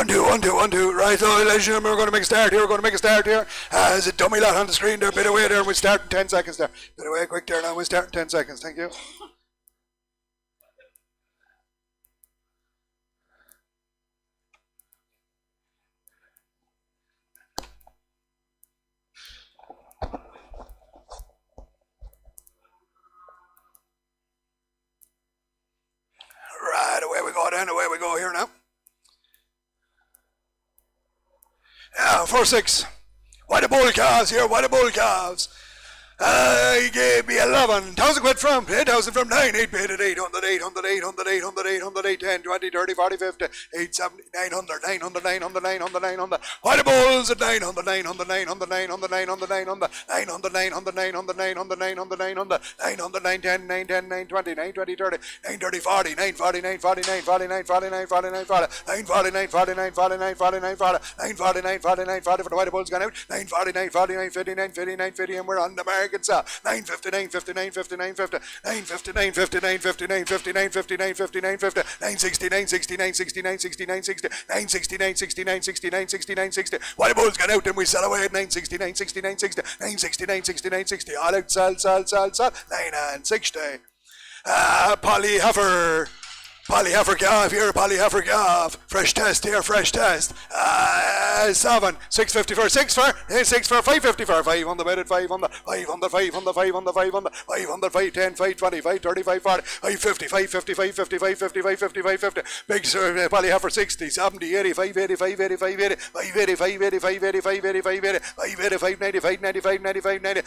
1, 2, 1, 2, 1, 2. Right, so ladies and gentlemen, we're going to make a start here. We're going to make a start here. There's a dummy lot on the screen there. Bit away there, and we start in 10 seconds there. Bit away quick there now. We start in 10 seconds. Thank you. Right, away we go then. Away we go here now. 4-6. Why the bull calves here? Why the bull calves? He gave me 11,000 quid from 8,000 from 9, 8 paid at 800, 800, 800, 800, 800, 8, 10, 20, 30, 40, 50, 8, 70, 900, 900, 900, 900, 900. Why the bulls at 900, 900, 900, 900, 900, 900, 900, 900, 900, 900, 900, 900, 900, 910, 910, 920, 920, 30, 930, 40, 940, 940, 940, 940, 940, 940, 940, 940, 940, 940, 940, 940, 940 for the white bulls gone out, 940, 940, 950, 950, 950, and we're on the mark. 950, 950, 950, 950, 950, 950, 950, 950, 950, 950, 950, 960, 960, 960, 960, 960, 960, 960, 960, 960, 960. White bulls gone out and we sell away at 960, 960, 960, 960, 960, 960. All out, sell, 9 and 60. Polly Heifer. Polly Heifer calf here, Polly Heifer calf. Fresh test here, fresh test. 7, 650 for 6 for 550 for 5 on the bed at 5 on the 5 on the 5 on the 5 on the 5 on the 5 on the 5 10 5 20 5 30 5 40 5 50 5 55 55 55 55 50. Big Polly Heifer 60 70 85 85 85 80 5 85 85 85 85 80 5 85 95 95 95 90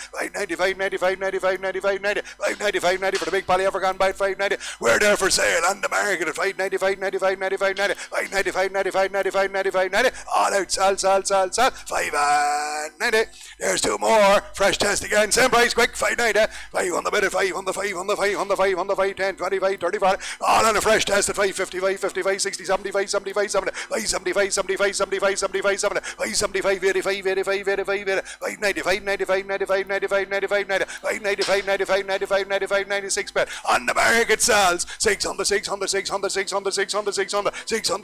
5 95 95 95 95 90 5 95 90 for the big Polly Heifer gone by 590. We're there for sale on the market at 595 95 95 90 595 95 95 95 90. All out, sell 5 and 90. There's 2 more. Fresh test again, same price, quick, 590. 5 on the bid at 5 on the 5 on the 5 on the 5 on the 5 10 25 35. All on a fresh test at 555 55 60 75 75 70 575 75 75 75 70 575 85 85 85 80 595 95 95 95 95 90 595 95 95 95 96 bet on the market sells 600 600 600 600 600 600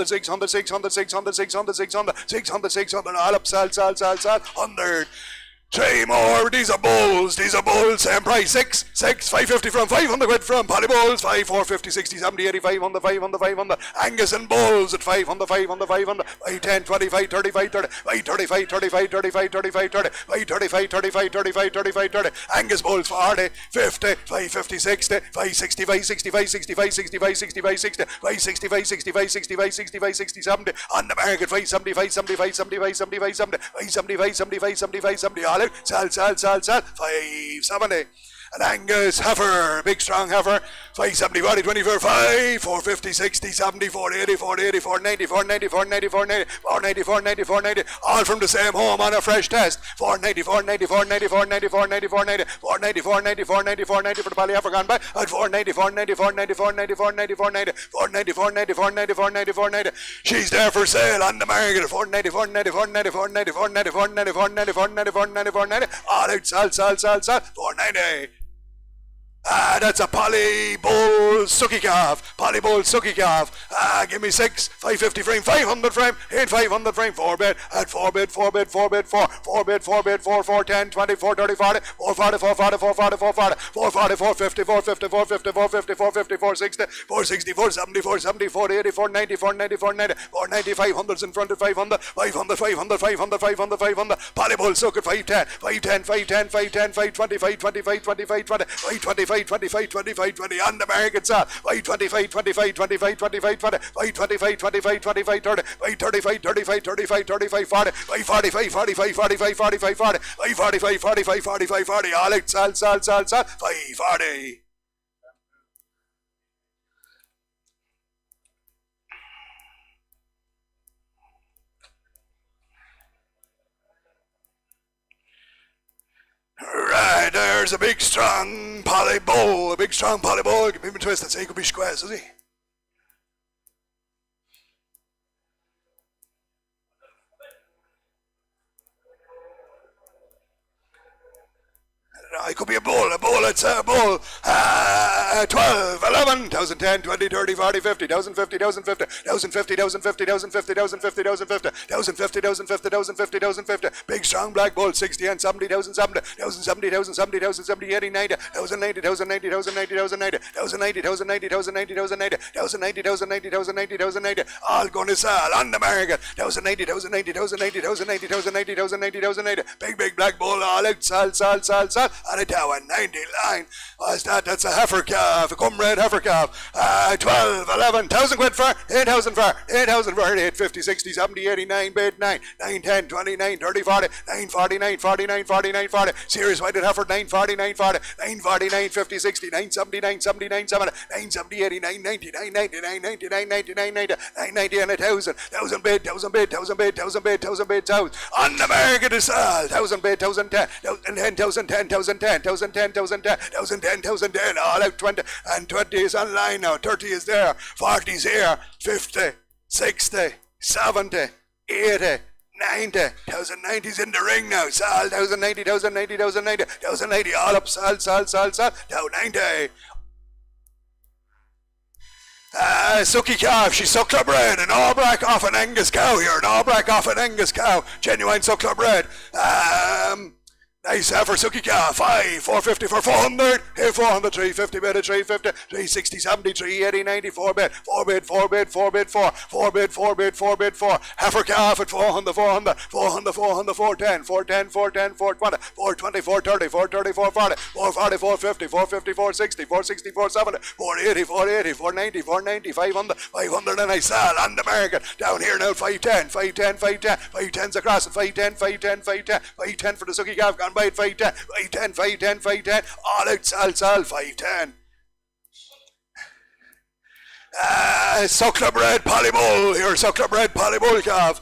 600 600 600 600 600 600 600 600 all up sell 100. 3 more. These are bulls, same price. 6, 550 from 500 quid from Polly Bulls, 5, 450, 60, 70, 85 on the 5 on the 5 on the Angus and Bulls at 5 on the 5 on the 5 on the 5, 10, 25, 35, 30, 5, 35, 35, 35, 35, 30, 5, 35, 35, 35, 35, 30, Angus Bulls 40, 50, 550, 60, 565, 65, 65, 65, 65, 60, 565, 65, 65, 65, 60, 70, on the market 575, 75, 75, 75, 70, 575, 75, 75, 70, all out, sell, 570. An Angus heifer, big strong heifer, 570, 40, 24, 5, 450, 60, 70, 480, 480, 490, 490, 490, 490, 490, 490, 490, all from the same home on a fresh test. 490, 490, 490, 490, 490, 490, 490, 490, 490, 490 for the Polly Heifer gone by at 490, 490, 490, 490, 490, 490, 490, 490, 490, 490, 490. She's there for sale on the market at 490, 490, 490, 490, 490, 490, 490, 490, 490, 490, all out, sell, 490. That's a Polly Bull Sucky Calf. Polly Bull Sucky Calf. Give me 6, 550 frame, 500 frame, 8, 500 frame, 4 bid, at 4 bid, 4 bid, 4 bid, 4, 4 bid, 4 bid, 4, 4, 10, 20, 4, 30, 40, 4, 40, 4, 40, 4, 40, 4, 40, 4, 40, 4, 50, 4, 50, 4, 50, 4, 50, 4, 50, 4, 60, 4, 60, 4, 70, 4, 70, 4, 80, 4, 90, 4, 90, 4, 90, 4, 90, 500s in front of 500, 500, 500, 500, 500, 500, Polly Bull Suck at 510, 510, 510, 510, 525, 25, 25, 20, 525, 25, 25, 20 on the market sell. 525, 25, 25, 25, 20, 525, 25, 25, 30, 535, 35, 35, 35, 40, 545, 45, 45, 45, 40, 545, 45, 45, 40, all out, sell, 540. Right, there's a big strong Polly Bull, Give him a twist and say he could be squares, is he? It could be a bull. It's a bull. 12, 11, 1010, 20, 30, 40, 50, 1050, 1050, 1050, 1050, 1050, 1050, 1050, 1050, 1050, 1050, 1050. Big strong black bull. 60 and 70, 1070, 1070, 1070, 1070, 80, 90, 1090, 1090, 1090, 1090, 1090, 1090, 1090, 1090, 1090, 1090, 1090, 1090. All going to sell on the market. 1090, 1090, 1090, 1090, 1090, 1090, 1090. Big black bull. All out. Sell. On a tower. 90 line. What's that? That's a heifer calf. A cum red heifer calf. 12, 11, 1,000 quid for 8,000 for 8,000 for 8, 50, 60, 70, 80, 9, bid 9, 9, 10, 29, 30, 40, 9, 49, 49, 49, 40. Serious whited heifer 9, 49, 40, 9, 49, 50, 60, 9, 79, 79, 70, 9, 70, 80, 9, 90, 9, 99, 99, 99, 90, 9, 90 and 1,000. 1,000 bid, 1,000 bid, 1,000 bid, 1,000 bid, 1,000 bid, 1,000. On the market to sell. 1,000 bid, 1,010, 1,010, 1,010, 1,010, 1,010, 1,010, 1,010, all out 20, and 20 is online now, 30 is there, 40 is here, 50, 60, 70, 80, 90, 1,090 is in the ring now, sell, 1,090, 1,090, 1,090, 1,090, all up, sell, down 90. Sucky calf, she's suckler bred, an all-black off an Angus cow here, an all-black off an Angus cow, genuine suckler bred. Nice heifer, sucky calf, 5, 450 for 400, here 400, 350 bid at 350, 360, 70, 380, 90, 4 bid, 4 bid, 4 bid, 4 bid, 4, 4 bid, 4 bid, 4 bid, 4, heifer calf at 400, 400, 400, 400, 410, 410, 410, 420, 420, 430, 430, 440, 440, 450, 450, 460, 460, 470, 480, 480, 490, 490, 500, 500 and I sell on the market, down here now 510, 510, 510, 510's across it, 510, 510, 510, 510 for the sucky calf, gone by at 510, 510, 510, 510, all out, sell, 510. Suckler bred polybull, here suckler bred polybull calf.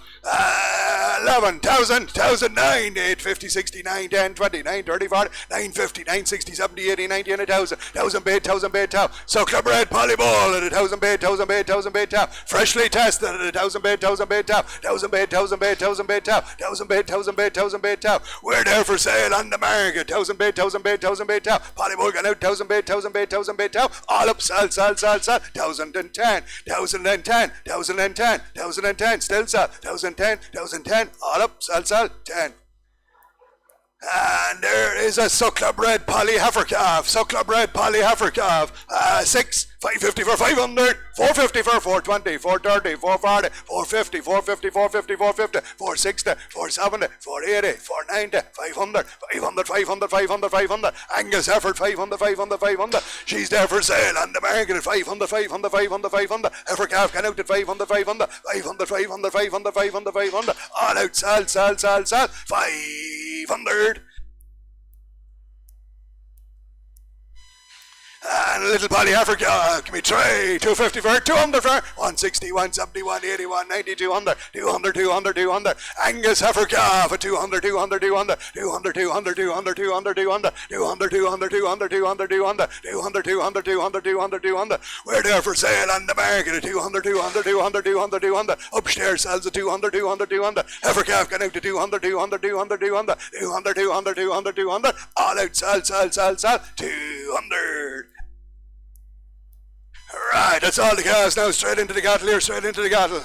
11,000, 1,009, 8, 50, 60, 9, 10, 20, 9, 30, 40, 9, 50, 9, 60, 70, 80, 90, and 1,000. 1,000 bait, 1,000 bait tow. Suckler bred polybull at 1,000 bait, 1,000 bait, 1,000 bait tow. Freshly tested at 1,000 bait, 1,000 bait tow. 1,000 bait, 1,000 bait, 1,000 bait tow. 1,000 bait, 1,000 bait, 1,000 bait tow. We're there for sale on the market. 1,000 bait, 1,000 bait, 1,000 bait tow. Polybull gone out, 1,000 bait, 1,000 bait, 1,000 bait tow. All up, sell. 1,010, 1,010, 1,010, 1,010, still sell. 1,010, 1,010, all up, sell, 10. And there is a suckler bred poly heifer calf, 6, 550 for 500, 450 for 420, 430, 440, 450, 450, 450, 450, 460, 470, 480, 490, 500, 500, 500, 500, 500, Angus heifer 500, 500, 500, she's there for sale on the market at 500, 500, 500, 500, heifer calf can out at 500, 500, 500, 500, 500, 500, 500, all out, sell, 500. And a little poly heifer calf, give me 250 for 200 for 160, 170, 180, 190, 200, 200, 200, 200. Angus heifer calf at 200, 200, 200, 200, 200, 200, 200, 200, 200, 200, 200, 200, 200, 200, 200, 200, 200, 200. We're there for sale on the market at 200, 200, 200, 200, 200. Upstairs sells at 200, 200, 200. Heifer calf can out to 200, 200, 200, 200, 200, 200, 200, 200. All out, sell, 200. Right, that's all the cows now. Straight into the cattle here, straight into the cattle.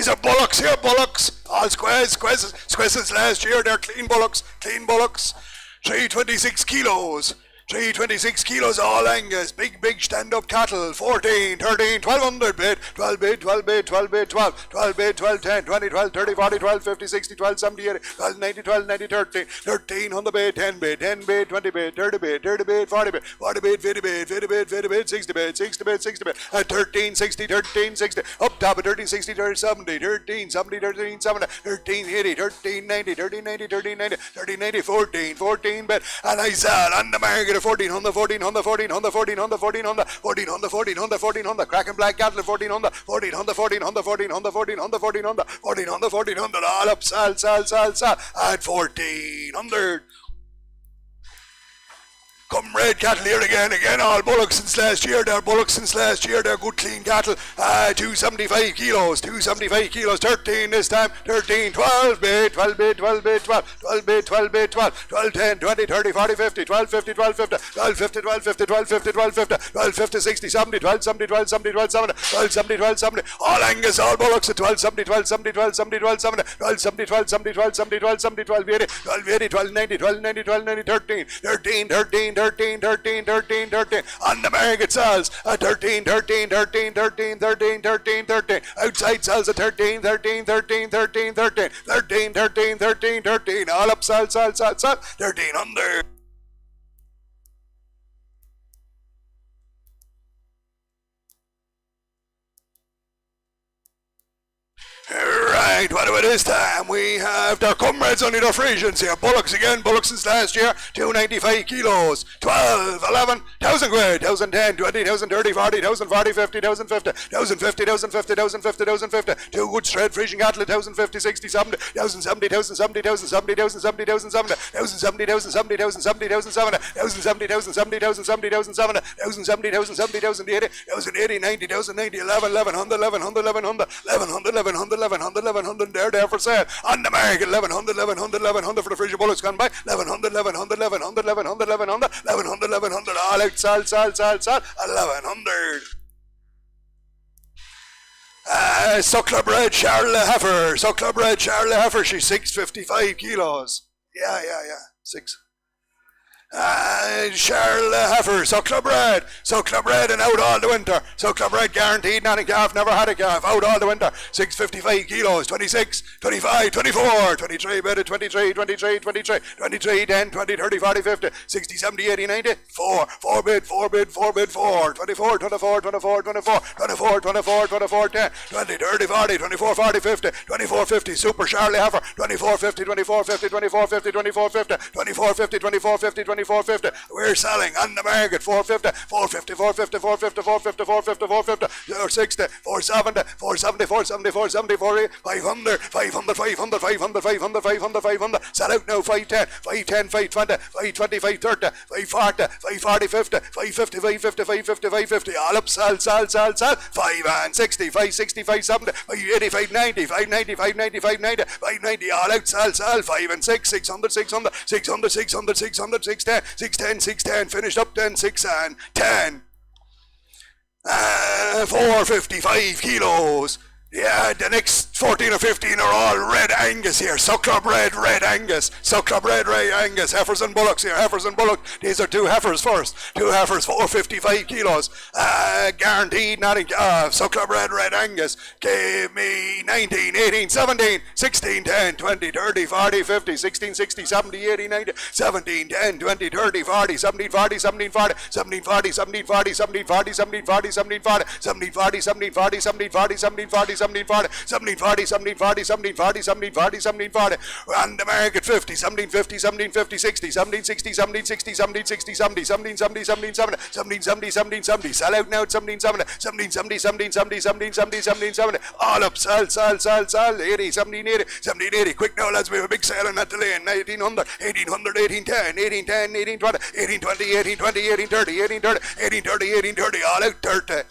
These are bullocks here, bullocks. All squeezes last year. They're clean bullocks. 326 kilos. 326 kilos all Angus, big stand-up cattle, 14, 13, 1200 bid, 12 bid, 12 bid, 12 bid, 12, 12 bid, 12, 10, 20, 12, 30, 40, 12, 50, 60, 12, 70, 80, 12, 90, 12, 90, 13, 13 on the bid, 10 bid, 10 bid, 20 bid, 30 bid, 30 bid, 40 bid, 40 bid, 50 bid, 50 bid, 50 bid, 60 bid, 60 bid, 60 bid, 13, 60, 13, 60, up top of 13, 60, 30, 70, 13, 70, 13, 70, 13, 80, 13, 90, 13, 90, 13, 90, 13, 90, 14, 14 bid, and I said, on the market, 14 on the 14 on the 14 on the 14 on the 14 on the 14 on the 14 on the 14 on the cracking black cattle 14 on the 14 on the 14 on the 14 on the 14 on the 14 on the 14 on the 14 on the all up sal at 1400. Come red cattle here again, all bullocks since last year. They're bullocks since last year. They're good clean cattle. 275 kilos, 275 kilos, 13 this time, 13, 12 bid, 12 bid, 12 bid, 12, 12 bid, 12 bid, 12, 12, 10, 20, 30, 40, 50, 12, 50, 12, 50, 12, 50, 12, 50, 12, 50, 12, 50, 12, 50, 60, 70, 12, 70, 12, 70, 12, 70, 12, 70, 12, 70, all Angus, all bullocks at 12, 70, 12, 70, 12, 70, 12, 70, 12, 70, 12, 70, 12, 70, 12, 70, 12, 80, 12, 80, 12, 90, 12, 90, 12, 90, 13, 13, 13, 13, 13, 13, 13, on the market sells at 13, 13, 13, 13, 13, 13, 13, outside sells at 13, 13, 13, 13, 13, 13, 13, 13, 13, all up sell, 1300. Right, what about this time? We have their comrades only their Frisians here. Bullocks again, bullocks since last year, 295 kilos, 12, 11, 1,000 quid, 1,010, 20,000, 30, 40,000, 40, 50,000, 50, 1,000, 50,000, 50,000, 50,000, 50, two good straight Frisian cattle, 1,050, 60, 70, 1,000, 70,000, 70,000, 70,000, 70,000, 70,000, 70,000, 70,000, 70,000, 70,000, 70,000, 70,000, 70,000, 70,000, 70,000, 70,000, 80,000, 80, 90,000, 90, 11, 1100, 1100, 1100, 1100, 1100, 1100, 1100, there for sale. On the market, 1100, 1100, 1100 for the Frisian bullocks gone by. 1100, 1100, 1100, 1100, 1100, 1100, 1100, all out, sal, 1100. Suckler bred Charlotte Heifer. Suckler bred Charlotte Heifer, she's 655 kilos. Yeah, 6. Charlotte Heifer, suckler bred and out all the winter. Suckler bred guaranteed, not a calf, never had a calf, out all the winter. 655 kilos, 26, 25, 24, 23 bedded, 23, 23, 23, 23, 10, 20, 30, 40, 50, 60, 70, 80, 90, 4 bid, 4 bid, 4 bid, 4, 24, 24, 24, 24, 24, 24, 24, 10, 20, 30, 40, 24, 40, 50, 24, 50, super Charlotte Heifer, 24, 50, 24, 50, 24, 50, 24, 50, 24, 50, 24, 50, 24, 50. We're selling on the market 450, 450, 450, 450, 450, 450, 450, 460, 470, 470, 470, 470, 500, 500, 500, 500, 500, 500, 500. Sell out now 510, 510, 520, 520, 530, 540, 540, 50, 550, 550, 550, 550. All up, sell. 5 and 60, 560, 570, 580, 590, 590, 590, 590, 590. All out, sell. 5 and 6, 600, 600, 600, 600, 600, 610, 610, 610, finished up 10, 6 and 10. 455 kilos. Yeah, the next 14 or 15 are all red Angus here. Suckler bred red Angus. Suckler bred red Angus. Heifers and bullocks here. Heifers and bullock. These are 2 heifers first. 2 heifers, 455 kilos. Guaranteed, not in suckler bred red Angus. Gave me 19, 18, 17, 16, 10, 20, 30, 40, 50, 16, 60, 70, 80, 90, 17, 10, 20, 30, 40, 17, 40, 17, 40, 17, 40, 17, 40, 17, 40, 17, 40, 17, 40, 17, 40, 17, 40, 17, 40, 17, 40, 17, 40, 17, 40, 17, 40, 17, 40, 17, 40, 17, 40. On the market 50, 17, 50, 17, 50, 60, 17, 60, 17, 60, 17, 60, 70, 17, 70, 17, 70, 17, 70, 17, 70. Sell out now at 17, 70, 17, 70, 17, 70, 17, 70, 17, 70. All up, sell. 80, 17, 80, 17, 80. Quick now, lads, we have a big sale on that delay. 1900, 1800, 1810, 1810, 1820, 1820, 1820, 1830, 1830, 1830, 1830. All out 30.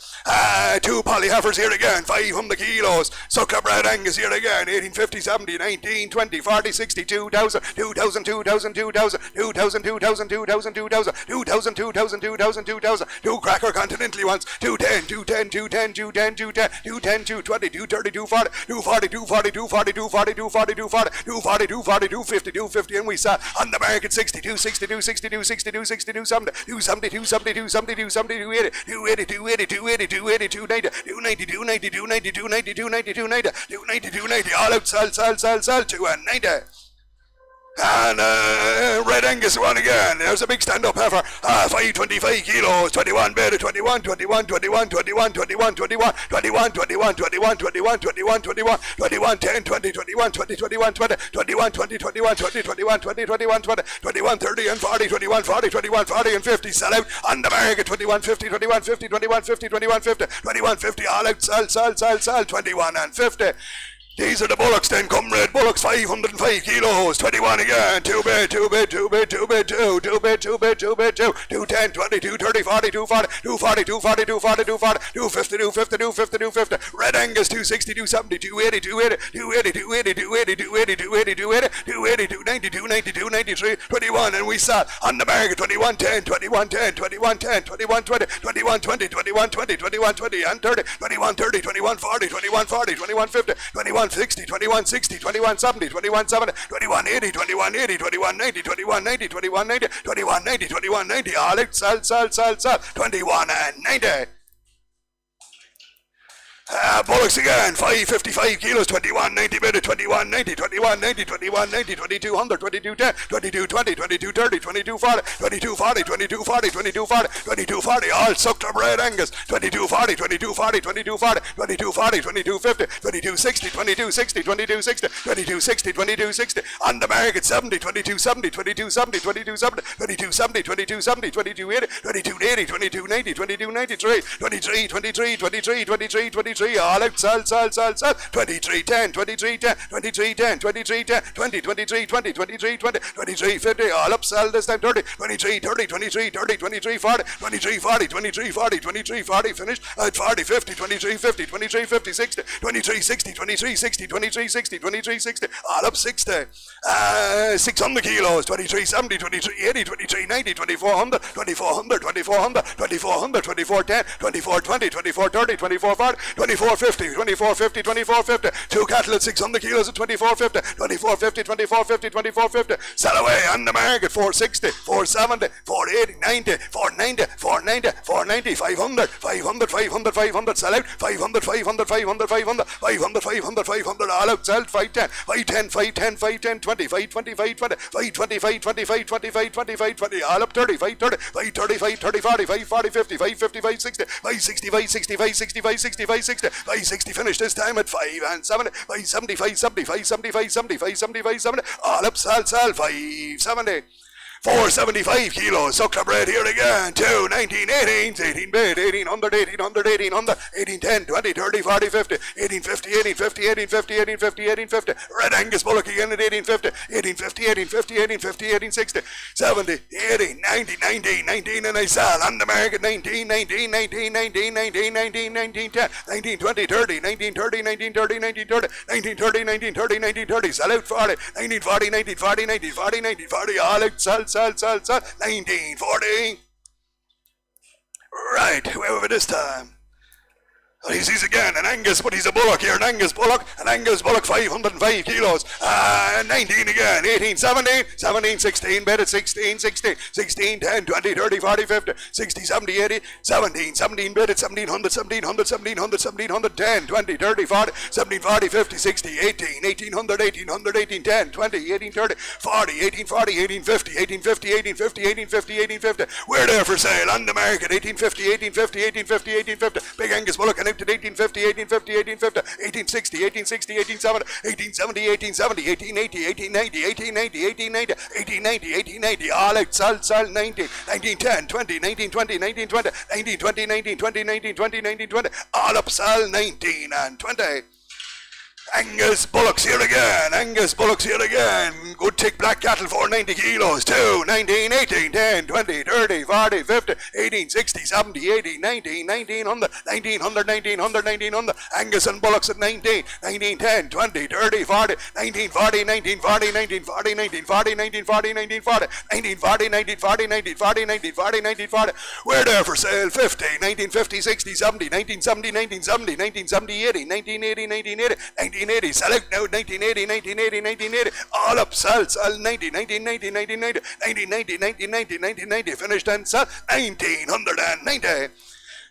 2 poly heifers here again, 500 kilos. Suckler bred Red Angus here again. 1850, 70, 19, 20, 40, 60, 2000, 2000, 2000, 2000, 2000, 2000, 2000, 2000, 2000, 2000, 2000, 2000, 2 cracker continentally ones, 210, 210, 210, 210, 210, 210, 220, 230, 240, 240, 240, 240, 240, 240, 240, 240, 240, 250, 250, and we sat on the market 62, 62, 62, 62, 62, 70, 270, 270, 270, 270, 280, 280, 280, 280, 280, 290, 290, 290, 290, 290, 290, 290, 290, 290, all out, sell, 290. And Red Angus one again. There's a big stand-up heifer. 525 kilos. 21 beta. 21, 21, 21, 21, 21, 21, 21, 21, 21, 21, 21, 21, 21, 10, 20, 21, 20, 21, 20, 21, 20, 21, 20, 21, 20, 21, 20, 21, 30 and 40, 21, 40, 21, 40 and 50. Sell out on the market. 21, 50, 21, 50, 21, 50, 21, 50, 21, 50. All out. Sell. 21 and 50. These are the Bullocks then, comrade. Bullocks 505 kilos, 21 again, 2 bid, 2 bid, 2 bid, 2 bid, 2, 2 bid, 2 bid, 2 bid, 2, 210, 20, 230, 40, 240, 240, 240, 240, 240, 250, 250, 250, 250, Red Angus 260, 270, 280, 280, 280, 280, 280, 280, 280, 280, 280, 290, 290, 293, 21, and we sat on the market 21, 10, 21, 10, 21, 10, 21, 20, 21, 20, 21, 20, 21, 20, and 30, 21, 30, 21, 40, 21, 40, 21, 50, 21, 60, 21, 60, 21, 70, 21, 70, 21, 80, 21, 80, 21, 90, 21, 90, 21, 90, 21, 90, 21, 90, all out, sell, 21 and 90. Bullocks again, 555 kilos, 21, 90 bid, 21, 90, 21, 90, 21, 90, 2200, 22, 10, 22, 20, 22, 30, 22, 40, 22, 40, 22, 40, 22, 40, 22, 40, all sucked up Red Angus, 22, 40, 22, 40, 22, 40, 22, 40, 22, 50, 22, 60, 22, 60, 22, 60, 22, 60, 22, 60, on the market 70, 22, 70, 22, 70, 22, 70, 22, 70, 22, 70, 22, 80, 22, 80, 22, 90, 22, 93, 23, 23, 23, 23, 23, all out, sell, 23, 10, 23, 10, 23, 10, 23, 10, 20, 23, 20, 23, 20, 23, 50, all up, sell this time, 30, 23, 30, 23, 30, 23, 40, 23, 40, 23, 40, 23, 40, finish at 40, 50, 23, 50, 23, 50, 60, 23, 60, 23, 60, 23, 60, 23, 60, all up, 60, 600 kilos, 23, 70, 23, 80, 23, 90, 2400, 2400, 2400, 2400, 24, 10, 24, 20, 24, 30, 24, 40, 24, 50, 24, 50, 24, 50, 2 cattle at 600 kilos at 24, 50, 24, 50, 24, 50, 24, 50, sell away on the market, 460, 470, 480, 90, 490, 490, 490, 500, 500, 500, 500, sell out, 500, 500, 500, 500, 500, 500, 500, all out, sell, 510, 510, 510, 510, 20, 520, 520, 520, 525, 25, 25, 20, all up, 30, 530, 530, 530, 40, 540, 50, 550, 560, 560, 560, 560, 560, 560, 560, finish this time at 5 and 7, 570, 570, 570, 570, 570, 570, all up, sell, 570. 475 kilos, sucked up red here again, 2, 19, 18, 18 bid, 1800, 1800, 1800, 1810, 20, 30, 40, 50, 1850, 1850, 1850, 1850, 1850, Red Angus Bullock again at 1850, 1850, 1850, 1850, 1860, 70, 80, 90, 19, 19, and I sell on the market, 19, 19, 19, 19, 19, 19, 19, 10, 19, 20, 30, 19, 30, 19, 30, 19, 30, 19, 30, 19, 30, 19, 30, sell out 40, 19, 40, 19, 40, 19, 40, 19, 40, all out, sell, 1940. Right, whoever this time. He's again an Angus, but he's a Bullock here, an Angus Bullock 505 kilos, 19 again, 18, 17, 17, 16, bet at 16, 16, 16, 10, 20, 30, 40, 50, 60, 70, 80, 17, 17, bet at 1700, 1700, 1700, 1700, 10, 20, 30, 40, 17, 40, 50, 60, 18, 1800, 1800, 18, 10, 20, 18, 30, 40, 18, 40, 18, 50, 18, 50, 18, 50, 18, 50, 18, 50, we're there for sale on the market, 1850, 1850, 1850, 1850, big Angus Bullock and 1850, 1850, 1850, 1860, 1860, 1870, 1870, 1870, 1880, 1890, 1890, 1890, 1890, 1890, all out, sell, 19, 1910, 20, 1920, 1920, 1920, 1920, 1920, 1920, all up, sell, 19 and 20. Angus Bullock's here again. Angus Bullock's here again. Good thick black cattle, 490 kilos. 2, 19, 18, 10, 20, 30, 40, 50, 18, 60, 70, 80, 19, 1900, 1900, 1900, 1900. Angus and Bullock's at 19, 19, 10, 20, 30, 40, 1940, 1940, 1940, 1940, 1940, 1940, 1940, 1940, 1940, 1940. We're there for sale. 50, 1950, 60, 70, 1970, 1970, 1970, 80, 1980, 1980, 1980, sell out now, 1980, 1980, 1980, all up, sell, 90, 1990, 1990, 1990, 1990, 1990, finished and sell, 1990.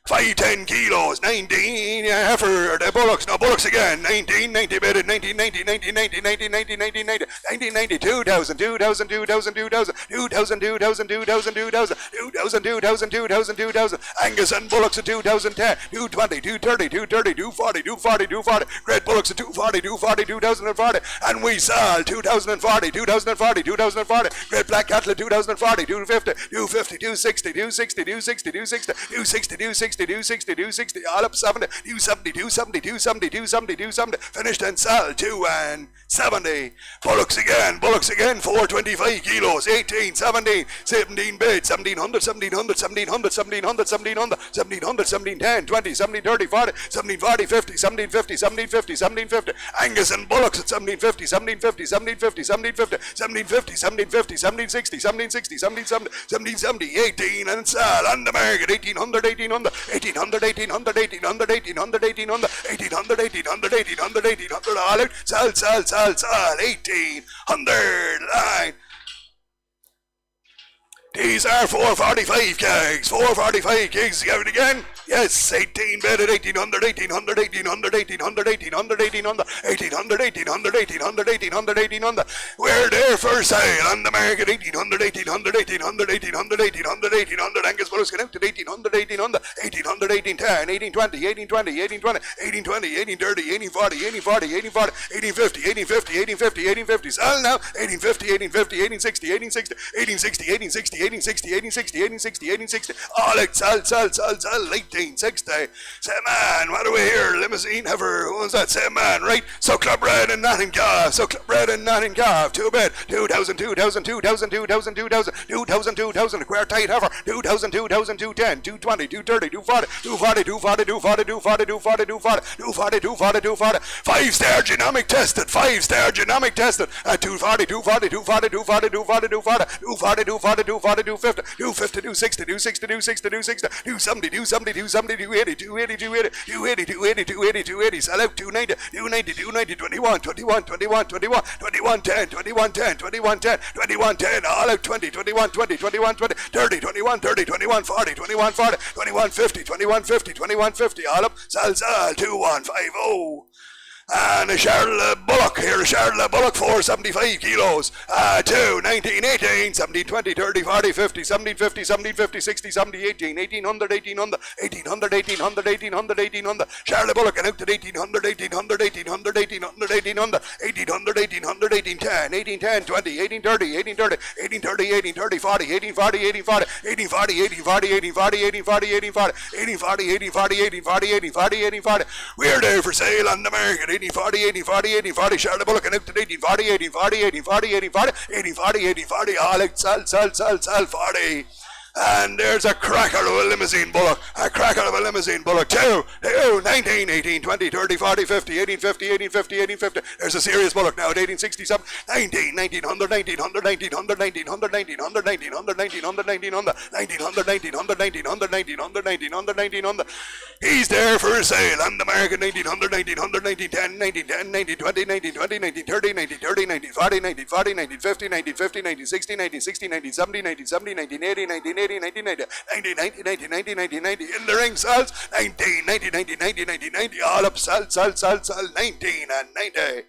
510 kilos, 19, Heifer, the Bullocks, no Bullocks again, 1990, bedded, 1990, 1990, 1990, 1990, 1990, 2000, 2000, 2000, 2000, 2000, 2000, 2000, 2000, 2000, 2000, 2000, 2000, Angus and Bullocks at 2010, 220, 230, 230, 240, 240, 240, Great Bullocks at 240, 240, 2040, and we sell 2040, 2040, 2040, Great Black Cattle at 2040, 250, 250, 260, 260, 260, 260, 260, 260, 260, 260, all up 70, 270, 270, 270, 270, 270, finished and sell 270. Bullocks again, 425 kilos, 18, 17, 17 bid, 1700, 1700, 1700, 1700, 1700, 1700, 1710, 20, 17, 30, 40, 17, 40, 50, 1750, 1750, 1750, Angus and Bullocks at 1750, 1750, 1750, 1750, 1750, 1750, 1760, 1760, 1770, 1770, 18 and sell on the market, 1800, 1800, 1800, 1800, 1800, 1800, 1800, 1800, 1800, 1800, 1800, all out, sell, 1800, line. These are 445 kegs, 445 kegs, give it again. Yes, 18 bedded, 1800, 1800, 1800, 1800, 1800, 1800, 1800, 1800, 1800, 1800, 1800. We're there for sale on the market, 1800, 1800, 1800, 1800, 1800, 1800. Angus Bullocks get out at 1800, 1800, 1800, 1810, 1820, 1820, 1820, 1820, 1830, 1840, 1840, 1840, 1850, 1850, 1850, 1850. Sell now, 1850, 1850, 1860, 1860, 1860, 1860, 1860, 1860, 1860. All out, sell, 1860. Say, man, what do we hear? Limousine Heifer, who was that? Say, man, right? So Club Red and Notting Calf, so Club Red and Notting Calf, 2 bed, 2000, 2000, 2000, 2000, 2000, 2000, 2000, a queer tight Heifer, 2000, 2000, 210, 220, 230, 240, 240, 240, 240, 240, 240, 240, 240, 240, 5-star genomic tested, 5-star genomic tested, at 240, 240, 240, 240, 240, 240, 240, 240, 240, 250, 250, 260, 260, 260, 260, 270, 270, 270, 280, 280, 280, 280, 280, 280, 280, sell out 290, 290, 290, 21, 21, 21, 21, 21, 10, 21, 10, 21, 10, 21, 10, all out 20, 21, 20, 21, 20, 30, 21, 30, 21, 40, 21, 40, 21, 50, 21, 50, 21, 50, all up, sell, 2150. And a Charlotte Bullock here, a Charlotte Bullock, 475 kilos, 2, 19, 18, 17, 20, 30, 40, 50, 17, 50, 17, 50, 60, 70, 18, 1800, 1800, 1800, 1800, 1800, 1800, Charlotte Bullock and out to 1800, 1800, 1800, 1800, 1800, 1800, 1800, 1810, 1810, 20, 1830, 1830, 1830, 1830, 40, 1840, 1840, 1840, 1840, 1840, 1840, 1840, 1840, 1840, 1840, 1840, 1840, we're there for sale on the market. 1840, 1840, 1840, Charlotte Bullock and out to 1840, 1840, 1840, 1840, 1840, 1840, all out, sell, 40. And there's a cracker of a limousine Bullock, a cracker of a limousine Bullock, 2, 19, 18, 20, 30, 40, 50, 1850, 1850, 1850. There's a serious Bullock now at 1867, 19, 1900, 1900, 1900, 1900, 1900, 1900, 1900, 1900, 1900, 1900, 1900, 1900, 1900, 1900. He's there for sale on the market, 1900, 1900, 1910, 1910, 1920, 1920, 1930, 1930, 1940, 1940, 1950, 1950, 1960, 1960, 1970, 1970, 1980, 1980, 1990, 1990, 1990, in the ring, sells 19, 90, 90, 90, 90, 90, all up, sell, 19 and 90.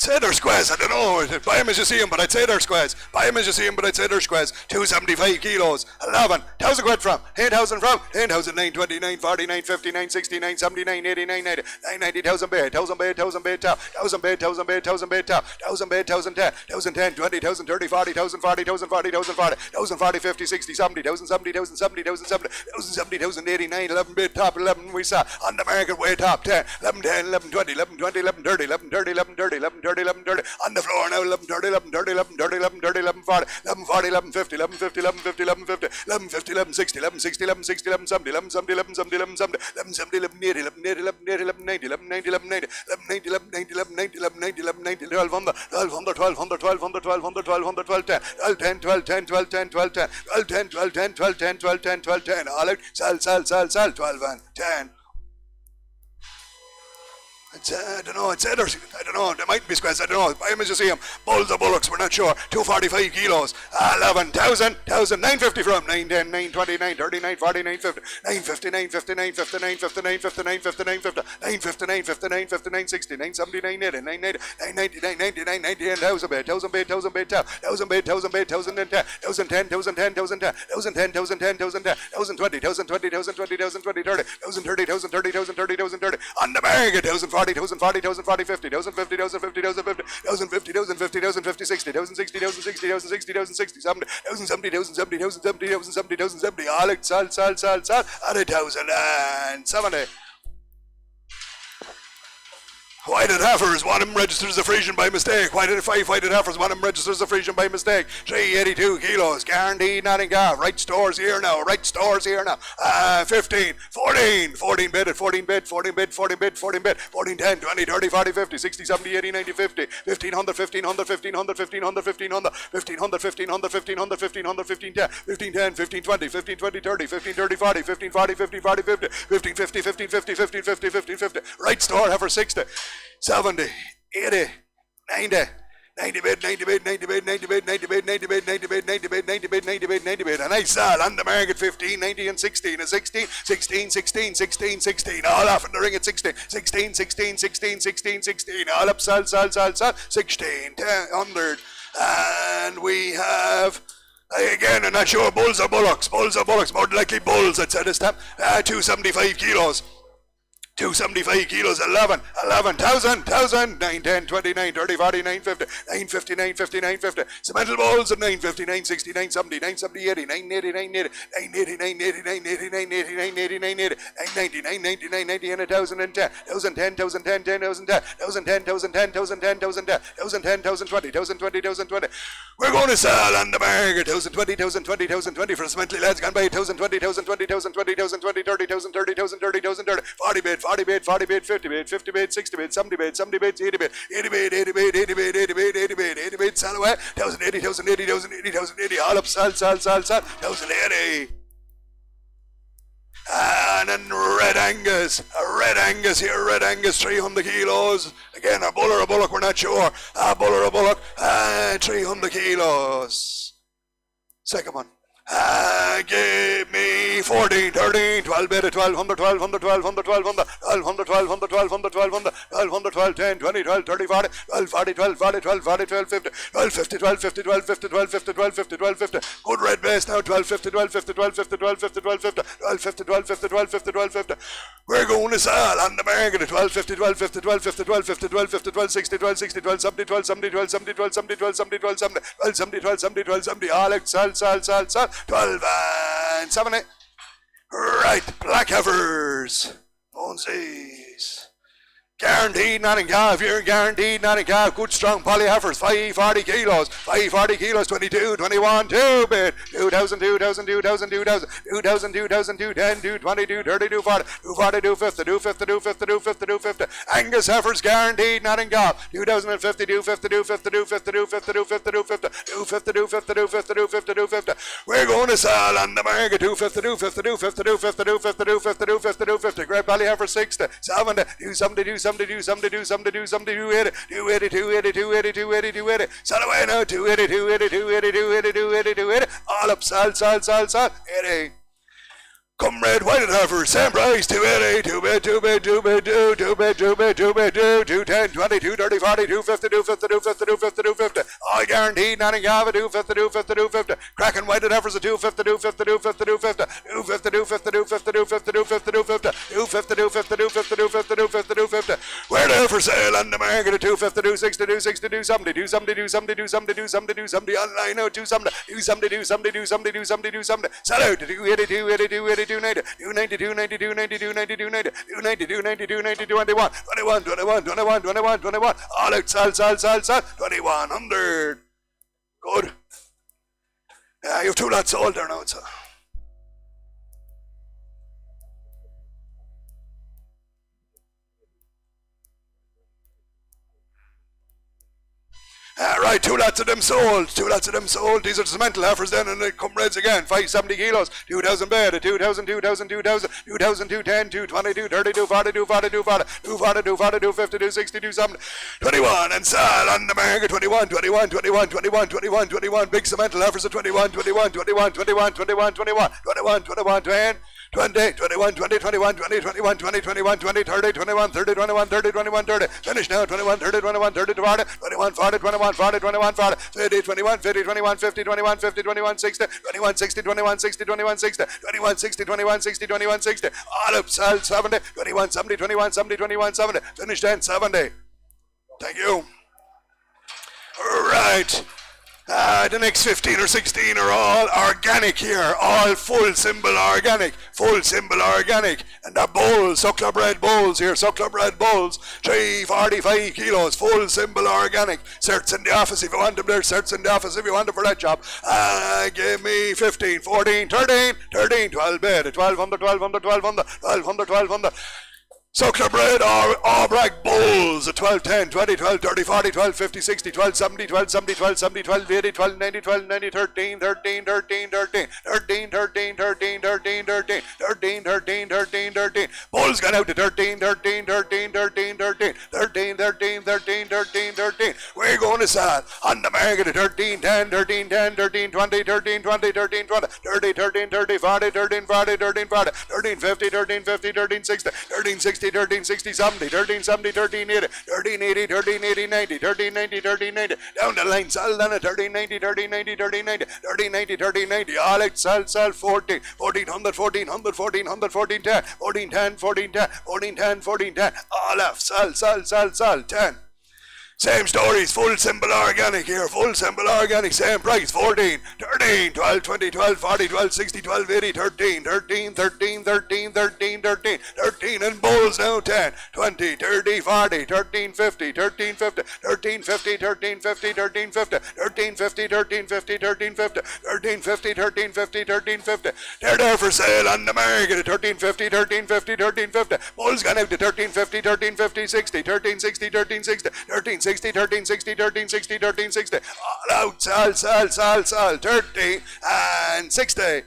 Say they're squares, I don't know. Buy them as you see them, but I'd say they're squares. Buy them as you see them, but I'd say they're squares. 275 kilos, 11. 1,000 quid from, 8,000 from, 8,000, 929, 49, 59, 69, 79, 89, 90, 990, 1,000 bid, 1,000 bid, 1,000 bid, 1,000 bid, 1,000 bid, 1,000 bid, 1,000 bid, 1,010, 1,010, 20,000, 30, 40, 1,000, 40, 1,000, 40, 1,000, 40, 1,000, 40, 50, 60, 70, 1,000, 70, 1,000, 70, 1,000, 70, 1,000, 70, 1,000, 89, 11 bid, top 11 we saw on the market way top 10, 11, 10, 11, 20, 11, 20, 11, 30, 11, 30, 11, 30, 11, 30, 11, 30, on the floor now 11, 30, 11, 30, 11, 30, 11, 30, 11, 40, 11, 40, 11, 50, 11, 50, 11, 50, 11, 50, 11, 50, 11, 60, 11, 60, 11, 60, 11, 70, 11, 70, 11, 70, 11, 70, 11, 70, 11, 80, 11, 80, 11, 80, 11, 90, 11, 90, 11, 90, 11, 90, 11, 90, 11, 90, 11, 90, 11, 90, 1200, 1200, 1200, 1200, 1200, 1200, 1200, 10, 12, 10, 12, 10, 12, 10, 12, 10, 12, 10, 12, 10, 12, 10, all out, sell, 12 and 10. I don't know, I don't know, they might be squares, I don't know, buy them as you see them. Bulls or Bullocks, we're not sure. 245 kilos, 11,000, 950 from, 910, 920, 939, 49, 50, 950, 959, 59, 59, 59, 59, 50, 959, 59, 59, 60, 979, 80, 980, 999, 99, 90, 1,000 bid, 1,000 bid, 1,000 bid, 1,000 bid, 1,000 bid, 1,010, 1,010, 1,010, 1,010, 1,010, 1,010, 1,010, 1,020, 1,020, 1,020, 1,020, 30, 1,030, 1,030, 1,030, 1,030, on the market, 1,040, 1,040, 1,040, 50, 1,050, 1,050, 1,050, 1,050, 1,050, 1,050, 60, 1,060, 1,060, 1,060, 1,060, 70, 1,070, 1,070, 1,070, 1,070, 1,070, all out, sell, at 1,070. Whited Heifers, one of them registers a Frisian by mistake. Whited Heifers, one of them registers a Frisian by mistake. 382 kilos, guaranteed, not in gaff. Right stores here now. 15, 14 bid at 14 bid, 14 bid, 14 bid, 14 bid, 14, 10, 20, 30, 40, 50, 60, 70, 80, 90, 50, 1,500, 1,500, 1,500, 1,500, 1,500, 1,500, 1,500, 1,500, 1,500, 15, 10, 15, 10, 15, 20, 15, 20, 30, 15, 30, 40, 15, 40, 15, 40, 50, 15, 50, 15, 50, 15, 50, 15, 50. Right store, Heifer 60. 70, 80, 90, 90 bid, 90 bid, 90 bid, 90 bid, 90 bid, 90 bid, 90 bid, 90 bid, 90 bid, 90 bid, 90 bid, and I sell on the market 15, 90 and 16, 16, 16, 16, 16, 16, all off in the ring at 16, 16, 16, 16, 16, 16, all up, sell, 16, 100, and we have, again, I'm not sure, Bulls or Bullocks, more than likely Bulls, I'd say this time, 275 kilos. 275 kilos, 11,000, 9, 10, 29, 30, 40, 950, 950, 950, 950. Cemental balls at 950, 960, 970, 970, 80, 980, 980, 980, 980, 980, 980, 980, 980, 990, 990, and 1,010, 1,010, 1,010, 10,010, 1,010, 1,010, 1,010, 1,010, 1,010, 1,020, 1,020, 1,020. We're going to sell on the market 1,020, 1,020, 1,020 for cementally lads gone by 1,020, 1,020, 1,020, 1,020, 30, 1,030, 1,030, 1,030, 40 bid, 40 bid, 40 bid, 50 bid, 50 bid, 60 bid, 70 bid, 70 bid, 80 bid, 80 bid, 80 bid, 80 bid, 80 bid, 80 bid, 80 bid, sell away, 1,080, 1,080, 1,080, 1,080, all up, sell, 1,080. And then Red Angus here, Red Angus, 300 kilos. Again, a bull or a bullock, we're not sure. A bull or a bullock, 300 kilos. Second one. Give me 14, 13, 12 bid at 1,200, 1,200, 1,200, 1,200, 1,200, 1,200, 1,200, 1,200, 12, 10, 20, 12, 30, 40, 12, 40, 12, 40, 12, 40, 12, 50, 12, 50, 12, 50, 12, 50, 12, 50, 12, 50, 12, 50. Good red base now, 12, 50, 12, 50, 12, 50, 12, 50, 12, 50, 12, 50, 12, 50, 12, 50, 12, 50. We're going to sell on the market at 12, 50, 12, 50, 12, 50, 12, 50, 12, 50, 12, 60, 12, 60, 12, 70, 12, 70, 12, 70, 12, 70, 12, 70, 12, 70, 12, 70, 12, 70, 12, 70, all out, sell, 12 and 70. Right, Black Heifers. Onesies. Guaranteed, not in calf, you're guaranteed, not in calf. Good strong poly heifers, 540 kilos, 540 kilos, 22, 21, 2 bid, 2,000, 2,000, 2,000, 2,000, 2,000, 2,000, 210, 222, 30, 240, 240, 250, 250, 250, 250, 250. Angus heifers guaranteed, not in calf, 2,050, 250, 250, 250, 250, 250, 250, 250, 250, 250, 250, 250. We're going to sell on the market 250, 250, 250, 250, 250, 250, 250, 250. Great poly heifer 60, 70, 270, 280, 280. Sell away now, 280. All up, sell. 80. Comrade White and Heifers, same price, 280, 2 bid, 2 bid, 2 bid, 2, 2 bid, 2 bid, 2 bid, 2, 210, 20, 230, 40, 250, 250, 250, 250, 250. All guaranteed, nothing have a 250, 250, 250. Cracking White and Heifers, a 250, 250, 250, 250, 250, 250, 250, 250, 250, 250, 250, 250, 250, 250, 250. Where the hell for sale on the market at 250, 260, 260, 270, 270, 270, 270, 270, 270, online, 270, 270, 270, 270, 270, 270. Sell out to 280, 280, 280. 290, 290, 290, 290, 290, 290, 290, 290, 290, 21, 21, 21, 21, 21, 21. All out, sell, 2100. Good. Yeah, you have 2 lots sold there now, so. Right, 2 lots of them sold. 2 lots of them sold. These are the mental Heifers then, and they come reds again. 570 kilos, 2,000 bed, 2,000, 2,000, 2,000, 2,000, 210, 220, 230, 240, 240, 240, 240, 240, 250, 260, 270, 21, and sell on the market, 21, 21, 21, 21, 21, 21. Big mental Heifers at 21, 21, 21, 21, 21, 21, 21, 21, 10. 20, 21, 20, 21, 20, 21, 20, 21, 20, 30, 21, 30, 21, 30, 21, 30. Finish now, 21, 30, 21, 30, 40, 21, 40, 21, 40, 21, 40, 50, 21, 50, 21, 50, 21, 50, 21, 60, 21, 60, 21, 60, 21, 60, 21, 60, 21, 60, 21, 60. All up, sell 70, 21, 70, 21, 70, 21, 70. Finish then, 70. Thank you. All right. The next 15 or 16 are all organic here, all full symbol organic, and the bulls, suckler bred bulls here, suckler bred bulls, 345 kilos, full symbol organic. Certs in the office if you want them there, certs in the office if you want them for that job. Give me 15, 14, 13, 13, 12 bed, 1200, 1200, 1200, 1200, 1200. Suckler bred or Bragg bulls at 12, 10, 20, 12, 30, 40, 12, 50, 60, 12, 70, 12, 70, 12, 70, 12, 80, 12, 90, 12, 90, 13, 13, 13, 13, 13, 13, 13, 13, 13, 13, 13, 13, 13. Bulls got out to 13, 13, 13, 13, 13, 13, 13, 13, 13, 13. We're going to sell on the market at 13, 10, 13, 10, 13, 20, 13, 20, 13, 20, 30, 13, 30, 40, 13, 40, 13, 40, 13, 50, 13, 50, 13, 60, 13, 60, 13, 60, 70, 13, 70, 13, 80, 13, 80, 13, 80, 90, 13, 90, 13, 90, down the line, sell down at 13, 90, 13, 90, 13, 90, 13, 90, 13, 90, all out, sell, 14, 1400, 1400, 1400, 14, 10, 14, 10, 14, 10, 14, 10, 14, 10, all left, sell, 10. Same stories, full symbol organic here, full symbol organic, same price, 14, 13, 12, 20, 12, 40, 12, 60, 12, 80, 13, 13, 13, 13, 13, 13, 13, and bulls now 10, 20, 30, 40, 13, 50, 13, 50, 13, 50, 13, 50, 13, 50, 13, 50, 13, 50, 13, 50, 13, 50, 13, 50, 13, 50. They're there for sale on the market at 13, 50, 13, 50, 13, 50. Bulls gone out to 13, 50, 13, 50, 60, 13, 60, 13, 60, 13, 60, 13, 60, 13, 60, 13, 60. All out, sell, 30 and 60.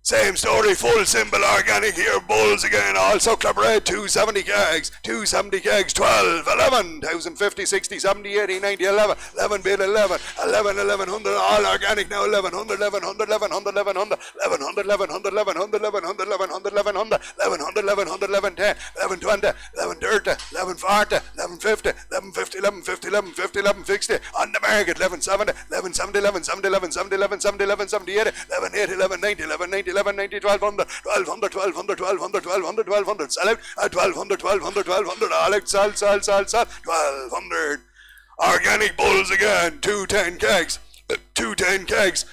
Same story, full symbol organic here, bulls again, all suckler bred, 270 kegs, 12, 11, 1,050, 60, 70, 80, 90, 11, 11 bid, 11, 1100, all organic now, 1100, 1100, 1100, 1100, 1100, 1100, 1100, 1100, 1100, 1100, 1100, 1100, 1110, 1120, 1130, 1140, 1150, 1150, 1150, 1150, 1160, on the market, 1170, 1170, 1170, 1170, 1170, 1170, 1180, 1190, 1190, 1190, 1200, 1200, 1200, 1200, 1200, 1200, sell out at 1200, 1200, 1200, all out, sell, 1200. Organic bulls again, 210 kegs. 210 kegs,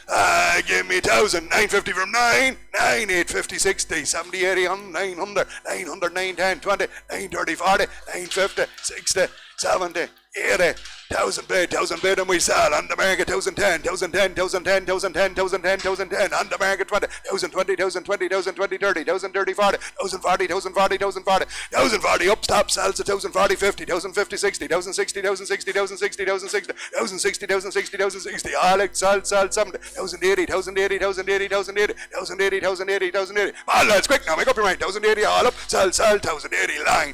give me 1,000, 950 from 9, 850, 60, 70, 80, 900, 910, 20, 930, 40, 950, 60, 70, 80, 1,000 bid, and we sell on the market 1,010, 1,010, 1,010, 1,010, 1,010, 1,010, on the market 20, 1,020, 1,020, 1,020, 30, 1,030, 40, 1,040, 1,040, 1,040, 1,040, up, stop, sells at 1,040, 50, 1,050, 60, 1,060, 1,060, 1,060, 1,060, 1,060, 1,060, 1,060, all out, sell, 70, 1,080, 1,080, 1,080, 1,080, 1,080, 1,080, 1,080, all lads, quick now, make up your mind, 1,080, all up, sell, 1,080, line.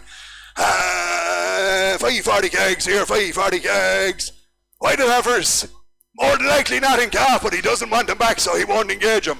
540 kegs here, 540 kegs. White and Heifers, more than likely not in calf, but he doesn't want them back, so he won't engage them.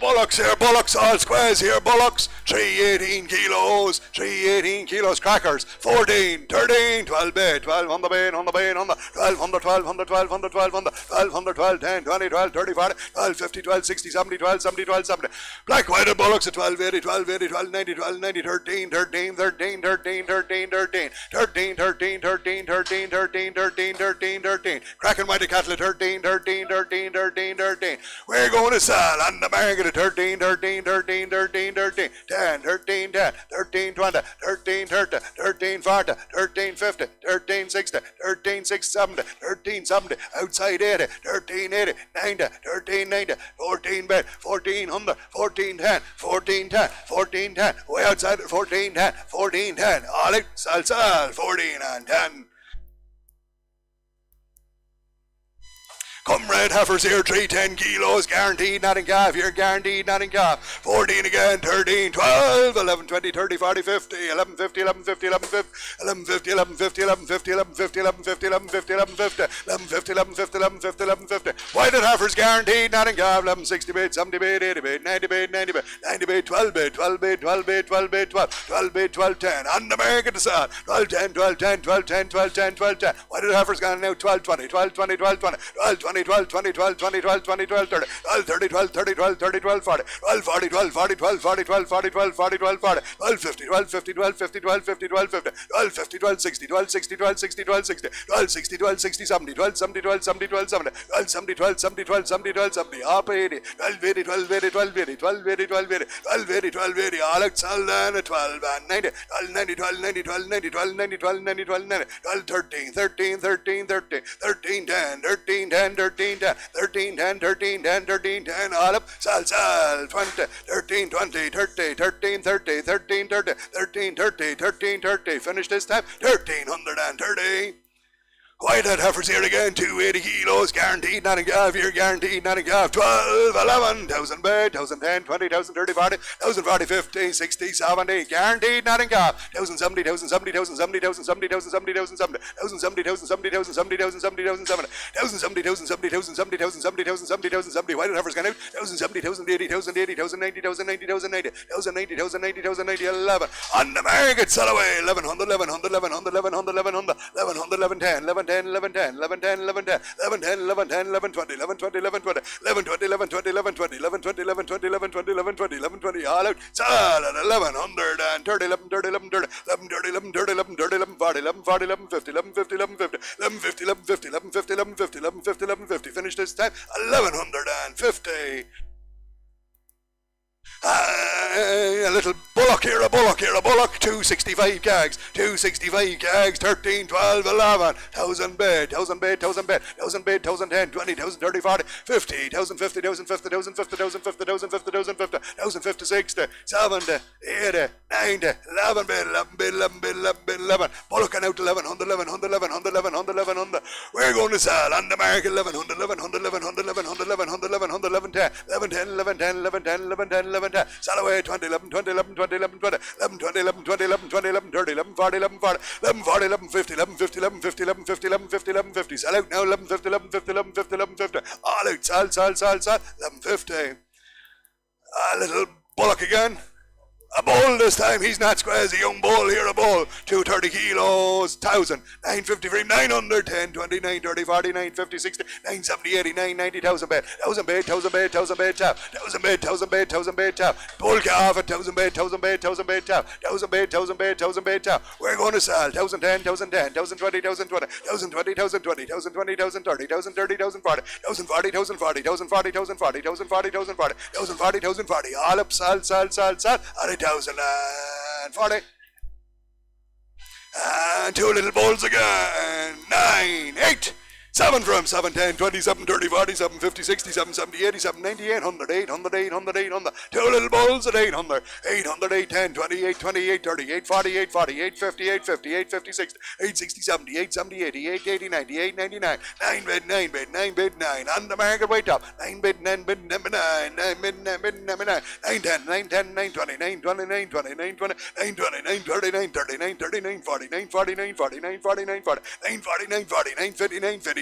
Bullocks here, bullocks, all squares here, bullocks. 318 kilos, 318 kilos, crackers. 14, 13, 12 bed, 12 on the bed, on the bed, on the 12 on the 12 on the 12 on the 12 on the 12 on the 12, 10, 20, 12, 30, 40, 12, 50, 12, 60, 70, 12, 70, 12, 70. Black whited bullocks at 12, 80, 12, 80, 12, 90, 12, 90, 13, 13, 13, 13, 13, 13, 13, 13, 13, 13, 13, 13, 13, 13. Cracking white cattle at 13, 13, 13, 13, 13. We're going to sell on the market at 13, 13, 13, 13, 13, 10, 13, 10, 13, 20, 13, 30, 13, 40, 13, 50, 13, 60, 13, 6, 70, 13, 70, outside 80, 13, 80, 90, 13, 90, 14 bed, 14 under, 14, 10, 14, 10, 14, 10, way outside 14, 10, 14, 10, all out, sal, 14 and 10. Come red heifers here, 310 kilos, guaranteed, not in calf, here guaranteed, not in calf. 14 again, 13, 12, 11, 20, 30, 40, 50, 11, 50, 11, 50, 11, 50, 11, 50, 11, 50, 11, 50, 11, 50, 11, 50, 11, 50, 11, 50, 11, 50, 11, 50, 11, 50, 11, 50. Whited heifers guaranteed, not in calf, 11, 60 bait, 70 bait, 80 bait, 90 bait, 90 bait, 90 bait, 12 bait, 12 bait, 12 bait, 12 bait, 12, 12 bait, 12, 10. On the market to sell, 12, 10, 12, 10, 12, 10, 12, 10, 12, 10. Whited heifers gone now, 12, 20, 12, 20, 12, 20, 12, 20, 12, 20, 12, 20, 12, 20, 12, 30, 12, 30, 12, 30, 12, 30, 12, 40, 12, 40, 12, 40, 12, 40, 12, 40, 12, 40, 12, 40, 12, 50, 12, 50, 12, 50, 12, 50, 12, 50, 12, 50, 12, 60, 12, 60, 12, 60, 12, 60, 12, 60, 12, 60, 70, 12, 70, 12, 70, 12, 70, 12, 70, 12, 70, 12, 70, 12, 70, up 80, 12, 80, 12, 80, 12, 80, 12, 80, 12, 80, 12, 80, 12, 80, all out, sell down at 12 and 90, 12, 90, 12, 90, 12, 90, 12, 90, 12, 90, 12, 90, 12, 13, 13, 13, 13, 13, 10, 13, 10, 13, 10, 13, 10, 13, 10, 13, 10, all up, sal, 20, 13, 20, 30, 13, 30, 13, 30, 13, 30, 13, 30, finish this time, 1330. Whitehead heifers here again, 280 kilos, guaranteed, not in calf, here guaranteed, not in calf, 12, 11, 1,000 bed, 1,010, 20, 30, 40, 40, 50, 60, 70, guaranteed, not in calf, 1,070, 1,070, 1,070, 1,070, 1,070, 1,070, 1,070, 1,070, 1,070, 1,070, 1,070, 1,070, 1,070, 1,070, 1,070, 1,070, 1,070, Whitehead heifers gone out, 1,070, 1,080, 1,080, 1,090, 1,090, 1,090, 1,090, 1,090, 1,090, 11, on the market, sell away, 1,100, 1,100, 1,100, 1,100, 1,100, 1,100, 1110, 1110, 11, 10, 11, 10, 11, 10, 11, 10, 11, 10, 11, 20, 11, 20, 11, 20, 11, 20, 11, 20, 11, 20, 11, 20, 11, 20, 11, 20, 11, 20, 11, 20, all out, sell at 1130, 11, 30, 11, 30, 11, 30, 11, 30, 11, 30, 11, 40, 11, 40, 11, 50, 11, 50, 11, 50, 11, 50, 11, 50, 11, 50, 11, 50, 11, 50, 11, 50, finish this time, 1150. A little bullock here, a bullock here, a bullock, 265 gags, 265 gags, 13, 12, 11, 1,000 bed, 1,000 bed, 1,000 bed, 1,000 bed, 1,010, 20, 30, 40, 50, 1,000, 50, 1,000, 50, 1,000, 50, 1,000, 50, 1,000, 50, 1,000, 50, 1,000, 50, 60, 70, 80, 90, 11 bed, 11 bed, 11 bed, 11 bed, 11, bullock and out 1100, 1100, 1100, 1100, 1100, we're going to sell on the market 1100, 1100, 1100, 1100, 1100, 1100, 1110, 1110, 1110, 1110, 1110, 1110, sell away 20, 11, 20, 11, 20, 11, 20, 11, 20, 11, 20, 11, 20, 11, 30, 11, 40, 11, 40, 11, 40, 11, 50, 11, 50, 11, 50, 11, 50, 11, 50, 11, 50, sell out now 11, 50, 11, 50, 11, 50, 11, 50, all out, sell, 11, 50. A little bullock again. A bull this time, he's not squares, a young bull here, a bull, 230 kilos, 1,000, 950 frame, 900, 10, 20, 9, 30, 40, 950, 60, 970, 80, 990, 1,000 bed, 1,000 bed, 1,000 bed, 1,000 bed, tap, 1,000 bed, 1,000 bed, 1,000 bed, tap, bull calf at 1,000 bed, 1,000 bed, 1,000 bed, tap, 1,000 bed, 1,000 bed, 1,000 bed, tap, we're going to sell, 1,010, 1,010, 1,020, 1,020, 1,020, 1,020, 1,020, 1,030, 1,030, 1,040, 1,040, 1,040, 1,040, 1,040, 1,040, 1,040, 1,040, 1,040, all up, sell, at 1,040. And two little bulls again. 9, 8, 7 from 7, 10, 20, 7, 30, 40, 7, 50, 60, 7, 70, 80, 7, 90, 800, 800, 800, 800. Two little bulls at 800, 800, 8, 10, 20, 8, 20, 8, 30, 8, 40, 8, 40, 8, 50, 8, 50, 8, 50, 60, 8, 60, 70, 8, 70, 80, 8, 80, 90, 8, 99, 9 bid, 9 bid, 9 bid, 9, on the market way top, 9 bid, 9 bid, 9 bid, 9, 9 bid, 9 bid, 9 bid, 9, 9, 10, 9, 10, 9, 20, 9, 20, 9, 20, 9, 20, 9, 20, 9, 30, 9, 30, 9, 30, 9, 40, 9, 40, 9, 40, 9, 40, 9, 40, 9, 40, 9, 40, 9, 50, 9, 50,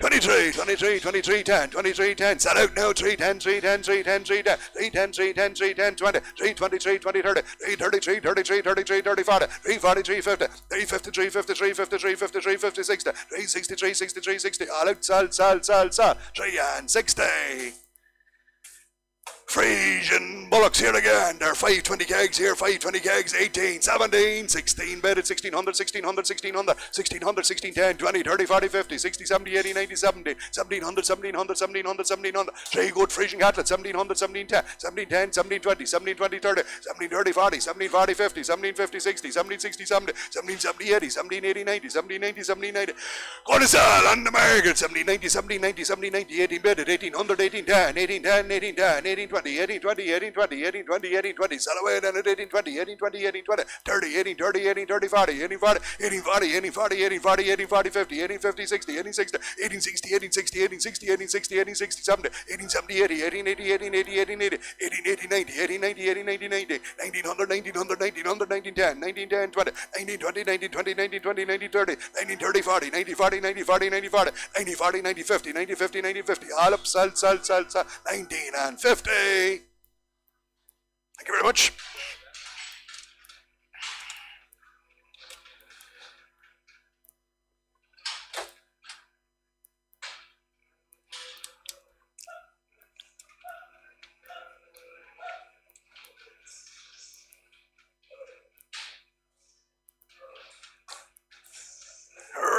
23, 23, 23, 10, 23, 10. Set out now. 3, 10, 3, 10, 3, 10, 3, 10, 3, 10, 3, 10, 3, 10, 20, 3, 23, 20, 30, 3, 33, 33, 33, 30, 40, 3, 43, 50, 3, 53, 53, 53, 53, 50, 60, 3, 63, 63, 60. All out, sal. 3 and 60. Frisian Bullocks here again. They're 520 kegs here, 520 kegs, 18, 17, 16 bedded, 1600, 1600, 1600, 1600, 16, 10, 20, 30, 40, 50, 60, 70, 80, 90, 70, 1700, 1700, 1700, 1700, 3 good Frisian catlets, 1700, 1710, 1710, 1720, 1720, 30, 1730, 40, 1740, 50, 1750, 60, 1760, 70, 1770, 80, 1780, 90, 1790, 1790. Go to sell on the market, 1790, 1790, 1790, 18 bedded, 1800, 1810, 1810, 1810, 1820, 1820, 1820, 1820, 1820, sell away then at 1820, 1820, 1820, 30, 1830, 1830, 40, 1840, 1840, 1840, 1840, 1840, 50, 1850, 60, 1860, 1860, 1860, 1860, 1860, 1870, 1870, 1880, 1880, 1880, 1880, 1890, 1900, 1900, 1900, 1910, 1910, 20, 1920, 1920, 1920, 1920, 20, 40, 90, 40, 90, 40, 90, 40, 90, 50, 90, 50, 90, 50, all up, sell, 19 and 50. Thank you very much.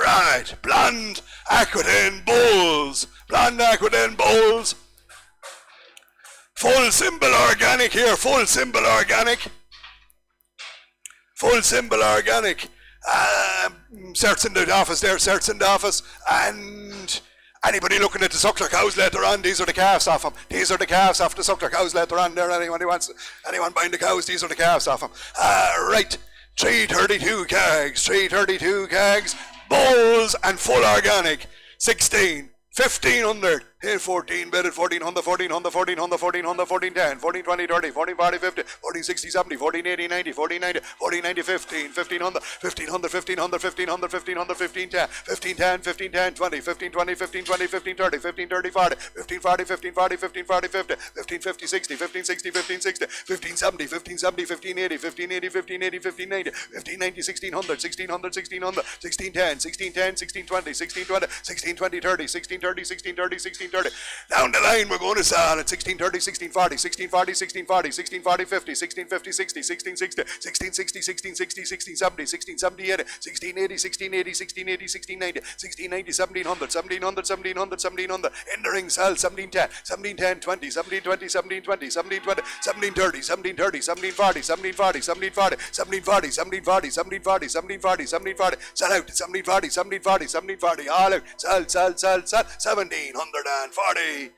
Right, blonde Aquitaine bulls. Blonde Aquitaine bulls. Full symbol organic here, full symbol organic. Full symbol organic. Certs in the office there, certs in the office. And anybody looking at the suckler cows later on, these are the calves off them. These are the calves off the suckler cows later on there. Anyone buying the cows, these are the calves off them. Right, 332 kegs, 332 kegs. Bulls and full organic, 16, 1500, 14 bedded, 1400, 1400, 1400, 1400, 1410, 14, 20, 30, 14, 40, 50, 14, 60, 70, 14, 80, 90, 14, 90, 14, 90, 15, 1500, 1500, 1500, 1500, 1500, 15, 10, 15, 10, 15, 10, 20, 15, 20, 15, 20, 15, 30, 15, 30, 40, 15, 40, 15, 40, 15, 40, 50, 15, 50, 60, 15, 60, 15, 60, 15, 70, 15, 70, 15, 80, 15, 80, 15, 80, 15, 90, 15, 90, 1600, 1600, 1600, 16, 10, 16, 10, 16, 20, 16, 20, 16, 20, 30, 16, 30, 16, 30, 16, 30. Down the line, we're going to sell at 1630, 1640, 1640, 1640, 1640, 50, 1650, 60, 1660, 1660, 1660, 1670, 1670, 80, 1680, 1680, 1680, 1690, 1700, 1700, 1700, 1700. In the ring, sell 1710, 1710, 20, 1720, 1720, 1720, 1730, 1730, 1740, 1740, 1740, 1740, 1740, 1740, 1740, 1740. Sell out 1740, 1740, 1740. All out. Sell, 1740.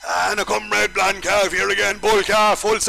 And a comrade blonde calf here again, bull calf, full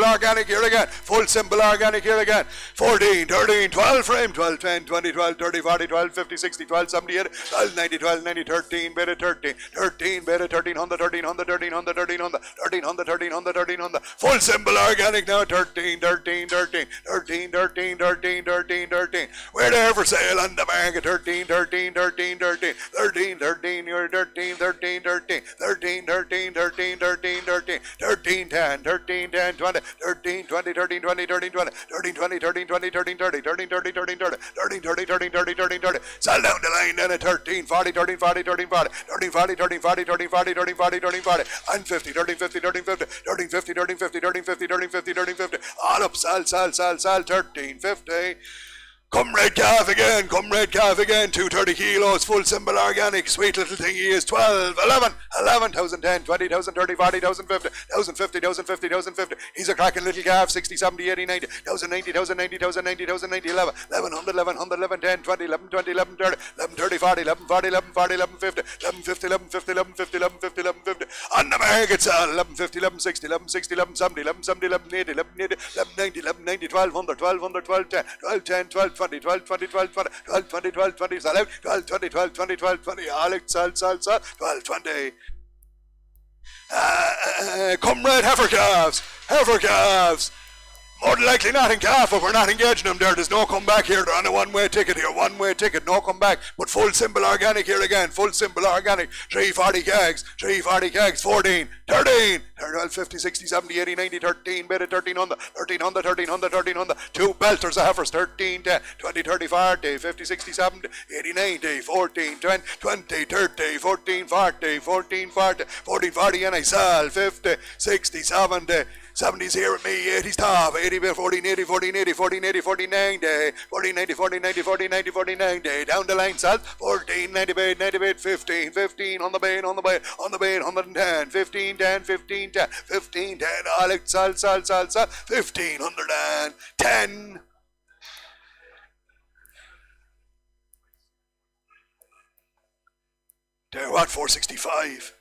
organic here again, full symbol organic here again, 14, 13, 12 frame, 12, 10, 20, 12, 30, 40, 12, 50, 60, 12, 70, 80, 12, 90, 12, 90, 13, better 13, 13, better 1300, 1300, 1300, 1300, 1300, 1300, 1300, full symbol organic now, 13, 13, 13, 13, 13, 13, 13, 13, we're there for sale on the market, 13, 13, 13, 13, 13, 13, you're 13, 13, 13, 13, 13, 13, 13, 13, 13, 10, 13, 10, 20, 13, 20, 13, 20, 13, 20, 13, 20, 13, 20, 13, 30, 13, 30, 13, 30, 13, 30, 13, 30, 13, 30. Sell down the line then at 13, 40, 13, 40, 13, 40, 13, 40, 13, 40, 13, 40, 13, 40, 13, 40, and 50, 13, 50, 13, 50, 13, 50, 13, 50, 13, 50, 13, 50, 13, 50. All up, sell, 13, 50. Comrade calf again, 230 kilos, full symbol organic, sweet little thing he is, 12, 11, 11,000, 10, 20,000, 30, 40,000, 50, 1,050, 1,050, 1,050. He's a cracking little calf, 60, 70, 80, 90, 1,000, 90,000, 90,000, 90,000, 90, 11, 1100, 1100, 11, 10, 20, 11, 20, 11, 30, 11, 30, 40, 11, 40, 11, 40, 11, 50, 11, 50, 11, 50, 11, 50, 11, 50, 11, 50. On the market sale, 11, 50, 11, 60, 11, 60, 11, 70, 11, 70, 11, 80, 11, 80, 11, 90, 11, 90, 1200, 1200, 12, 10, 12, 10, 12, 20, 12, 20, 12, 20, 12, 20, 12, 20, sell out, 12, 20, 12, 20, 12, 20, all out, sell, 12, 20. Comrade heifer calves. Heifer calves. More than likely not in calf, but we're not engaging them there. There's no come back here. They're on a one-way ticket here. One-way ticket, no come back. But full simple organic here again. Full simple organic. 340 kegs. 340 kegs. 14. 13. 12, 50, 60, 70, 80, 90, 13. Bid at 1300. 1300, 1300, 1300. Two belters of heifers. 13, 10, 20, 30, 40, 50, 60, 70, 80, 90, 14, 20, 20, 30, 14, 40, 14, 40, 14, 40, and I sell 50, 60, 70. 70's here at me, 80's top, 80, 14, 80, 14, 80, 14, 80, 14, 90, 14, 90, 14, 90, 14, 90, 14, 90, down the line, salt, 14, 90 bait, 15, 15, on the bait, on the bait, on the bait, 110, 15, 10, 15, 10, 15, 10, Alex, salt, 1510. There, what, 465?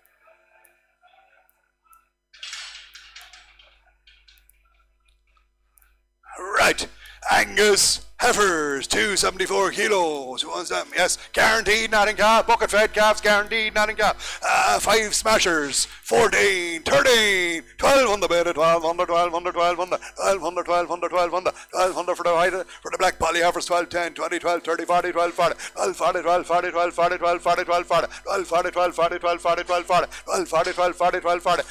Right, Angus heifers, 274 kilos. Who wants them? Yes, guaranteed, not in calf. Bucket fed calves, guaranteed, not in calf. 5 smashers, 14, 13, 12 on the bed, 12 on the 12 on the 12 on the 12 on the 12 on the 12 on the 12 on the for the black poly heifers, 12, 10, 20, 12, 30, 40, 12, 40, 12, 40, 12, 40, 12, 40, 12, 40, 12, 40, 12, 40, 12, 40, 12, 40, 12, 40, 12, 40, 12, 40, 12, 40.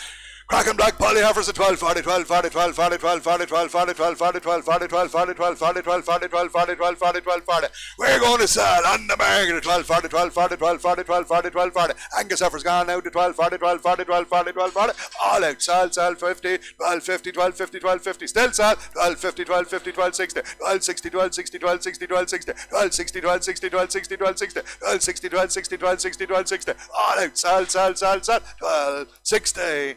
Kraken black poly heifers at 12, 40, 12, 40, 12, 40, 12, 40, 12, 40, 12, 40, 12, 40, 12, 40, 12, 40, 12, 40, 12, 40, 12, 40, 12, 40. We're going to sell on the market at 12, 40, 12, 40, 12, 40, 12, 40, 12, 40. Angus heifers gone now to 12, 40, 12, 40, 12, 40, 12, 40. All out, sell 50, 12, 50, 12, 50, 12, 50. Still sell 12, 50, 12, 50, 12, 60, 12, 60, 12, 60, 12, 60, 12, 60, 12, 60, 12, 60, 12, 60, 12, 60, 12, 60, 12, 60, 12, 60, 12, 60. All out, sell 12, 60.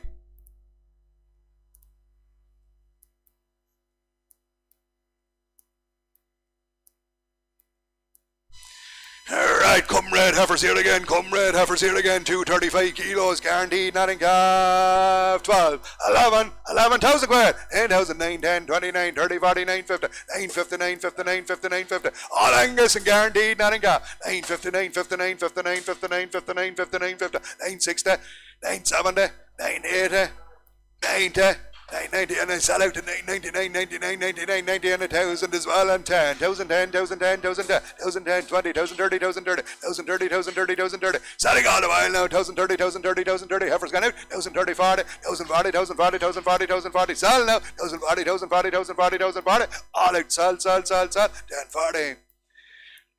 Alright, comrade heifers here again, 235 kilos, guaranteed, not in calf, 12, 11,000 quid, 10,000, 9, 10, 29, 30, 40, 950, 950, 950, 950, 950, all Angus and guaranteed, not in calf, 950, 950, 950, 950, 950, 950, 950, 960, 970, 980, 90, 990, and I sell out to 999, 99, 99, 90, and 1,000 as well, and 10, 1,000, 10, 1,000, 10, 1,000, 10, 1,010, 20, 1,030, 1,030, 1,030, 1,030, 1,030, selling all the while now, 1,030, 1,030, 1,030, heifers gone out, 1,030, 40, 1,040, 1,040, 1,040, 1,040, sell now, 1,040, 1,040, 1,040, 1,040, all out, sell, 1040.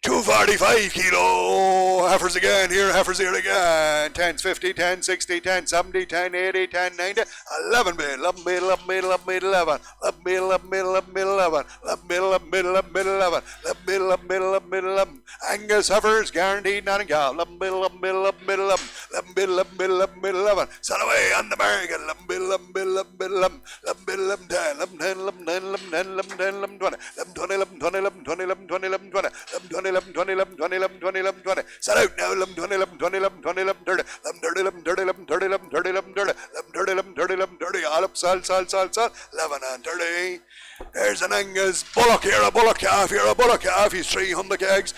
245 kilo heifers again here, heifers here again. 10s 50, 10, 60, 10, 70, 10, 80, 10, 90, 11 bid, 11 bid, 11 bid, 11 bid, 11, 11 bid, 11 bid, 11 bid, 11, 11 bid, 11 bid, 11 bid, 11, 11 bid, 11 bid, 11 bid, 11. Angus heifers guaranteed, not in calf. 11 bid, 11 bid, 11 bid, 11, 11 bid, 11 bid, 11 bid, 11. Sell away on the market. 11 bid, 11 bid, 11 bid, 11, 11 bid, 11 10, 11 10, 11 10, 11 10, 11 10, 11 20, 11 20, 11 20, 11 20, 11 20, 11 20, 11 20. 11, 20, 11, 20, 11, 20, 11, 20. Sell out now. 11, 20, 11, 20, 11, 20, 11, 30. 11, 30, 11, 30, 11, 30, 11, 30, 11, 30. 11, 30, 11, 30, 11, 30. All up, sell. 11 and 30. There's an Angus Bullock here, a Bullock calf here, a Bullock calf. He's 300 kegs,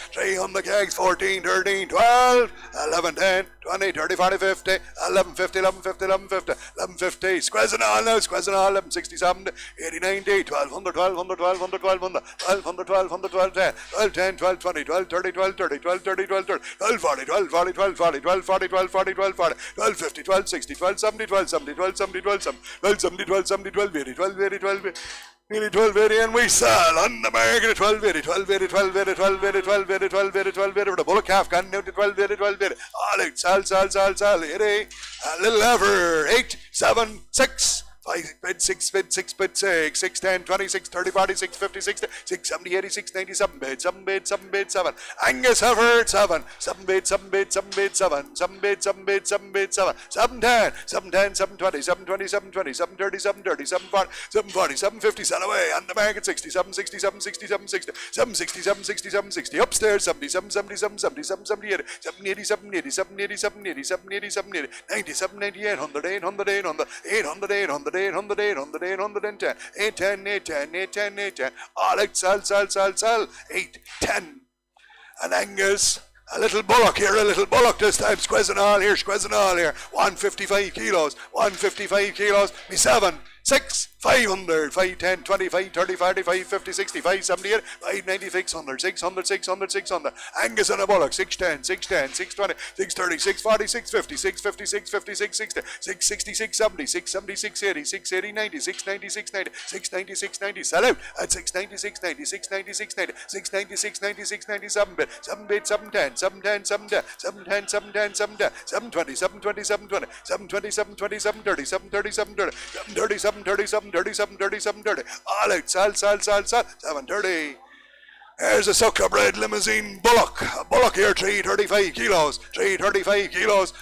14, 13, 12, 11, 10, 20, 30, 40, 50, 11, 50, 11, 50, 11, 50, 11, 50. Squeezing all now, 11, 60, 70, 80, 90, 1200, 1200, 1200, 1200, 1200, 1200, 12, 10, 12, 10, 12, 20, 12, 30, 12, 30, 12, 30, 12, 30, 12, 40, 12, 40, 12, 40, 12, 40, 12, 40, 12, 40, 12, 50, 12, 60, 12, 70, 12, 70, 12, 70, 12, 70, 12, 70, 12, 70, 12, 80, 12, 80, 12, 80. Nearly 1280, and we sell on the market at 1280, 1280, 1280, 1280, 1280, 1280, 1280 for the Bullock calf gone now to 1280, 1280. All out, sell, 80. A little ever, 8, 7, 6. 5 bid, 6 bid, 6 bid, 6, 6, 10, 20, 6, 30, 40, 6, 50, 60, 6, 70, 80, 6, 90, 7 bid, 7 bid, 7 bid, 7. Angus heifer, 7, 7 bid, 7 bid, 7 bid, 7, 7 bid, 7 bid, 7 bid, 7, 7, 10, 7, 10, 7, 20, 7, 20, 7, 20, 7, 30, 7, 30, 7, 40, 7, 40, 7, 50, sell away, on the market 67, 67, 67, 60, 7, 67, 67, 60, upstairs 77, 77, 70, 7, 78, 7, 80, 7, 80, 7, 80, 7, 80, 7, 80, 7, 80, 97, 98, 100, 800, 800, 800, 800, 800, 800, 810, 810, 810, 810, 810, all out, sell, 810. And Angus A little bullock here, a little bullock this time. Squeezing all here, squeezing all here. 155 kilos, 155 kilos. Me 7, 6, 500, 5, 10, 20, 5, 30, 40, 5, 50, 60, 5, 78, 5, 90, 600, 600, 600, 600. Angus and a bullock, 610, 610, 620, 630, 640, 650, 650, 650, 660, 660, 670, 670, 680, 680, 90, 690, 690, 690, 690. Sell out at 690, 690, 690, 690, 690, 690, 690, 7 bit, 7 bit, 710, 710, 710, 710, 710, 710, 720, 720, 720, 720, 720, 730, 730, 730, 730, 730, 730, 730, 730. All out, sell, 730. There's a sucker bred limousine bullock. A bullock here, 335 kilos. 335 kilos.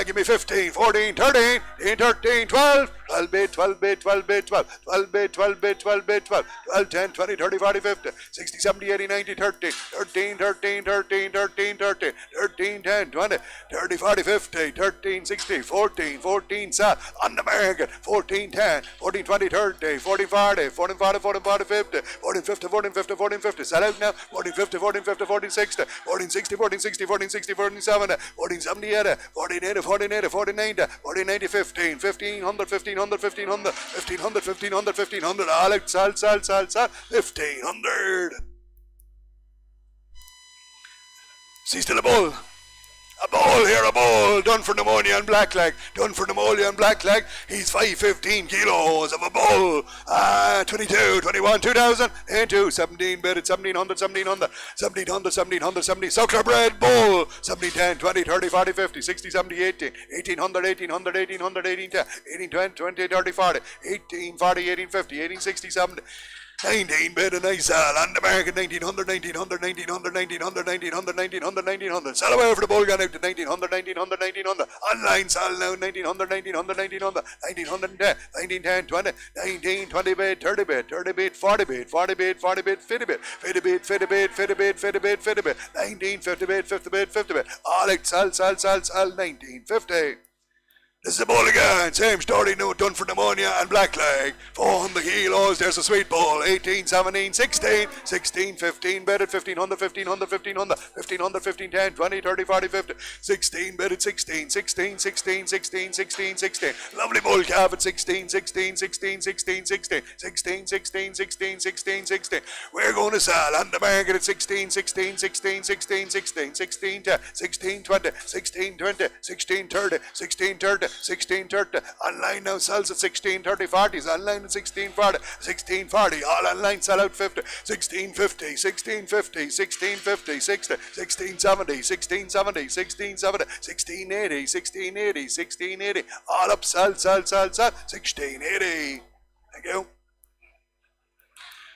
Give me 15, 14, 13, 13, 12. 12 bid, 12 bid, 12 bid, 12. 12 bid, 12 bid, 12 bid, 12. 12, 10, 20, 30, 40, 50. 60, 70, 80, 90, 30. 13, 13, 13, 13, 13. 13, 10, 20, 30, 40, 50. 13, 60, 14, 14, sell. On the market. 14, 10, 14, 20, 30. 14, 40, 14, 40, 14, 40, 50. 14, 50, 14, 50, 14, 50. Sell out now. 14, 50, 14, 50, 14, 60. 14, 60, 14, 60, 14, 60, 14, 70. 14, 70, 80. 14, 80, 14, 80, 14, 90. 14, 90, 15. 1500, 1500, 1500, 1500, 1500, 1500. All out, sell, 1500. See still a bull. A bull here, a bull. Done for pneumonia and blackleg. Done for pneumonia and blackleg. He's 515 kilos of a bull. 22, 21, 2000, into 17 bid at 1700, 1700, 1700, 1700, 70. Suckler bred bull. 17, 10, 20, 30, 40, 50, 60, 70, 18, 1800, 1800, 1800, 1810, 18, 20, 30, 40, 18, 40, 18, 50, 18, 60, 70. 19 bid and I sell on the market 1900, 1900, 1900, 1900, 1900, 1900, 1900. Sell away for the bull gun out to 1900, 1900, 1900. Online sell now 1900, 1900, 1900, 1910, 1910, 20, 19, 20 bid, 30 bid, 30 bid, 40 bid, 40 bid, 40 bid, 50 bid, 50 bid, 50 bid, 50 bid, 50 bid, 50 bid, 19, 50 bid, 50 bid, 50 bid. All out sell, 1950. This is the bull again, same story, no, done for pneumonia and blackleg. 400 kilos, there's a sweet bull. 18, 17, 16, 16, 15, bedded 1500, 1500, 1500, 1500, 15, 10, 20, 30, 40, 50. 16, bedded 16, 16, 16, 16, 16, 16. Lovely bull calf at 16, 16, 16, 16, 16, 16, 16, 16, 16, 16. We're going to sell on the market at 16, 16, 16, 16, 16, 16, 10, 16, 20, 16, 20, 16, 30, 16, 30. 1630. Online now sells at 1630 40s. Online at 1640. 1640. All online sell out 50. 1650. 1650. 1650. 60. 1670. 1670. 1670. 1680. 1680. 1680. All up sell. 1680. Thank you.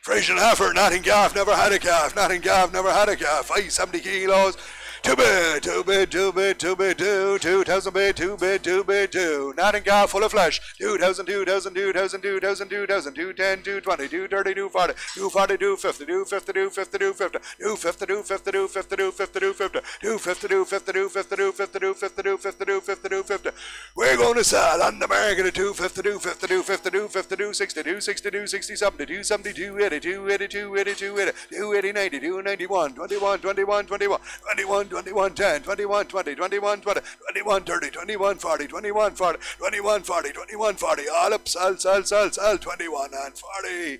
Frisian heifer, Notting Gaff, never had a calf. Notting Gaff, never had a calf. 570 kilos. 2 bid, 2 bid, 2 bid, 2 bid, 2, 2000 bid, 2 bid, 2 bid, 2. Notting Gaff full of flesh. 2000, 2000, 2000, 2000, 2000, 210, 220, 230, 240, 240, 250, 250, 250, 250, 250, 250, 250, 250, 250, 250, 250, 250, 250, 250, 250, 250. We're going to sell on the market at 250, 250, 250, 250, 260, 260, 260, 70, 270, 280, 280, 280, 280, 280, 90, 291, 21, 21, 21, 21, 21, 10, 21, 20, 21, 20, 21, 30, 21, 40, 21, 40, 21, 40, 21, 40, all up, sell, 21 and 40.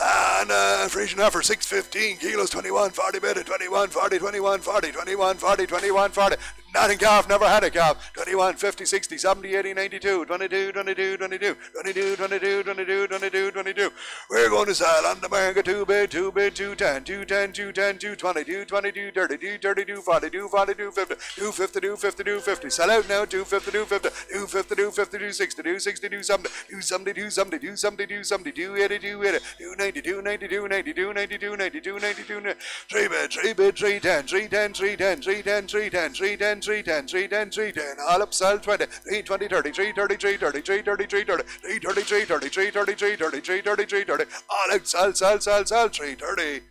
And Frisian heifer, 615 kilos, 21, 40 bid, 21, 40, 21, 40, 21, 40, 21, 40. Notting Calf, never had a calf. 21, 50, 60, 70, 80, 92, 22, 22, 22, 22, 22, 22, 22, 22. We're going to sell on the market 2 bid, 2 bid, 210, 210, 210, 220, 220, 230, 230, 240, 240, 250, 250, 250, 250. Sell out now, 250, 250, 250, 250, 260, 260, 270, 270, 270, 270, 270, 280, 280, 290, 290, 290, 290, 290, 290, 290. 3 bid, 3 bid, 310, 310, 310, 310, 310, 310, 310, 310, 310, all up, sell 20, 320, 30, 330, 330, 330, 330, 330, 330, 330, 330, 330, 330, all out, sell, 330.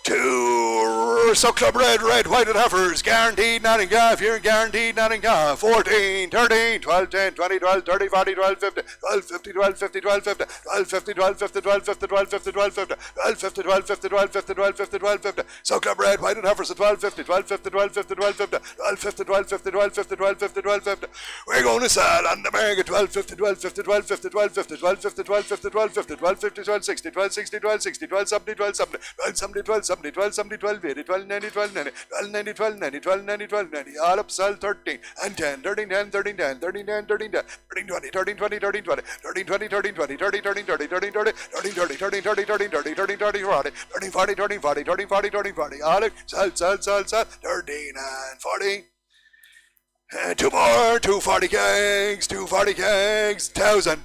2 Heifers, Suck Club Red, Whited Heifers, guaranteed nothing calf, you're guaranteed nothing calf. 14, 13, 12, 10, 20, 12, 30, 40, 12, 50, 12, 50, 12, 50, 12, 50, 12, 50, 12, 50, 12, 50, 12, 50, 12, 50, 12, 50, 12, 50, 12, 50, 12, 50, 12, 50. Suck Club Red, Whited Heifers at 12, 50, 12, 50, 12, 50, 12, 50, 12, 50, 12, 50, 12, 50, 12, 50, 12, 50. We're going to sell on the America 12, 50, 12, 50, 12, 50, 12, 50, 12, 50, 12, 50, 12, 50, 12, 50, 12, 60, 12, 60, 12, 60, 12, 70, 12, 70, 12, 70, 12, 70, 12, 70, 12, 80, 12, 90, 12, 90, 12, 90, 12, 90, 12, 90, 12, 90, all up, sell 13, and 10, 13, 10, 13, 10, 13, 10, 13, 10, 13, 20, 13, 20, 13, 20, 13, 20, 13, 20, 30, 13, 30, 13, 30, 13, 30, 13, 30, 13, 30, 13, 30, 40, 13, 40, 13, 40, 13, 40, 13, 40, all up, sell, 13 and 40. Two more, 240 kegs, 1,000,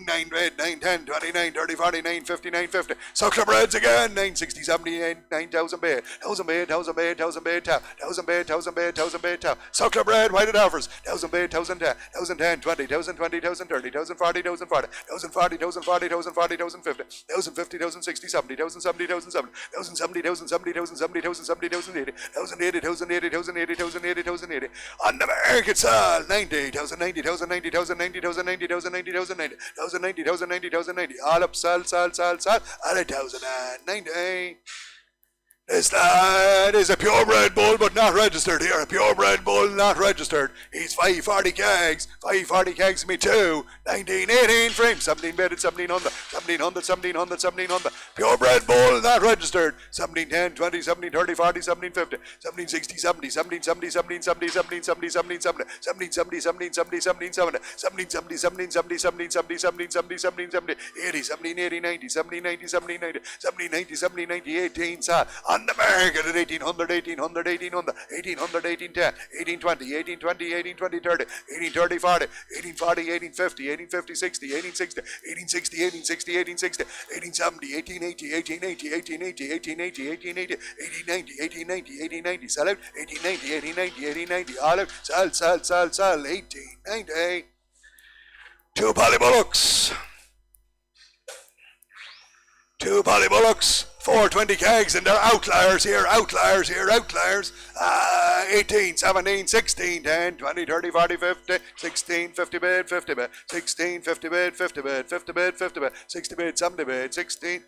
9 red, 9, 10, 29, 30, 40, 9, 50, 9, 50. Suckler breads again, 9, 60, 70, 9,000 bed, 1,000 bed, 1,000 bed, 1,000 bed, 1,000 bed, 1,000 bed, 1,000 bed, Suckler bread, Whited Heifers, 1,000 bed, 1,000 10, 1,010, 20, 1,020, 1,030, 1,040, 1,040, 1,040, 1,040, 1,040, 1,050, 1,050, 1,060, 70, 1,070, 1,070, 1,070, 1,070, 1,070, 1,070, 1,080, 1,080, 1,080, 1,080, 1,080, 1,080. On the American side, 90, 1,090, 1,090, 1,090, 1,090, 1,090, 1,090, 1,090, 1,090, 1,090, all up, sell, at 1,090. This lad is a purebred bull, but not registered here. A purebred bull, not registered. He's 540 kegs. 540 kegs me too. 19, 18 frames. 17 bedded, 1,700. 1,700, 1,700, 1,700. Purebred bull, not registered. 17, 10, 20, 17, 30, 40, 17, 50. 17, 60, 70, 17, 70, 17, 70, 17, 70, 17, 70, 17, 70, 17, 70, 17, 70, 17, 70, 17, 70, 17, 70, 17, 70, 17, 70, 80, 17, 80, 90, 17, 90, 17, 90, 17, 90, 17, 90, 18, on the American at 1,800, 1,800, 1,800, 1,800, 1,810, 1,820, 1,820, 1,820, 30, 1,830, 40, 1,840, 1,850, 1,850, 60, 1,860, 1,860, 1,860, 1,860, 1,870, 1,880, 1,880, 1,880, 1,880, 1,890, 1,890, 1,890, sell out, 1,890, 1,890, 1,890, all out, sell, 1,890. Two Polly Bullocks. 420 kegs, and they're outliers here, outliers. 18, 17, 16, 10, 20, 30, 40, 50, 16, 50 bed, 50 bed, 16, 50 bed, 50 bed, 50 bed, 50 bed, 60 bed, 70 bed, 16.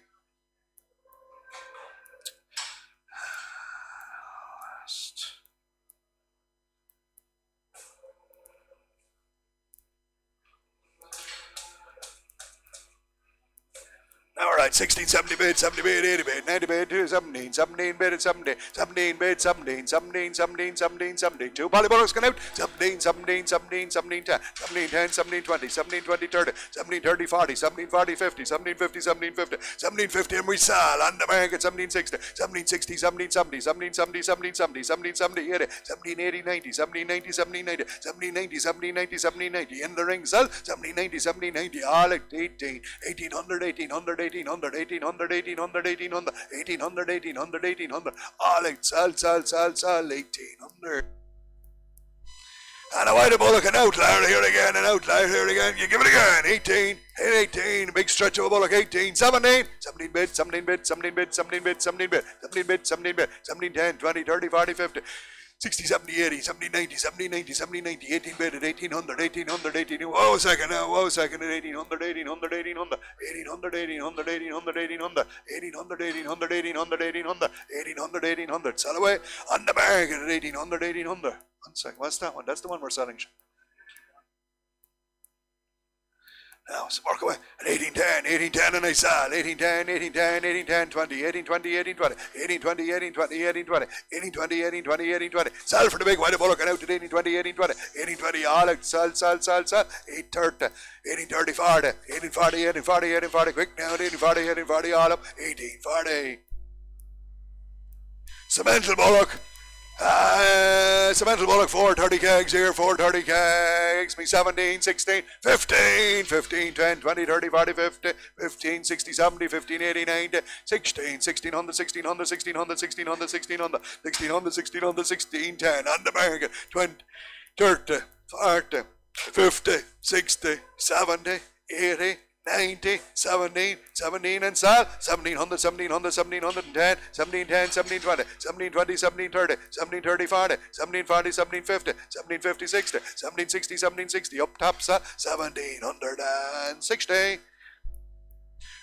All right, 16, 70 bed, 70 bed, 80 bed, 90 bed, 17, 17 bed, 17, 17 bed, 17, 17, 17, 17, 17, two Polly Bullocks going out, 17, 17, 17, 17, 10, 17, 10, 17, 20, 17, 20, 30, 17, 30, 40, 17, 40, 50, 17, 50, 17, 50, 17, 50, and we sell on the market, 17, 60, 17, 60, 17, 70, 17, 70, 17, 70, 17, 70, 80, 17, 80, 90, 17, 90, 17, 90, 17, 90, 17, 90, 17, 90, in the ring, sell, 17, 90, 17, 90, all at 18, 1,800, 1,800, 1,800, 1,800, 1,800, 1,800, 1,800, 1,800, 1,800, all out, sell, 1,800. And a White Bullock, an outlier here again, you give it again, 18, a big stretch of a Bullock, 18, 17, 17 bid, 17 bid, 17 bid, 17 bid, 17 bid, 17 bid, 17 bid, 17, 10, 20, 30, 40, 50, 60, 70, 80, 70, 90, 70, 90, 70, 90, 18 bid at 1,800, 1,800, 18, whoa, second at 1,800, 1,800, 1,800, 1,800, 1,800, 1,800, 1,800, 1,800, sell away on the market at 1,800, 1,800. 1 second, what's that one? That's the one we're selling. Now, so work away. At 1810, and I sell. 1810, 20, 1820, 1820, 1820, Sell for the big White Bullock and out at 1820, 1820, all out, sell. 830, 1830, 40, 1840, quick now, 1840, all up, 1840. Cemental Bullock. Cemental Bullock, 430 kegs here, 430 kegs, me 17, 16, 15, 10, 20, 30, 40, 50, 15, 60, 70, 15, 80, 90, 16, 1600, 1600, 1600, 1600, 1600, 1600, 1600, 16, 10, on the market, 20, 30, 40, 50, 60, 70, 80, 90, 17, 17 and sell, 1700, 1700, 1710, 1710, 1720, 1720, 1730, 1730, 40, 1740, 1750, 1750, 60, 1760, 1760, up top sell, 1760.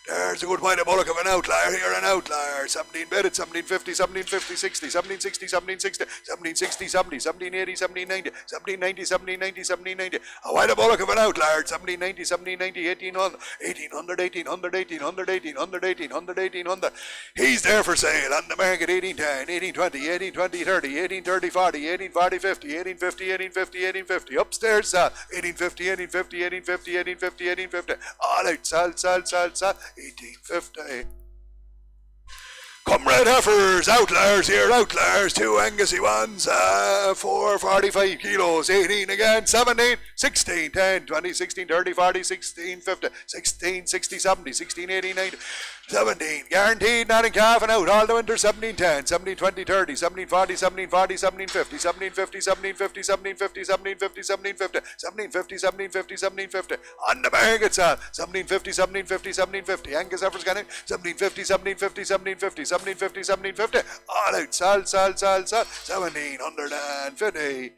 There's a good point of Bullock of an outlier here, an outlier. 17 bid 1750, 1750, 60, 1760, 1760, 1760, 70, 1780, 1790, 1790, 1790, 1790. A white of Bullock of an outlier. 1790, 1790, 1800, 1800, 1800, 1800, 1800, 1800. He's there for sale on the market. 1810, 1820, 1820, 30, 1830, 40, 1840, 50, 1850, 1850, 1850. Upstairs, 1850, 1850, 1850, 1850, 1850. All out, sell. 1850. Come red heifers, outliers here, outliers, 2 Angusy ones, 4 45 kilos, 18 again, 17, 16, 10, 20, 16, 30, 40, 16, 50, 16, 60, 70, 16, 80, 90, 17, guaranteed, not in calf and out, all the winter, 17, 10, 17, 20, 30, 17, 40, 17, 40, 17, 50, 17, 50, 17, 50, 17, 50, 17, 50, 17, 50, 17, 50, 17, 50, 17, 50, on the market, 17, 50, 17, 50, 17, 50, Angus heifers got it, 17, 50, 17, 50, 17, 50, 17, 50, 17, 50, all out, sell, 1750.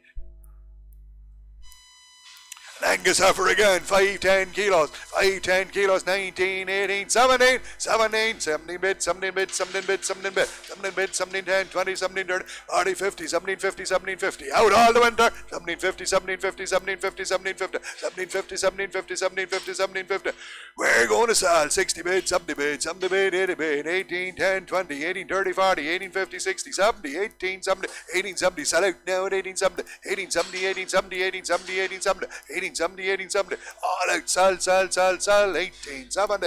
Angus heifer again, 5, 10 kilos, 5, 10 kilos, 19, 18, 17, 17, 17 bid, 17 bid, 17 bid, 17 bid, 17 bid, 17, 10, 20, 17, 30, 40, 50, 17, 50, 17, 50, out all the winter, 17, 50, 17, 50, 17, 50, 17, 50, 17, 50, 17, 50, 17, 50, 17, 50, we're going to sell 60 bid, 70 bid, 70 bid, 80 bid, 18, 10, 20, 18, 30, 40, 18, 50, 60, 70, 18, 70, 18, 70, sell out now at 18, 70, 18, 70, 18, 70, 18, 70, 18, 70, 18, 70, 18, 70, all out, sell, 18, 70.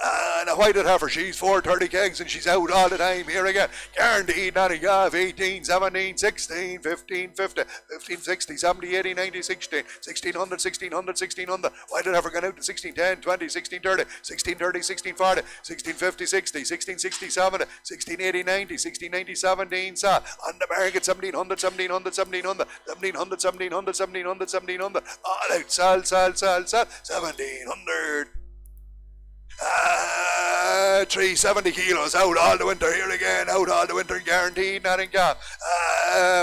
And a white heifer, she's 430 kegs and she's out all the time. Here again, guaranteed, not a gaff, 18, 17, 16, 15, 50, 15, 60, 70, 80, 90, 16, 1600, 1600, 1600. White heifer gone out to 16, 10, 20, 16, 30, 16, 30, 16, 40, 16, 50, 60, 16, 60, 70, 16, 80, 90, 16, 90, 17, on the market, 1700, 1700, 1700, 1700, 1700, 1700, 1700, all out, sell, 1700. 370 kilos, out all the winter, here again, out all the winter, guaranteed, not in cap.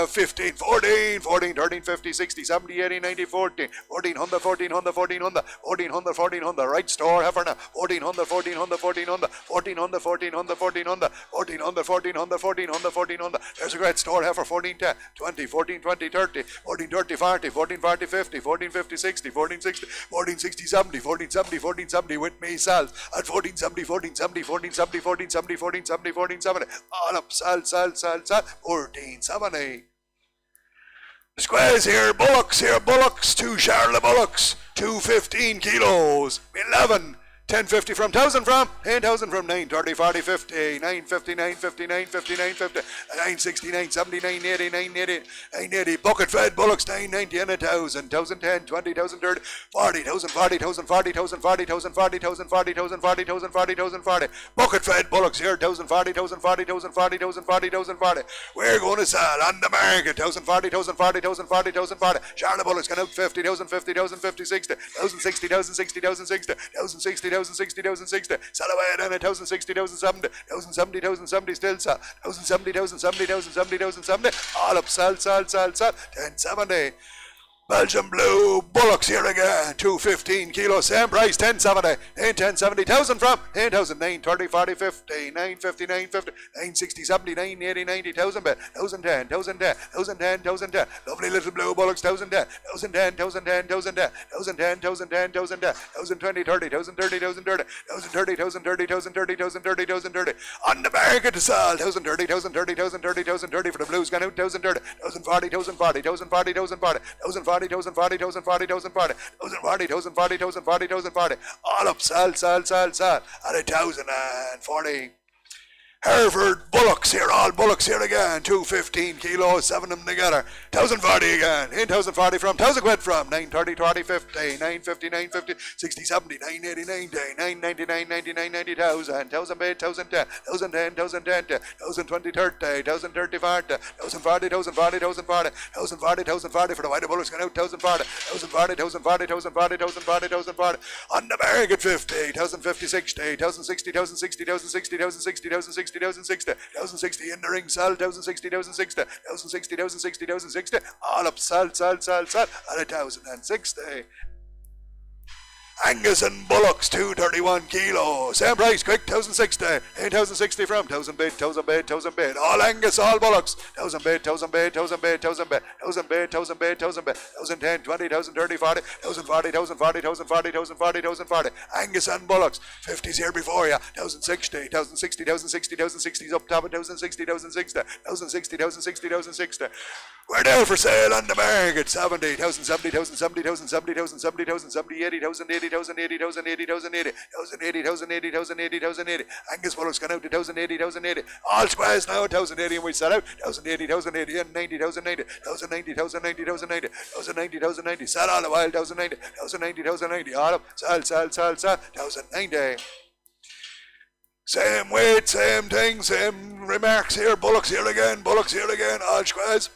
15, 14, 14, 13, 50, 60, 70, 80, 90, 14, 1400, 1400, 1400, 1400, 1400, right store heifer now, 1400, 1400, 1400, 1400, 1400, 1400, 1400, 1400, 1400, 1400, there's a great store heifer, 1410, 20, 14, 20, 30, 14, 30, 40, 14, 40, 50, 14, 50, 60, 14, 60, 14, 60, 70, 14, 70, 14, 70, with myself, at 1470, 1470, 1470, 1470, 1470, 1470, all up, sell, 1470. The squares here, Bullocks, 2 Charlotte Bullocks, 215 kilos, 11, 1050 from 1000 from 10,000 from 930 40 50 950 950 950 950 960 970 980 980 980 bucket fed Bullocks 990 and 1,000 1,010 20,000 30 40,000 40,000 40,000 40,000 40,000 40,000 40,000 40,000 40 bucket fed Bullocks here 1,000 40,000 40,000 40,000 40,000 40 we're going to sell on the market 1,000 40,000 40,000 40,000 40 Charlotte Bullocks can out 50,000 50,000 50 60 1,000 60,000 60,000 60 1,000 60,000 60,000 60 sell away then 1,000 60,000 70 1,000 70,000 70 still sell 1,000 70,000 70,000 70,000 70 all up sell 1070 Belgian Blue Bullocks here again, 215 kilos, same price, 1070, 1070,000 from 10,000, 930, 40, 50, 950, 950, 960, 70, 980, 90,000 bet, 1,010, 1,010, 1,010, 1,010, lovely little blue Bullocks, 1,010, 1,010, 1,010, 1,010, 1,010, 1,010, 1,010, 1,020, 30, 1,030, 1,030, 1,030, 1,030, 1,030, 1,030, 1,030, on the market to sell, 1,030, 1,030, 1,030, 1,030 for the Blues, gone out, 1,030, 1,040, 1,040, 1,040, 1,040, 1,040, 40,000, 40,000, 40,000, 40,000, 40,000, 40,000, 40,000, all up, sell, at 1,040. Hereford Bullocks here, all Bullocks here again. 215 kilos, 7 of them together. 1040 again. 1040 from, 1000 quid from. 930, 20, 50, 950, 950, 60, 70, 980, 90, 999, 99, 90,000. 1000 bid, 1010, 1010, 1010, 1020, 30, 1030, 40, 1040, 1040, 1040, 1040, 1040 for the white Bullocks going out. 1040, 1040, 1040, 1040, 1040, 1040. On the market 50, 1050, 60, 1060, 1060, 1060, 1060, 1060. 1060, 1060 in the ring, sell, 1060, 1060, 1060, 1060, 1060, all up, sell, at 1060. Angus and Bullocks, 231 kilos. Same price, quick, 1060. 1060 from, 1000 bid, 1000 bid, 1000 bid. All Angus, all Bullocks. 1000 bid, 1000 bid, 1000 bid, 1000 bid, 1000 bid, 1000 bid, 1000 bid, 1010, 20, 1030, 40, 1040, 1040, 1040, 1040, 1040. Angus and Bullocks. 50s here before you. 1060, 1060, 1060, 1060's up top of 1060, 1060, 1060, 1060, 1060. We're there for sale on the market. 70, 1070, 1070, 1070, 1070, 1070, 80, 1080, 1080, 1080, 1080, 1080, 1080, 1080, 1080. Angus Bullock's gone out to 1080, 1080. All squares now, 1080, and we sell out. 1080, 1080, and 90, 1090, 1090, 1090, 1090, 1090, 1090. Sell all the while, 1090, 1090, 1090. All up, sell, 1090. Same weight, same thing, same remarks here. Bullocks here again, all squares.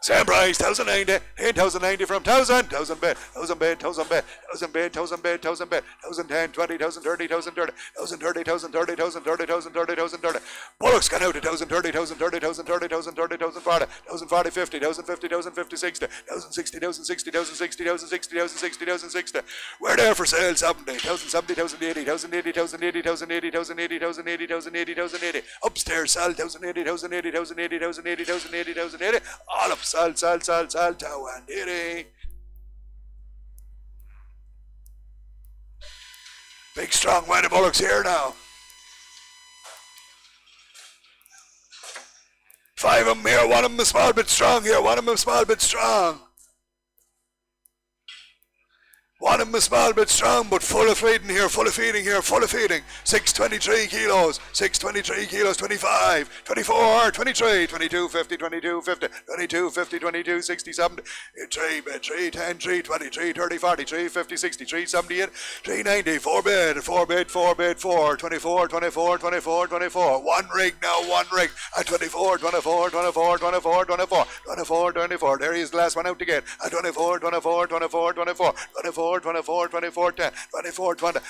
Same price, 1090, 1090 from 1000, 1000 bid, 1000 bid, 1000 bid, 1000 bid, 1000 bid, 1000 bid, 1010, 20, 1030, 1030, 1030, 1030, 1030, 1030, 1030. Bullocks gone out to 1030, 1030, 1030, 1030, 1040, 1040, 50, 1050, 1050, 60, 1060, 1060, 1060, 1060, 1060, 1060. We're there for sale, 70, 1070, 1080, 1080, 1080, 1080, 1080, 1080, 1080, 1080. Upstairs, sell, 1080, 1080, 1080, 1080, 1080, 1080. All up, sell, 280. Big strong white Bullocks here now. 5 of them here, 1 of them a small bit strong here, 1 of them a small bit strong. 1 of them a small bit strong, but full of feeding here, full of feeding. 623 kilos, 623 kilos, 25, 24, 23, 22, 50, 22, 50, 22, 50, 22, 60, 70, 3 bid, 3, 10, 3, 20, 3, 30, 40, 3, 50, 60, 3, 78, 3, 90, 4 bid, 4 bid, 4 bid, 4, 24, 24, 24, 24, 1 rig now, 1 rig, at 24, 24, 24, 24, 24, 24, 24, there he is, the last one out again, at 24, 24, 24, 24, 24, 24, 24, 10, 24, 20,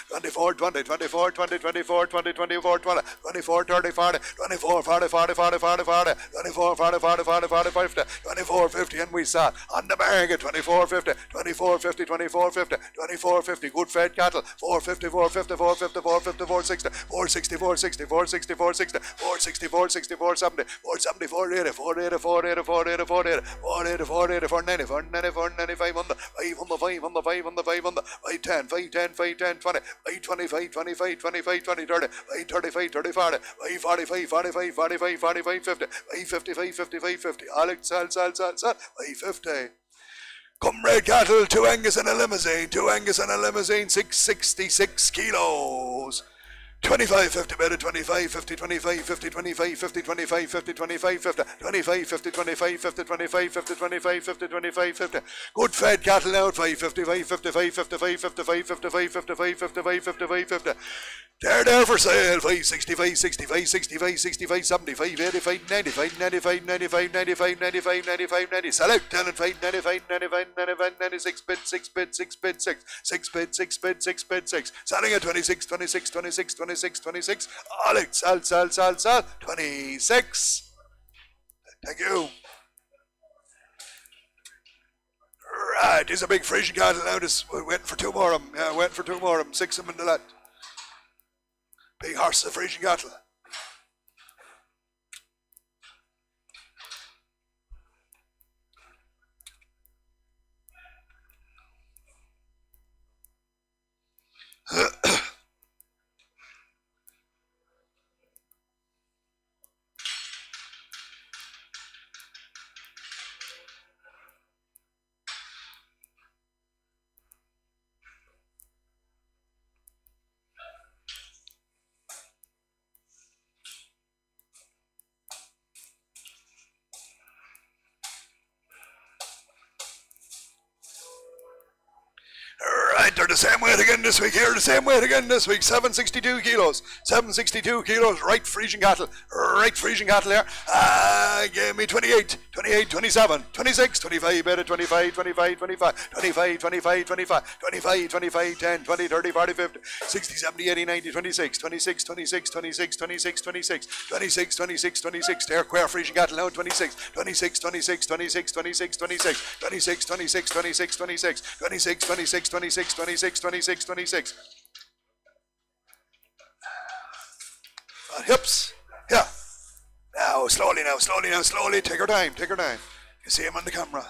24, 20, 24, 20, 24, 20, 24, 20, 24, 30, 40, 24, 40, 40, 40, 40, 40, 24, 40, 40, 40, 40, 50, 24, 50, and we saw on the market, 24, 50, 24, 50, 24, 50, 24, 50, good fed cattle, 450, 450, 450, 450, 460, 460, 460, 460, 460, 460, 460, 470, 470, 480, 480, 480, 480, 480, 480, 480, 490, 490, 490, 500, 500, 500, 500, 500, 510, 510, 510, 20, 525, 25, 25, 20, 30, 535, 30, 40, 545, 45, 45, 45, 50, 555, 55, 50, Alex, sell, 550. Come red cattle, 2 Angus and a limousine, 666 kilos. 25, 50 better, 25, 50, 25, 50, 25, 50, 25, 50, 25, 50, 25, 50, 25, 50, 25, 50, 25, 50, 25, 50. Good fed cattle now at 5, 55, 55, 55, 55, 55, 55, 55, 55, 50. They're there for sale, 5, 65, 65, 65, 65, 75, 85, 95, 95, 95, 95, 95, 95, 90. Sell out, 10 and 5, 95, 95, 95, 96 bid, 6 bid, 6 bid, 6, 6 bid, 6 bid, 6 bid, 6. Selling at 26, 26, 26, 26, 26. Alex, sell, 26. Thank you. Right, there's a big Frisian cattle now. We're waiting for 2 more of them. Yeah, waiting for 2 more of them. 6 of them in the lot. Big horses of Frisian cattle. they're the same weight again this week here, the same weight again this week, 762 kilos, 762 kilos, right Frisian cattle here. Gave me 28, 28, 27, 26, 25, better 25, 25, 25, 25, 25, 25, 25, 25, 10, 20, 30, 40, 50, 60, 70, 80, 90, 26, 26, 26, 26, 26, 26, 26, 26, 26, there, queer Frisian cattle now, 26, 26, 26, 26, 26, 26, 26, 26, 26, 26, 26, 26, 26, 26, 26, 26. Hips, yeah. Now, slowly, take your time. You see him on the camera.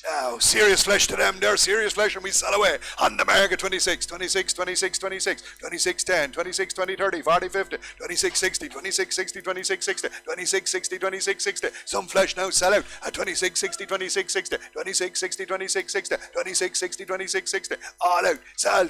Now, serious flesh to them, they're serious flesh, and we sell away on the market 26, 26, 26, 26, 26, 10, 26, 20, 30, 40, 50, 26, 60, 26, 60, 26, 60, 26, 60, 26, 60. Some flesh now sell out at 26, 60, 26, 60, 26, 60, 26, 60, 26, 60, 26, 60. All out, sell,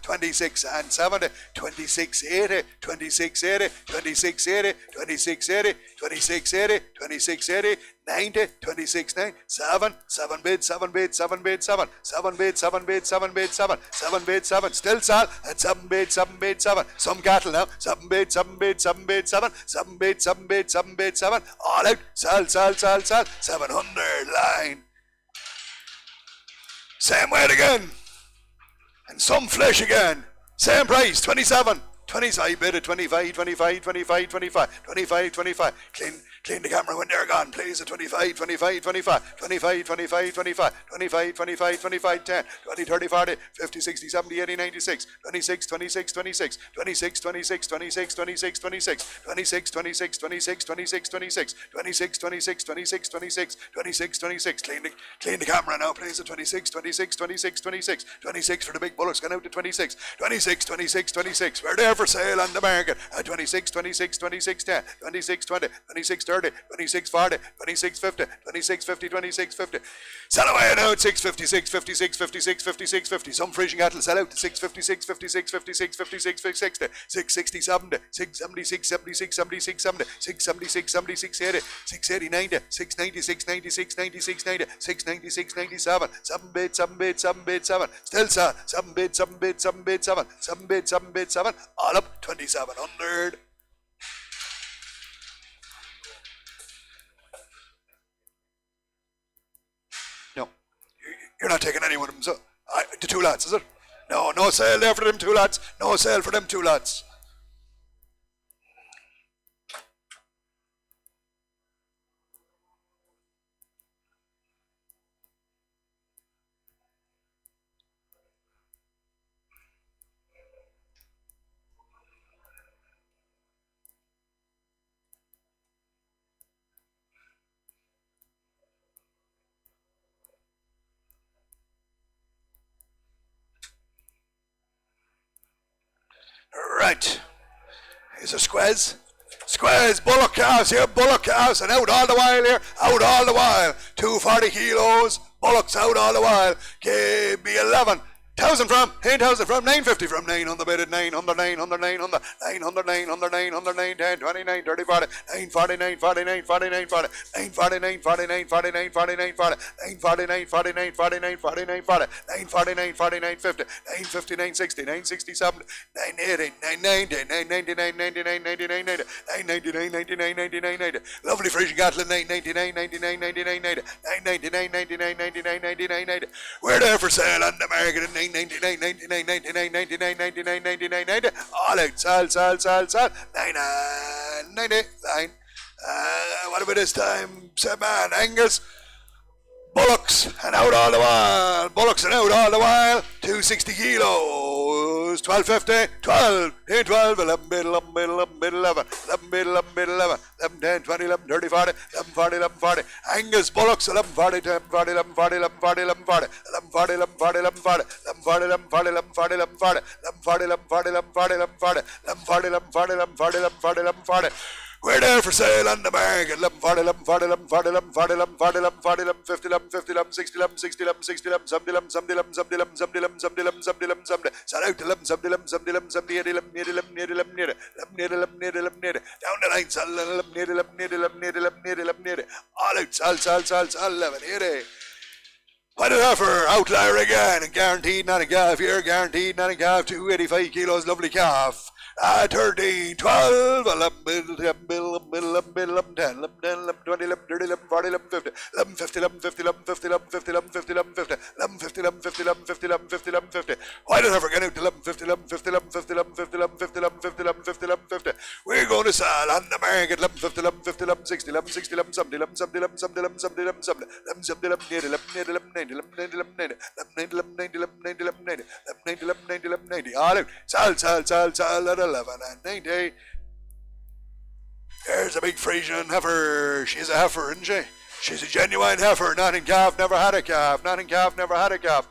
26 and 70, 26, 80, 26, 80, 26, 80, 26, 80, 26, 80, 26, 80, 90, 26, 9, 7, 7 bid, 7 bid, 7 bid, 7, 7 bid, 7 bid, 7 bid, 7, 7 bid, 7, still sell at 7 bid, 7 bid, 7, some cattle now, 7 bid, 7 bid, 7 bid, 7, 7 bid, 7 bid, 7 bid, 7, all out, sell, 700 line. Same weight again, and some flesh again, same price, 27, 25 bid at 25, 25, 25, 25, 25, 25, clean the camera when they're gone, please, at 25, 25, 25, 25, 25, 25, 25, 25, 25, 10, 20, 30, 40, 50, 60, 70, 80, 96, 26, 26, 26, 26, 26, 26, 26, 26, 26, 26, 26, 26, 26, 26, 26, 26, 26, 26, 26, clean the camera now, please, at 26, 26, 26, 26, 26 for the big bullocks, gone out to 26, 26, 26, 26, we're there for sale on the market at 26, 26, 26, 10, 26, 20, 26, 30, 26, 40, 26, 50, 26, 50, 26, 50. Sell away now at 650, 656, 56, 56, 50. Some Frisian cattle sell out to 656, 56, 56, 56, 60, 660, 70, 676, 76, 76, 70, 676, 76, 80, 680, 90, 690, 690, 696, 90, 696, 97, 7 bid, 7 bid, 7 bid, 7. Still sell, 7 bid, 7 bid, 7 bid, 7, 7 bid, 7 bid, 7. All up 2,700. No, you're not taking any one of them, so the two lads, is it? No sale there for them two lads. No sale for them two lads. Right. Here's a squaz. Squaz, Bullock calves here, Bullock calves, and out all the while here, out all the while. 240 kilos, Bullock's out all the while. Give me 11,000 from, 8,000 from, 950 from, 9 on the bid at 9, on the 9, on the 9, on the 9, on the 9, on the 9, on the 9, 10, 29, 30, 40, 9, 49, 49, 49, 40, 9, 49, 49, 49, 49, 40, 9, 49, 49, 49, 49, 40, 9, 49, 49, 50, 9, 59, 60, 9, 67, 9, 80, 9, 90, 9, 99, 99, 99, 90, 9, 99, 99, 99, 90, lovely Frisian cattle, 9, 99, 99, 99, 90, 9, 99, 99, 99, 99, 90, we're there for sale on the market at 9, 99, 99, 99, 99, 99, 99, 90, all out, sell, 9, 90, line. What about this time, man, Angus? Bullocks and out all the while. Bullocks and out all the while. 260 kilos. 1250. 12. 12. 11 bid, 11 bid, 11 bid, 11. 11 bid, 11 bid, 11. 11, 10, 20, 11, 30, 40. 11, 40, 11, 40. Angus Bullocks 11, 40, 10, 40, 11, 40, 11, 40, 11, 40. 11, 40, 11, 40, 11, 40. 11, 40, 11, 40, 11, 40, 11, 40. 11, 40, 11, 40, 11, 40, 11, 40. 11, 40, 11, 40, 11, 40, 11, 40, 11, 40. We're there for sale on the market. 11, 40, 11, 40, 11, 40, 11, 40, 11, 40, 11, 40, 11, 50, 11, 50, 11, 60, 11, 60, 11, 60, 11, 70, 11, 70, 11, 70, 11, 70, 11, 70, 11, 70, 11, 70. Sell out to 11, 70, 11, 70, 11, 70, 80, 11, 80, 11, 80, 11, 80, 11, 80, 11, 80. Down the line, sell 11, 80, 11, 80, 11, 80, 11, 80, 11, 80. All out, sell, 11, 80. White heifer, outlier again, and guaranteed not a calf here, guaranteed not a calf, 285 kilos, lovely calf. 13, 12, 11, 11, 10, 20, 30, 40, 50, 50, 50, 50, 50, 50, 50, 50, 50, 50, 50, 50. Why did I forget it? 11, 50, 50, 50, 50, 50, 50, 50, 50. We're going to sell on the market 11, 50, 50, 60, 11, 60, 11, 70, 11, 70, 11, 70, 11, 70, 11, 70, 11, 70, 11, 80, 11, 90, 11, 90, 11, 90, 11, 90, 11, 90, 11, 90, 11, 90, 11, 90. All out. Sell at 11 and 90. There's a big Frisian heifer. She's a heifer, isn't she? She's a genuine heifer. Not in calf, never had a calf. Not in calf, never had a calf.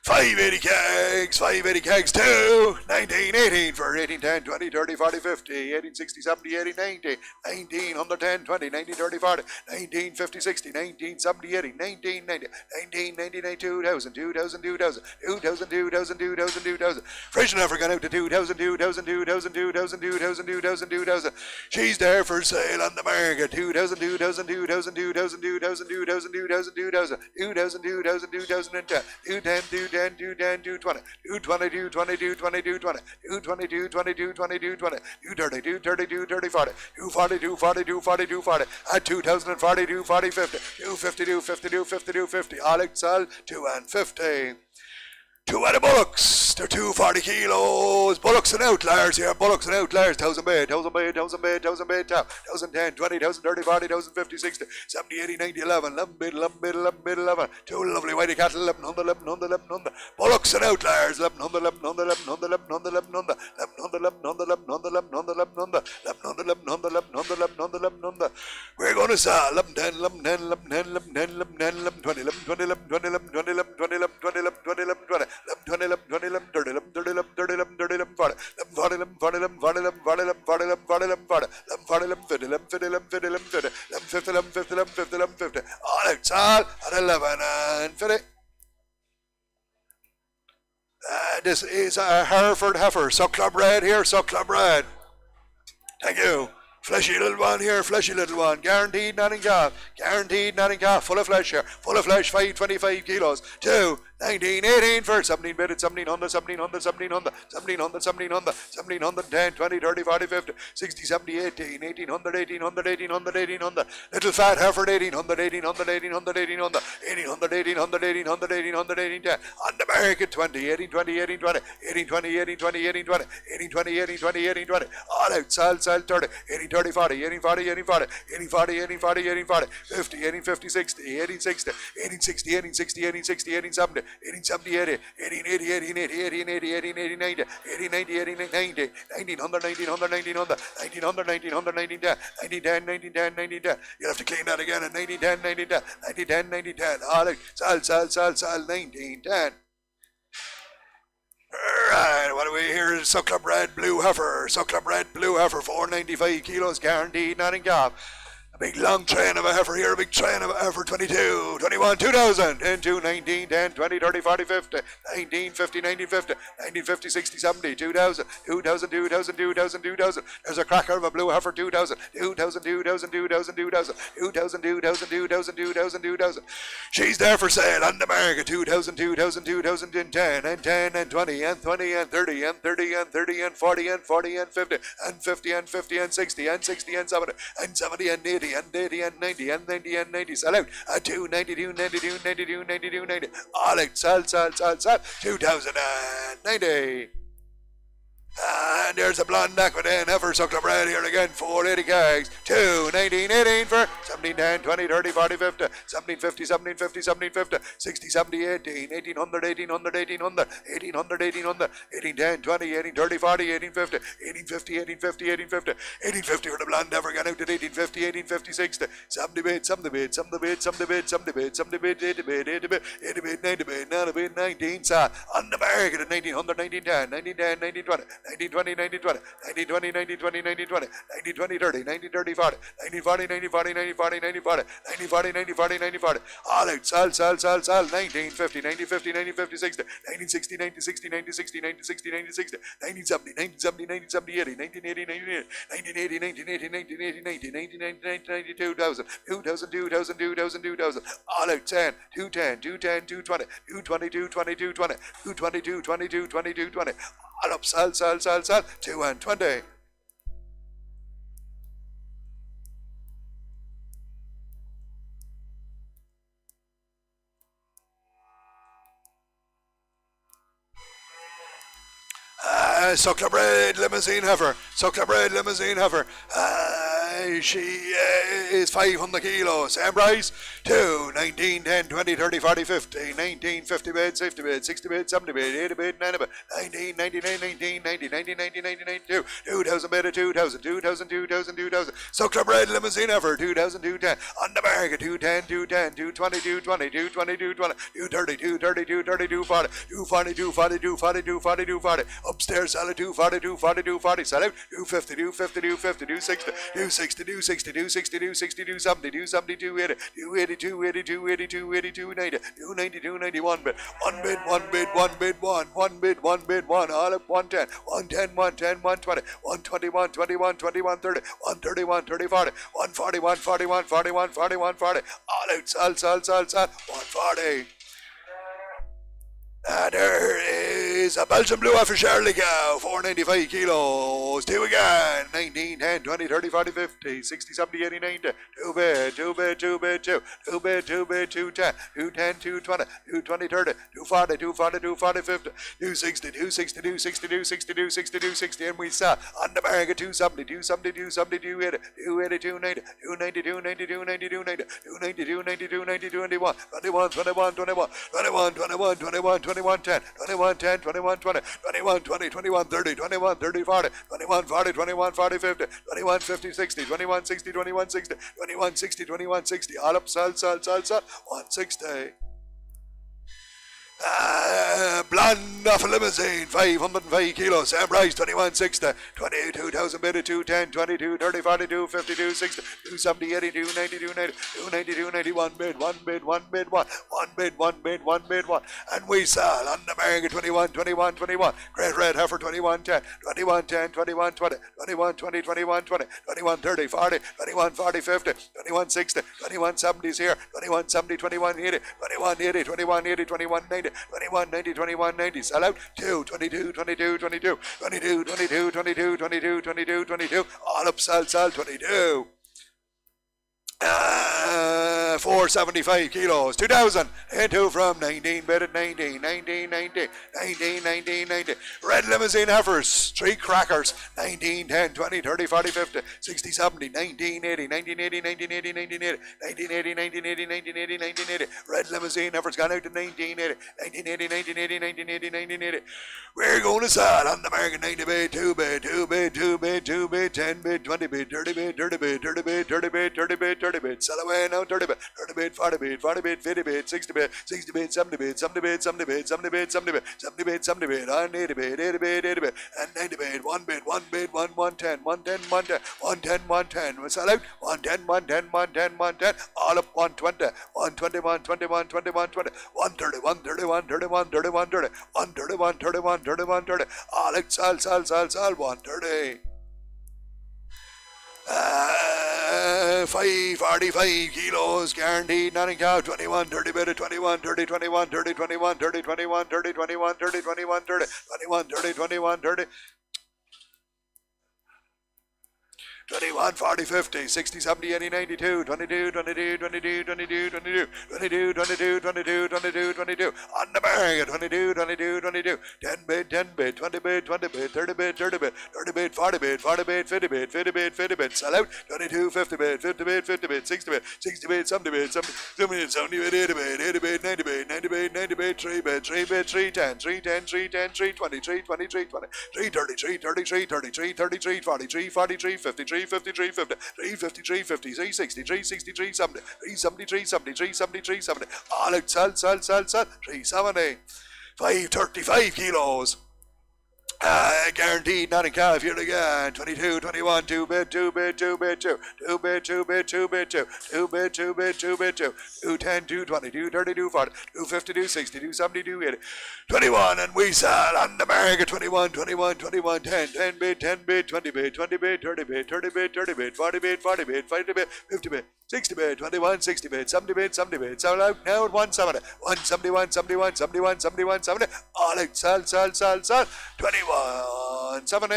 580 kegs, 2, 19, 18 for 18, 10, 20, 30, 40, 50, 18, 60, 70, 80, 90, 19, 110, 20, 19, 30, 40, 19, 50, 60, 19, 70, 80, 19, 90, 19, 99, 2000, 2000, 2000, 2000, 2000, 2000, 2000. Frisian heifer gone out to 2000, 2000, 2000, 2000, 2000, 2000, 2000. She's there for sale on the market. 2000, 2000, 2000, 2000, 2000, 2000, 2000, 2000, 2000, 2000, 2010, 210, 210, 210, 220, 220, 220, 220, 220, 222, 22, 22, 20, 230, 232, 30, 40, 240, 240, 240, 240, at 2040, 240, 50, 252, 52, 52, 50, all outside 250. Two out of Bullocks, they're 240 kilos. Bullocks and outliers here, Bullocks and outliers. 1000 bait, 1000 bait, 1000 bait, 1000 bait, 1010, 20, 30, 40, 50, 60, 70, 80, 90, 11, 11 bait, 11 bait, 11 bait, 11. Two lovely whitey cattle, 1100, 1100, 1100. Bullocks and outliers, 1100, 1100, 1100, 1100, 1100, 1100, 1100, 1100, 1100, 1100, 1100, 1100, 1100. We're going to sell 11, 10, 11, 10, 11, 10, 11, 10, 11, 10, 11, 20, 11, 20, 11, 20, 11, 20, 11, 20, 11, 20, 11, 20, 11, 20. 20, 11, 20, 11, 30, 11, 30, 11, 30, 11, 30, 11, 40, 11, 40, 11, 40, 11, 40, 11, 40, 11, 40, 11, 40, 11, 40, 11, 40, 11, 50, 11, 50, 11, 50, 11, 50, 11, 50, 11, 50, 11, 50. All outside at 11 and 50. This is a Hereford heifer, Suckler bred here, Suckler bred. Thank you. Fleshy little one here, fleshy little one. Guaranteed not in calf. Guaranteed not in calf. Full of flesh here. Full of flesh, 525 kilos. 2, 19, 18 for 17 bitted, 1700, 1700, 1700, 1700, 1700, 1700, 10, 20, 30, 40, 50, 60, 70, 18, 1800, 1800, 1800, 1800. Little fat Hereford, 1800, 1800, 1800, 1800, 1800, 1800, 1800, 1800, 1810. On the market, 20, 18, 20, 18, 20, 18, 20, 18, 20, 18, 20, 18, 20, 18, 20, 18, 20. All out, sell, 30, 18, 30, 40, 18, 40, 18, 40, 18, 40, 18, 40, 18, 40, 50, 18, 50, 60, 18, 60, 18, 60, 18, 60, 18, 60, 18, 70, 18, 70, 80, 18, 80, 18, 80, 18, 80, 18, 80, 90, 18, 90, 18, 90, 1900, 1900, 1900, 1900, 1900, 1910, 1910, 1910, 1910. You'll have to clean that again at 1910, 1910, 1910, 1910. All right, sell, 1910. Alright, what do we hear? Suckler bred blue heifer. Suckler bred blue heifer, 495 kilos, guaranteed, not in calf. A big long train of a heifer here, a big train of a heifer, 22, 21, 2000, 10, 2, 19, 10, 20, 30, 40, 50, 19, 50, 19, 50, 19, 50, 60, 70, 2000, 2000, 2000, 2000, 2000. There's a cracker of a blue heifer, 2000, 2000, 2000, 2000, 2000, 2000, 2000, 2000, 2000, 2000. She's there for sale on the market, 2000, 2000, 2010, and 10, and 20, and 20, and 30, and 30, and 30, and 40, and 40, and 50, and 50, and 50, and 60, and 60, and 70, and 70, and 80, and 80, and 90, and 90, and 90. Sell out at 292, 92, 92, 92, 90. All out, sell, 2090. And there's a blonde Aquitaine heifer, Suckler bred here again, 480 kegs, 2, 19, 18 for 17, 10, 20, 30, 40, 50, 17, 50, 17, 50, 17, 50, 60, 70, 18, 1800, 1800, 1800, 1800, 1800, 18, 10, 20, 18, 30, 40, 18, 50, 18, 50, 18, 50, 18, 50, 18, 50 for the blonde heifer gone out at 18, 50, 18, 50, 60, 70 bit, 70 bit, 70 bit, 70 bit, 70 bit, 70 bit, 80 bit, 80 bit, 80 bit, 90 bit, 90 bit, 19, on the market at 1900, 1910, 1910, 1920, 1920, 1920, 1920, 1920, 1920, 1920, 30, 1930, 40, 1940, 1940, 1940, 1940, 1940, 1940, 1940. All out, sell, 1950, 1950, 1950, 60, 1960, 1960, 1960, 1960, 1960, 1970, 1970, 1970, 1980, 1980, 1980, 1980, 1980, 2000, 2000, 2000, 2000, 2000. All out, 10, 210, 210, 220, 220, 220, 220, 220, 220, 220, 220. All up, sell, 220. Suckler bread limousine heifer. Suckler bread limousine heifer. She is 500 kilos. Same price. 2, 19, 10, 20, 30, 40, 50, 19, 50 bid, 60 bid, 60 bid, 70 bid, 80 bid, 90 bid, 19, 99, 19, 90, 90, 90, 90, 92, 2000 bid, 2000, 2000, 2000, 2000. Suckler bread limousine heifer. 2000, 210. On the market. 210, 210, 220, 220, 220, 220, 230, 230, 230, 240, 240, 240, 240, 240, 240. Upstairs, sell it 240, 240, 240, sell out 250, 250, 250, 260, 260, 260, 260, 260, 270, 270, 280, 280, 280, 280, 280, 290, 290, 291 bid, one bid, one bid, one bid, one bid, one bid, one, all up 110, 110, 110, 120, 120, 121, 21, 30, 131, 30, 40, 140, 140, 140, 140, 140, all out, sell, 140. And there is a Belgian Blue for Shirley cow, 495 kilos. 2 again, 19, 10, 20, 30, 40, 50, 60, 70, 80, 90. 2 bid, 2 bid, 2 bid, 2. 2 bid, 2 bid, 210, 210, 220, 220, 30, 240, 240, 240, 50, 260, 260, 260, 260, 260, 260. And we sell on the market 270, 270, 270, 280, 280, 290, 290, 290, 290, 290, 290, 290, 290, 291, 21, 21, 21, 21, 21, 21, 21, 10, 21, 10, 21, 20, 21, 20, 21, 30, 21, 30, 40, 21, 40, 21, 40, 50, 21, 50, 60, 21, 60, 21, 60, 21, 60, 21, 60, all up, sell, 160. Blonde off a limousine, 505 kilos, same price, 2160, 22,000 bid at 210, 22, 30, 42, 52, 60, 270, 80, 290, 290, 290, 290, one bid, one bid, one bid, one bid, one bid, one bid, one. And we sell on the market 21, 21, 21, great red heifer 21, 10, 21, 10, 21, 20, 21, 20, 21, 20, 21, 30, 40, 21, 40, 50, 21, 60, 21, 70s here, 21, 70, 21, 80, 21, 80, 21, 80, 21, 90, 21, 90, 21, 90, sell out 2, 22, 22, 22, 22, 22, 22, 22, 22, 22, all up, sell, 22. 475 kilos, 2000, into from 19 bid at 19, 19, 19, 19, 19, 19. Red limousine heifers, 3 crackers, 19, 10, 20, 30, 40, 50, 60, 70, 1980, 1980, 1980, 1980, 1980, 1980, 1980, 1980. Red limousine heifers gone out to 1980, 1980, 1980, 1980, 1980. We're going to sell on the market 90 bid, 2 bid, 2 bid, 2 bid, 2 bid, 10 bid, 20 bid, 30 bid, 30 bid, 30 bid, 30 bid, 30 bid, 30 bid. Sell away now, 30 bid, 30 bid, 40 bid, 40 bid, 50 bid, 60 bid, 60 bid, 70 bid, 70 bid, 70 bid, 70 bid, 70 bid, 70 bid, 70 bid, and 80 bid, 80 bid, 80 bid, and 90 bid, 1 bid, 1 bid, 1, 110, 110, 110, 110, 110. We sell out 110, 110, 110, 110, all up 120, 120, 120, 120, 120, 130, 130, 130, 130, 130, 130, 130, 130, 130, all out, sell, 130. 545 kilos, guaranteed, nothing cow, 21, 30 bid at 21, 30, 21, 30, 21, 30, 21, 30, 21, 30, 21, 30, 21, 30, 21, 30. 21, 40, 50, 60, 70, 80, 92, 22, 22, 22, 22, 22, 22, 22, 22, 22, 22, on the market, 22, 22, 22, 10 bid, 10 bid, 20 bid, 20 bid, 30 bid, 30 bid, 30 bid, 40 bid, 40 bid, 50 bid, 50 bid, 50 bid, sell out, 22, 50 bid, 50 bid, 50 bid, 60 bid, 60 bid, 70 bid, 70 bid, 80 bid, 80 bid, 90 bid, 90 bid, 90 bid, 3 bid, 3 bid, 310, 310, 310, 320, 320, 320, 330, 333, 33, 33, 43, 43, 53, 53, 50, 350, 350, 360, 360, 370, 370, 370, 370, 370, all out, sell, 370, 535 kilos. Guaranteed, not in calf, here again. 22, 21, 2 bid, 2 bid, 2 bid, 2. 2 bid, 2 bid, 2 bid, 2. 2 bid, 2 bid, 2 bid, 2. 210, 220, 230, 40, 250, 260, 270, 280. 21, and we sell on the America 21, 21, 21, 10. 10 bid, 10 bid, 20 bid, 20 bid, 30 bid, 30 bid, 30 bid, 40 bid, 40 bid, 50 bid, 50 bid. 60 bid, 21, 60 bid, 70 bid, 70 bid, sell out now at 170, 171, 71, 71, 71, 70, all out, sell, 21, 70.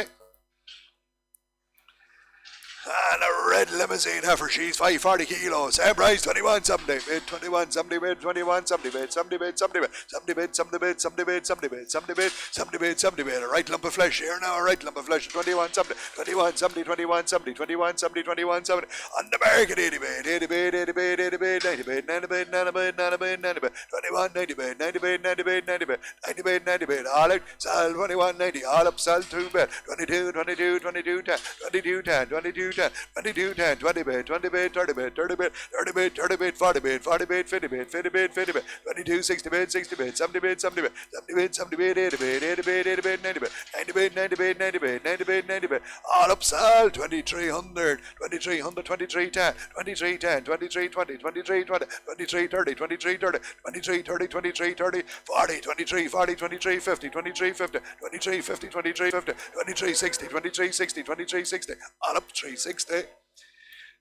And a red limousine heifer, she's 540 kilos. Same price, 21.70. Bid 21.70 bid, 21.70 bid, 70 bid, 70 bid, 70 bid, 70 bid, 70 bid, 70 bid, 70 bid, 70 bid, 70 bid. A right lump of flesh here now, a right lump of flesh, 21.70, 21.70, 21.70, 21.70, 21.70. On the market, 80 bid, 80 bid, 80 bid, 80 bid, 90 bid, 90 bid, 90 bid, 90 bid, 90 bid, 21, 90 bid, 90 bid, 90 bid, 90 bid, 90 bid, 90 bid. All out, sell 21.90, all up, sell 2 bid, 22, 22, 22, 10, 22, 10, 22, 10, 22, 10, 20 bid, 20 bid, 30 bid, 30 bid, 30 bid, 30 bid, 40 bid, 40 bid, 50 bid, 50 bid, 50 bid, 22, 60 bid, 60 bid, 70 bid, 70 bid, 70 bid, 70 bid, 80 bid, 80 bid, 80 bid, 90 bid, 90 bid, 90 bid, 90 bid, 90 bid, 90 bid, all up, sell 2300, 2300, 23, 10, 23, 10, 23, 20, 23, 20, 23, 30, 23, 30, 23, 30, 23, 30, 40, 23, 40, 23, 50, 23, 50, 23, 50, 23, 50, 23, 60, 23, 60, 23, 60, all up 360.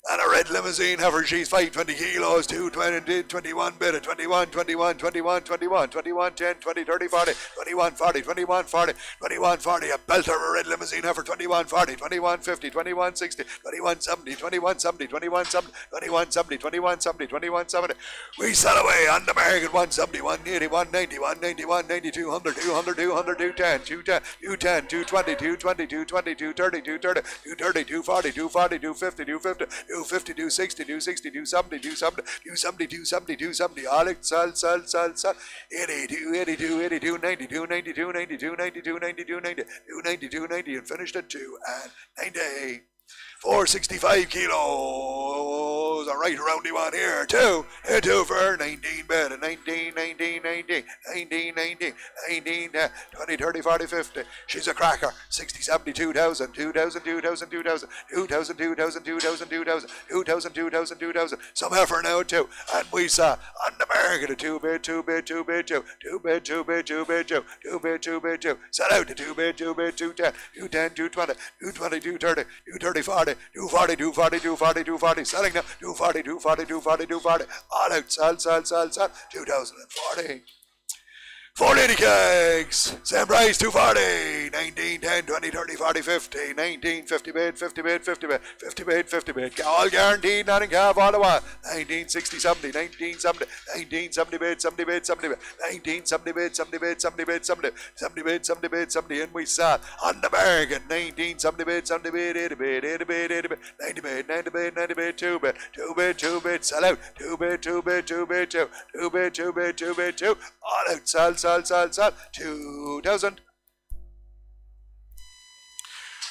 And a red limousine heifer, she's 520 kilos, 220, 21 bid, 21, 21, 21, 21, 21, 10, 20, 30, 40, 21, 40, 21, 40, 21, 40, a belter of a red limousine heifer, 21, 40, 21, 50, 21, 60, 21, 70, 21, 70, 21, 70, 21, 70, 21, 70, 21, 70. We sell away on the market, 170, 180, 190, 190, 190, 200, 200, 200, 210, 210, 210, 220, 220, 220, 230, 230, 230, 240, 240, 250, 250, 250, 260, 260, 270, 270, 270, 270, 270, Alex, sell, 82, 82, 82, 92, 92, 92, 92, 92, 90, 290, 90, and finished at 2 and 90. 465 kilos, a right roundy one here, 2 for 19 bid, 19, 19, 19, 19, 19, 19, 20, 30, 40, 50, she's a cracker, 60, 70, 2,000, 2,000, 2,000, 2,000, 2,000, 2,000, 2,000, 2,000, 2,000, 2,000, 2,000, some heifer now 2, and we saw on the market a 2 bid, 2 bid, 2 bid, 2, 2 bid, 2 bid, 2 bid, 2, 2 bid, 2 bid, 2, sell out to 2 bid, 2 bid, 210, 210, 220, 220, 230, 230, 40, 240, 240, 240, 240, selling now, 240, 240, 240, 240, all out, sell, 2040. 480 kegs, same price, 240, 19, 10, 20, 30, 40, 50, 19, 50 bid, 50 bid, 50 bid, 50 bid, 50 bid, all guaranteed, not in calf, all the while, 19, 60, 70, 19, 70, 19, 70 bid, 70 bid, 70 bid, 19, 70 bid, 70 bid, 70 bid, 70 bid, 70 bid, 70, and we sell on the market, 19, 70 bid, 70 bid, 80 bid, 80 bid, 80 bid, 90 bid, 90 bid, 90 bid, 2 bid, 2 bid, 2 bid, sell out, 2 bid, 2 bid, 2 bid, 2, 2 bid, 2 bid, 2 bid, 2, all out, sell, 2,000.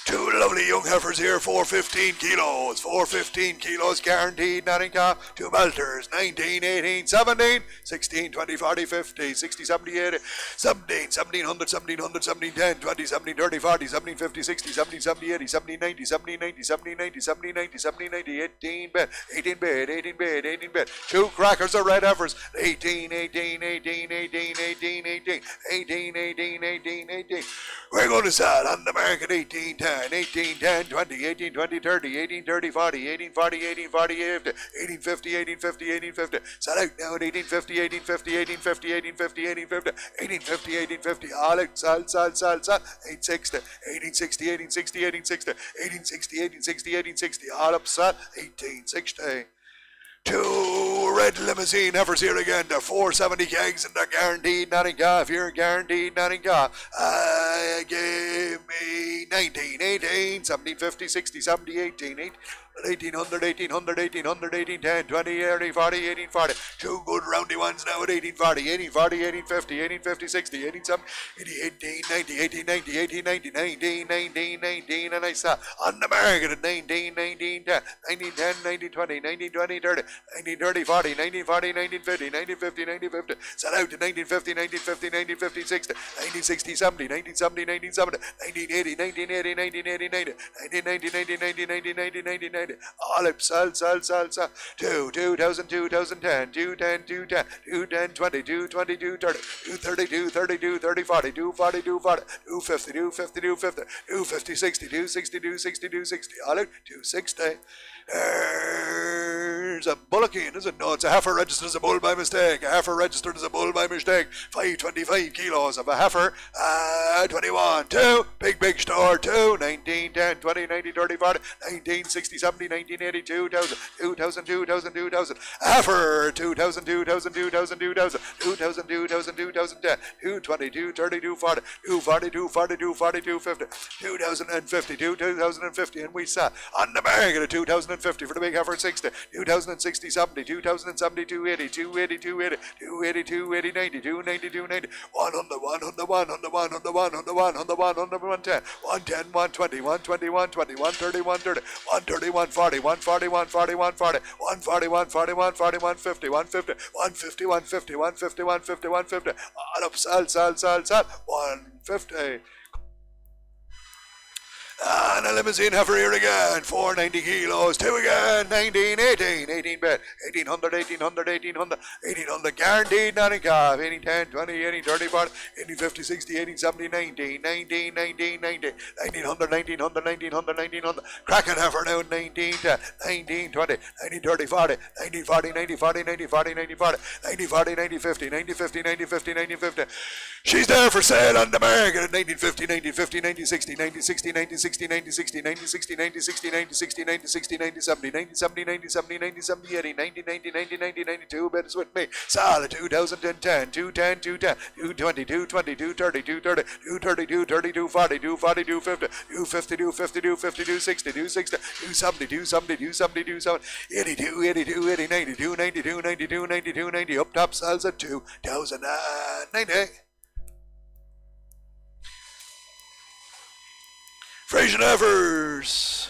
2 lovely young heifers here, 415 kilos, 415 kilos guaranteed, not in calf, 2 melters, 19, 18, 17, 16, 20, 40, 50, 60, 70, 80, 17, 1700, 1700, 17, 10, 20, 17, 30, 40, 17, 50, 60, 17, 70, 80, 17, 90, 17, 90, 17, 90, 17, 90, 17, 90, 18 bid, 18 bid, 18 bid, 18 bid, 2 crackers of red heifers, 18, 18, 18, 18, 18, 18, 18, 18, 18, 18. We're going to sell on the market 18, 10, 18, 10, 20, 18, 20, 30, 18, 30, 40, 18, 40, 18, 40, 50, 18, 50, 18, 50, 18, 50. Sell out now at 18, 50, 18, 50, 18, 50, 18, 50, 18, 50, 18, 50, 18, 50. All out, sell, 860, 18, 60, 18, 60, 18, 60, 18, 60, 18, 60, 18, 60. All up, sell, 1860. 2 red limousine heifers here again. They're 470 kegs and they're guaranteed, not in calf. Here, guaranteed, not in calf. Give me 19, 18, 17, 50, 60, 70, 18, 18. 1800, 1800, 1800, 1810, 20, 30, 40, 1840. Two good roundy ones now at 1840, 1840, 1850, 1850, 60, 1870, 1890, 1890, 1890, 19, and I saw on the market at 19, 19, 10, 1910, 1920, 1920, 30, 1930, 40, 1940, 1950, 1950, 1950, sell out to 1950, 1950, 1950, 60, 1960, 70, 1970, 1970, 1980, 1980, 1980, 90, 1990, 1990, 1990, 1990, all up, sell, 2, 2000, 2010, 210, 210, 210, 20, 220, 230, 230, 232, 30, 40, 240, 240, 250, 250, 250, 250, 60, 260, 260, 260, all out, 260. There's a Bullock in, is it? No, it's a heifer registered as a bull by mistake. A heifer registered as a bull by mistake. 525 kilos of a heifer. 21, 2, big store, 2, 19, 10, 20, 90, 30, 40, 19, 60, 70, 1980, 2000, 2000, 2000, 2000. A heifer, 2000, 2000, 2000, 2000, 2000, 2000, 2010, 220, 230, 240, 240, 240, 240, 250, 2050, 2050, and we saw on the market at 2050 for the big heifer 60, 2060, 70, 2070, 280, 280, 280, 280, 280, 90, 290, 290, 100, 100, 100, 100, 100, 100, 100, 110, 110, 120, 120, 120, 130, 130, 130, 140, 140, 140, 140, 140, 140, 140, 150, 150, 150, 150, 150, 150, 150, all up, sell, 150. And a limousine heifer here again, 490 kilos, 2 again, 19, 18, 18 bed, 1800, 1800, 1800, 1800, guaranteed, not in calf, 18, 10, 20, 18, 30, 40, 18, 50, 60, 18, 70, 19, 19, 19, 19, 1900, 1900, 1900, 1900, cracking heifer now, 19, 10, 19, 20, 19, 30, 40, 19, 40, 90, 40, 90, 40, 90, 40, 90, 40, 90, 50, 90, 50, 90, 50, 90, 50. She's there for sale on the market at 1950, 1950, 1960, 1960, 1960, 1960, 1960, 1960, 1960, 1960, 1970, 1970, 1970, 1970, 80, 1990, 1990, 1992, bet it's with me. Solid 2010, 210, 210, 220, 220, 230, 230, 230, 230, 240, 240, 250, 250, 250, 250, 260, 260, 270, 270, 270, 270, 82, 82, 80, 92, 92, 92, 92, 90, up top sells at 2090. Frisian Heifers.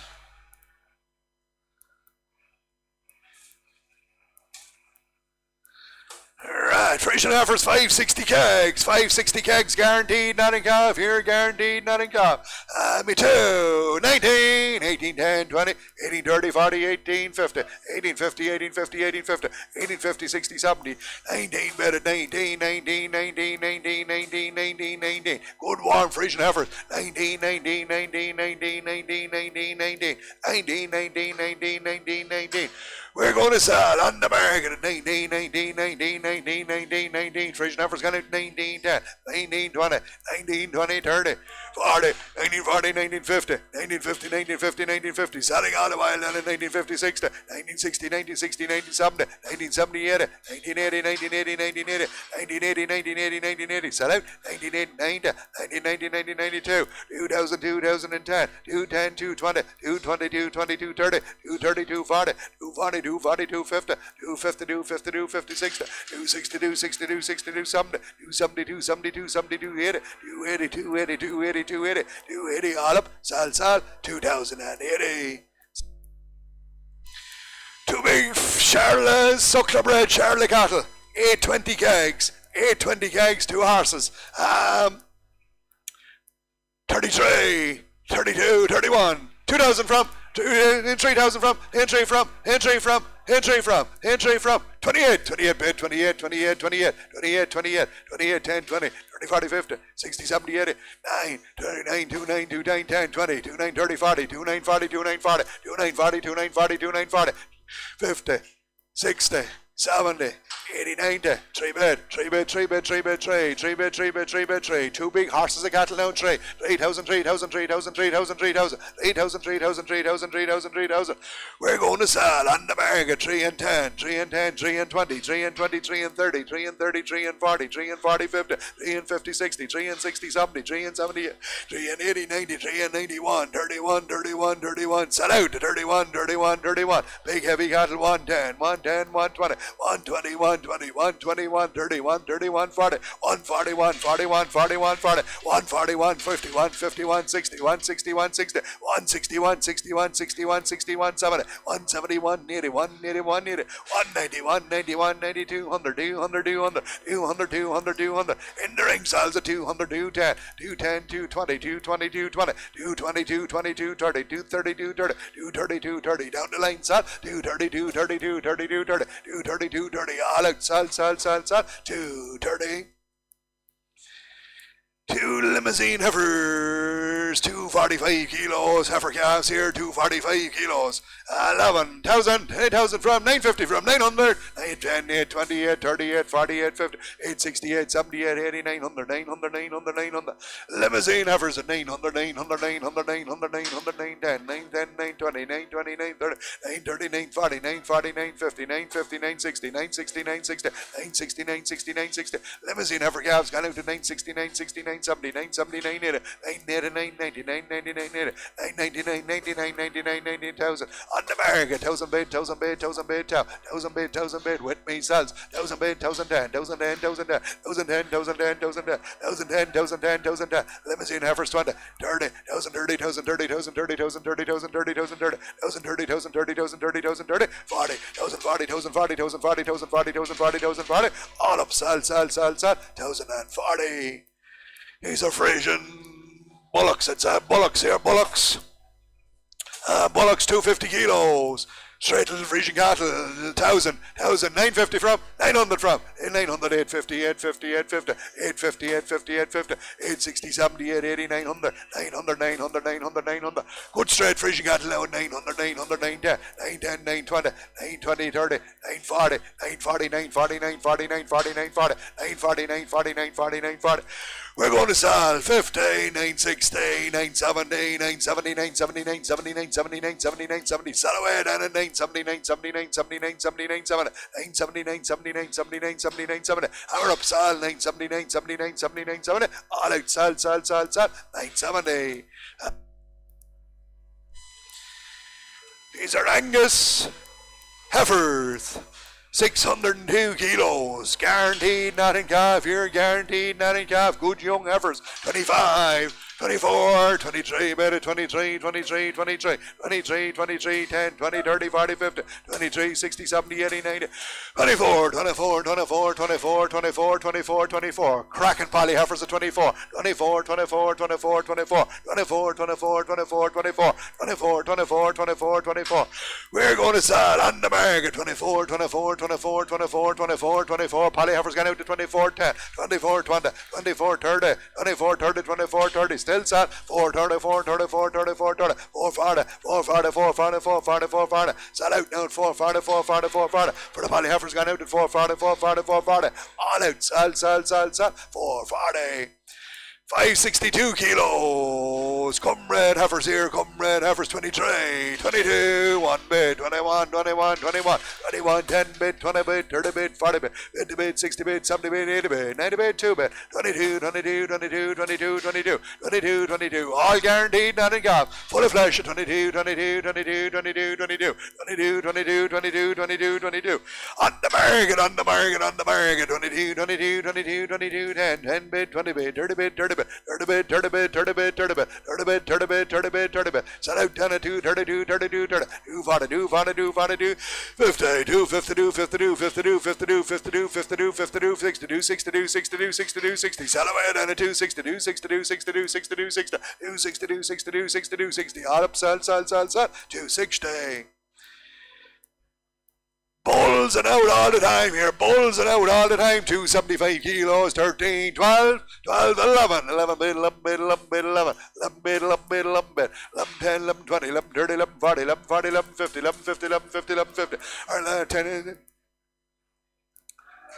Alright, Frisian Heifers, 560 kegs. 560 kegs guaranteed, not in calf. Here, guaranteed, not in calf. Me too. 19, 18, 10, 20, 18, 30, 40, 18, 50, 18, 50, 18, 50, 18, 50, 18, 50, 60, 70, 19 bedded, 19, 19, 19, 19, 19, 19, 19. Good warm Frisian Heifers. 19, 19, 19, 19, 19, 19, 19, 19, 19, 19, 19, 19. We're going to sell on the market at 19, 19, 19, 19, 19, 19. Frisian Heifers got it 19, 10, 19, 20, 19, 20, 30, 40, 19, 40, 19, 50, 19, 50, 19, 50, 19, 50. Selling all the while down in 1950, 60, 1960, 1960, 1970, 1970, 80, 1980, 1980, 1980, 1980, 1980, 1980. Sell out 1980, 1990, 1990, 1992, 2000, 2010, 210, 220, 220, 220, 230, 230, 240, 240, 240, 250, 250, 250, 250, 60, 260, 260, 260, 270, 270, 270, 270, 280, 280, 280, 280, 280, 280, all up, sal, 2080. Two big Charolais, suckler bred Charolais cattle, 820 kegs, 820 kegs, 2 horses, 33, 32, 31, 2,000 from, 3,000 from, entry from, 28, 28 bid, 28, 28, 28, 28, 28, 28, 10, 20, 30, 40, 50, 60, 70, 80, 9, 39, 29, 29, 10, 20, 29, 30, 40, 29, 40, 29, 40, 29, 40, 29, 40, 29, 40, 50, 60, 70, 80-90, 3 bid, 3 bid, 3 bid, 3 bid, 3, 3 bid, 3 bid, 3 bid, 3, 2 big horses of cattle down 3, 3,000, 3,000, 3,000, 3,000, 3,000, 3,000, 3,000, 3,000, 3,000, 3,000. We're going to sell on the market 3 and 10, 3 and 10, 3 and 20, 3 and 20, 3 and 30, 3 and 30, 3 and 40, 3 and 40, 50, 3 and 50, 60, 3 and 60, 70, 3 and 70, 3 and 80, 90, 3 and 91, 31, 31, 31. Sell out to 31, 31, 31. Big heavy cattle 110, 110, 120, 120, 120, 120, 130, 131, 40, 141, 41, 41, 40, 141, 50, 150, 160, 160, 160, 160, 160, 160, 160, 170, 170, 180, 180, 180, 190, 190, 190, 200, 200, 200, 200, 200, 200. In the ring sells at 200, 210, 210, 220, 220, 220, 220, 220, 230, 230, 230, 230, 230. Down the line sell 230, 230, 230, 230, 230, 230. All out sell, 230. 2 limousine heifers, 245 kilos, heifer calves here, 245 kilos, 11,000, 8,000 from 950, from 900, 910, 820, 830, 840, 850, 860, 878, 80, 900, 900, 900, 900, limousine heifers at 900, 900, 900, 900, 900, 910, 910, 920, 920, 930, 930, 940, 940, 950, 950, 960, 960, 960, 960, 960, 960, limousine heifer calves gone out to 960, 960, 970, 970, 980, 980, 990, 990, 980, 999, 99, 99, 90,000. On the market, 1,000 bid, 1,000 bid, 1,000 bid, 1,000 bid, 1,000 bid, with me sells, 1,000 bid, 1,010, 1,010, 1,010, 1,010, 1,010, 1,010, 1,010, 1,010, 1,010, limousine heifers 20, 30, 1,030, 1,030, 1,030, 1,030, 1,030, 1,030, 1,030, 1,030, 1,030, 1,030, 40, 1,040, 1,040, 1,040, 1,040, 1,040, 1,040, all up, sell, 1,040. These are Frisian bullocks. It's bullocks here, bullocks. Bullocks 250 kilos. Straight little Frisian cattle, 1,000, 950 from, 900 from, 900, 850, 850, 850, 850, 850, 850, 860, 70, 880, 900, 900, 900, 900, 900. Good straight Frisian cattle now, 900, 900, 910, 910, 920, 920, 30, 940, 940, 940, 940, 940, 940, 940, 940, 940, 940. We're going to sell 50, 960, 970, 970, 970, 970, 970, 970, 970. Sell away then at 970, 970, 970, 970, 970, 970, 970, 970, 970, 970. Hammer up, sell 970, 970, 970, 970. All out, sell, 970. These are Angus heifers. 602 kilos, guaranteed not in calf, here guaranteed not in calf, good young heifers, 25, 24, 23, better 23, 23, 23, 23, 23, 10, 20, 30, 40, 50, 23, 60, 70, 80, 90, 24, 24, 24, 24, 24, 24, 24, cracking poly heifers at 24, 24, 24, 24, 24, 24, 24, 24, 24, 24, 24, 24, 24. We're going to sell on the market 24, 24, 24, 24, 24, 24, poly heifers gone out to 24, 10, 24, 20, 24, 30, 24, 30, 24, 30, still sell 4, 30, 4, 30, 4, 30, 4, 30, 4, 40, 4, 40, 4, 40, 4, 40, 4, 40, sell out now at 4, 40, 4, 40, 4, 40, for the poly heifers gone out at 4, 40, 4, 40, 4, 40, all out, sell, 4, 40. 562 kilos, comrade heifers here, comrade heifers 23, 22, 1 bid, 21, 21, 21, 21, 10 bid, 20 bid, 30 bid, 40 bid, 50 bid, 60 bid, 70 bid, 80 bid, 90 bid, 2 bid, 22, 22, 22, 22, 22, 22, 22, all guaranteed, not in calf, full of flesh at 22, 22, 22, 22, 22, 22, 22, 22, 22, 22, on the market, on the market, on the market, 22, 22, 22, 22, 10, 10 bid, 20 bid, 30 bid, 30 bid, 30 bid, 30 bid, 30 bid, 30 bid, 30 bid, 30 bid, 30 bid, 30 bid, set out 10 2, 32, 32, 30, 242, 42, 42, 52, 52, 52, 52, 52, 52, 52, 52, 62, 62, 62, 62, 60, set away 10 2, 62, 62, 62, 62, 60, 62, 62, 62, 60, all up, sell, 260. Bulls and out all the time here, bulls and out all the time, 275 kilos, 13, 12, 12, 11, 11 bid, 11 bid, 11 bid, 11, 11 bid, 11 bid, 11 bid, 11, 10, 11, 20, 11, 30, 11, 40, 11, 40, 11, 50, 11, 50, 11, 50, 11, 50, 10,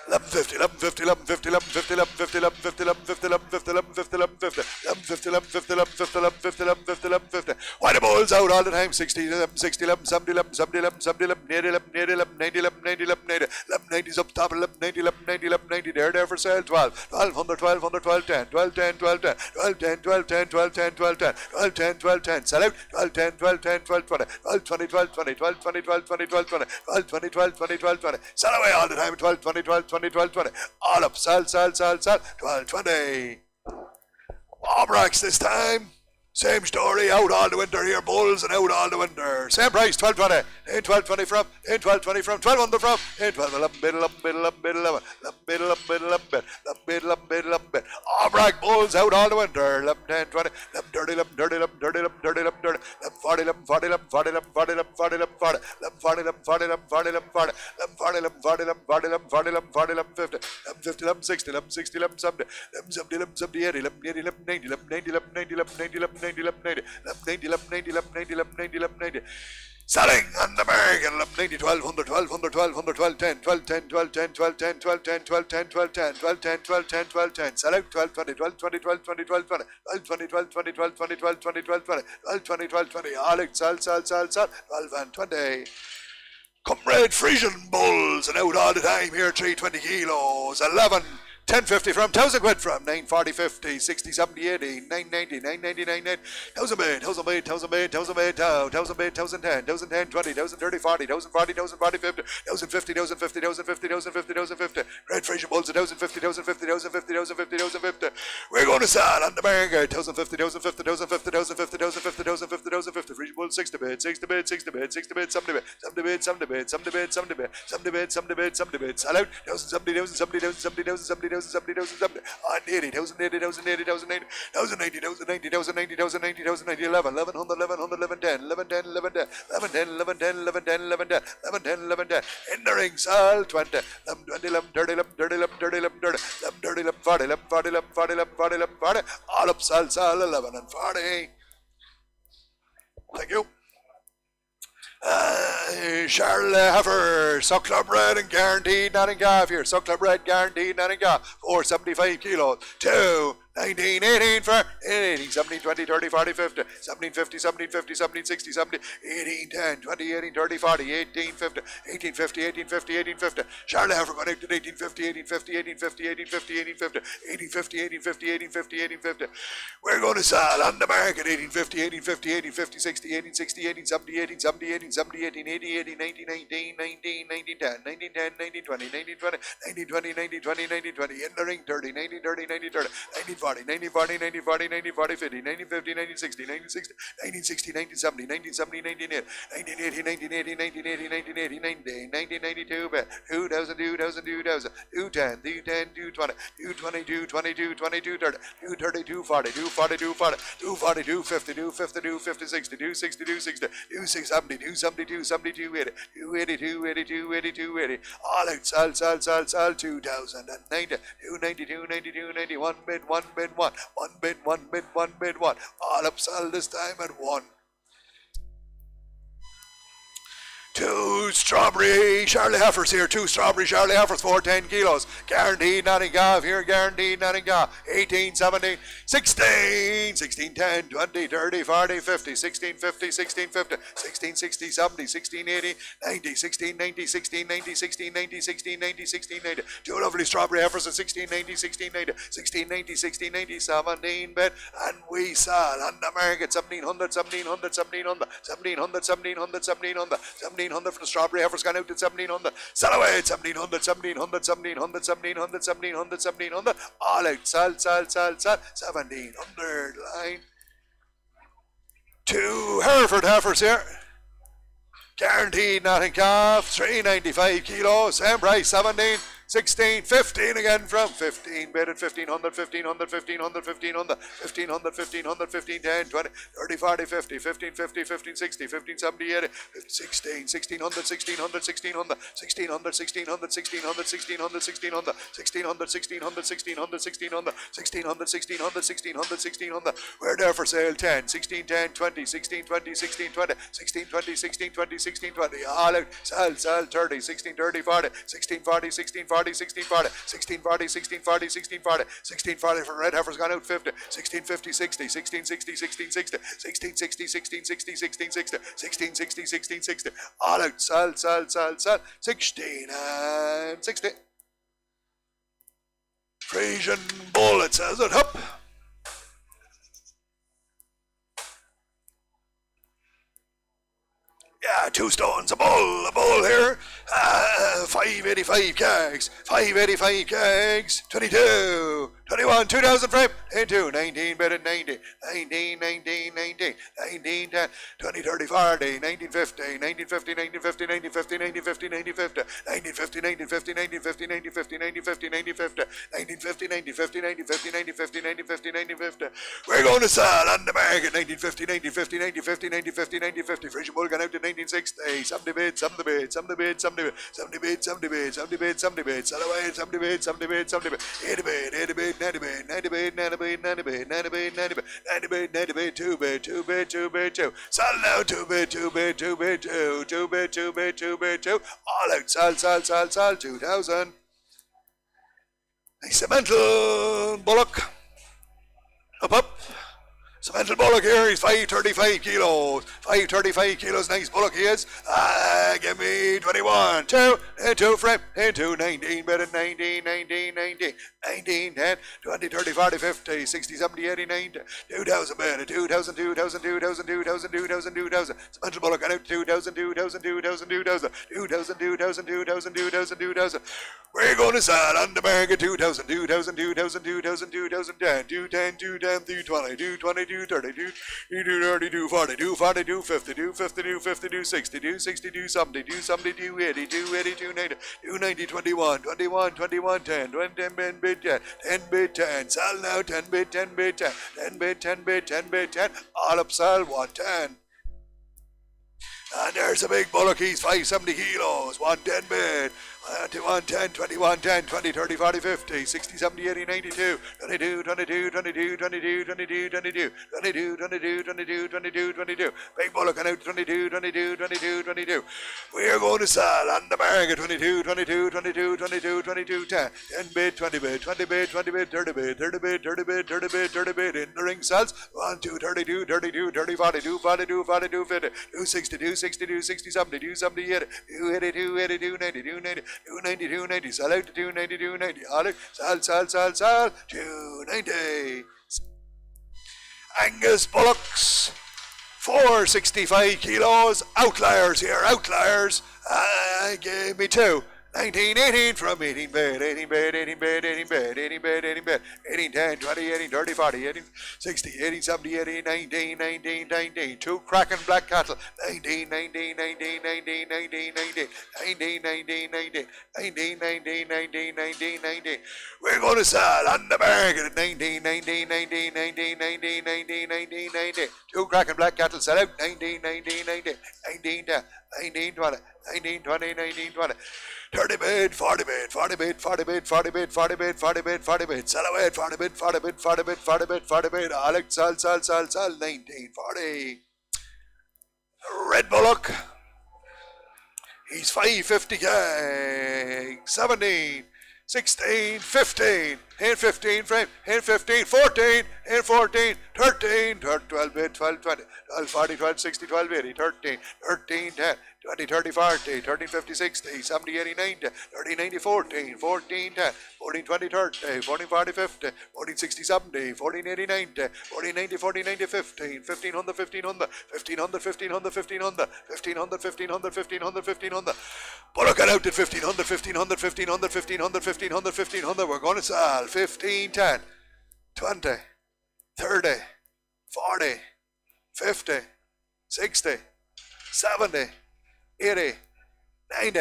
1150, 1150, 1150, 1150, 1150, 1150, 1150, 1150, 1150, 1150, 1150, 1150, 1150, 1150. Why the balls out all the time? 60, 11, 60, 11, 70, 11, 70, 11, 70, 11, 80, 11, 80, 11, 90, 11, 90, 11, 90, 11, 90's up top, 11, 90, 11, 90, 11, 90, there for sale, 12, 1200, 1200, 12, 10, 12, 10, 12, 10, 12, 10, 12, 10, 12, 10, 12, 10, 12, 10, 12, 10, sell out, 12, 10, 12, 10, 12, 20, 12, 20, 12, 20, 12, 20, 12, 20, 12, 20, 12, 20, 12, 20, 12, 20, sell away all the time, 12, 20, 12, 20, 12, 20, all up, sell, 12, 20. Obrax this time. Same story, out all the winter here, bulls and out all the winter. Same price, 12.20. In 12.20 from, in 12.20 from, 1200 from, in 12.11 bid, 11 bid, 11 bid, 11 bid, 11 bid, 11 bid, 11 bid, 11 bid, 11 bid. Obrax bulls out all the winter. 11, 10, 20, 11, 30, 11, 30, 11, 30, 11, 30, 11, 30, 11, 40, 11, 40, 11, 40, 11, 40, 11, 40, 11, 40, 11, 40, 11, 40, 11, 40, 11, 40, 11, 40, 11, 40, 11, 40, 11, 40, 11, 40, 11, 50, 11, 50, 11, 60, 11, 60, 11, 70, 11, 70, 11, 70, 80, 11, 80, 11, 90, 11, 90, 11, 90, 11, 90, 11, 90, 11, 90, 90, 11, 90, 11, 90, 11, 90, 11, 90. Selling on the American, 11, 90, 1200, 1200, 1200, 12, 10, 12, 10, 12, 10, 12, 10, 12, 10, 12, 10, 12, 10, 12, 10, 12, 10, 12, 10. Sell out, 12, 20, 12, 20, 12, 20, 12, 20, 12, 20, 12, 20, 12, 20, 12, 20, 12, 20, 12, 20, 12, 20. All out, sell, 12 and 20. Comrade Frisian bulls and out all the time here, 320 kilos, 11. 1050 from, 1000 quid from, 940, 50, 60, 70, 80, 990, 990, 990, 1000 bid, 1000 bid, 1000 bid, 1000 bid, 1000 bid, 1010, 1010, 20, 1030, 40, 1040, 1040, 50, 1050, 1050, 1050, 1050, 1050, Red Frisian bulls, 1050, 1050, 1050, 1050, 1050. We're going to sell on the market, 1050, 1050, 1050, 1050, 1050, 1050, 1050, Frisian bulls, 60 bid, 60 bid, 60 bid, 60 bid, 70 bid, 70 bid, 70 bid, 70 bid, 70 bid, 70 bid, 70 bid, 70 bid, sell out, 1070, 1070, 1070, 1070, 1070, 1070, 80, 1080, 1080, 1080, 1080, 1080, 1080, 1080, 1080, 11, 1100, 1100, 1110, 1110, 1110, 1110, 1110, 1110, 1110, 1110, 1110, in the ring, sell 20, 11, 20, 11, 30, 11, 30, 11, 30, 11, 30, 11, 30, 11, 40, 11, 40, 11, 40, 11, 40, 11, 40, all up, sell 11 and 40. Thank you. Charlotte Heifers, Suckler bred and guaranteed, not in calf here. Suckler bred, guaranteed, not in calf. 475 kilos. 2, 19, 18 for 18, 17, 20, 30, 40, 50, 17, 50, 17, 50, 17, 60, 70, 18, 10, 20, 18, 30, 40, 18, 50, 18, 50, 18, 50, 18, 50. Charlotte Heifer connected 18, 50, 18, 50, 18, 50, 18, 50, 18, 50, 18, 50, 18, 50, 18, 50, 18, 50. We're going to sell on the market 18, 50, 18, 50, 18, 50, 60, 18, 60, 18, 70, 18, 70, 18, 70, 18, 80, 80, 90, 19, 19, 19, 10, 19, 10, 19, 20, 19, 20, 19, 20, 19, 20, 19, 20, in the ring 30, 19, 30, 19, 30, 19, 40, 90, 40, 90, 40, 90, 40, 50, 90, 50, 90, 60, 90, 60, 19, 60, 19, 70, 19, 70, 19, 80, 19, 80, 19, 80, 19, 80, 1980, 19, 92, 2000, 2000, 2000, 210, 210, 220, 220, 222, 22, 30, 230, 240, 240, 240, 240, 250, 250, 250, 60, 260, 260, 270, 270, 270, 280, 280, 280, 280, 280, all out, sell, 2090, 290, 290, 290, one bid, one bid, one bid, one bid, one bid, one, all up, sell this time at 1. 2 strawberry Charlie Heifers here, 2 strawberry Charlie Heifers, 410 kilos, guaranteed, not in calf here, guaranteed, not in calf, 18, 17, 16, 16, 10, 20, 30, 40, 50, 16, 50, 16, 50, 16, 60, 70, 16, 80, 90, 16, 90, 16, 90, 16, 90, 16, 90, 16, 90, 2 lovely strawberry Heifers at 16, 90, 16, 90, 16, 90, 16, 90, 17 bid, and we sell on the market 1700, 1700, 1700, 1700, 1700, 1700, 1700 for the strawberry Heifers gone out at 1700. Sell away at 1700, 1700, 1700, 1700, 1700, 1700. All out, sell, 1700 line. 2 Hereford Heifers here. Guaranteed, not in calf, 395 kilos, same price, 17, 16, 15 again from 15, bid at 1500, 1500, 1500, 1500, 1500, 1500, 15, 10, 20, 30, 40, 50, 15, 50, 15, 60, 15, 70, 80, 16, 1600, 1600, 1600, 1600, 1600, 1600, 1600, 1600, 1600, 1600, 1600, 1600, 1600, 1600, 1600, 1600, we're there for sale 10, 16, 10, 20, 16, 20, 16, 20, 16, 20, 16, 20, 16, 20, all out, sell, 30, 16, 30, 40, 16, 40, 16, 40, 1640, 1640, 1640, 1640, 1640, 1640 from red heifers gone out 50, 1650, 60, 1660, 1660, 1660, 1660, 1660, 1660, 1660, all out, sell, 16 and 60. Frisian bull, it says it, up. Yeah, 2 stones, a bull here. 585 kegs, 585 kegs, 22, 21, 2000 frame, 22, 19, bid at 90, 19, 19, 19, 19, 10, 20, 30, 40, 1950, 1950, 1950, 1950, 1950, 1950, 1950, 1950, 1950, 1950, 1950, 1950, 1950, 1950, 1950, 1950, 1950. We're going to sell on the market 1950, 1950, 1950, 1950, 1950. Frisian bull gone out to 1960. Some debate, some debate, some debate, some debate, some debate, some debate, some debate, some debate, some debate, some debate, some debate, some debate, 8 debate, 8 debate, 9 debate, 9 debate, 9 debate, 9 debate, 9 debate, 9 debate, 9 debate, 9 debate, 2 bid, 2 bid, 2 bid, 2. Sell now, 2 bid, 2 bid, 2 bid, 2, 2 bid, 2 bid, 2 bid, 2. All out, sell, 2000. Nice cemental Bullock. Up. Cemental Bullock here, he's 535 kilos. 535 kilos, nice Bullock he is. Give me 21, 2, and 2 frame, and 2, 19, better 19, 19, 19, 19, 10, 20, 30, 40, 50, 60, 70, 80, 90, 2,000 better, 2,000, 2,000, 2,000, 2,000, 2,000, 2,000. Cemental Bullock got out 2,000, 2,000, 2,000, 2,000, 2,000, 2,000, 2,000, 2,000, 2,000. We're going to sell on the market 2,000, 2,000, 2,000, 2,000, 2,010, 210, 210, 220, 220, 230, 230, 240, 240, 250, 250, 250, 260, 260, 270, 270, 280, 280, 290, 290, 21, 21, 21, 10, 10 bid 10, 10 bid 10, sell now 10 bid 10 bid 10, 10 bid 10 bid 10 bid 10, all up sell 110. And there's a big Bullock, he's 570 kilos, 110 bid, 110, 21, 10, 20, 30, 40, 50, 60, 70, 80, 92, 22, 22, 22, 22, 22, 22, 22, 22, 22, 22, 22. Big Bullock and out 22, 22, 22, 22. We're going to sell on the market 22, 22, 22, 22, 22, 10, 10 bid, 20 bid, 20 bid, 20 bid, 30 bid, 30 bid, 30 bid, 30 bid, 30 bid. In the ring sells 1, 2, 32, 32, 30, 42, 42, 42, 50, 262, 62, 60, 70, 270, 80, 282, 82, 90, 290. 290, 290, sell out to 290, 290, all out, sell, 290. Angus Bullocks, 465 kilos, outliers here, outliers, give me 2. 19, 18 from 18 bed, 18 bed, 18 bed, 18 bed, 18 bed, 18 bed, 18, 10, 20, 18, 30, 40, 18, 60, 18, 70, 18, 19, 19, 19, 2 cracking black cattle, 19, 19, 19, 19, 19, 19, 19, 19, 19, 19, 19, 19, 19, 19. We're going to sell on the market at 19, 19, 19, 19, 19, 19, 19, 19. 2 cracking black cattle sell out, 19, 19, 19, 19, 10, 19, 20, 19, 20, 19, 20. 30 bid, 40 bid, 40 bid, 40 bid, 40 bid, 40 bid, 40 bid, 40 bid, sell away, 40 bid, 40 bid, 40 bid, 40 bid, 40 bid, Alex, sell, 1940. Red Bullock, he's 550 keg, 17, 16, 15, and 15 frame, and 15, 14, and 14, 13, 12 bid, 12, 20, 12, 40, 12, 60, 12, 80, 13, 13, 10, 20, 30, 40, 30, 50, 60, 70, 80, 90, 30, 90, 14, 14, 10, 14, 20, 30, 14, 40, 50, 14, 60, 70, 14, 80, 90, 14, 90, 40, 90, 15, 1500, 1500, 1500, 1500, 1500, 1500, 1500, 1500, 1500. Bullock out at 1500, 1500, 1500, 1500, 1500, 1500. We're going to sell 15, 10, 20, 30, 40, 50, 60, 70, 80, 90.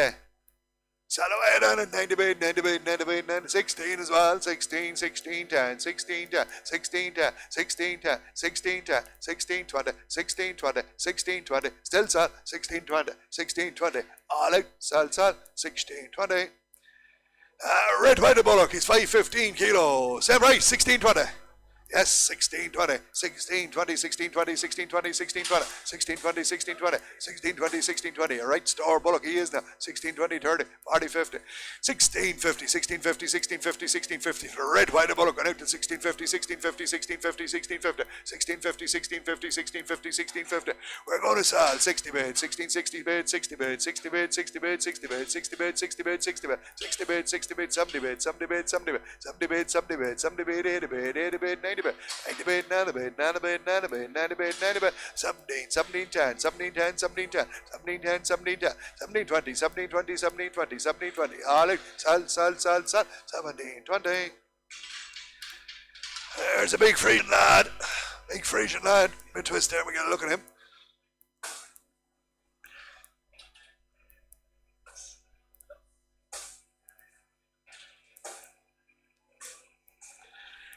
Sell away down at 90 bid, 90 bid, 90 bid, 90, 16 as well, 16, 16, 10, 16, 10, 16, 10, 16, 10, 16, 10, 16, 20, 16, 20, 16, 20, still sell, 16, 20, 16, 20, all out, sell, 16, 20. Red White Bullock, he's 515 kilos, same price, 16, 20. Yes, 16, 20, 16, 20, 16, 20, 16, 20, 16, 20, 16, 20, 16, 20, 16, 20, 16, 20. All right, Star Bullock, he is now. 16, 20, 30, 40, 50, 16, 50, 16, 50, 16, 50, 16, 50. The red, white, Bullock going out to 16, 50, 16, 50, 16, 50, 16, 50, 16, 50, 16, 50, 16, 50, 16, 50. We're going to sell 60 bid, 16, 60 bid, 60 bid, 60 bid, 60 bid, 60 bid, 60 bid, 60 bid, 60 bid, 60 bid, 60 bid, 70 bid, 70 bid, 70 bid, 70 bid, 70 bid, 70 bid, 80 bid, 80 bid, 90 bid, 90 bid, 90 bid, 90 bid, 90 bid, 90 bid, 90 bid, 17, 17, 10, 17, 10, 17, 10, 17, 10, 17, 10, 17, 20, 17, 20, 17, 20, 17, 20. All out, sell, 17, 20. There's a big Frisian lad. Big Frisian lad. Bit twist there, we got to look at him.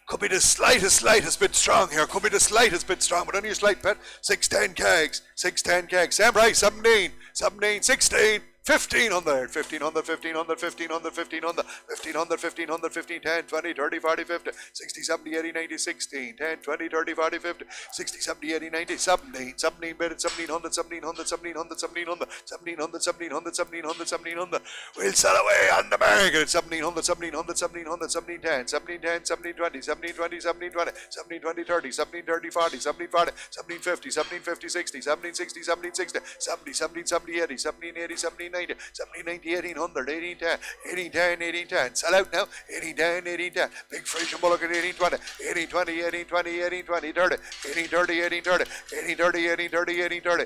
Could be the slightest bit strong here. Could be the slightest bit strong, but only a slight bit. 610 kegs. 610 kegs. Same price. 17, 17, 16. 1500, 1500, 1500, 1500, 1500, 1500, 1500, 15, 10, 20, 30, 40, 50, 60, 70, 80, 90, 16, 10, 20, 30, 40, 50, 60, 70, 80, 90, 17, 17 bid, 1700, 1700, 1700, 1700, 1700, 1700, 1700, 1700. We'll sell away on the market. 1700, 1700, 1700, 1710, 1710, 1720, 1720, 1720, 1720, 30, 1730, 40, 1740, 1750, 1750, 60, 1760, 1760, 70, 17, 70, 80, 1780, 1790, 1790, 1800, 1810, 1810, 1810. Sell out now. 1810, 1810. Big Frisian Bullock at 1820, 1820, 1820, 1820, 30, 1830, 1830, 1830, 1830, 1830,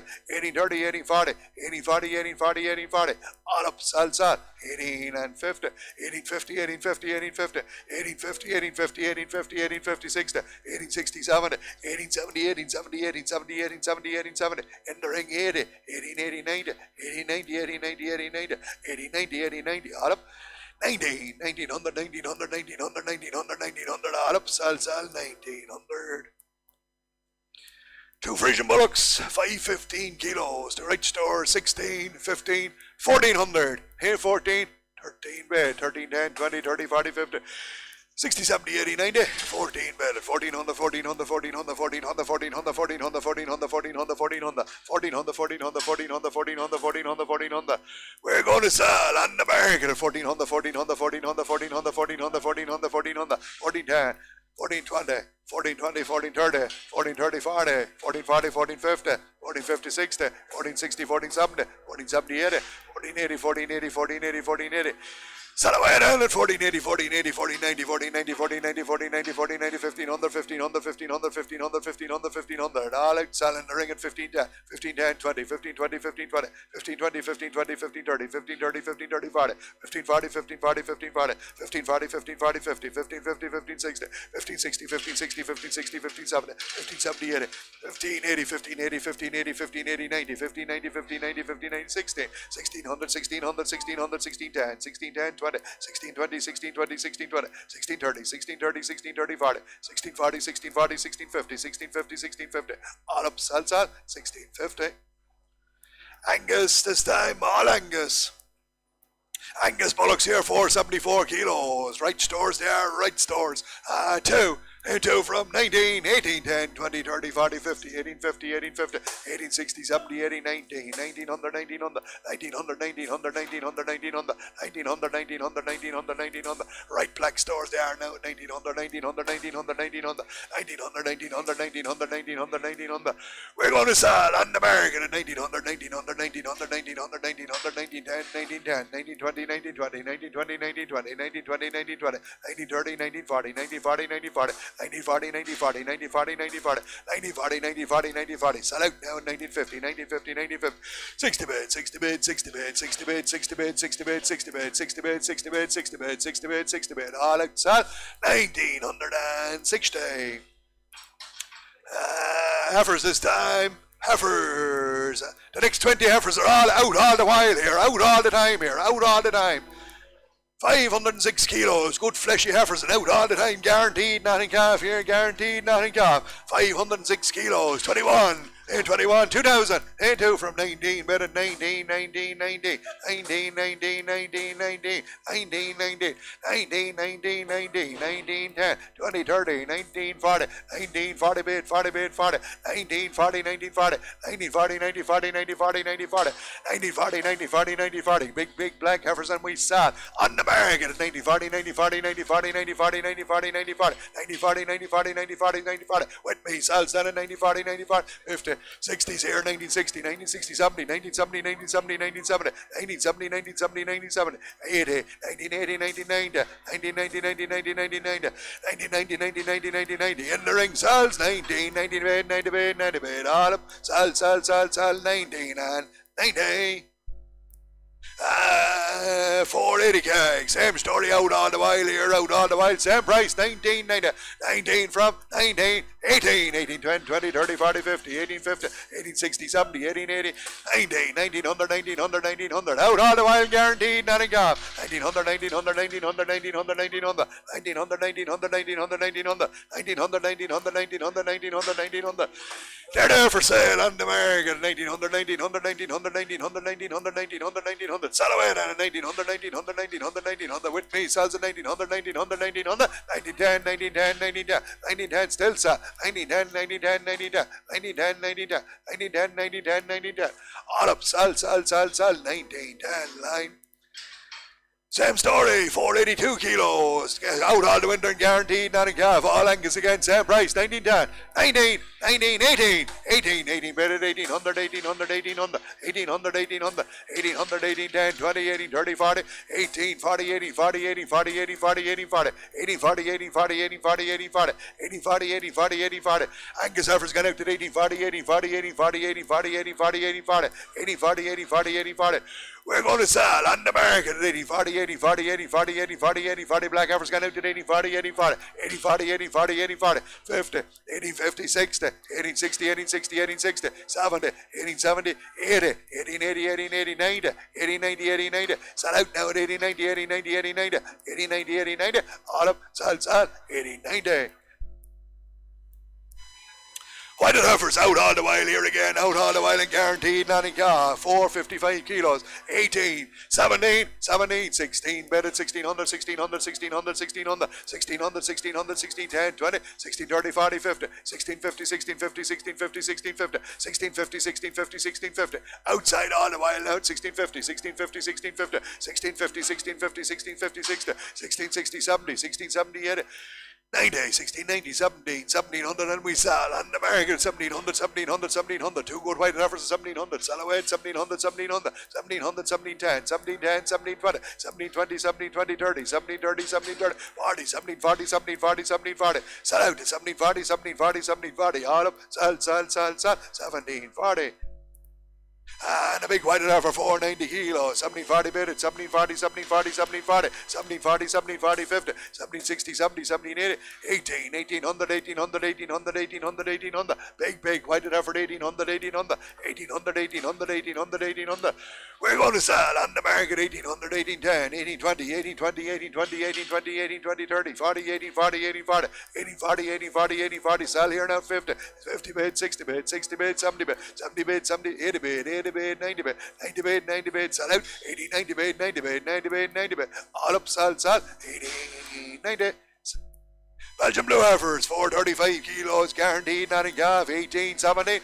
1840, 1840, 1840, 1840. All up, sell. 18 and 50, 1850, 1850, 1850, 1850, 1850, 1850, 1850, 60, 1860, 70, 1870, 1870, 1870, 1870, 1870. In the ring, 80, 1880, 90, 1890, 1890, 1890, 1890, 1890. All up. 1900, 1900, 1900, 1900, 1900. All up, sell. 1900. Two Frisian Bullocks, 515 kilos. The right store, 16, 15, 1400. Here, 14, 13 bed, 13, 10, 20, 30, 40, 50, 60, 70, 80, 90, 14 bed, 1400, 1400, 1400, 1400, 1400, 1400, 1400, 1400, 1400, 1400, 1400, 1400, 1400, 1400. We're going to sell on the market at 1400, 1400, 1400, 1400, 1400, 1400, 1400, 1410. 1420, 1420, 1430, 1430, 40, 1440, 1450, 1450, 60, 1460, 1470, 1470, 80, 1480, 1480, 1480, 1480. Sell away down at 1480, 1480, 1490, 1490, 1490, 1490, 1490, 1500, 1500, 1500, 1500, 1500, 1500. All out selling the ring at 1510, 1510, 20, 1520, 1520, 1520, 1520, 1530, 1530, 1530, 40, 1540, 1540, 1540, 1540, 50, 1550, 1560, 1560, 1560, 1570, 80, 1580, 1580, 1580, 1580, 90, 1590, 1590, 16, 1600, 1600, 1600, 1610, 1610, 20, 1620, 1620, 1620, 1630, 1630, 1630, 40, 1640, 1640, 1650, 1650, 1650. All up, sell, 1650. Angus this time, all Angus. Angus Bullocks here, 474 kilos. Right stores there, right stores. Two from 19, 18, 10, 20, 30, 40, 50, 1850, 1850, 1860, 70, 80, 19, 1900, 1900, 1900, 1900, 1900, 1900, 1900, 1900, 1900, 1900. Right black stores there now, 1900, 1900, 1900, 1900, 1900, 1900, 1900, 1900, 1900. We're going to sell on the market at 1900, 1900, 1900, 1900, 1900, 1910, 1910, 1920, 1920, 1920, 1920, 1920, 1920, 1930, 1940, 1940, 1940. 1940, 1940, 1940, 1940, 1940, 1940, 1940. Sell out now in 1950, 1950, 1950. 60 bid, 60 bid, 60 bid, 60 bid, 60 bid, 60 bid, 60 bid, 60 bid, 60 bid, 60 bid, 60 bid, 60 bid. All out, sell 1960. Heifers this time. Heifers. The next 20 heifers are all out all the while here, out all the time here, out all the time. 506 kilos, good fleshy heifers and out all the time, guaranteed nothing calf here, guaranteed nothing calf. 506 kilos, 21, 21, 2000, 2 from 19, bid at 19, 19, 19, 19, 19, 19, 19, 19, 19, 19, 19, 19, 19, 10, 20, 30, 19, 40, 19, 40 bid, 40 bid, 40, 19, 40, 19, 40, 19, 40, 90, 40, 90, 40, 90, 40, 19, 40, 90, 40, 90, 40, big black heifers and we sell on the market at 90, 40, 90, 40, 90, 40, 90, 40, 90, 40, 90, 40, 90, 40, 90, 40, 90, 40, 90, 40, with me sells down at 90, 40, 90, 40, 50, 60s here, 1960, 1960, 70, 1970, 1970, 1970, 1970, 1970, 1970, 80, 1980, 1990, 1990, 1990, 1990, 1990, 1990, in the ring, sells 19, 90 bid, 90 bid, 90 bid, all up, sell, 19 and 90. 480 keg, same story out all the while here, out all the while, same price, 1990, 19 from 19, 18, 18, 20, 20, 30, 40, 50, 18, 50, 18, 60, 70, 18, 80, 19, 1900, 1900, 1900, out all the while, guaranteed, nothing off, 1900, 1900, 1900, 1900, 1900, 1900, 1900, 1900, 1900, 1900, 1900, 1900, 1900, 1900, they're there for sale on the market, 1900, 1900, 1900, 1900, 1900, 1900, 1900, sell away at 1900, 1900, 1900, 1900, with me, sells at 1900, 1900, 1900, 1910, 1910, 1910, 1910, still sell, 1910, 1910, 1910, 1910, 1910, 1910, 1910, 1910, all up, sell, 1910, line. Same story, 482 kilos, out all the winter and guaranteed, not a calf, all Angus again, same price, 1910, 19, 19, 18, 18, 18, bid at 1800, 1800, 1800, 1800, 1800, 1800, 18, 10, 20, 18, 30, 40, 18, 40, 80, 40, 80, 40, 80, 40, 80, 40, 80, 40, 80, 40, 80, 40, 80, 40, 80, 40, 80, 40, 80, 40, Angus heifers gone out to 18, 40, 80, 40, 80, 40, 80, 40, 80, 40, 80, 40, 80, 40, 80, 40, 80, 40, we're going to sell on the market at 80, 40, 80, 40, 80, 40, 80, 40, 80, 40, black heifers gone out to 80, 40, 80, 40, 80, 40, 80, 40, 80, 40, 50, 80, 50, 60, 18, 60, 18, 60, 18, 60, 70, 18, 70, 80, 18, 80, 18, 80, 90, 80, 90, 80, 90, sell out now at 80, 90, 80, 90, 80, 90, 80, 90, 80, 90, all up, sell, 80, 90. Whited heifers out all the while here again, out all the while and guaranteed, nothing car, 455 kilos, 18, 17, 17, 16, bid at 1600, 1600, 1600, 1600, 1600, 1600, 16, 10, 20, 16, 30, 40, 50, 16, 50, 16, 50, 16, 50, 16, 50, 16, 50, 16, 50, 16, 50, outside all the while now, 16, 50, 16, 50, 16, 50, 16, 50, 16, 50, 16, 50, 60, 16, 60, 70, 16, 70, 80, 90, 16, 90, 17, 1700, and we sell on the market, 1700, 1700, 1700, two good white heifers at 1700, sell away at 1700, 1700, 1700, 1710, 1710, 1720, 1720, 1720, 30, 1730, 1730, 40, 1740, 1740, 1740, sell out at 1740, 1740, 1740, all up, sell, 1740. And a big white heifer, 490 kilos, 1740 bid at 1740, 1740, 1740, 1740, 1740, 50, 1760, 70, 1780, 18, 1800, 1800, 1800, 1800, 1800, big white heifer, 1800, 1800, 1800, 1800, 1800, 1800. We're going to sell on the market 1800, 1810, 1820, 1820, 1820, 1820, 1820, 30, 40, 18, 40, 18, 40, 18, 40, 18, 40, 18, 40, sell here now 50, 50 bid, 60 bid, 60 bid, 70 bid, 70 bid, 70, 80 bid, 80 bid, 90 bid, 90 bid, 90 bid, sell out, 80, 90 bid, 90 bid, 90 bid, 90 bid, all up, sell, 80, 90. Belgian blue heifers, 435 kilos, guaranteed, not in calf, 18, 17,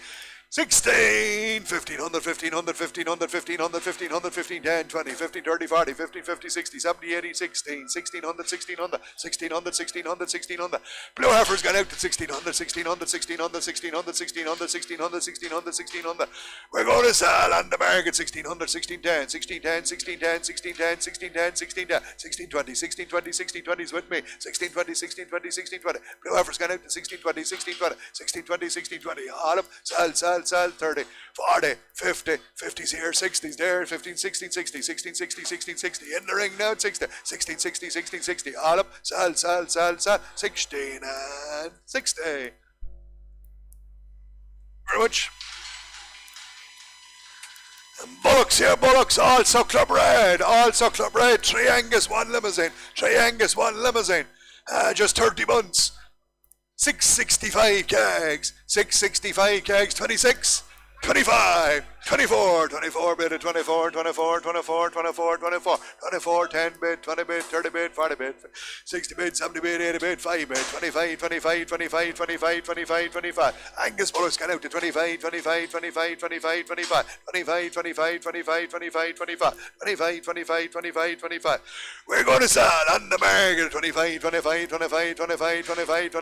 16, 1500, 1500, 1500, 1500, 1500, 15, 10, 20, 15, 30, 40, 15, 50, 60, 70, 80, 16, 1600, 1600, 1600, 1600, 1600. Blue heifers got out to 1600, 1600, 1600, 1600, 1600, 1600, 1600, 1600. We're going to sell on the market 1600, 1610, 1610, 1610, 1610, 1610, 1610, 1620, 1620, 1620 is with me, 1620, 1620, 1620. Blue heifers got out to 1620, 1620, 1620, 1620. All up, sell, 30, 40, 50, 50s here, 60s there, 15, 16, 60, 16, 60, 16, 60, in the ring now, 60, 16, 60, 16, 60, all up, sell, 16 and 60. Very much. And Bullocks here, Bullocks, all Suckler bred, 3 Angus, 1 limousine, 3 Angus, 1 limousine, just 30 months. 665 kegs, 665 kegs, 26, 25, 24, 24 bit, 24, 24, 24, 24, 24, 24, 10 bit, 20 bit, 30 bit, 40 bit, 60 bit, 70 bit, 80 bit, 5 bit, 25, 25, 25, 25, 25, 25. Angus Bullocks got out to 25, 25, 25, 25, 25, 25, 25, 25, 25, 25, 25, 25, 25, 25. We're going to start on the market. 25, 25, 25, 25, 25, 25,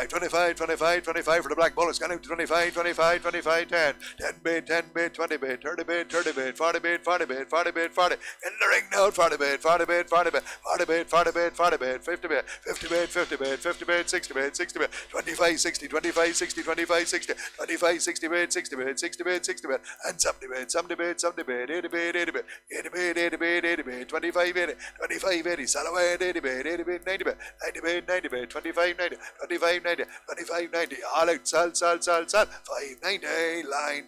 25, 25, 25 for the Black Bullocks. Got out to 25, 25, 25, 10, 10 bit, 10 bit, 20 bit, 30 bit, 30 bit, 40 bit, 40 bit, 40 bit, 40. In the ring now, 40 bit, 40 bit, 40 bit, 40 bit, 40 bit, 40 bit, 50 bit, 50 bit, 50 bit, 50 bit, 60 bit, 60 bit, 25, 60, 25, 60, 25, 60, 25, 60 bit, 60 bit, 60 bit, 60 bit, and 70 bit, 70 bit, 70 bit, 80 bit, 80 bit, 80 bit, 80 bit, 80 bit, 25, 80, 25, 80, Salaway, 80 bit, 80 bit, 90 bit, 90 bit, 90 bit, 25, 90, 25, 90, 25, 90, all out, sal, 590, line.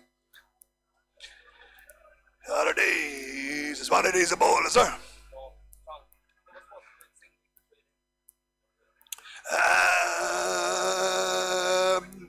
All of these is one of these a bowl, sir.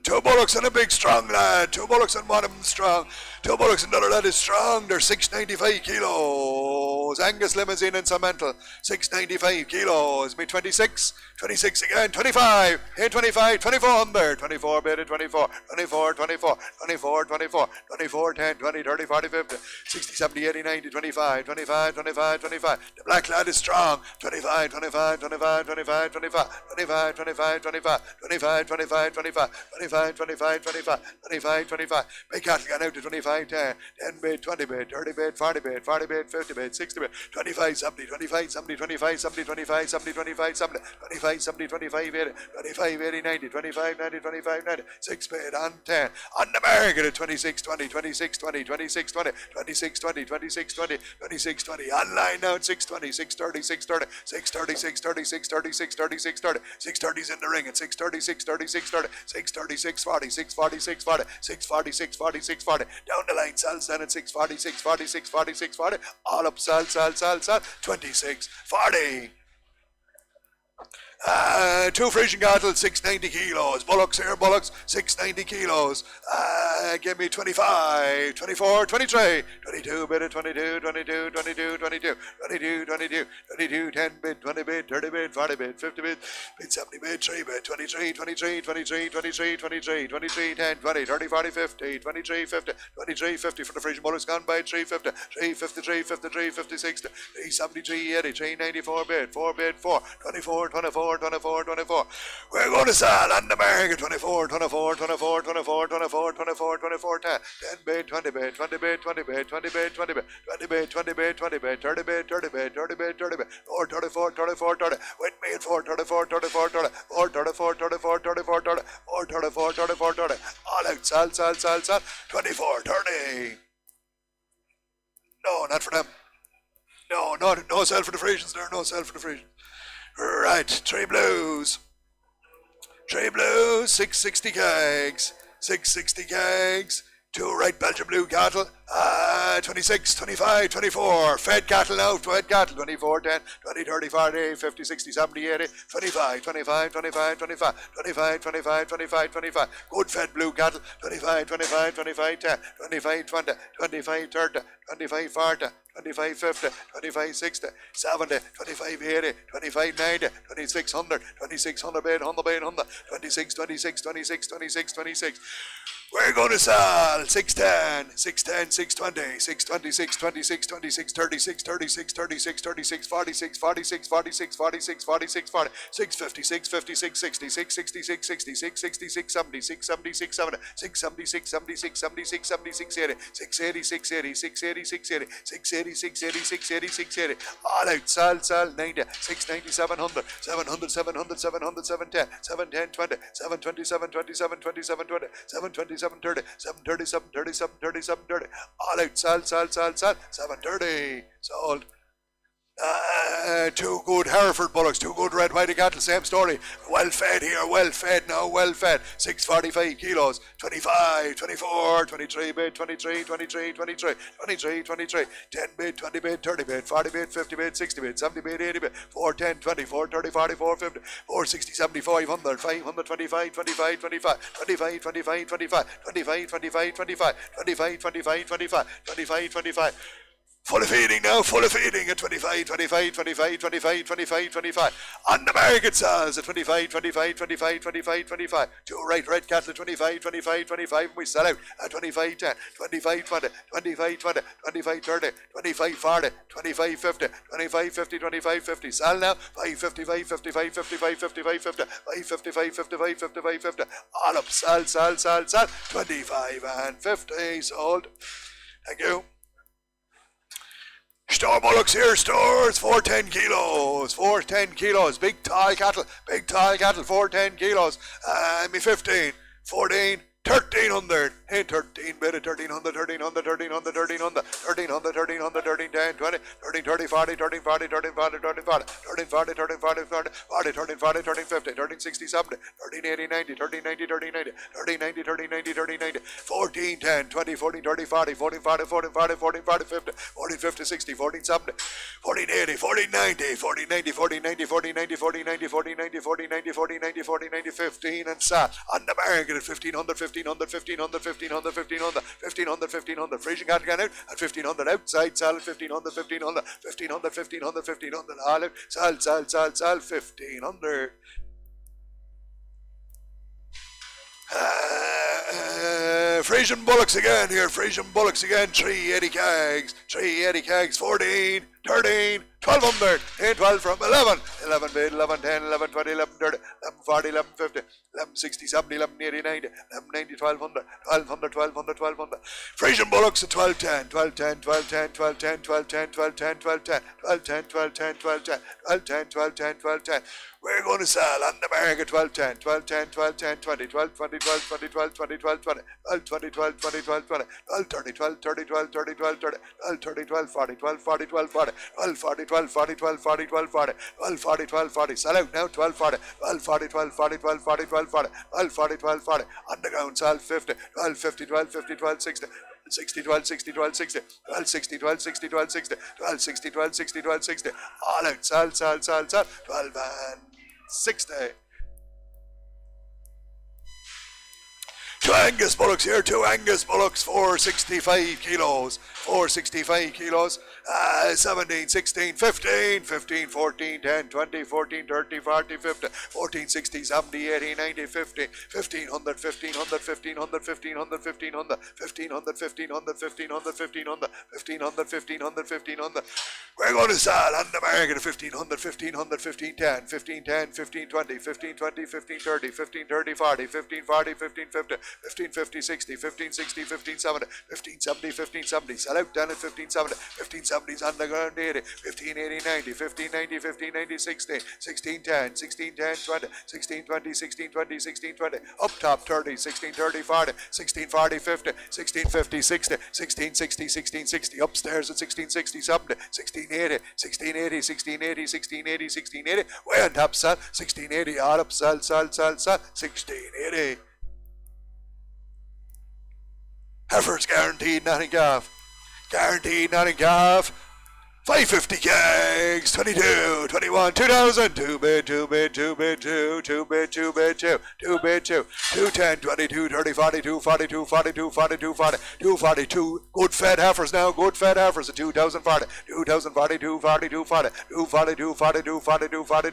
Two bullocks and a big strong lad. Two bullocks and one of them strong. Two bullocks and another lad is strong. They're 695 kilos. Angus Limousine and Cemental. 695 kilos. Me 26. 26 again. 25. Hey 25. 24 under. 24 bit 24. 24. 24. 24. 24. 24. 10. 20. 30. 40. 50. 60. 70. 80. 90. 25. 25. 25. 25. The black lad is strong. 25. 25. 25. 25. 25. 25. 25. 25. 25. 25. 25. 25, 25, 25, 25, 25. Big cattle got out to 25, 10, 10 bit, 20 bit, 30 bit, 40 bit, 40 bit, 50 bit, 60 bit, 25, 70, 25, 70, 25, 70, 25, 70, 25, 70, 25, 70, 25, 80, 25, 80, 90, 25, 90, 25, 90, 6 bit on 10. On the market at 26, 20, 26, 20, 26, 20, 26, 20, 26, 20, 26, 20. Online now at 620, 630, 630, 630, 630, 630, 630, 630, 630's in the ring at 630, 630, 630, 630, 640, 640, 640, 640, 640, 640. Down the line, Sal's down at 640, 640, 640, 640. All up, Sal, 26, 40. Two Frisian cattle, 690 kilos. Bullocks here, Bullocks, 690 kilos. Give me 25, 24, 23, 22 bit, 22, 22, 22, 22, 22, 22, 22, 10 bit, 20 bit, 30 bit, 40 bit, 50 bit, 70 bit, 3 bit, 23, 23, 23, 23, 23, 23, 10, 20, 30, 40, 50, 23, 50, 23, 50 for the Frisian Bullocks gone by 350, 353, 53, 56, 373, 80, 394 bit, 4 bit, 4, 24, 24, 24, 24. We're going to sell on the market 24, 24, 24, 24, 24, 24, 24, 10, 10 bit, 20 bit, 20 bit, 20 bit, 20 bit, 20 bit, 20 bit, 20 bit, 20 bit, 30 bit, 30 bit, 30 bit, 30 bit, 4, 34, 34, 30. With me at 4, 34, 34, 30, 4, 34, 34, 34, 30, 4, 34, 34, 30. All out, sell, 24, 30. No, not for them. No sell for the Frisians there, no sell for the Frisians. Right, three blues, 660 kegs, 660 kegs, two right Belgian blue cattle, 26, 25, 24, fed cattle now, fed cattle, 24, 10, 20, 30, 40, 50, 60, 70, 80, 25, 25, 25, 25, 25, 25, 25, 25, good fed blue cattle, 25, 25, 25, 10, 25, 20, 25, 30, 25, 40, 25, 50, 25, 60, 70, 25, 80, 25, 90, 2600, 2600 bed, 100 bed, 100, 26, 26, 26, 26, 26. We're going to sell 610, 610, 620, 620, 626, 26, 36, 36, 36, 36, 46, 46, 46, 46, 46, 40, 650, 650, 660, 666, 66, 66, 70, 670, 670, 670, 670, 670, 670, 680, 680, 680, 680, 680, 680, 680, 680, 680. All out, sell, 90, 690, 700, 700, 700, 700, 710, 710, 20, 720, 727, 27, 20, 720, 730, 730, 730, 730, 730. All out, sell, 730. Sold. Two good Hereford bullocks, two good red white cattle, same story. Well fed here, well fed now, well fed. 645 kilos, 25, 24, 23 bid, 23, 23, 23, 23, 23, 10 bid, 20 bid, 30 bid, 40 bid, 50 bid, 60 bid, 70 bid, 80 bid, 410, 20, 430, 40, 450, 460, 70, 500, 525, 25, 25, 25, 25, 25, 25, 25, 25, 25, 25, 25, 25, 25. Full of feeding now, full of feeding at 25, 25, 25, 25, 25, 25. On the market sells at 25, 25, 25, 25, 25. Two right red cattle at 25, 25, 25. And we sell out at 25, 10, 25, 20, 25, 20, 25, 30, 25, 40, 25, 50, 25, 50, 25, 50. Sell now, 5, 55, 55, 55, 55, 50, 5, 55, 55, 55, 50. All up, sell, sell, sell, sell. 25 and 50 sold. Thank you. Store bullocks here, stores, 410 kilos, 410 kilos, big tall cattle, 410 kilos, me 15, 14, 1300, hey 13 bit of 1300, 1300, 1300, 1300, 1300, 1300, 13, 10, 20, 13, 30, 40, 13, 40, 13, 40, 13, 40, 13, 40, 13, 40, 40, 40, 13, 40, 13, 50, 13, 60, 70, 13, 80, 90, 13, 90, 13, 90, 13, 90, 13, 90, 13, 90, 14, 10, 20, 14, 30, 40, 14, 40, 14, 40, 14, 40, 50, 14, 50, 60, 14, 70, 14, 80, 14, 90, 14, 90, 14, 90, 14, 90, 14, 90, 14, 90, 14, 90, 14, 90, 14, 90, 15, and sat on the market at 1500, 1500, 1500, 1500, 1500, 1500, 1500. Frisian cattle gone out at 1500. Outside sell at 1500, 1500, 1500, 1500, 1500. All out. Sell, sell, sell, sell. 1500. Frisian bullocks again here. Frisian bullocks again. 380 kegs. 380 kegs. 14, 13, 1200, 10, 12 from 11, 11 bid, 11, 10, 11, 20, 11, 30, 11, 40, 11, 50, 11, 60, 70, 11, 80, 90, 11, 90, 1200, 1200, 1200, 1200. Frisian bullocks at 12, 10, 12, 10, 12, 10, 12, 10, 12, 10, 12, 10, 12, 10, 12, 10, 12, 10, 12, 10, 12, 10, 12, 10, 12, 10. We're going to sell on the market 12, 10, 12, 10, 12, 10, 20, 12, 20, 12, 20, 12, 20, 12, 20, 12, 20, 12, 20, 12, 20, 12, 30, 12, 30, 12, 30, 12, 30, 12, 30, 12, 40, 12, 40, 12, 40, 12, 40, 12, 40, 12, 40, 12, 40, 12, 40, 12, 40, sell out now, 12, 40, 12, 40, 12, 40, 12, 40, 12, 40, 12, 40, 12, 40, underground sell 50, 12, 50, 12, 50, 12, 60, 60, 12, 60, 12, 60, 12, 60, 12, 60, 12, 60, 12, 60, 12, 60, 12, 60, all out, sell, sell, sell, sell, 12 and 60. Two Angus bullocks here, two Angus bullocks, 465 kilos, 465 kilos, 17, 16, 15, 15, 14, 10, 20, 14, 30, 40, 50, 14, 60, 70, 80, 90, 50, 1500, 1500, 1500, 1500, 1500, 1500, 1500, 1500, 1500, 1500, 1500, 1500. We're going to sell on the market at 1500, 1500, 1510, 1510, 1520, 1520, 1530, 1530, 40, 1540, 1550, 1550, 60, 1560, 1570, 1570, 1570. Sell out down at 1570, 1570s on the ground 80, 1580, 90, 1590, 1590, 16, 1610, 1610, 20, 1620, 1620, 1620. Up top 30, 1630, 40, 1640, 50, 1650, 60, 1660, 1660. Upstairs at 1660, 70, 1680, 1680, 1680, 1680, 1680. Way on top sell, 1680. All up sell, sell, sell, sell, 1680. Heifers guaranteed, nothing gaff. Guaranteed, nothing gaff. 550 kegs, 22, 21, 2000, 2 bid, 2 bid, 2 bid, 2, 2 bid, 2 bid, 2, 2 bid, 2, 210, 22, 30, 40, 240, 240, 240, 240, 242, good fed heifers now, good fed heifers at 2040, 2040, 240, 240, 240, 240, 240, 240, 240,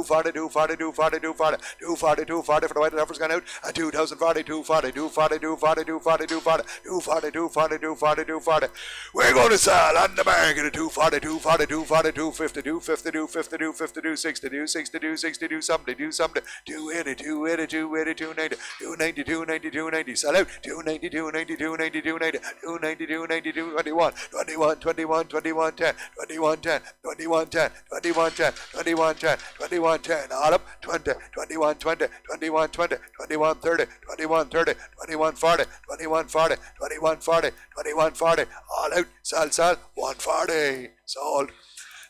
240, 240, 240, 240, 240, 240 for the white heifers gone out at 2040, 240, 240, 240, 240, 240, 240, 240, 240, 240. We're going to sell on the market at 240, 240, 240, 250, 250, 250, 250, 260, 260, 260, 270, 270, 280, 280, 280, 290, 290, 290, 290, sell out, 290, 290, 290, 290, 290, 290, 291, 21, 21, 21, 10, 21, 10, 21, 10, 21, 10, 21, 10, 21, 10, all up, 20, 21, 20, 21, 20, 21, 30, 21, 30, 21, 40, 21, 40, 21, 40, 21, 40, all out, sell, sell, 140. Sold.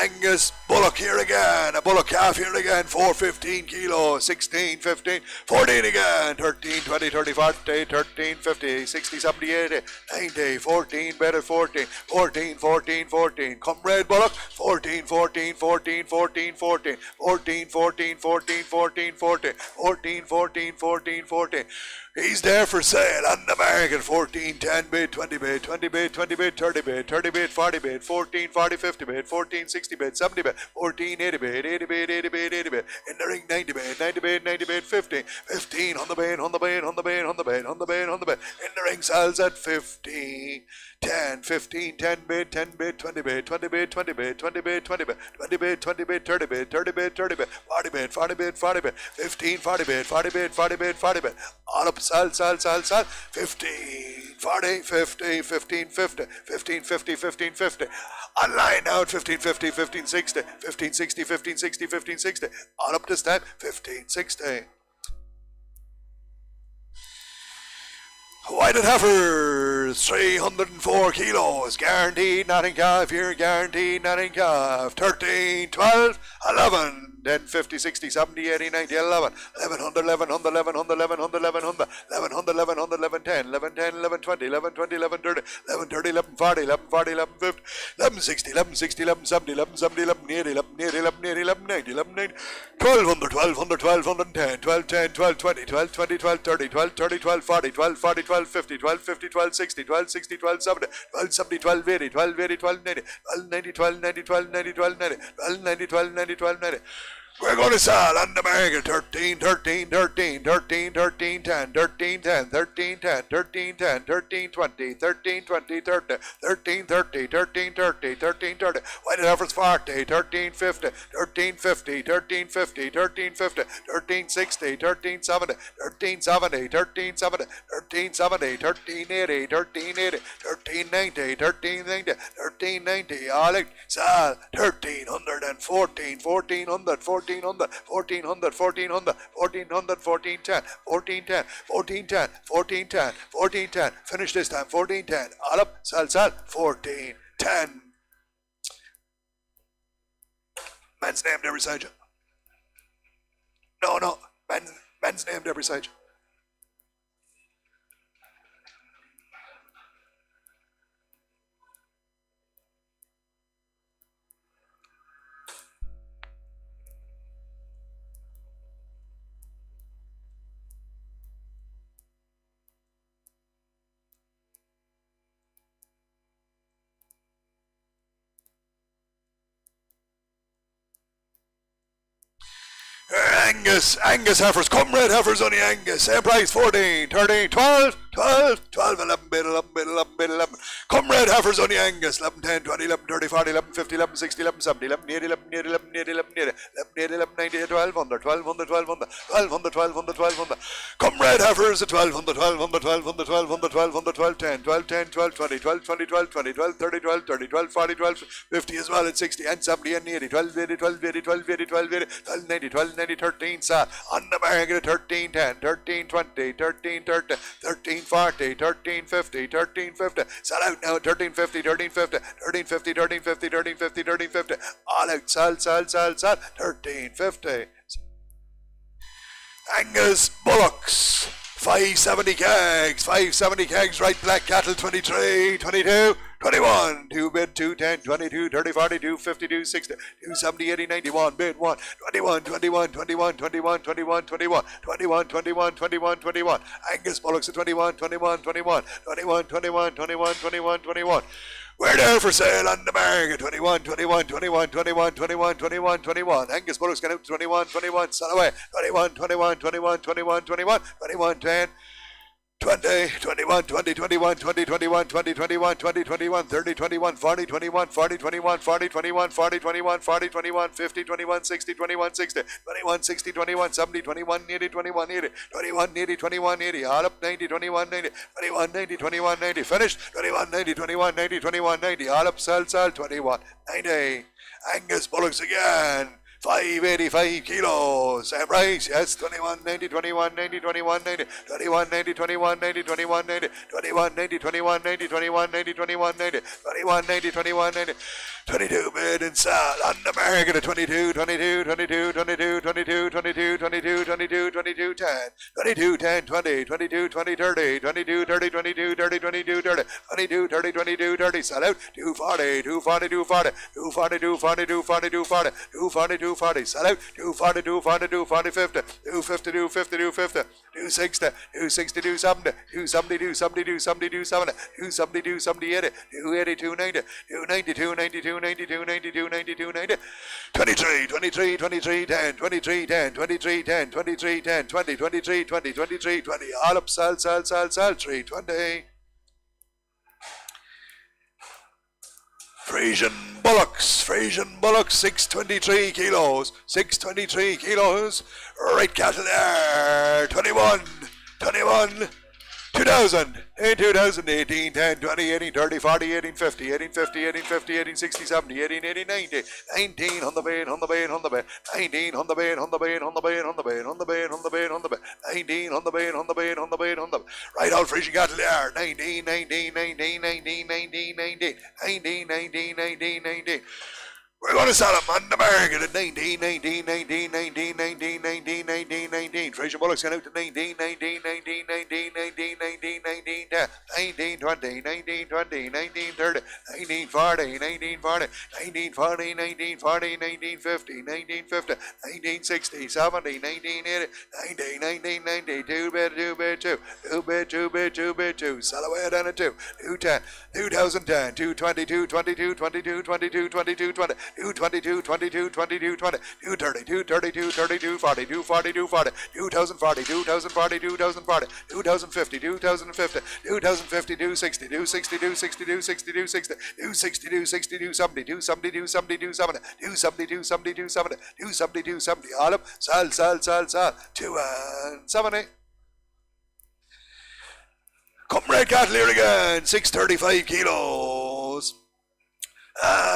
Angus Bullock here again. A Bullock calf here again. 415 kilos. 16, 15, 14 again. 13, 20, 30, 40, 13, 50, 60, 70, 80, 90, 14, better 14, 14, 14, 14. Come red Bullock. 14, 14, 14, 14, 14, 14, 14, 14, 14, 14, 14, 14, 14, 14. He's there for sale on the market. 14, 10 bid, 20 bid, 20 bid, 20 bid, 30 bid, 30 bid, 40 bid, 14, 40, 50 bid, 14, 60 bid, 70 bid, 14, 80 bid, 80 bid, 80 bid, 80 bid. In the ring, 90 bid, 90 bid, 90 bid, 15, 15 on the bid, on the bid, on the bid, on the bid, on the bid, on the bid. In the ring, sells at 15. 10, 15, 10 bid, 10 bid, 20 bid, 20 bid, 20 bid, 20 bid, 20 bid, 20 bid, 20 bid, 30 bid, 30 bid, 30 bid, 40 bid, 40 bid, 40 bid, 15, 40 bid, 40 bid, 40 bid, 40 bid, all up, sell, 15, 40, 50, 15, 50, 15, 50, 15, 50, online out, 15, 50, 15, 60, 15, 60, 15, 60, 15, 60, all up this time, 15, 60. Whited Heifers, 304 kilos, guaranteed nothing calf here, guaranteed nothing calf. 13, 12, 11, then 50, 60, 70, 80, 90, 11, 1100, 1100, 1100, 1100, 1100, 1100, 1100, 11, 10, 11, 10, 11, 20, 11, 20, 11, 30, 11, 30, 11, 40, 11, 40, 11, 50, 11, 60, 11, 60, 11, 70, 11, 70, 11, 80, 11, 80, 11, 80, 11, 90, 11, 90, 1200, 1200, 1210, 12, 10, 12, 20, 12, 20, 12, 30, 12, 30, 12, 40, 12, 40, 12, 50, 12, 50, 12, 60, 12, 60, 12, 70, 12, 70, 12, 80, 12, 80, 12, 90, 12, 90, 12, 90, 12, 90, 12, 90, 12, 90, 12, 90, 12, 90. We're going to sell on the market 13, 13, 13, 13, 13, 10, 13, 10, 13, 10, 13, 10, 13, 20, 13, 20, 30, 13, 30, 13, 30, 13, 30. White Heifers 40, 13, 50, 13, 50, 13, 50, 13, 50, 13, 60, 13, 70, 13, 70, 13, 70, 13, 70, 13, 80, 13, 80, 13, 90, 13, 90, 13, 90. All it sell 1314, 1400, 1400, 1400, 1400, 1400, 1410, 1410, 1410, 1410, 1410. Finish this time, 1410. All up, sell, 1410. Man's named every side you. No, man's named every side you. Angus Heifers, come red Heifers on the Angus, same price, 14, 13, 12, 12, 12, 11 bid, 11 bid, 11 bid, 11. Come red Heifers on the Angus, 11, 10, 20, 11, 30, 40, 11, 50, 11, 60, 11, 70, 11, 80, 11, 80, 11, 80, 11, 80, 11, 90, 1200, 1200, 1200, 1200, 1200, 1200. Come red Heifers at 1200, 1200, 1200, 1200, 1200, 12, 10, 12, 10, 12, 20, 12, 20, 12, 20, 12, 30, 12, 30, 12, 40, 12, 50 as well at 60 and 70 and 80, 12, 80, 12, 80, 12, 80, 12, 80, 12, 90, 12, 90, 13, on the market 13, 10, 13, 20, 13, 30, 13, 40, 13, 50, 13, 50. Sell out now, 13, 50, 13, 50, 13, 50, 13, 50, 13, 50, 13, 50. All out, sell, 13, 50. Angus Bullocks, 570 kegs, right black cattle, 23, 22, 21, 2 bid, 2, 10, 22, 30, 40, 2, 50, 2, 60, 2, 70, 80, 91, bid 1, 21, 21, 21, 21, 21, 21, 21, 21, 21, 21, Angus Bullocks at 21, 21, 21, 21, 21, 21, 21, 21. We're there for sale on the market, 21, 21, 21, 21, 21, 21, 21. Angus Bullock's got out 21, 21, sell away, 21, 21, 21, 21, 21, 21, 10, 20, 21, 20, 21, 20, 21, 20, 21, 20, 21, 30, 21, 40, 21, 40, 21, 40, 21, 40, 21, 40, 21, 50, 21, 60, 21, 60, 21, 60, 21, 70, 21, 80, 21, 80, 21, 80, 21, 80, all up 90, 21, 90, 21, 90, 21, 90, finished, 21, 90, 21, 90, 21, 90, all up, sell, 21, 90. Angus Bullocks again. 585 kilos. Sam Rice, yes, 21, 90, 21, 90, 21, 90, 21, 90, 21, 90, 21, 90, 21, 90, 21, 90, 21, 90, 21, 90, 21, 90, 21, 90, 22 bid and sell on the market at 22, 22, 22, 22, 22, 22, 22, 22, 22, 10, 22, 10, 20, 22, 20, 30, 22, 30, 22, 30, 22, 30, 22, 30, 22, 30, sell out, 240, 240, 240, 240, 240, 240, 240, 240, 240, sell out, 240, 240, 240, 50, 250, 250, 250, 260, 260, 270, 270, 270, 270, 270, 270, 270, 80, 280, 290, 290, 290, 290, 290, 290, 290, 23, 23, 23, 10, 23, 10, 23, 10, 23, 10, 20, 23, 20, 23, 20, all up, sell, 320. Frisian Bullocks, 623 kilos, 623 kilos, right cattle there, 21, 2000, 2018, 10, 20, 18, 30, 40, 18, 50, 18, 50, 18, 50, 18, 60, 70, 18, 18, 90, 19, on the bed, 19, on the bed, 19, on the bed, 19, on the bed, right out Frisian cattle there, 19, 19, 19, 19, 19, 19, 19, 19, 19, 19. We're going to sell them on the market at 19, 19, 19, 19, 19, 19, 19, 19. Frisian Bullock's going out to 19, 19, 19, 19, 19, 19, 19, 10, 19, 20, 19, 20, 19, 30, 19, 40, 19, 40, 19, 40, 19, 40, 19, 50, 19, 50, 19, 60, 70, 19, 80, 90, 19, 90, 2 bid, 2 bid, 2, 2 bid, 2 bid, 2 bid, 2, sell away down at 2, 210, 2010, 222, 22, 22, 22, 22, 20. 222, 22, 22, 20, 230, 232, 32, 40, 240, 240, 2040, 2040, 2040, 2050, 2050, 2050, 260, 260, 260, 260, 260, 260, 260, 270, 270, 270, 270, 270, 270, 270, 270, 270, all up, sell, 270. Come red cattle here again, 635 kilos.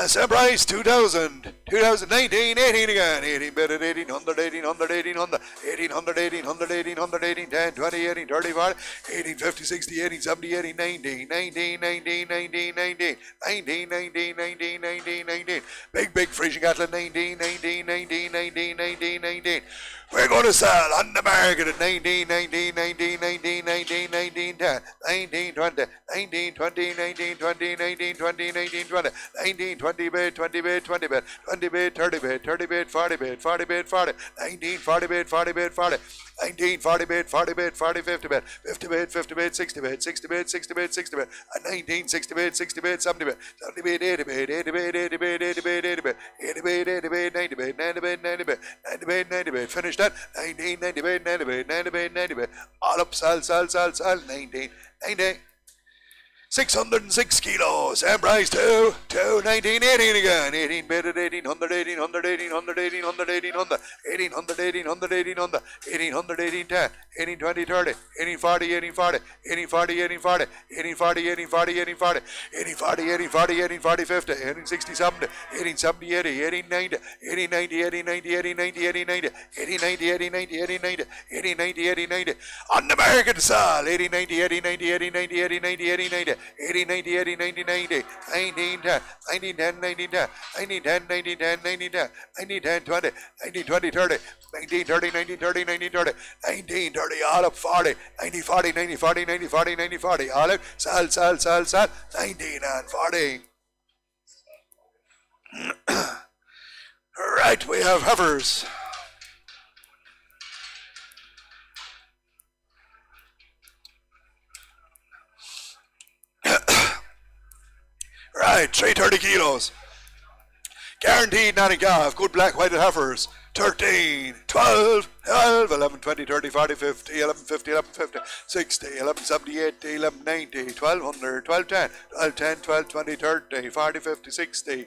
Same price, 2000, 2019, 18 again, 18 bid at 1800, 1800, 1800, 1800, 1800, 1800, 18, 10, 20, 18, 30, 40, 18, 50, 60, 18, 70, 18, 19, 19, 19, 19, 19, 19, 19, 19, 19, 19, big Frisian cattle at 19, 19, 19, 19, 19, 19. We're going to sell on the market at 19, 19, 19, 19, 19, 19, 10, 19, 20, 19, 20, 19, 20, 19, 20, 19, 20, 19, 20 bid, 20 bid, 20 bid, 20 bid, 30 bid, 30 bid, 40 bid, 40 bid, 40, 19, 40 bid, 40 bid, 40, 19, 40 bid, 40 bid, 40, 50 bid, 50 bid, 50 bid, 60 bid, 60 bid, 60 bid, 60 bid, 19, 60 bid, 60 bid, 70 bid, 70 bid, 80 bid, 80 bid, 80 bid, 80 bid, 80 bid, 80 bid, 80 bid, 90 bid, 90 bid, 90 bid, 90 bid, 90 bid, finish that, 19, 90 bid, 90 bid, 90 bid, 90 bid, all up, sell, 19, 90. 606 kilos, same price, 19, 18 again, 18 bid at 1800, 1800, 1800, 1800, 1800, 1800, 1800, 1800, 1800, 1810, 1820, 30, 1840, 1840, 1840, 1840, 1840, 1840, 1840, 1840, 1840, 1840, 50, 1860, 70, 1870, 80, 1890, 1890, 1890, 1890, 1890, 1890, 1890, 1890, 1890, on the market to sell, 1890, 1890, 1890, 1890, 1890, 80, 90, 80, 90, 90, 1910, 1910, 1910, 1910, 1910, 1910, 1910, 20, 1920, 30, 1930, 1930, 1930, 1930, all up 40, 90, 40, 90, 40, 90, 40, 90, 40, all up, sell, 19 and 40. Right, we have Heifers. Right, 330 kilos. Guaranteed nanny calf, good black white Heifers. 13, 12, 11, 20, 30, 40, 50, 11, 50, 11, 50, 60, 11, 70, 80, 11, 90, 1200, 12, 10, 12, 10, 12, 20, 30, 40, 50, 60,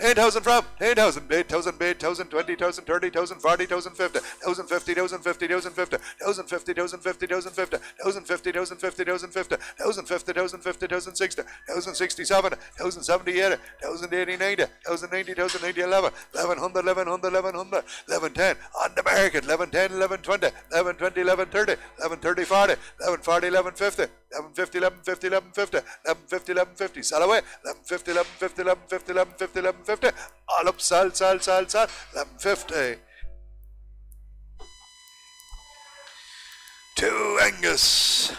10,000 from, 10,000, 8,000, 8,000, 20,000, 30,000, 40,000, 50,000, 50,000, 50,000, 50,000, 50,000, 50,000, 50,000, 50,000, 50,000, 50,000, 50,000, 50,000, 60,000, 67, 1,000, 70, 80, 1,000, 80, 90, 1,000, 90, 1,000, 90, 11, 1,100, 1,100, 1,100, 1110 on the market, 1110, 1120, 1120, 1130, 1130, 40, 1140, 1150, 1150, 1150, 1150, 1150, 1150, sell away, 1150, 1150, 1150, 1150, 1150, all up, sell, 1150. Two Angus.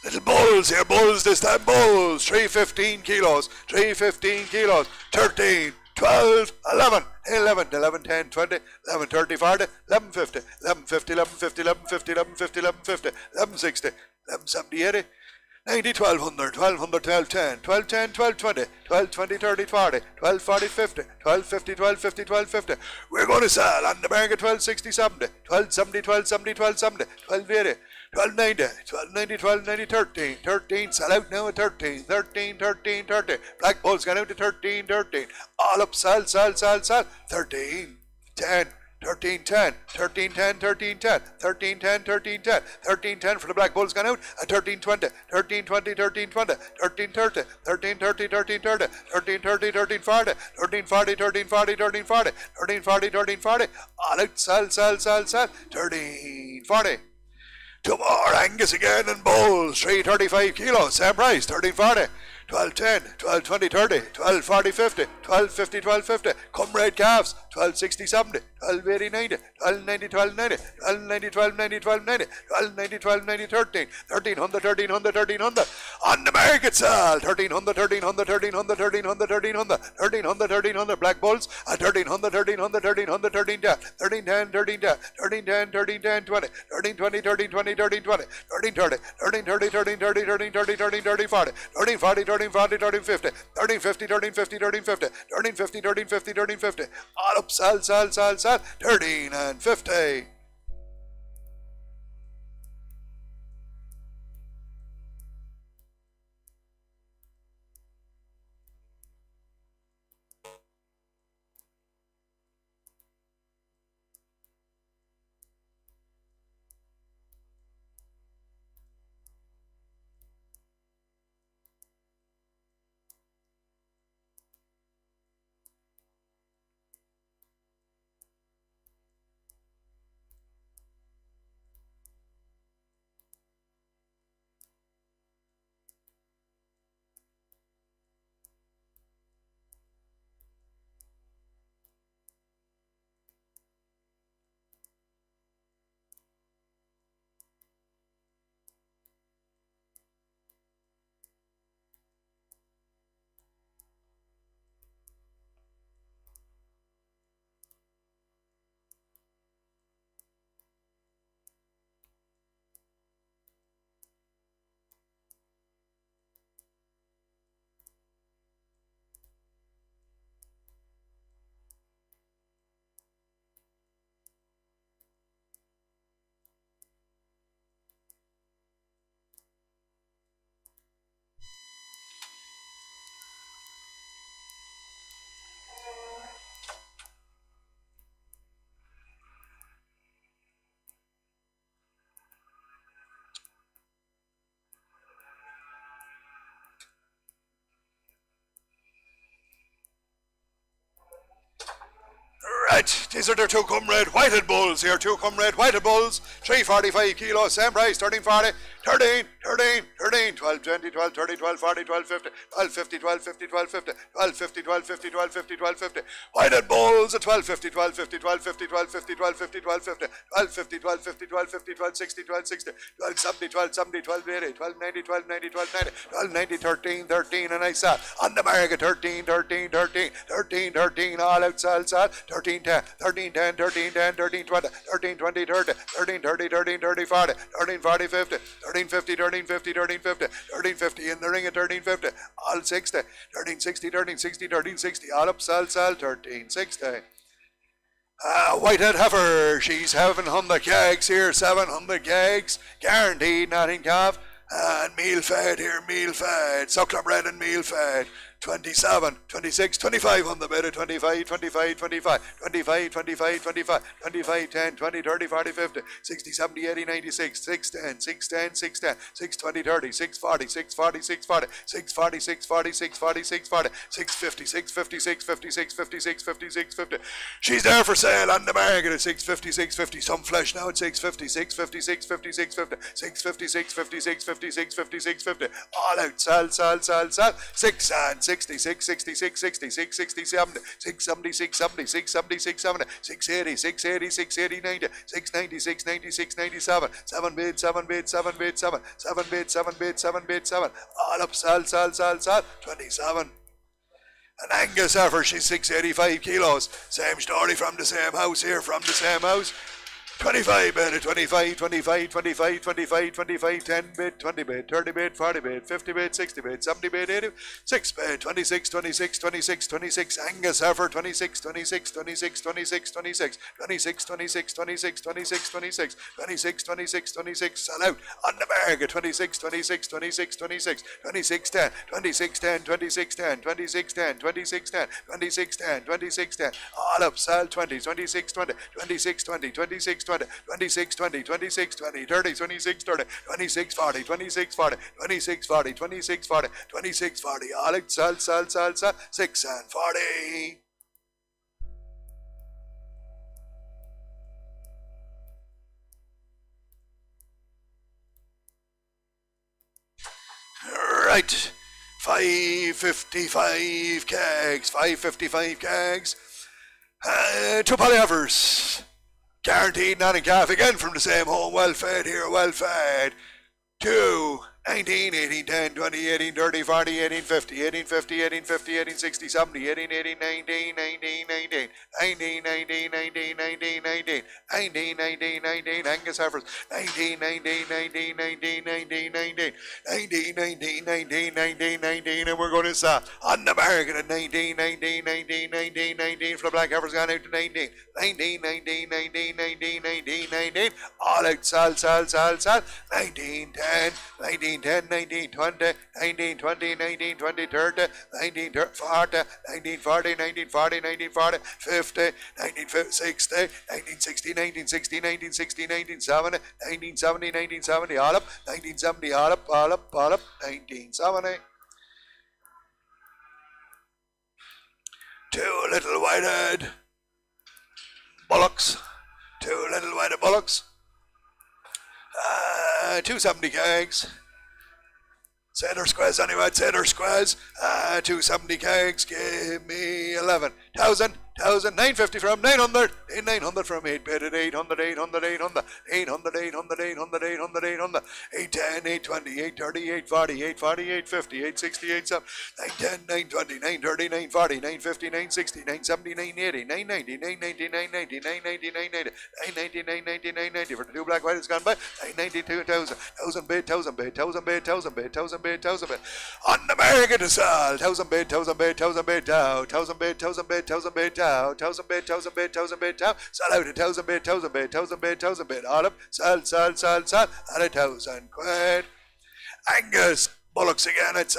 Little bulls here, bulls this time, bulls. 315 kilos, 315 kilos, 13, 12, 11, 11, 11, 10, 20, 11, 30, 40, 11, 50, 11, 50, 11, 50, 11, 50, 11, 50, 11, 50, 11, 60, 11, 70, 80, 90, 1200, 1200, 12, 10, 12, 10, 12, 20, 12, 20, 30, 40, 12, 40, 50, 12, 50, 12, 50, 12, 50. We're going to sell on the market 12, 60, 70, 12, 70, 12, 70, 12, 70, 12, 80. 1290, 1290, 1290, 13, 13, sell out now at 13, 13, 13, 13. Black Bull's gone out to 13, 13. All up, sell, 13, 10, 13, 10, 13, 10, 13, 10, 13, 10, 13, 10, 13, 10 for the Black Bull's gone out at 13, 20, 13, 20, 13, 20, 13, 30, 13, 30, 13, 30, 13, 30, 13, 40, 13, 40, 13, 40, 13, 40, 13, 40, 13, 40. All out, sell, 13, 40. Two more Angus again and bulls, 335 kilos, same price, 1340, 1210, 1220, 30, 1240, 50, 1250, 1250. Come red calves, 1260, 70, 1280, 90, 1290, 1290, 1290, 1290, 1290, 1290, 1290, 13, 1300, 1300, 1300. On the market sale, 1300, 1300, 1300, 1300, 1300, 1300, 1300. Black bulls at 1300, 1300, 1300, 1310, 1310, 1310, 1310, 1310, 20, 1320, 1320, 1320, 1330, 1330, 1330, 1330, 1330, 40, 1340, 1340, 1350, 1350, 1350, 1350, 1350, 1350, 1350. All up, sell, 13 and 50. Right, these are the two comrade whited bulls here, two comrade whited bulls, 345 kilos, same price, 1340, 13, 13, 13, 12, 20, 12, 30, 12, 40, 12, 50, 12, 50, 12, 50, 12, 50, 12, 50, 12, 50, 12, 50, 12, 50. Whited bulls at 12, 50, 12, 50, 12, 50, 12, 50, 12, 50, 12, 50, 12, 50, 12, 50, 12, 50, 12, 60, 12, 60, 12, 70, 12, 70, 12, 80, 12, 90, 12, 90, 12, 90, 12, 90, 13, 13, and I saw on the market 13, 13, 13, 13, 13, all out, sell, 13, 10, 13, 10, 13, 10, 13, 20, 13, 20, 30, 13, 30, 13, 30, 40, 13, 40, 50, 13, 50, 13, 50, 13, 50, 13, 50 in the ring at 13, 50, all 60, 13, 60, 13, 60, 13, 60, all up, sell, 13, 60. Whitehead heifer, she's 700 kegs here, 700 kegs, guaranteed, not in calf. And meal fed here, meal fed, suckler bread and meal fed. 27, 26, 25 on the bid, 25, 25, 25, 25, 25, 25, 25, 10, 20, 30, 40, 50, 60, 70, 80, 96, 610, 610, 610, 620, 30, 640, 640, 640, 640, 640, 640, 640, 650, 650, 650, 650, 650, 650. She's there for sale on the market at 650, 650. Some flesh now at 650, 650, 650, 650, 650, 650, 650, 650, 650. All out, sell, sell, sell, sell. 6 and 60, 660, 660, 660, 70, 670, 670, 670, 670, 680, 680, 680, 90, 690, 690, 697, 7 bid, 7 bid, 7 bid, 7, 7 bid, 7 bid, 7 bid, 7. All up, sell, sell, sell, sell. 27. And Angus Heifer, she's 685 kilos. Same story from the same house here, from the same house. 25 bid, 25, 25, 25, 25, 25, 10 bid, 20 bid, 30 bid, 40 bid, 50 bid, 60 bid, 70 bid, 80, 6 bid, 26, 26, 26, 26, Angus Heifer, 26, 26, 26, 26, 26, 26, 26, 26, 26, 26, 26, 26, 26, sell out, on the market, 26, 26, 26, 26, 26, 10, 26, 10, 26, 10, 26, 10, 26, 10, 26, 10, 26, 10, all up, sell 20, 26, 20, 26, 20, 26, 20, 26, 20, 26, 20, 30, 26, 30, 26, 40, 26, 40, 26, 40, 26, 40, 26, 40, all out, sell, sell, sell, sell, 6 and 40. Right, 555 kegs, 555 kegs, 2 poly Heifers. Guaranteed not a calf again from the same home, well fed here, well fed. 2, 19, 18, 10, 20, 18, 30, 40, 18, 50, 18, 50, 18, 50, 18, 60, 70, 18, 18, 19, 19, 19, 19, 19, 19, 19, 19, 19, 19, 19, Angus Heifers, 19, 19, 19, 19, 19, 19, 19, 19, 19, 19, 19, and we're going to sell on the market at 19, 19, 19, 19, 19, for the black Heifers gone out to 19, 19, 19, 19, 19, 19, 19, all out, sell, sell, sell, sell, 19, 10, 19, 10, 19, 20, 19, 20, 19, 20, 30, 19, 40, 19, 40, 19, 40, 19, 40, 50, 19, 60, 19, 60, 19, 60, 19, 60, 19, 70, 19, 70, 19, 70, all up, 1970, all up, all up, all up, 1970. 2 little white-head bullocks, 2 little white-head bullocks, 270 kegs. Sailor squares anyway, sailor squares, 270 kegs, give me 11,000, 950 from 900, 900 from 8 bid at 800, 800, 800, 800, 800, 800, 800, 800, 810, 820, 830, 840, 840, 850, 860, 870, 910, 920, 930, 940, 950, 960, 970, 980, 990, 990, 990, 990, 990, 990, 990, 990, for the 2 black white has gone by, 990, 2,000, 1,000 bid, 1,000 bid, 1,000 bid, 1,000 bid, 1,000 bid, 1,000 bid, on the market to sell, 1,000 bid, 1,000 bid, 1,000 bid, down, 1,000 bid, 1,000 bid, 1,000 bid, down, 1,000 bid, 1,000 bid, 1,000 bid, down, sell out 1,000 bid, 1,000 bid, 1,000 bid, 1,000 bid, all up, sell, sell, sell, sell, at 1,000 quid. Angus Bullocks again, it's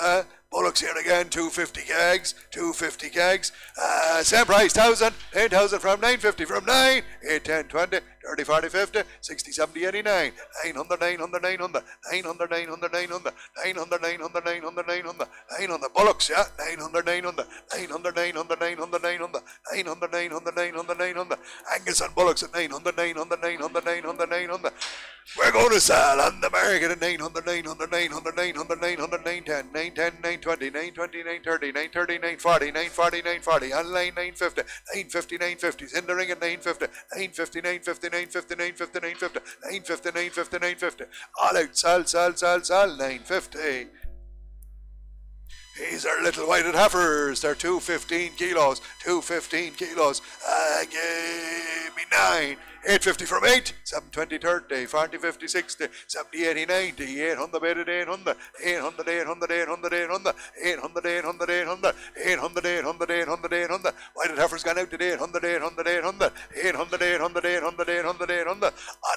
Bullock's here again, 250 kegs, 250 kegs, same price, 1,000, 8,000 from 950 from 9, 8, 10, 20, 30, 40, 50, 60, 70, 89, 900, 900, 900, 900, 900, 900, 900, 900, 900, 900, 900, Bullocks, yeah, 900, 900, 900, 900, 900, 900, 900, 900, 900, 900, Angus and Bullocks at 900, 900, 900, 900, 900. We're going to sell on the market at 900, 900, 900, 900, 900, 910, 910, 920, 920, 930, 930, 940, 940, 940, online 950, 950, 950, in the ring at 950, 950, 950, 950, 950, 950, 950, 950, 950, all out, sell, sell, sell, sell, 950. These are little white Heifers. They're 215 kilos. 215 kilos. Give me 9. 850 from 8. 720, 30, 40, 50, 60, 70, 80, 90, 800, 800, 800, 800, 800, 800, 800, 800, 800, 800, 800, 800, 800, 800. White Heifer's gone out to 800, 800, 800, 800, 800, 800, 800, 800. On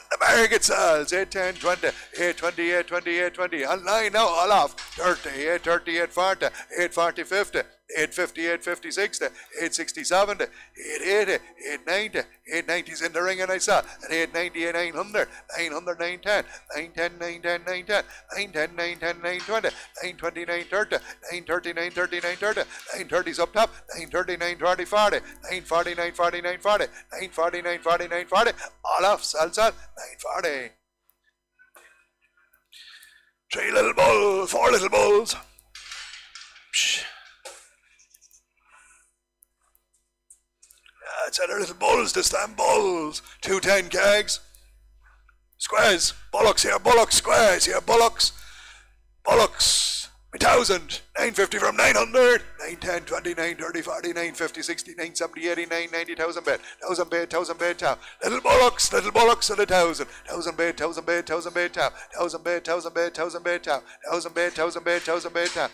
the market sells 810, 20, 820, 820, 820. Online now, all off 30, 830, 840, 840, 50. 850, 850, 60, 860, 70, 880, 890, 890's in the ring and I saw, and 890, 900, 900, 910, 910, 910, 910, 910, 910, 920, 920, 930, 930, 930, 930, 930's up top, 930, 940, 40, 940, 940, 940, 940, 940, 940, all off, sal, 940. 3 little bulls, 4 little bulls. Psh. It's other little bulls this time, bulls. 210 kegs. Squares, Bullocks here, Bullocks, squares here, Bullocks. Bullocks, 1,000, 950 from 900, 910, 20, 930, 40, 950, 60, 970, 80, 990, 1,000 bed, 1,000 bed, 1,000 bed town. Little Bullocks and 1,000, 1,000 bed, 1,000 bed, 1,000 bed town, 1,000 bed, 1,000 bed, 1,000 bed town, 1,000 bed, 1,000 bed, 1,000 bed town.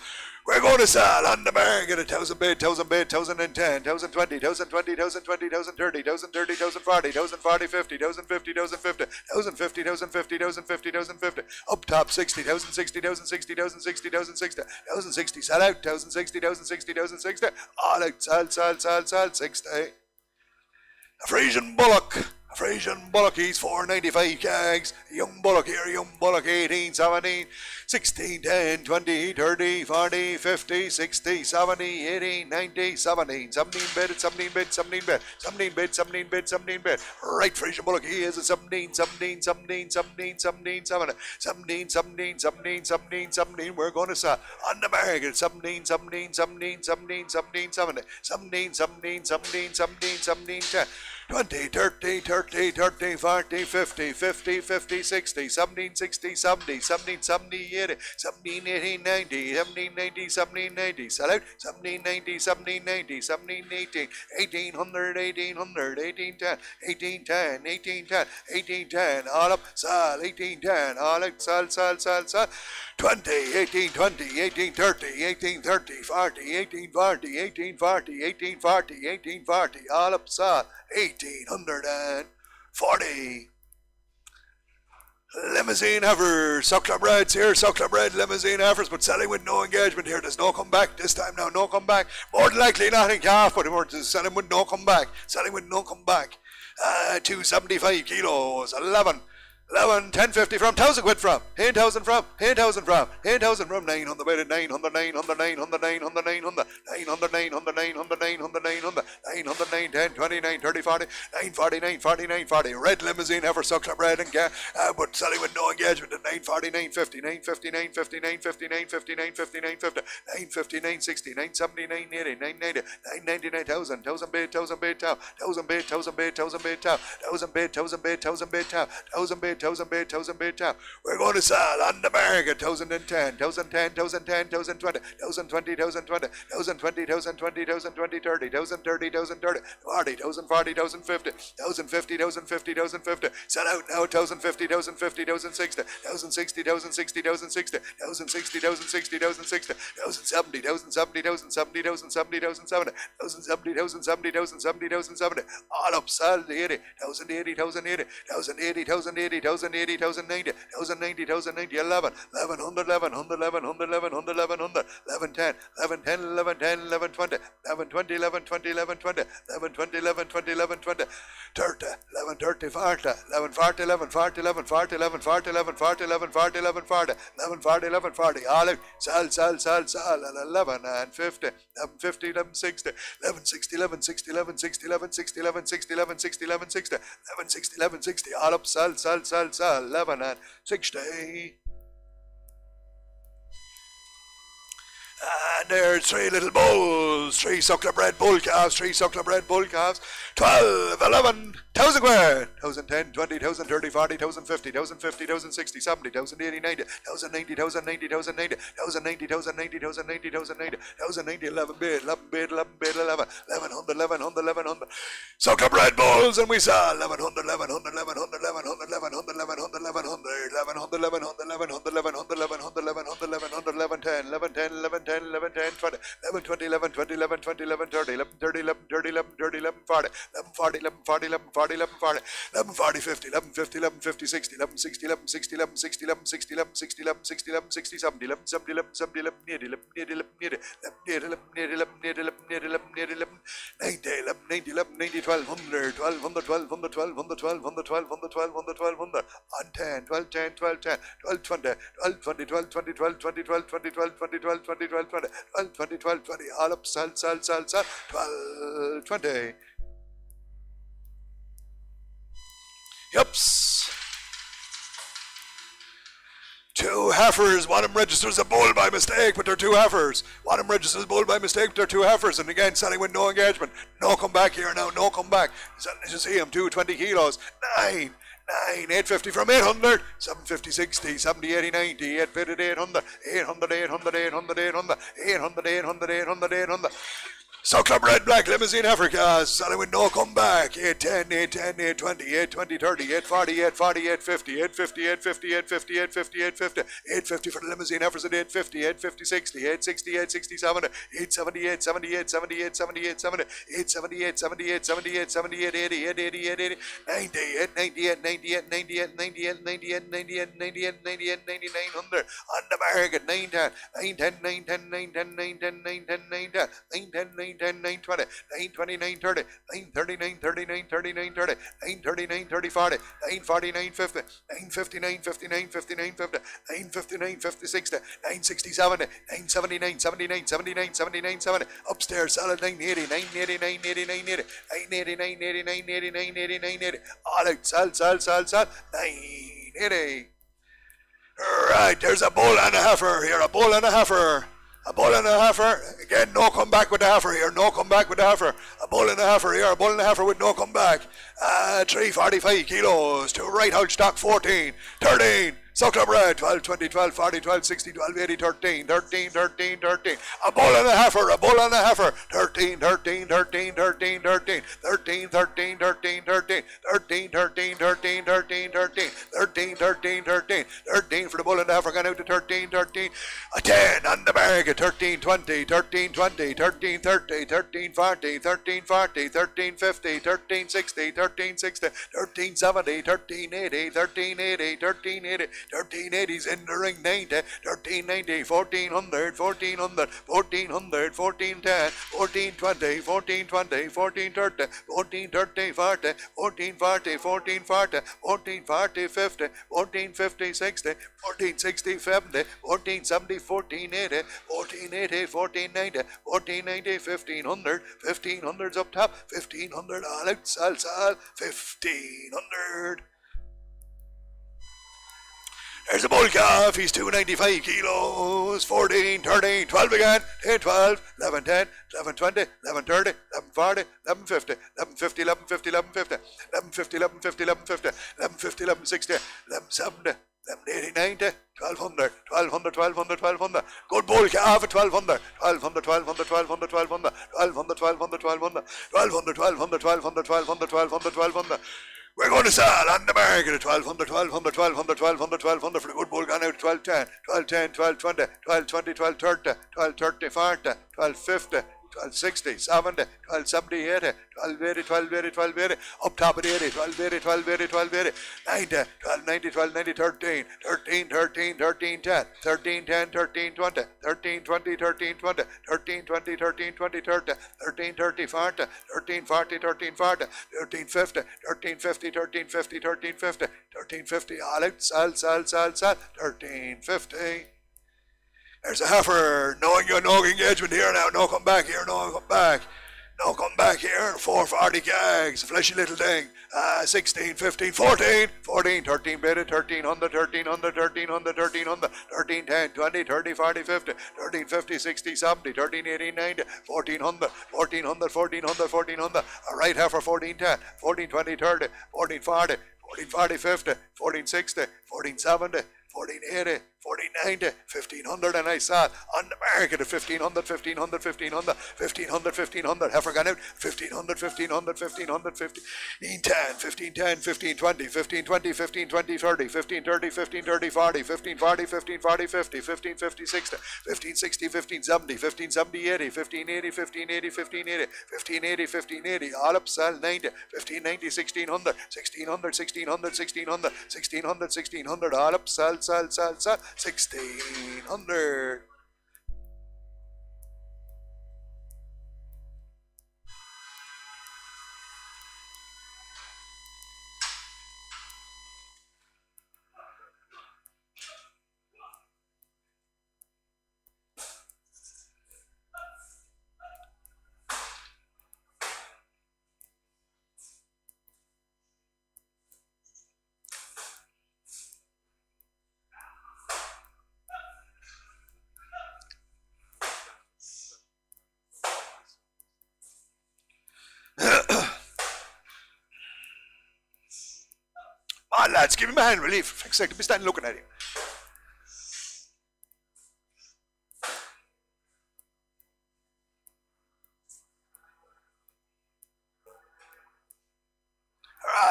We're going to sell on the market 1,000 bed, 1,000 bed, 1,010, 1,020, 1,020, 1,020, 1,030, 1,030, 1,040, 1,040, 50, 1,050, 1,050, 1,050, 1,050, 1,050, 1,050, up top 60, 1,060, 1,060, 1,060, 1,060, 1,060, sell out, 1,060, 1,060, 1,060, all out, sell, 60. A Frisian Bullock. Frisian Bullock, he's 495 kegs. Young Bullock here, young Bullock, 18, 17, 16, 10, 20, 30, 40, 50, 60, 70, 80, 90, 17, 17 bed, 17 bed, 17 bed, 17 bed, 17 bed, 17 bed. Right, Frisian Bullock, he is a 17, 17, 17, 17, 17, 17, 17, 17, 17, 17, 17. We're going to sell on the market 17, 17, 17, 17, 17, 17, 17, 17, 17, 17, 17, 10. 20, 30, 30, 30, 40, 50, 50, 50, 60, 17, 60, 70, 17, 70, 80, 17, 18, 90, 17, 90, 17, 90, sell out, 17, 90, 17, 90, 17, 18, 1800, 1800, 1810, 1810, 1810, 1810, all up, sell, 1810, all out, sell, 20, 1820, 1830, 1830, 40, 1840, 1840, 1840, 1840, all up, sell, 1840. Limousine Heifers, suckler breds here, suckler bred limousine Heifers, but selling with no engagement here. There's no come back this time now, no come back. More than likely not in calf, but we're selling with no come back. Selling with no come back. 275 kilos, 11, 1050 from, 1,000 quid from, 8,000 from, 8,000 from, 8,000 from, 900 bed, 900, 900, 900, 900, 900, 900, 900, 900, 900, 900, 900, 910, 29, 30, 40, 940, 940, 940. Red limousine Heifer, suckler bred and but selling with no engagement at 940, 950, 950, 950, 950, 950, 950, 950, 950, 960, 970, 980, 990, 990, 9,000, 1,000 bed, 1,000 bed town, 1,000 bed, 1,000 bed, 1,000 bed town, 1,000 bed, 1,000 bed, 1,000 bed town, 1,000 bed, 1,000 bed, 1,000 bed town. We're going to sell on the market 1,010, 1,010, 1,010, 1,020, 1,020, 1,020, 1,020, 1,020, 1,020, 30, 1,030, 1,030, 40, 1,040, 1,050, 1,050, 1,050, 1,050. Sell out now 1,050, 1,050, 1,060, 1,060, 1,060, 1,060, 1,060, 1,060, 1,060, 1,070, 1,070, 1,070, 1,070, 1,070, 1,070, 1,070, 1,070, 1,070. All up, sell 80, 1,080, 1,080, 1,080, 1,080, 1,080, 1,090, 1,090, 1,090, 11, 1,100, 1,100, 1,100, 1,100, 1,100, 1110, 1110, 1110, 1120, 1120, 1120, 1120, 1120, 1120, 1120, 30, 1130, 40, 1140, 1140, 1140, 1140, 1140, 1140, 1140, 1140, 1140, all out, sell, and 11 and 50, 1150, 1160, 1160, 1160, 1160, 1160, 1160, 1160, 1160, 1160, 1160, all up, sell, 11 and 60. And there's 3 little bulls, 3 suckler bred bull calves, 3 suckler bred bull calves, 12, 11, 1,000 quid, 1,010, 20, 1,000, 30, 40, 1,050, 1,050, 1,060, 70, 1,080, 90, 1,090, 1,090, 1,090, 1,090, 1,090, 1,090, 1,090, 1,090, 11 bid, 11 bid, 11 bid, 11, 1,100, 1,100, 1,100. Suckler bred bulls, and we sell 1,100, 1,100, 1,100, 1,100, 1,100, 1,100, 1,100, 1,100, 1,100, 1,100, 1,100, 1,100, 1,100, 1,100, 1,110, 1110, 1110, 10, 11, 10, 20, 11, 20, 11, 20, 11, 20, 11, 30, 11, 30, 11, 30, 11, 30, 11, 40, 11, 40, 11, 40, 11, 40, 11, 40, 11, 40, 50, 11, 50, 11, 50, 60, 11, 60, 11, 60, 11, 60, 11, 60, 11, 60, 11, 60, 11, 60, 70, 11, 70, 11, 70, 11, 80, 11, 80, 11, 80, 11, 80, 11, 80, 11, 80, 11, 80, 11, 90, 11, 90, 11, 90, 12, 100, 12, 100, 12, 100, 12, 100, 12, 100, 12, 100, 12, 100, 12, 100, on 10, 12, 10, 12, 10, 12, 20, 12, 20, 12, 20, 12, 20, 12, 20, 12, 20, 12, 20, 12, 20, 12, 20, 12, 20, all up, sell, 12, 20. Yups. Two heifers. One of them registers a bull by mistake, but they're two heifers. One of them registers a bull by mistake, but they're two heifers. And again, selling with no engagement. No come back here now. No come back. As you see him, 220 kilos. 9, 850 from 800, 750, 60, 70, 80, 90, 850, 800, 800, 800, 800, 800, 800, 800, 800, 800. So Club Red Black Limousine Africa, selling with no come back, 810, 810, 820, 820, 30, 840, 840, 850, 850, 850, 850, 850, 850, 850 for the Limousine Heifers at 850, 850, 60, 860, 860, 70, 870, 870, 870, 870, 870, 870, 870, 878, 78, 80, 880, 880, 98, 98, 98, 98, 98, 98, 98, 98, 98, 99, 100, on the market, 910, 910, 910, 910, 910, 910, 910, 910, 910, 10, 9, 20, 9, 20, 9, 30, 9, 30, 9, 30, 9, 30, 9, 30, 9, 30, 9, 30, 40, 9, 40, 9, 50, 9, 50, 9, 50, 9, 50, 9, 50, 9, 50, 9, 50, 60, 9, 60, 70, 9, 79, 79, 79, 79, 70, upstairs, solid 980, 980, 980, 980, 980, 980, 980, 980, 980, all out, sell, 980. Right, there's a bull and a heifer here, a bull and a heifer. A bull and a heifer. Again, no come back with the heifer here. No come back with the heifer. A bull and a heifer here. A bull and a heifer with no come back. 345 kilos. To right out stock 14. 13. So Club Red, 12, 20, 12, 40, 12, 60, 12, 80, 13, 13, 13, 13. A bull and a heifer, a bull and a heifer. 13, 13, 13, 13, 13, 13, 13, 13, 13, 13, 13, 13, 13, 13, 13, 13, 13, 13 for the bull and the heifer, gone out to 13, 13. A 10 on the market, 13, 20, 13, 20, 13, 30, 13, 40, 13, 40, 13, 50, 13, 60, 13, 60, 13, 70, 13, 80, 13, 80, 13, 80. 1380s in the ring, 90, 1390, 1400, 1400, 1400, 1410, 1420, 1420, 1430, 1430, 40, 1440, 1440, 1440, 50, 1450, 60, 1460, 70, 1470, 1480, 1480, 1490, 1490, 1500, 1500's up top, 1500 all out, sal, 1500. There's a bull calf, he's 295 kilos, 14, 13, 12 again, 10, 12, 11, 10, 11, 20, 11, 30, 11, 40, 11, 50, 11, 50, 11, 50, 11, 50, 11, 50, 11, 50, 11, 50, 11, 50, 11, 60, 11, 70, 11, 80, 90, 1200, 1200, 1200, 1200. Good bull calf at 1200, 1200, 1200, 1200, 1200, 1200, 1200, 1200, 1200, 1200, 1200, 1200, 1200, 1200. We're going to sell on the market at 1200, 1200, 1200, 1200, 1200 for the good bull gone out 1210, 1210, 1220, 1220, 1230, 1230, 40, 1250, 1260, 70, 1270, 80, 1280, 1280, 1280, up top at 80, 1280, 1280, 1280, 90, 1290, 1290, 13, 13, 13, 13, 10, 13, 10, 13, 20, 13, 20, 13, 20, 13, 20, 13, 20, 30, 13, 30, 40, 13, 40, 13, 40, 13, 50, 13, 50, 13, 50, 13, 50, 13, 50, all out, sell, 13, 50. There's a heifer, no engagement here now, no come back here, no come back. No come back here, 440 gags, fleshy little thing, 16, 15, 14, 14, 13, beta, 1300, 1300, 1300, 1300, 13, 10, 20, 30, 40, 50, 13, 50, 60, 70, 13, 18, 90, 1400, 1400, 1400, 1400, a right heifer, 14, 10, 14, 20, 30, 14, 40, 14, 40, 50, 14, 60, 14, 70, 1480, 1490, 1500, and I saw on the market at 1500, 1500, 1500, 1500, 1500. Heifer gone out 1500, 1500, 1500, 1510, 1510, 1520, 1520, 1520, 30, 1530, 1530, 40, 1540, 1540, 50, 1550, 60, 1560, 1570, 1570, 80, 1580, 1580, 1580, 1580, 1580, all up sell 90, 1590, 1600, 1600, 1600, 1600, 1600, 1600, all up sell 1600. On, lads, give him a hand, will you? For fuck's sake, to be standing looking at him.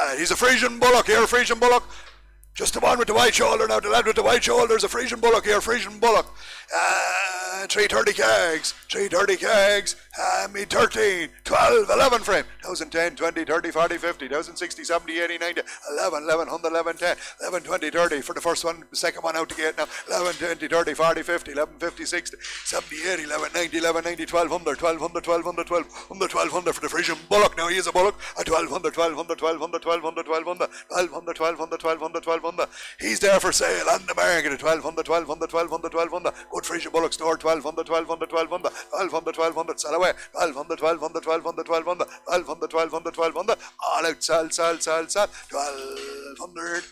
Alright, he's a Frisian Bullock here, Frisian Bullock. Just the one with the white shoulder now, the lad with the white shoulder is a Frisian Bullock here, Frisian Bullock. 330 kegs, 330 kegs, me 13, 12, 11 frame, 1010, 20, 30, 40, 50, 1060, 70, 80, 90, 11, 11, 100, 11, 10, 11, 20, 30 for the first one, the second one out to get now, 11, 20, 30, 40, 50, 11, 50, 60, 70, 80, 11, 90, 11, 90, 1200, 1200, 1200, 1200, 1200 for the Frisian Bullock. Now he is a Bullock, 1200, 1200, 1200, 1200, 1200, 1200, 1200, 1200, 1200. He's there for sale on the market at 1200, 1200, 1200, 1200. Good Frisian Bullock store, 1200, 1200, 1200, 1200, 1200, sell away, 1200, 1200, 1200, 1200, 1200, 1200, 1200, all out, sell, 1200.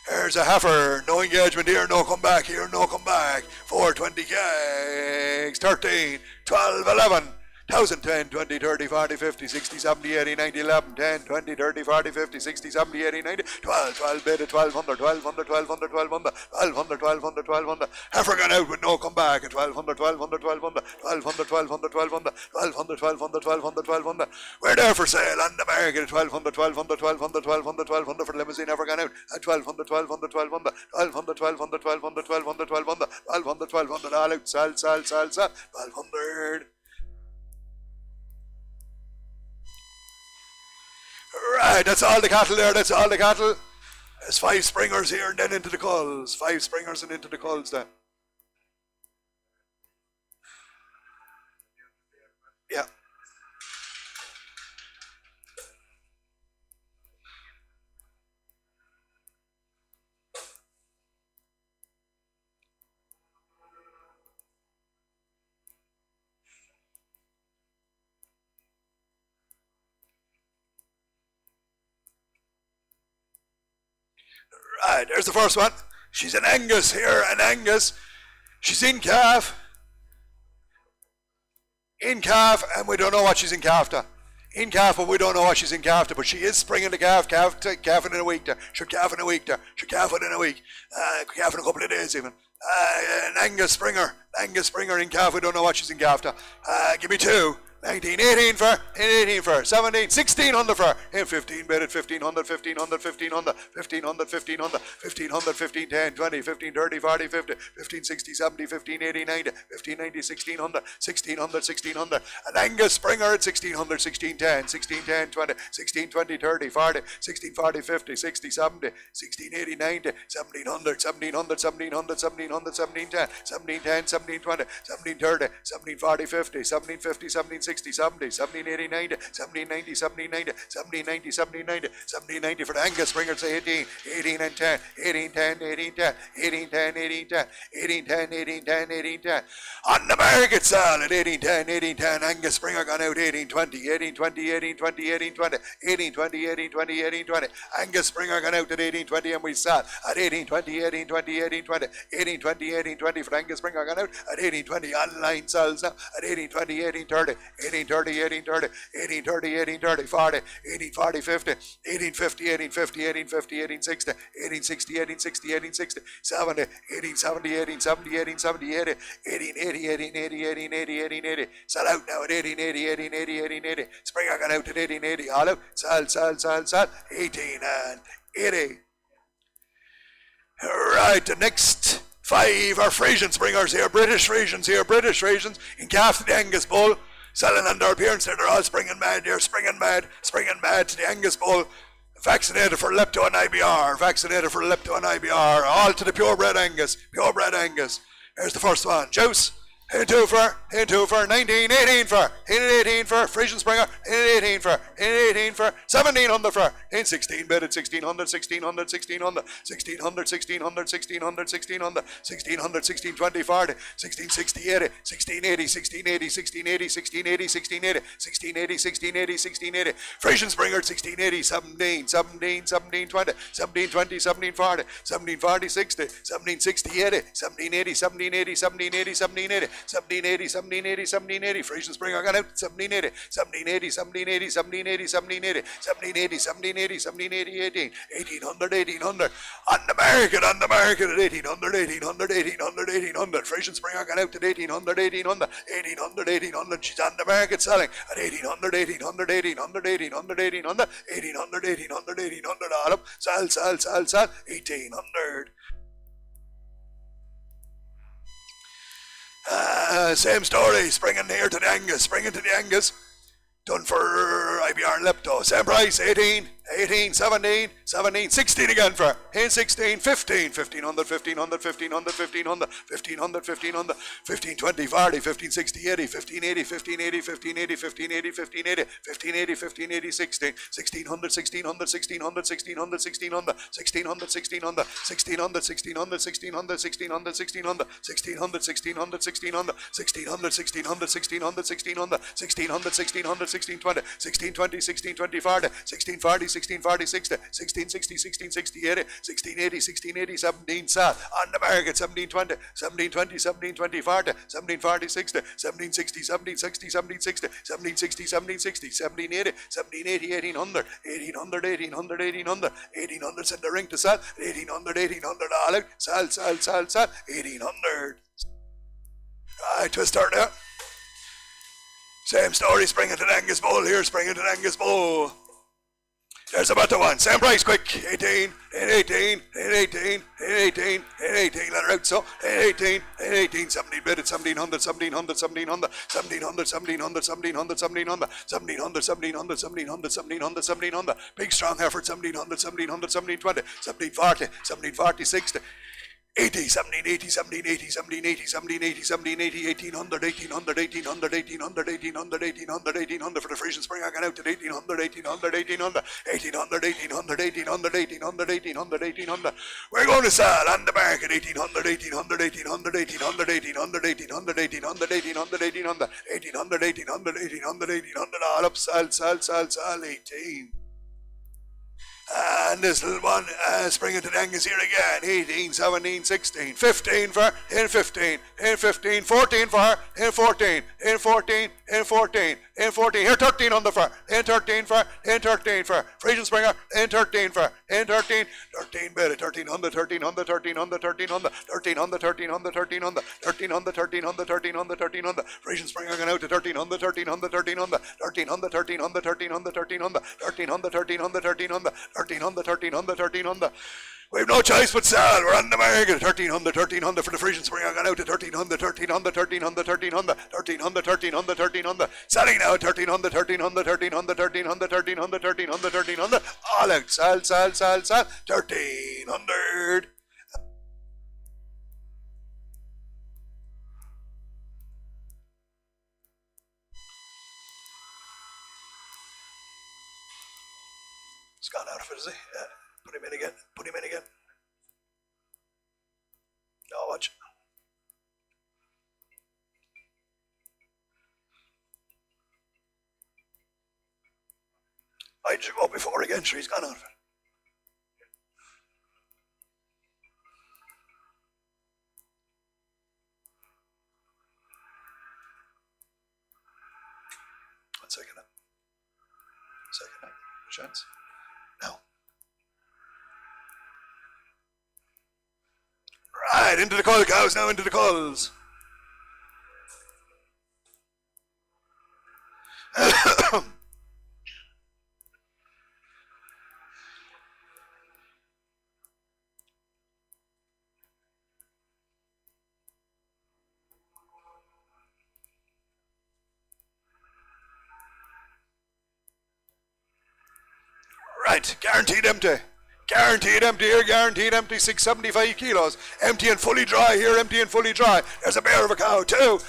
Here's a heifer, no engagement here, no come back here, no come back, 420 kegs, 13, 12, 11, 1010, 20, 30, 40, 50, 60, 70, 80, 90, 11, 10, 20, 30, 40, 50, 60, 70, 80, 90, 12, 12 bid at 1200, 1200, 1200, 1200, 1200, 1200, 1200. Heifer gone out with no come back at 1200, 1200, 1200, 1200, 1200, 1200, 1200, 1200, 1200, 1200. We're there for sale on the market at 1200, 1200, 1200, 1200, 1200 for the limousine. Heifer gone out at 1200, 1200, 1200, 1200, 1200, 1200, 1200, 1200, 1200, 1200, all out, sell, 1200. Right, that's all the cattle there, that's all the cattle. There's 5 springers here and then into the culls. 5 springers and into the culls then. Yeah. Right, there's the first one. She's an Angus here, an Angus. She's in calf. In calf, and we don't know what she's in calf to. In calf, but we don't know what she's in calf to. But she is springing the calf in a week. She'll calf in a week. She'll calf it in a week. Calf in a couple of days even. An Angus Springer in calf. We don't know what she's in calf to. Give me 2. 19, 18 for, 18 for, 17, 1600 for, 15 bid at 1500, 1500, 1500, 1500, 1500, 1500, 15, 10, 20, 15, 30, 40, 50, 15, 60, 70, 15, 80, 90, 15, 90, 1600, 1600, 1600, an Angus Springer at 1600, 16, 10, 16, 10, 20, 16, 20, 30, 40, 16, 40, 50, 60, 70, 16, 80, 90, 1700, 1700, 1700, 1700, 17, 10, 17, 10, 17, 20, 17, 30, 17, 40, 50, 17, 50, 17, 60, 70, 17, 80, 90, 17, 90, 17, 90, 17, 90, 17, 90, 17, 90 for the Angus Springer, say 18, 18 and 10, 18, 10, 18, 10, 18, 10, 18, 10, 18, 10, 18, 10, 18, 10. On the market sale at 18, 10, 18, 10, Angus Springer gone out 18, 20, 18, 20, 18, 20, 18, 20, 18, 20, 18, 20, 18, 20. Angus Springer gone out at 18, 20 and we sell at 18, 20, 18, 20, 18, 20, 18, 20, 18, 20 for the Angus Springer gone out at 18, 20. Online sells now at 18, 20, 18, 30, 1830, 1830, 1830, 1830, 40, 1840, 50, 1850, 1850, 1850, 1860, 1860, 1860, 1860, 70, 1870, 1870, 1870, 80, 1880, 1880, 1880, 1880. Sell out now at 1880, 1880, 1880. Springer got out at 1880. All out. Sell. 18 and 80. Right, the next 5 are Frisian Springers here, British Frisians in calf to the Angus bull, selling on their appearance there, they're all springing mad here, springing mad to the Angus bull, vaccinated for lepto and IBR, all to the purebred Angus, Here's the first one, Juice. In two for 19, 18 for Frisian Springer, in 18 for 1700 for, in 16 bid at 1600, 1600, 16 20, 40, 1660, 80, 1680, Frisian Springer, 1680, 17, 20, 1720, 1740, 60, 1760, 80, 1780, 1780, Frisian Springer got out, 1780, 1800, on the market at 1800, Frisian Springer got out at 1800, she's on the market selling at 1800, all up, sell, 1800. Same story, springing to the Angus, done for IBR and Lepto, same price, 18, 17, 16 again for, in 16, 15, 1500, 15, 20, 40, 15, 60, 80, 1580, 16, 1600, 1600, 1600, 1600, 1620, 1620, 40, 1640, 1640, 60, 1660, 1660, 80, 1680, 17 sell on the market, 1720, 1720, 40, 1740, 60, 1760, 1760, 1760, 1780, 1800, 1800, send the ring to sell, 1800, all out, sell, 1800. Right, twist start now. Same story, springing to the Angus bull here, There's about the one, same price, quick, 18, 18, 18, 18, 18, let her out, so, 18, 18, 17 bid at 1700, 1700, big strong effort, 1700, 1720, 1740, 60, 80, 1780, 1800, 1800 for the Frisian Spring. I got out at 1800. We're going to sell on the market 1800, all up, sell, 18. And this little one, springing to the Angus here again, 18, 17, 16, 15 for, in 15, 14 for, in 14, here 13 on the fur, in 13 for, Frisian Springer, in 13 for, 13 bid, 1300, Frisian Springer going out to 1300, 1300. We've no choice but sell. We're on the market. 1300 for the Frisian Spring. I got out to 1300. Selling now at 1300. All out. Sell. 1300. It's gone out of it, is he? Yeah. Put him in again. Now watch. I should go before again, sure, he's gone out of it. Second up. Chance. Now. Right, into the cull, cows, now into the culls. Right, guaranteed empty. Guaranteed empty here, guaranteed empty, 675 kilos. Empty and fully dry here, empty and fully dry. There's a bear of a cow, 2,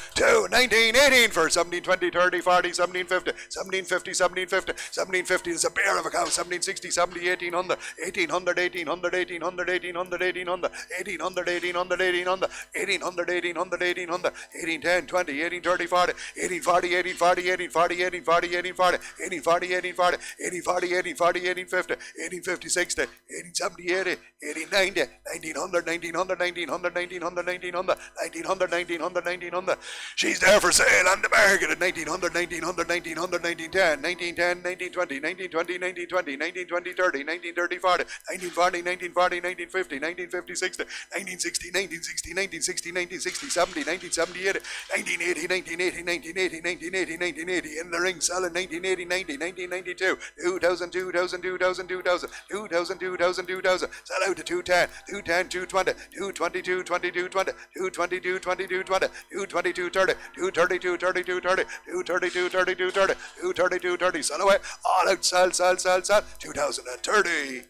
19, 18 for 17, 20, 30, 40, 17, 50, 17, 50, 17, 50, 17, 50 is a bear of a cow, 17, 60, 70, 1800, 1800, 1800, 1800, 1800, 1800, 1800, 1800, 1800, 1800, 1800, 1800, 1810, 20, 18, 30, 40, 18, 40, 18, 40, 18, 40, 18, 40, 18, 40, 18, 40, 18, 40, 18, 40, 18, 40, 18, 50, 18, 50, 60, 1870, 80, 1890, 1900, 1900, 1900, 1900, 1900, 1900, 1900, 1900. She's there for sale on the market at 1900, 1900, 1900, 1910, 1910, 1920, 1920, 1920, 1920, 30, 1930, 40, 1940, 1940, 1950, 1950, 60, 1960, 1960, 1960, 1960, 1970, 1970, 80, 1980, 1980, 1980, 1980, 1980, in the ring selling 1980, 90, 1992, 2000, 2000, 2000, 2000, 2000, 2000, 2000, sell out to 210, 210, 220, 222, 22, 20, 222, 22, 20, 222, 30, 232, 32, 30, 232, 32, 30, 232, 30, sell away, all out, sell, 2030.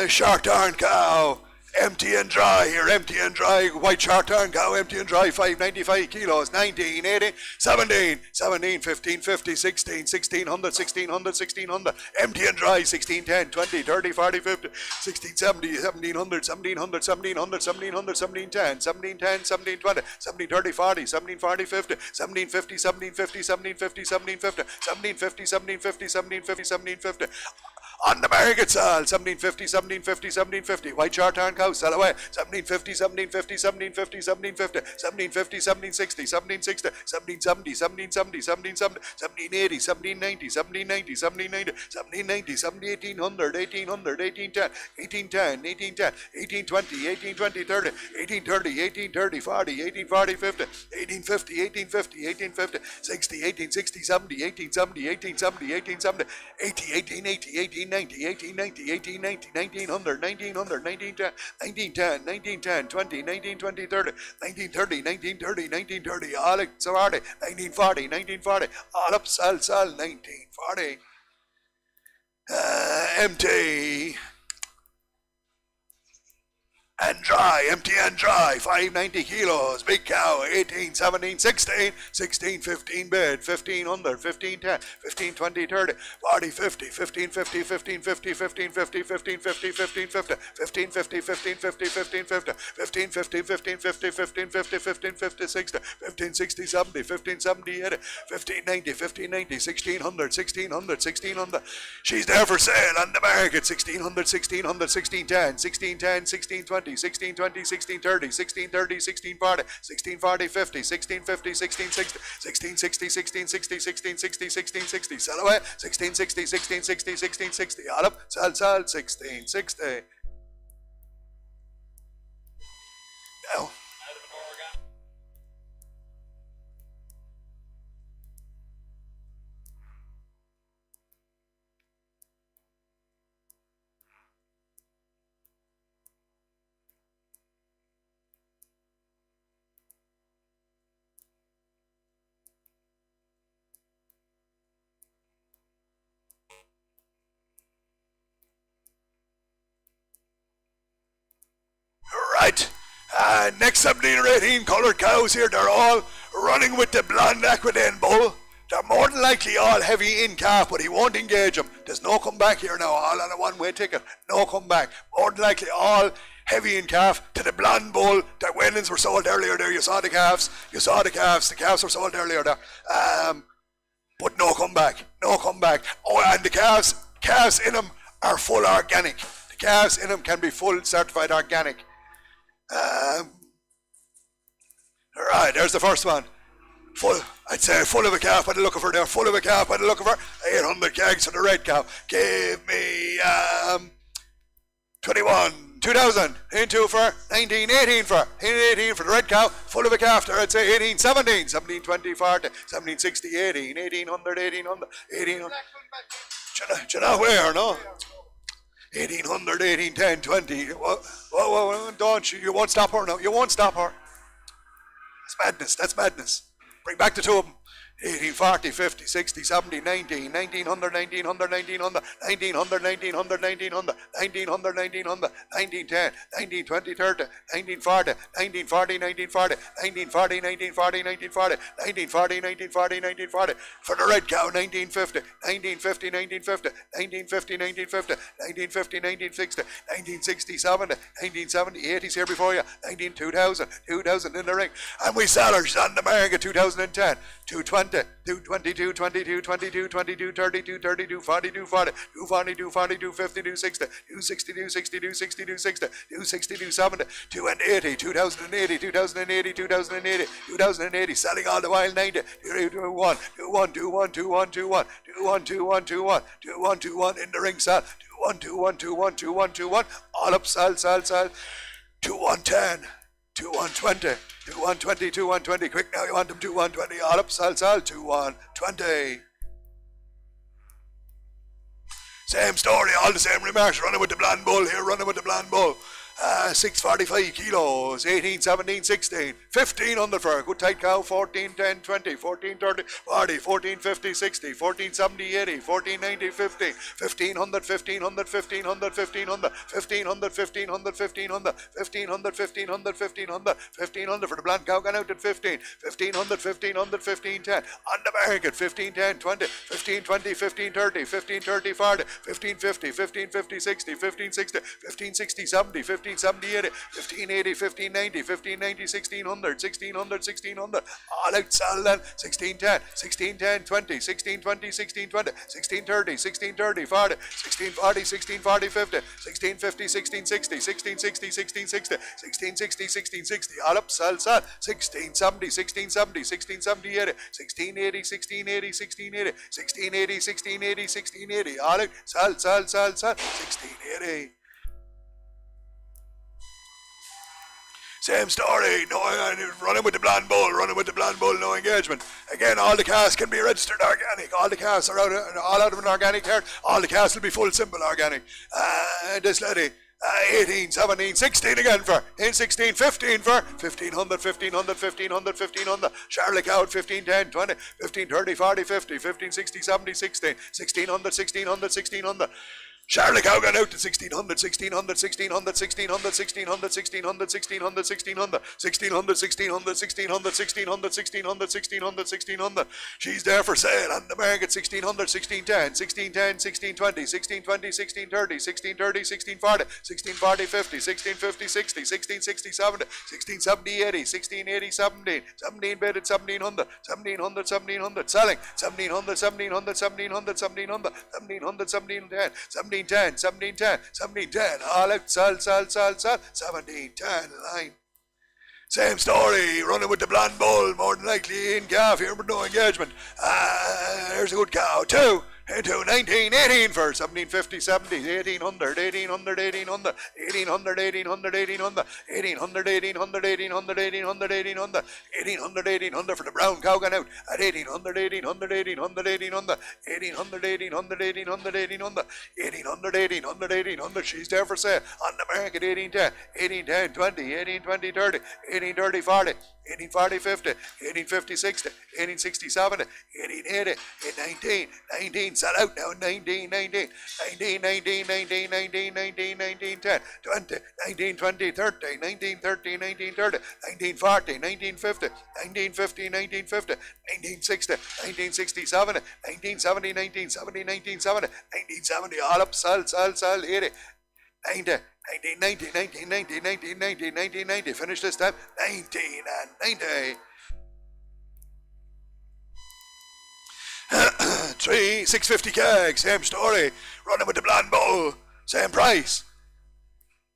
Short darn cow. Empty and dry here, empty and dry, white short turn cow, empty and dry, 595 kilos, 19, 18, 17, 17, 15, 50, 16, 1600, 1600, 1600, empty and dry, 16, 10, 20, 30, 40, 50, 16, 70, 1700, 1700, 1700, 1700, 17, 10, 17, 10, 17, 20, 17, 30, 40, 17, 40, 50, 17, 50, 17, 50, 17, 50, 17, 50, 17, 50, 17, 50, 17, 50, 17, 50, on the market sell, 1750, 1750, 1750, white short turn cow, sell away, 1750, 1750, 1750, 1750, 1750, 1760, 1760, 1770, 1770, 1770, 1780, 1790, 1790, 1790, 1790, 1800, 1800, 1810, 1810, 1810, 1820, 1820, 30, 1830, 1830, 40, 1840, 50, 1850, 1850, 1850, 60, 1860, 70, 1870, 1870, 1870, 80, 1880, 1890, 1890, 1890, 1900, 1900, 1910, 1910, 1910, 20, 1920, 30, 1930, 1930, 1930, all up, 1940, 1940, all up, sell, 1940. Empty. And dry, empty and dry, 590 kilos, big cow, 18, 17, 16, 16, 15 bid, 1500, 15, 10, 15, 20, 30, 40, 50, 15, 50, 15, 50, 15, 50, 15, 50, 15, 50, 15, 50, 15, 50, 15, 50, 15, 50, 15, 50, 15, 50, 15, 50, 60, 15, 60, 70, 15, 70, 80, 15, 90, 15, 90, 1600, 1600, 1600. She's there for sale on the market, 1600, 1600, 1610, 1610, 1620, 1620, 1630, 1630, 1640, 1640, 50, 1650, 1660, 1660, 1660, 1660, 1660, sell away, 1660, 1660, 1660, all up, sell, 1660. Now. Right, next 17 or 18 coloured cows here, they're all running with the blonde Aquitaine bull. They're more than likely all heavy in calf, but he won't engage them. There's no come back here now, all on a one-way ticket. No come back. More than likely all heavy in calf to the blonde bull. The weanlings were sold earlier there. You saw the calves. You saw the calves. The calves were sold earlier there. But no come back. No come back. Oh, and the calves in them are full organic. The calves in them can be full certified organic. Alright, there's the first one. Full, I'd say full of a calf by the look of her there, full of a calf by the look of her. 800 kegs for the red cow. Give me 21, 2000, into for 19, 18 for, 18 for the red cow, full of a calf there, I'd say 18, 17, 17, 20, 40, 17, 60, 18, 1800, 1800, 1800. Do you know where, no? 1800, 18, 10, 20. Whoa, don't you won't stop her now, you won't stop her. That's madness. Bring back the two of them. 18, 40, 50, 60, 70, 19, 1900, 1900, 1900, 1900, 1900, 1900, 1900, 1900, 1910, 1920, 30, 1940, 1940, 1940, 1940, 1940, 1940, 1940, 1940, 1940. For the red cow, 1950, 1950, 1950, 1950, 1950, 1950, 1960, 1960, 70, 1970, 80's here before you, 2000, 2000 in the ring. And we sell her on the market 2010, 220, 222, 22, 22, 22, 32, 32, 42, 40, 242, 42, 52, 60, 262, 62, 62, 60, 262, 70, 280, 2080, 2080, 2080, 2080, selling all the while 90, 21, 21, 21, 21, 21, 21, 21, 21, 21, 21 in the ring sell, 21, 21, 21, 21, 21, all up sell, 2110. 2120, 2120, 2120. Quick now, you want them 2120. All up, sell, 2120. Same story, all the same remarks. Running with the blind bull here, running with the blind bull. 645 kilos, 18, 17, 16, 1500 for a good tight cow, 14, 10, 20, 14, 30, 40, 14, 50, 60, 14, 70, 80, 14, 90, 15, 1500, 1500, 1500, 1500, 1500, 1500, 1500, 1500, 1500, 1500, 1500 for the blind cow, gone out at 15, 1500, 1500, 1510, on the market, 15, 10, 20, 15, 20, 15, 30, 15, 30, 40, 15, 50, 15, 50, 60, 15, 60, 15, 60, 70, 15, 70, 80, 15, 80, 15, 90, 15, 90, 1600, 1600, 1600, all out sell then, 16, 10, 16, 10, 20, 16, 20, 16, 20, 16, 30, 16, 30, 40, 16, 40, 16, 40, 50, 16, 50, 16, 60, 16, 60, 16, 60, 16, 60, 16, 60, all up sell, 16, 70, 16, 70, 16, 70, 80, 16, 80, 16, 80, 16, 80, 16, 80, 16, 80, 16, 80, all out sell, 16, 80. Same story, no, running with the blind bull, no engagement. Again, all the calves can be registered organic. All the calves are all out of an organic herd. All the calves will be full simple organic. This lady, 18, 17, 16 again for, in 16, 15 for, 1500, 1500, 1500, 1500. Charlotte cow, 15, 10, 20, 15, 30, 40, 50, 15, 60, 70, 16, 1600, 1600, 1600. Charlotte cow gone out to 1600, 1600, 1600, 1600, 1600, 1600, 1600, 1600, 1600, 1600, 1600, 1600, 1600, 1600, 1600. She's there for sale on the market, 1600, 1610, 1610, 1620, 1620, 1630, 1630, 1640, 1640, 50, 1650, 60, 1660, 70, 1670, 80, 1680, 17, 17 bid at 1700, 1700, 1700, selling, 1700, 1700, 1700, 1700, 1700, 1710, 1710, 1710, 1710, all out, sell, 1710, line. Same story, running with the blonde bull, more than likely in calf here, but no engagement. There's a good cow, two. Into 19, 18 for 1750, 70, 1800, 1800, 1800, 1800, 1800, 1800, 1800, 1800, 1800, 1800, 1800, 1800, 1800 for the brown cow gone out at 1800, 1800, 1800, 1800, 1800, 1800, 1800, 1800, 1800, 1800, 1800, she's there for sale on the market, 1810, 1810, 20, 1820, 30, 1830, 40, 1840, 50, 1850, 60, 1860, 70, 1880, 19, 19, sell out now, 19, 19, 19, 19, 19, 19, 19, 19, 10, 20, 19, 20, 30, 19, 30, 19, 30, 19, 40, 19, 50, 19, 50, 19, 50, 19, 60, 19, 60, 70, 19, 70, 19, 70, 19, 70, 19, 70, all up, sell, 80, 90, 19, 90, 19, 90, 19, 90, 19, 90, finish this time, 19 and 90. 3, 650 keg, same story, running with the blonde bull, same price.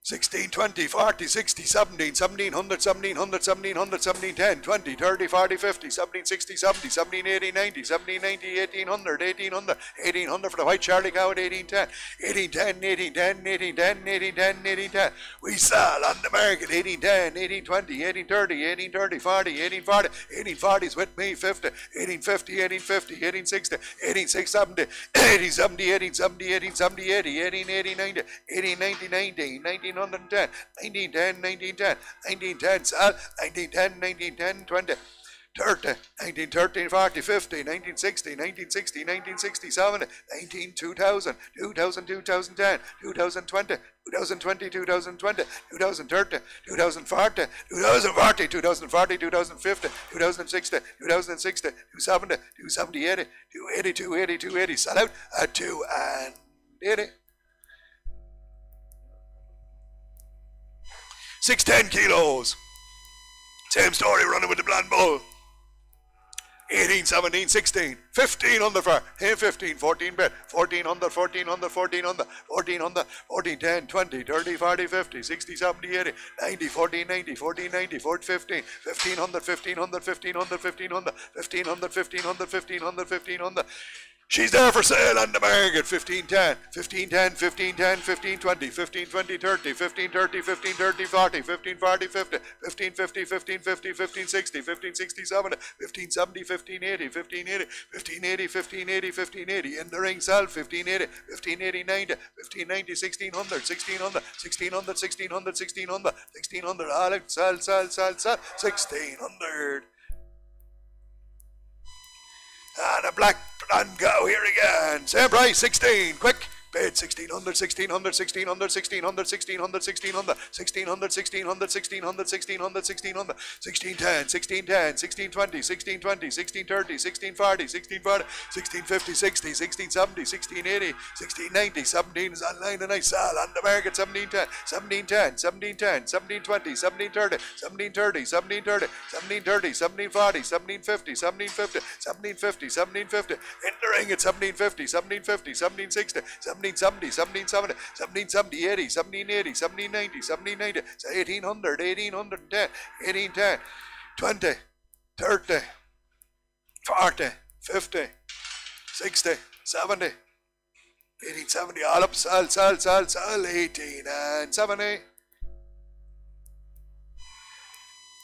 16, 20, 40, 60, 17, 1700, 1700, 1700, 17, 10, 20, 30, 40, 50, 17, 60, 70, 17, 80, 90, 17, 90, 1800, 1800, 1800 for the white Charlie cow at 1810, 1810, 1810, 1810, 1810, 1810. We sell on the market 1810, 1820, 1830, 1830, 40, 1840, 1840s with me 50, 1850, 1850, 1860, 1860, 1870, 1870, 1870, 80, 1880, 90, 1890, 90, 1910, 1910, 1910, 1910, 1910, 1910, 20, 30, 1913, 40, 50, 1960, 1960, 1960, 70, 19, 2000, 2000, 2010, 2020, 2020, 2020, 2030, 2040, 2040, 2040, 2050, 2060, 2060, 270, 270, 80, 280, 280, 280, sell out at 280. 610 kilos. Same story running with the blind bull. 18, 17, 16, 15 on the far, 15, 14 bet, 14 on the, 14 on the, 14 on the, 14 on the, 14, 10, 20, 30, 40, 50, 60, 70, 80, 90, 14, 90, 14, 90, 14, 15, 15 on the, 15 on the, 15 on the, 15 on the, 15 on the, 15 on the, 15 on the, 15 on the. She's there for sale on the market. 1510, 1510, 1510, 1520, 1520, 30, 1530, 1530, 40, 1540, 50, 1550, 1550, 1560, 1560, 70, 1570, 1580, 1580, 1580, 1580, 1580. In the ring sell 1580, 1580, 90, 1590, 1600, 1600, 1600, 1600, 1600, 1600. Alex, sell, 1600. And a black and go here again. Same price, 16. Quick. Bid 1600, 1600, 1600, 1600, 1600, 1600, 1600, 1600, 1600, 1600, 1600, 1610, 1610, 1620, 1620, 1630, 1640, 1640, 1650, 60, 1670, 1680, 1690, 17 is online and I sell on the market 1710, 1710, 1710, 1720, 1730, 1730, 1730, 1730, 1740, 1750, 1750, 1750, 1750, in the ring at 1750, 1750, 1760, 1770, 1770, 1770, 80, 1780, 1790, 1790, 1800, 1810, 1810, 20, 30, 40, 50, 60, 70, 1870, all up, sell, 18 and 70.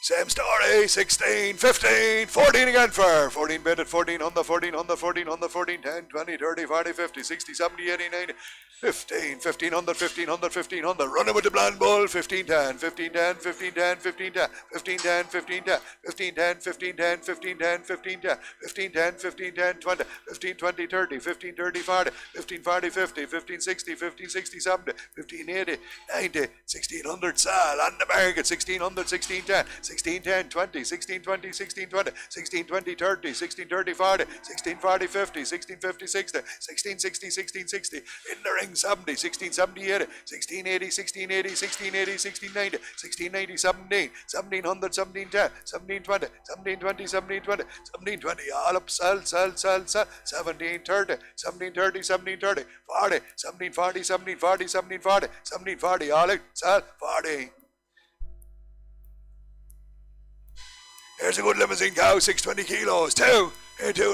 Same story, 16, 15, 14 again for 14 bid at 14 on the 14 on the 14 on the 14, 10, 20, 30, 40, 50, 60, 70, 80, 90, 15, 15 on the 15 on the 15 on the running with the blind bull, 15, 10, 15, 10, 15, 10, 15, 10, 15, 10, 15, 10, 15, 10, 15, 10, 15, 10, 15, 10, 15, 10, 15, 10, 20, 15, 20, 30, 15, 30, 40, 15, 40, 50, 15, 60, 15, 60, 70, 15, 80, 90, 1600 sell on the market, 1600, 16, 10, 16, 10, 20, 16, 20, 16, 20, 16, 20, 30, 16, 30, 40, 16, 40, 50, 16, 50, 60, 16, 60, 16, 60, in the ring 70, 16, 70, 80, 16, 80, 16, 80, 16, 80, 16, 90, 16, 90, 17, 1700, 17, 10, 17, 20, 17, 20, 17, 20, 17, 20, all up, sell, 17, 30, 17, 30, 17, 30, 40, 17, 40, 17, 40, 17, 40, 17, 40, all up, sell, 40. Here's a good limousine cow, 620 kilos, 2,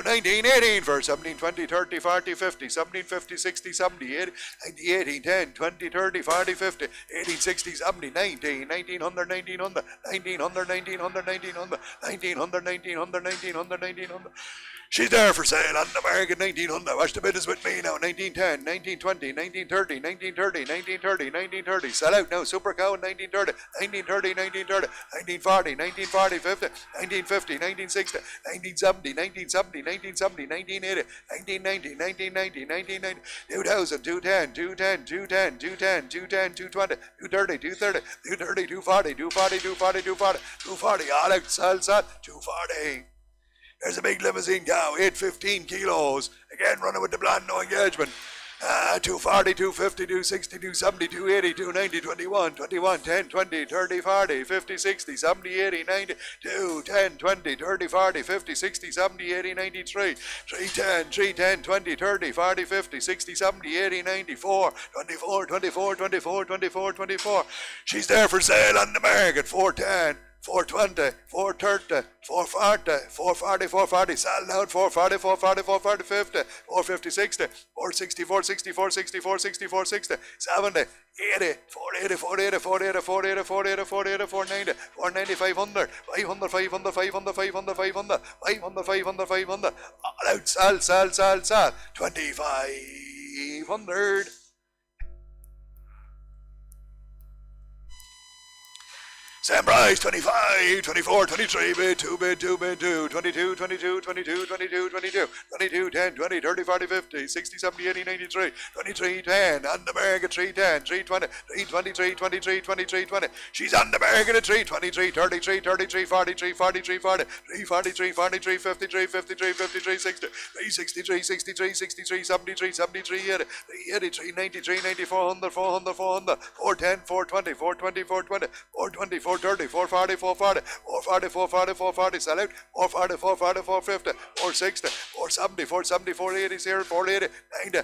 19, 18 for 17, 20, 30, 40, 50, 17, 50, 60, 70, 80, 90, 18, 10, 20, 30, 40, 50, 18, 60, 70, 19, 1900, 1900, 1900, 1900, 1900, 1900, 1900, 1900, 1900. She's there for sale on the market, 1900. Watch the bidders with me now. 1910, 1920, 1930, 1930, 1930, 1930. Sell out now. Super cow 1930, 1930, 1930, 1940, 1940, 50, 1950, 1960, 1970, 1970, 1970, 1980, 1990, 1990, 1990, 2000, 210, 210, 210, 210, 210, 220, 230, 230, 230, 240, 240, 240, 240, 240. All out, sell, 240. There's a big limousine cow, 815 kilos. Again, running with the blonde, no engagement. 240, 250, 260, 270, 280, 290, 21, 21, 10, 20, 30, 40, 50, 60, 70, 80, 90, 2, 10, 20, 30, 40, 50, 60, 70, 80, 93, 310, 310, 20, 30, 40, 50, 60, 70, 80, 94, 24, 24, 24, 24, 24. She's there for sale on the market, 410. 420, 430, 440, 440, 440, selling out 440, 440, 440, 50, 450, 60, 460, 460, 460, 460, 460, 70, 80, 480, 480, 480, 480, 480, 480, 490, 490, 500, 500, 500, 500, 500, 500, 500, 500, 500, all out, sell, 2,500. Sam Price, 25, 24, 23, bid 2, 22, 22, 22, 22, 22, 22, 10, 20, 30, 40, 50, 60, 70, 80, 93, 23, 10, on the market, 310, 320, 323, 23, 23, 20. She's on the market at 323, 33, 33, 43, 43, 40, 343, 43, 53, 53, 53, 60, 363, 63, 63, 73, 73, 80, 83, 93, 90, 400, 400, 400, 410, 420, 420, 420, 420, 430, 440, 440, 440, 440, 440, sell out, 440, 440, 450, 460, 470, 470, 480, 480, 90,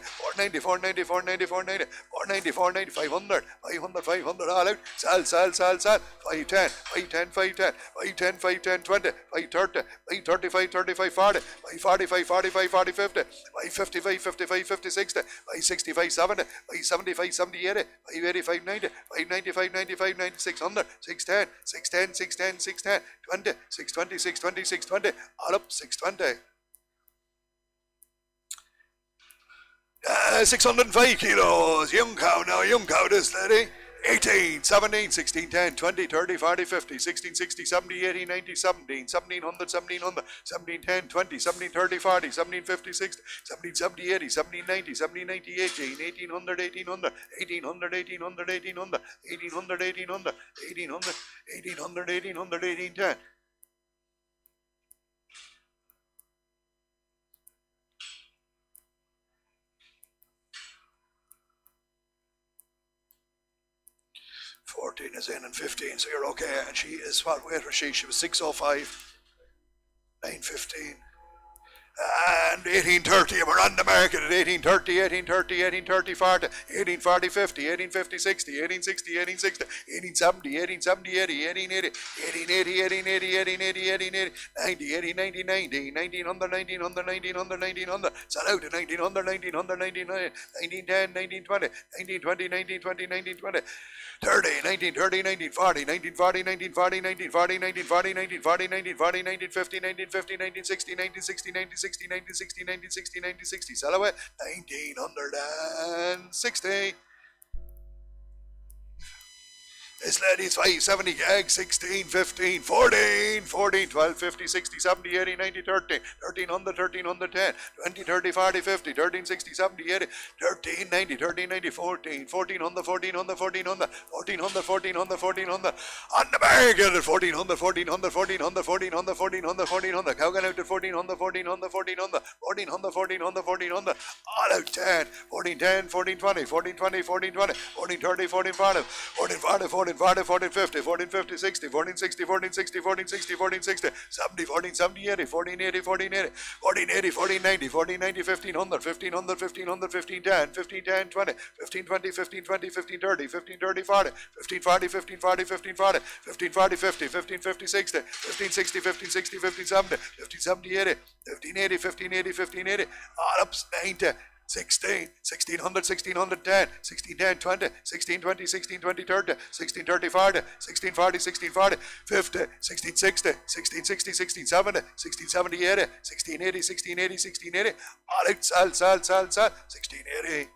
490, 490, 490, 490, 490, 490, 500, 500, 500, all out, sell, 510, 510, 510, 510, 510, 20, 530, 530, 535, 40, 540, 540, 540, 50, 550, 555, 50, 60, 560, 570, 570, 570, 80, 580, 590, 590, 590, 590, 600, 610, 610, 610, 610, 20, 620, 620, 620, all up, 620. 605 kilos, young cow now, young cow this lady. 18, 17, 16, 10, 20, 30, 40, 50, 16, 60, 70, 80, 90, 17, 1700, 1700, 17, 10, 20, 17, 30, 40, 17, 50, 60, 17, 70, 80, 17, 90, 17, 90, 18, 1800, 1800, 1800, 1800, 1800, 1800, 1800, 1800, 1800, 1800, 1810. Is in and 15, so you're okay. And she is, what weight was she? She was 605, 915. And 1830, we're on the market at 1830, 1830, 1830, 40, 1840, 50, 1850, 60, 1860, 1860, 1870, 1870, 80, 1880, 1880, 1880, 1880, 90, 80, 90, 1900, 1900, 1900, 1900, sell out to 1900, 1900, 1910, 1920, 1920, 1920, 1920. 30, 1930, 1940, 1940, 1940, 1940, 1940, 1940, 1940, 1950, 1950, 1960, 1960, 1960, 1960, 1960, 1960, sell away, 1960. This lady's 570 gag, 16, 15, 14, 14, 12, 50, 60, 70, 80, 90, 13, 1300, 1310, 20, 30, 40, 50, 13, 60, 70, 80, 13, 90, 13, 90, 14, 1400, 1400, 1400, 1400, 1400, 1400, on the market at 1400, 1400, 1400, 1400, 1400, 1400, cow gun out at 1400, 1400, 1400, 1400, 1400, 1400, all out 10, 1410, 1420, 1420, 1420, 1430, 1440, 1440, 1440, 1450, 1450, 60, 1460, 1460, 1460, 1460, 70, 1470, 80, 1480, 1480, 1480, 1490, 1490, 1500, 1500, 1500, 1510, 1510, 20, 1520, 1520, 1530, 1530, 40, 1540, 1540, 1540, 1540, 50, 1550, 60, 1560, 1560, 1570, 1570, 80, 1580, 1580, 1580, all up 90. 16, 1600, 1610, 1610, 20, 1620, 1620, 30, 1630, 40, 1640, 1640, 50, 1660, 1660, 1670, 1670, 80, 1680, 1680, 1680, all out, sell, 1680.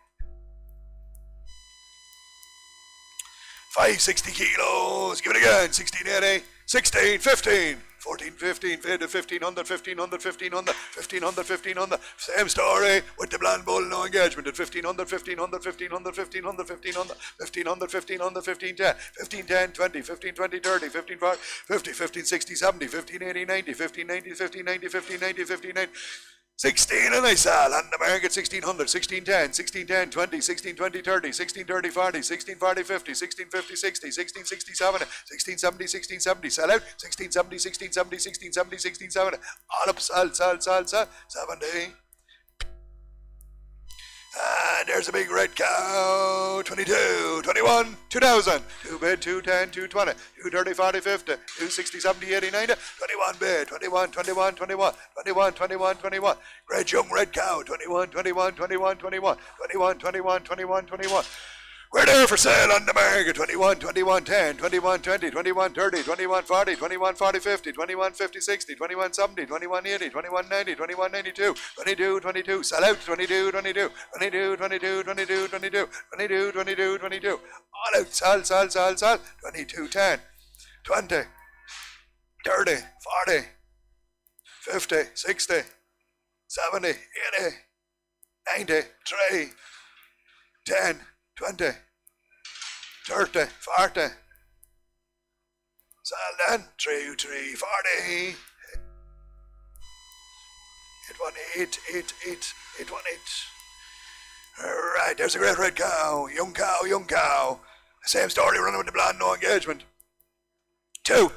560 kilos, give it again, 1680, 16, 15. 14, 15, 1500, 1500, 1500, 1500, 1500. Same story with the blind bull, no engagement at 1500, 1500, 1500, 1500, 1500, 1500, 1500, 1510, 1510, 20, 1520, 30, 1540, 50, 1560, 70, 1580, 90, 1590, 1590, 1590, 1590. 16 and I sell on the market 1600, 1610, 1610, 20, 1620, 30, 1630, 40, 1640, 50, 1650, 60, 1660, 70, 1670, 1670, sell out, 1670, 1670, 1670, 1670, all up, sell, 70. And there's a big red cow, 22, 21, 2000, 2 bid, 210, 220, 230, 40, 50, 260, 70, 80, 90, 21 bid, 21, 21, 21, 21, 21, 21, great young red cow, 21, 21, 21, 21, 21, 21, 21, 21. We're there for sale on the market, 21, 21, 10, 21, 20, 21, 30, 21, 40, 21, 40, 50, 21, 50, 60, 21, 70, 21, 80, 21, 90, 21, 92, 22, 22, sell out, 22, 22, 22, 22, 22, 22, 22, 22, 22, all out, sell, 22, 10, 20, 30, 40, 50, 60, 70, 80, 90, 3, 10, 20, 30, 40, sell then, 3, 3, 40, 818. Alright, there's a great red cow, young cow, same story running with the blonde, no engagement. 2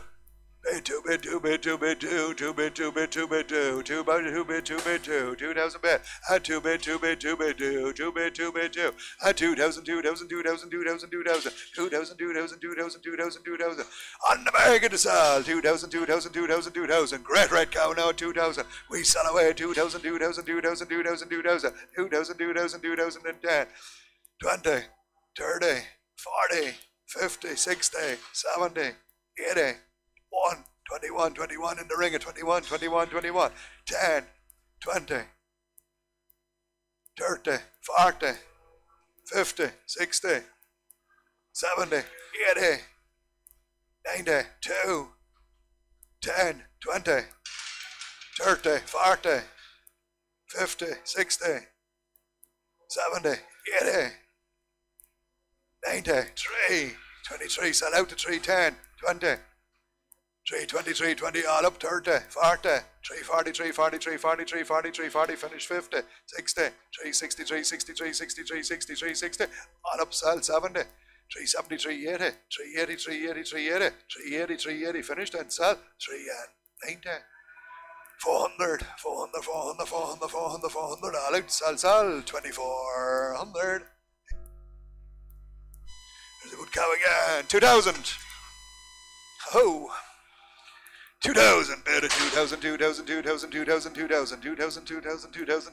bid, 2 bid, 2 bid, 2 bid, 2, 2 bid, 2 bid, 2 bid, 2, 2 bid, 2 bid, 2 bid, 2, 2000 bid, 2 bid, 2 bid, 2 bid, 2, 2 bid, 2 bid, 2, 2000, 2000, 2000, 2000, 2000, 2000, 2000, 2000, 2000, 2000, on the market to sell, 2000, 2000, 2000, 2000, great red cow now at 2000, we sell away 2000, 2000, 2000, 2000, 2000, 2000, 2000, 2010, 20, 30, 40, 50, 60, 70, 80, 1, 21, 21 in the ring at 21, 21, 21, 10, 20, 30, 40, 50, 60, 70, 80, 90, 2, 10, 20, 30, 40, 50, 60, 70, 80, 90, 3, 23, sell out to 3, 10, 20, 3, 23, 20, all up, 30, 40, 3, 43, 43, 43, 43, 40, finish 50, 60, 3, 63, 63, 63, 63, 60, all up, sell 70, 3, 73, 80, 3, 80, 3, 80, 3, 80, 3, 80, 3, 80, finish then, sell, 3, 90, 400, 400, 400, 400, 400, 400, all out, sell, 2400. There's a good cow again, 2000. Oh. 2000, better 2000, 2000, 2000, 2000, 2000, 2000, 2000, 2000, 2000,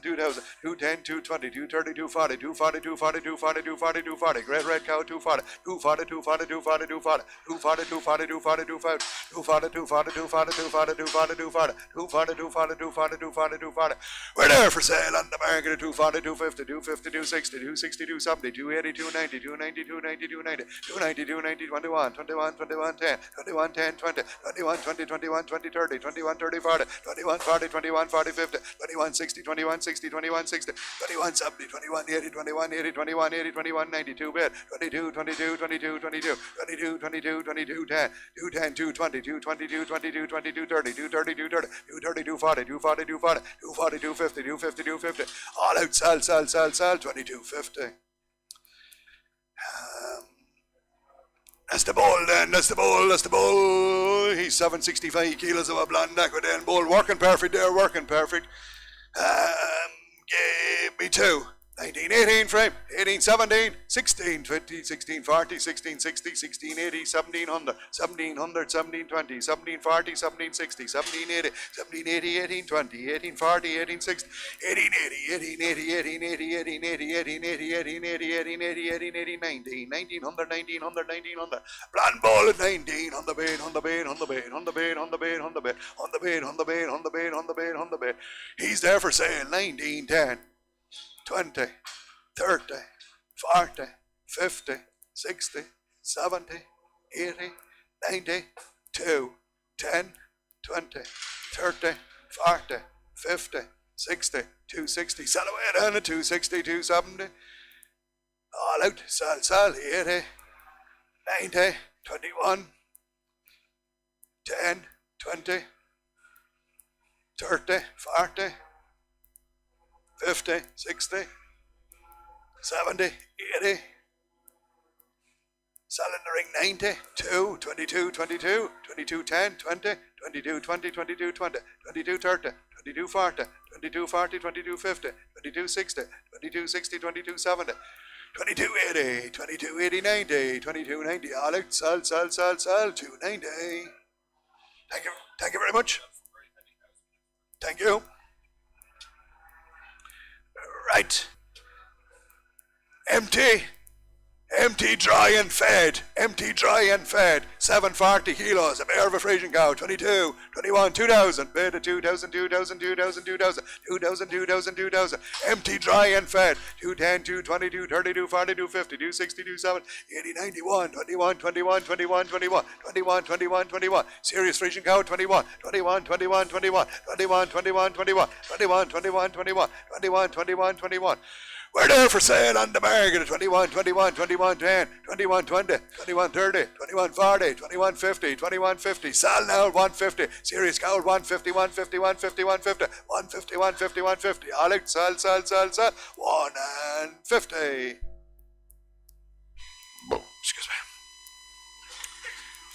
210, 220, 230, 240, 240, 240, 240, 240, 240, great red cow, 240, 240, 240, 240, 240, 240, 240, 240, 240, 240, 240, 240, 240, 240, 240, 240, 240, 240, 240. We're there for sale on the market at 240, 250, 250, 260, 260, 270, 280, 290, 290, 290, 290, 290, 290, 21, 21, 21, 10, 21, 10, 20, 21, 20, 21, 20, 30, 21, 30, 40, 21, 40, 21, 40, 50, 21, 60, 21, 60, 21, 60, 21, 70, 21, 80, 21, 80, 21, 80, 21, 90, 2 bid, 22, 22, 22, 22, 22, 22, 22, 10, 210, 220, 220, 222, 22, 30, 230, 230, 230, 240, 240, 240, 240, 250, 250, 250, all out, sell, 2250. That's the bull then, that's the bull. He's 765 kilos of a blonde Aquitaine bull, working perfect there, working perfect. Give me 2. 1918 frame, 1817, 1620, 1640, 1660, 1680, 1700, 1700, 1720, 1740, 1760, 1780, 1780, 1820, 1840, 1860, 1880, 1880, 1880, 1880, 1880, 1880, 1880, 1900, 1900, 1900, 1900. Blonde bull at 19, on the bed, on the bed, on the bed, on the bed, on the bed, on the bed, on the bed, on the bed, on the bed, on the bed, on the bed. He's there for sale, 1910. 20, 30, 40, 50, 60, 70, 80, 90, 2, 10, 20, 30, 40, 50, 60, 260, sell away down at 260, 270, all out, sell, 80, 90, 21, 10, 20, 30, 40, 50, 60, 70, 80. Selling the ring 90, 2, 22, 22, 22, 10, 20, 22, 20, 22, 20, 22, 30, 22, 40, 22, 40, 22, 50, 22, 60, 22, 60, 22, 70, 22, 80, 22, 80, 90, 22, 90. Alex, sell, 290. Thank you very much. Thank you. Right. Empty, dry and fed. 740 kilos. A bear of a Frisian cow. 22, 21, 2000. Bid of 2000, 2000, 2000, 2000, 2000, 2000, 2000. Empty, dry and fed. 210, 222, 32, 42, 50, 260, 27, 80, 91, 21, 21, 21, 21, 21, 21, 21. Serious Frisian cow. 21, 21, 21, 21, 21, 21, 21, 21, 21, 21, 21, 21, 21. We're there for sale on the market at 21, 21, 21, 10, 21, 20, 21, 30, 21, 40, 21, 50, 21, 50. Sell now at 150. Serious cow at 150, 150, 150, 150, 150, 150, 150. Alex, sell. 150. Excuse me.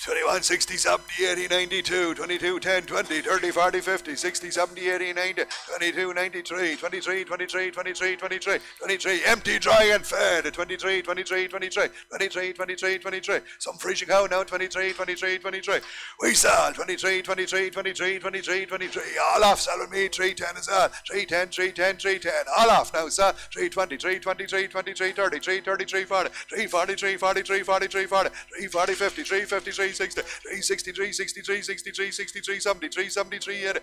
21, 60, 70, 80, 92, 22, 10, 20, 30, 40, 50, 60, 70, 80, 90, 22, 93, 23, 23, 23, 23, 23, empty, dry and fed at 23, 23, 23, 23, 23, 23. Some Frisian cow now, 23, 23, 23. We sell 23, 23, 23, 23, 23. All off, sell with me, 310 as well. 310, 310, 310. All off now, sell 320, 323, 23, 30, 333, 40, 340, 340, 340, 340, 340, 50, 353, 60, 360, 363, 63, 63, 70, 373, 80,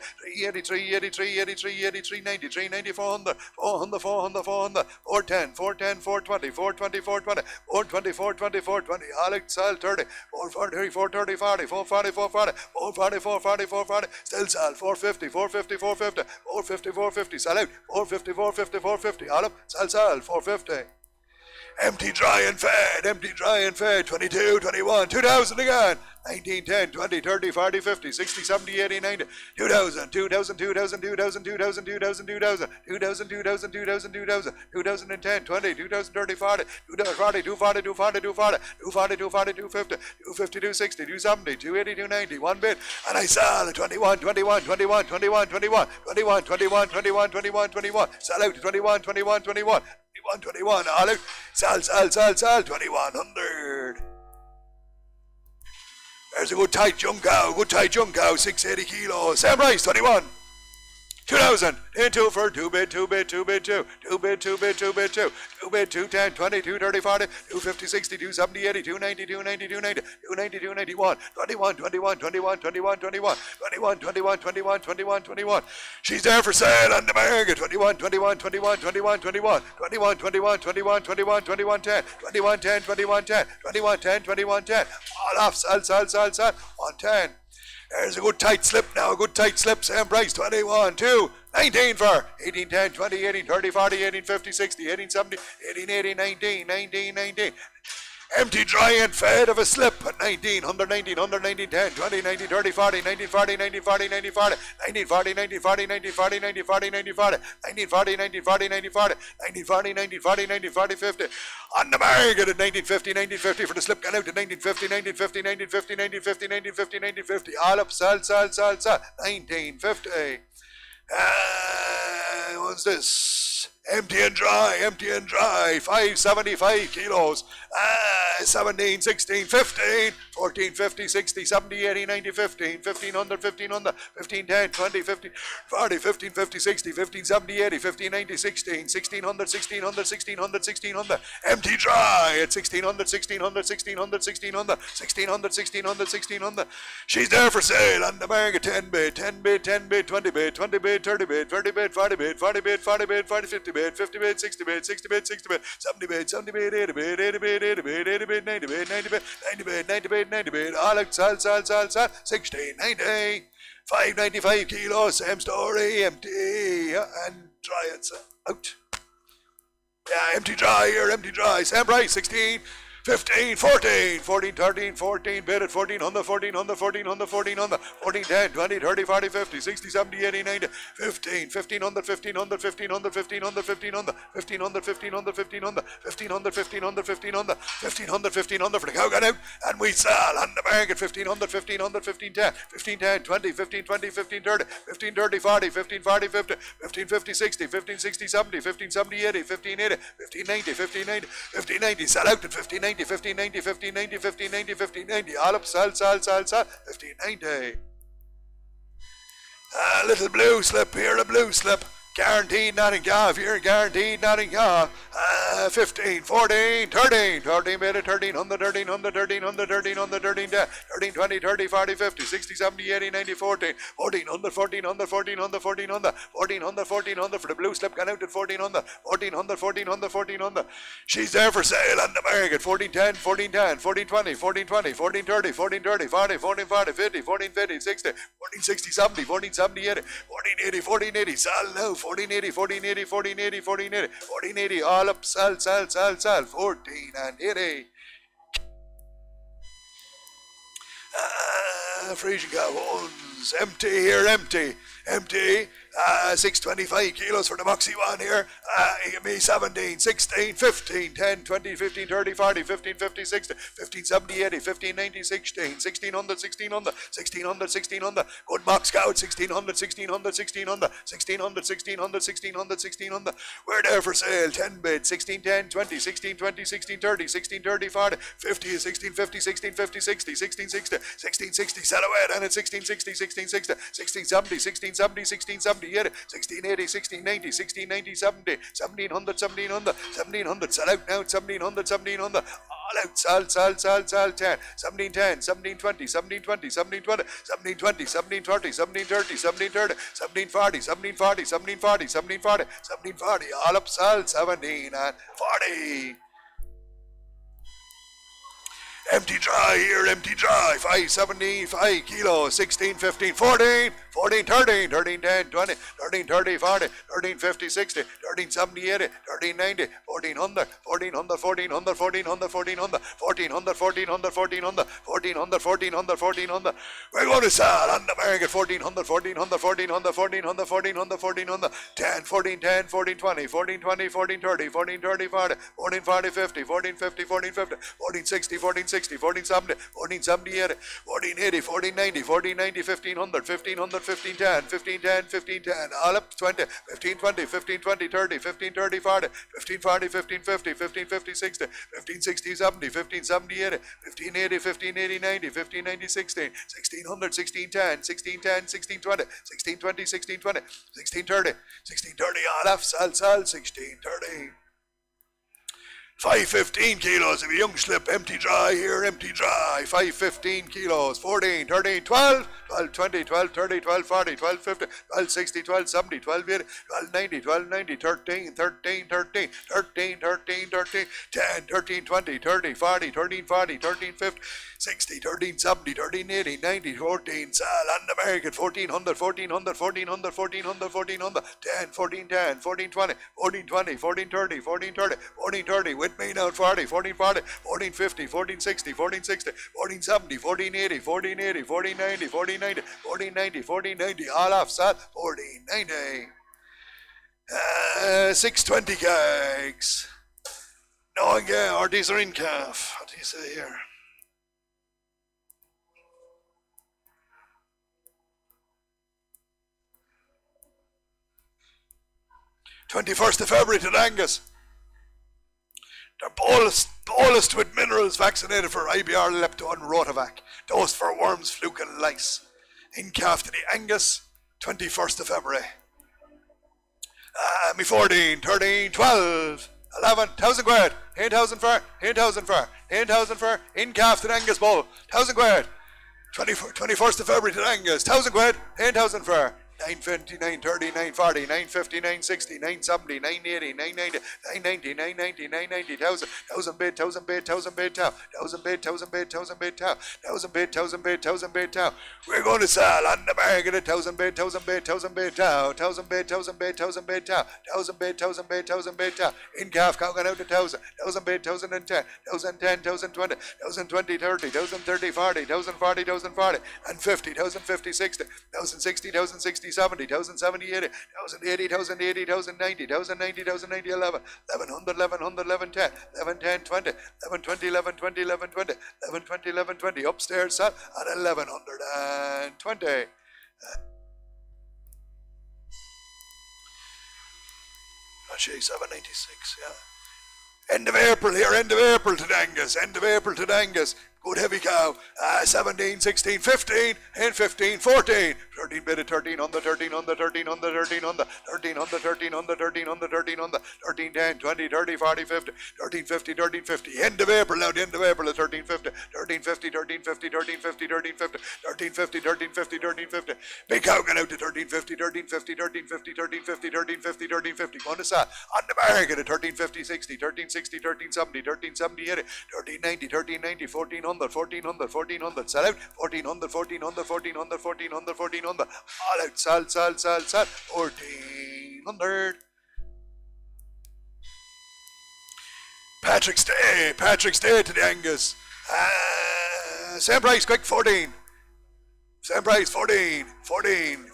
383, 83, 83, 83, 90, 390, 400, 400, 400, 400, 410, 410, 420, 420, 420, 420, 420, 420, Alex, sell 30, 440, 430, 40, 440, 440, 440, 440, 440, still sell 450, 450, 450, 450, 450, sell out, 450, 450, 450, all up, sell, 450. Empty, dry and fed, 22, 21, 2000 again, 19, 10, 20, 30, 40, 50, 60, 70, 80, 90, 2000, 2000, 2000, 2000, 2000, 2000, 2000, 2000, 2000, 2000, 2000, 2010, 20, 2000, 30, 40, 240, 240, 240, 240, 240, 240, 250, 250, 260, 270, 280, 290, one bid, and I sell at 21, 21, 21, 21, 21, 21, 21, 21, 21, 21, sell out to 21, 21, 21, 21, Alex, sell, 2100. There's a good tight young cow, 680 kilos, same price, 21. 2000, in 2 for 2 bid, 2 bid, 2 bid, 2, 2 bid, 2 bid, 2 bid, 2, 2 bid, 210, 20, 230, 40, 250, 60, 270, 80, 290, 290, 290, 290, 291, 21, 21, 21, 21, 21, 21, 21, 21, 21, 21. She's there for sale on the market, 21, 21, 21, 21, 21, 21, 21, 21, 21, 21, 10, 21, 10, 21, 10, 21, 10, 21, 10, all off, sell, 110. There's a good tight slip now, same price, 21, 2, 19 for 18, 10, 20, 18, 30, 40, 18, 50, 60, 18, 70, 18, 80, 19, 19, 19. Empty, dry and fed of a slip at 19, 119, 119, 10, 20, 90, 30, 40, 19, 40, 19, 40, 19, 40, 19, 40, 19, 40, 19, 40, 19, 40, 19, 40, 19, 40, 19, 40, 19, 40, 19, 40, 19, 40, 19, 40, 50. On the market at 1950 for the slip gone out to 1950, 1950, 1950, 1950, 1950, 1950. All up, sell, 1950. What's this? Empty and dry, 575 kilos, 17, 16, 15, 14, 50, 60, 70, 80, 90, 15, 1500, 1500, 15, 10, 20, 15, 40, 15, 50, 60, 15, 70, 80, 15, 90, 16, 1600, 1600, 1600, 1600, empty dry at 1600, 1600, 1600, 1600, 1600, 1600, 1600. She's there for sale on the market, 10 bid, 10 bid, 10 bid, 20 bid, 20 bid, 30 bid, 30 bid, 40 bid, 40 bid, 40 bid, 40, 50 bid, 50 bid, 60 bid, 60 bid, 60 bid, 70 bid, 70 bid, 80 bid, 80 bid, 80 bid, 80 bid, 90 bid, 90 bid, 90 bid, 90 bid, 90 bid, Alex, sell, 1690, 595 kilos, same story, empty, and dry, it's out. Yeah, empty dry here, same price, 16, 15, 14, 14, 13, 14, bid at 14, on the 14, on the 14, on the 14, on the 14, 10, 20, 30, 40, 50, 60, 70, 80, 90, 15, 15 on the 15, on the 15, on the 15, on the 15, on the 15, on the 15, on the 15, on the 15, on the 15, on the 15, on the 15, on the 15, on the for the cow got out, and we sell on the market 15, on the 15, on the 15, 10, 15, 10, 20, 15, 20, 15, 30, 15, 30, 40, 15, 40, 50, 15, 50, 60, 15, 60, 70, 15, 70, 80, 15, 80, 15, 90, 15, 90, 15, 90, sell out at 15, 90, 15, 90, 15, 90, 15, 90, 15, 90, all up, sell, 15, 90. A little blue slip here, a blue slip. Guaranteed nothing off here, guaranteed nothing off. 15, 14, 13, 13, bid at 13, on the 13, on the 13, on the 13, on the 13, 10, 13, 20, 30, 40, 50, 60, 70, 80, 90, 14, 14, on the 14, on the 14, on the 14, on the 14, on the 14, on the, for the blue slip gone out at 14, on the 14, on the 14, on the 14, on the, she's there for sale on the market, 14, 10, 14, 10, 14, 20, 14, 20, 14, 30, 14, 30, 40, 14, 40, 50, 14, 50, 60, 14, 60, 70, 14, 70, 80, 14, 80, 14, 80, sell now, 1480, 1480, 1480, 1480, 1480, all up, sell, 14 and 80. Frisian cows, empty here, empty. 625 kilos for the Moxie one here. Give me 17, 16, 15, 10, 20, 15, 30, 40, 15, 50, 60, 15, 70, 80, 15, 90, 16, 1600, 1600, 1600, 1600. Good Mox Scout, 1600, 1600, 1600, 1600, 1600, 1600, 1600. We're there for sale. 10 bid, 16, 10, 20, 16, 20, 16, 30, 16, 30, 40, 50, 16, 50, 16, 50, 60, 16, 60, 16, 60, sell away, and it's 16, 60, 16, 60, 16, 70, 16, 70, 16, 70, 80, 16, 80, 16, 90, 16, 90, 70, 1700, 1700, 1700, sell out now, 1700, 1700, all out, sell, 10, 17, 10, 17, 20, 17, 20, 17, 20, 17, 20, 17, 30, 17, 30, 17, 30, 17, 40, 17, 40, 17, 40, 17, 40, 17, 40, all up, sell, 17 and 40. Empty dry here, empty dry, 575 kilos, 16, 15, 14, 14, 13, 13, 10, 20, 13, 30, 40, 13, 50, 60, 13, 70, 80, 13, 90, 1400, 1400, 1400, 1400, 1400, 1400, 1400, 1400, 1400, 1400, 1400. We're going to sell on the market 1400, 1400, 1400, 1400, 1400, 1400, 10, 14, 10, 14, 20, 14, 20, 14, 30, 14, 30, 40, 14, 40, 50, 14, 50, 14, 50, 14, 60, 14, 60, 14, 70, 14, 70, 80, 14, 80, 14, 90, 14, 90, 1500, 1500, 15, 10, 15, 10, 15, 10, all up 20, 15, 20, 15, 20, 30, 15, 30, 40, 15, 40, 15, 50, 15, 50, 60, 15, 60, 70, 15, 70, 80, 15, 80, 15, 80, 90, 15, 90, 16, 1600, 16, 10, 16, 10, 16, 20, 16, 20, 16, 20, 16, 30, 16, 30, all up, sell, 16, 30. 515 kilos of a young slip, empty dry here, empty dry, 515 kilos, 14, 13, 12, 12, 20, 12, 30, 12, 40, 12, 50, 12, 60, 12, 70, 12, 80, 12, 90, 12, 90, 13, 13, 13, 13, 13, 13, 10, 13, 20, 30, 40, 13, 40, 13, 50, 60, 13, 70, 13, 80, 90, 14, sell on the market, 1400, 1400, 1400, 1400, 1400, 10, 14, 10, 14, 20, 14, 20, 14, 30, 14, 30, 14, 30, with me now, 40, 14, 40, 14, 50, 14, 60, 14, 60, 14, 70, 14, 80, 14, 80, 14, 90, 14, 90, 14, 90, 14, 90, all off, sell, 14, 90. 620 kegs. No, again, or these are in calf. What do you say here? 21st of February to Angus. They're bolus with minerals, vaccinated for IBR, lepto and rotavac. Dosed for worms, fluke and lice. In calf to the Angus, 21st of February. Me 14, 13, 12, 11, 1,000 quid. 8,000 for, 8,000 for, 8,000 for. In calf to the Angus bull, 1,000 quid. 21st of February to the Angus, 1,000 quid. 8,000 for. 950, 930, 940, 950, 960, 970, 980, 990, 990, 990, 990, 1000 bid, 1000 bid, 1000 bid, 1000 bid, 1000 bid, 1000 bid, 1000 bid, 1000 bid, 1000 bid, we're going to sell on the market at 1000 bid, 1000 bid, 1000 bid, 1000 bid, 1000 bid, 1000 bid, 1000 bid, 1000 bid, 1000 bid, in calf cow going out to 1000, 1000 bid, 1010, 1010, 1020, 1020, 30, 1030, 40, 1040, 1040, and 50, 1050, 60, 1060, 1060, 70, 1070, 80, 1080, 1080, 1090, 1090, 1090, 11, 1100, 1100, 1110, 1110, 20, 1120, 1120, 1120, 1120, 1120, upstairs at 1120. Actually, 796, yeah. End of April here, end of April to Dangus, end of April to Dangus. Good heavy cow. 17, 16, 15, and 15, 14. 13 bid at 13 on the 13 on the 13 on the 13 on the 13 on the 13 on the 13 on the 13 on the 13, 10, 20, 30, 40, 50, 13, 50, 13, 50. End of April now, the end of April at 13, 50, 13, 50, 13, 50, 13, 50, 13, 50, 13, 50, 13, 50, 13, 50. Big cow going out to 13, 50, 13, 50, 13, 50, 13, 50, 13, 50, 13, 50. Going to sell on the market at 13, 50, 60, 13, 60, 13, 70, 13, 70, 80, 13, 90, 13, 90, 14 on the 1400, 1400, sell out, 1400, 1400, 1400, 1400, 1400, all out, sell, 1400. Patrick's Day to the Angus. Same price, quick, 14. Same price, 14, 13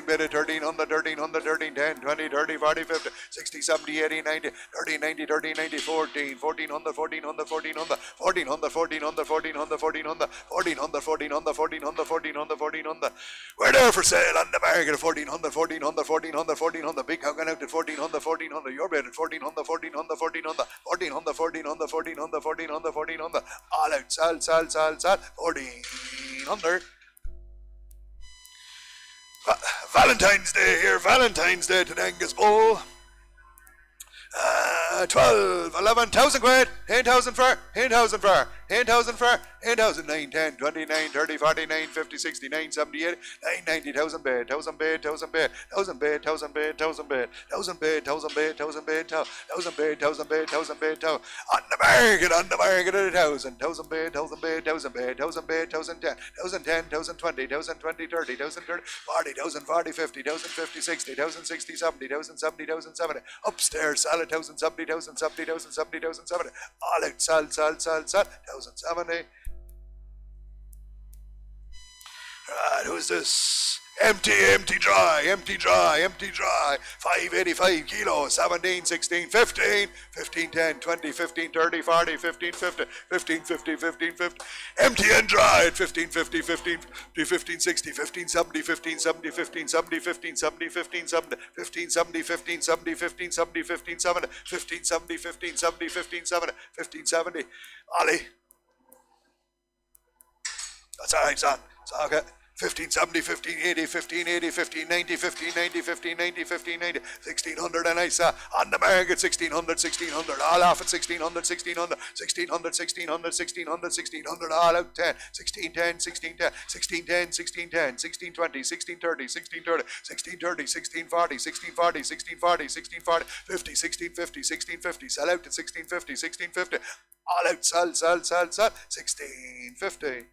bid at 13 on the 13 on the 13, 10, 20, 30, 40, 50, 60, 70, 80, 90, 30, 90, 30, 90, 14, 14 on the 14 on the 14 on the 14 on the 14 on the 14 on the 14 on the 14 on the 14 on the 14 on the 14 on the 14 on the, we're there for sale on the market at 14 on the 14 on the 14 on the 14 on the, big cow going out at 14 on the 14 on the, your bid at 14 on the 14 on the 14 on the 14 on the 14 on the 14 on the 14 on the 14 on the, all out, sell, 1400. Valentine's Day here, Valentine's Day to the Angus Bull. 12, 11,000 quid, 8,000 for, 8,000 for, 8,000 for, 8,000, 9, 10, 29, 30, 49, 50, 60, 9, 70, 80, 9, 90, 1,000 bid, 1,000 bid, 1,000 bid, 1,000 bid, 1,000 bid, 1,000 bid, 1,000 bid, 1,000 bid, 1,000 bid, 1,000 bid, 1,000 bid, 1,000 bid, on the market at 1,000, 1,000 bid, 1,000 bid, 1,000 bid, 1,000 bid, 1,010, 1,010, 1,020, 1,020, 30, 1,030, 40, 1,040, 50, 1,050, 60, 1,060, 70, 1,070, 1,070, upstairs, sell at 1,070, 1,070, 1,070, 1,070, all out, sell, 1,070. Right, who's this? Empty dry. 585 kilos, 17, 16, 15, 15, 10, 20, 15, 30, 40, 15, 50, 15, 50, 15, 50. Empty and dry at 15, 50, 15, 15, 60, 15, 70, 15, 70, 15, 70, 15, 70, 15, 70, 15, 70, 15, 70, 15, 70, 15, 70, 15, 70, 15, 70, 15, 70, 15, 70. Ollie. That's all right, son. It's okay. 1570, 1580, 1580, 1590, 1590, 1590, 1590, 1600, and I saw on the market 1600, 1600, all off at 1600, 1600, 1600, 1600, 1600, 1600, all out 10, 1610, 1610, 1610, 1610, 1620, 1630, 1630, 1630, 1640, 1640, 1640, 1640, 50, 1650, 1650, sell out at 1650, 1650, all out, sell, 1650.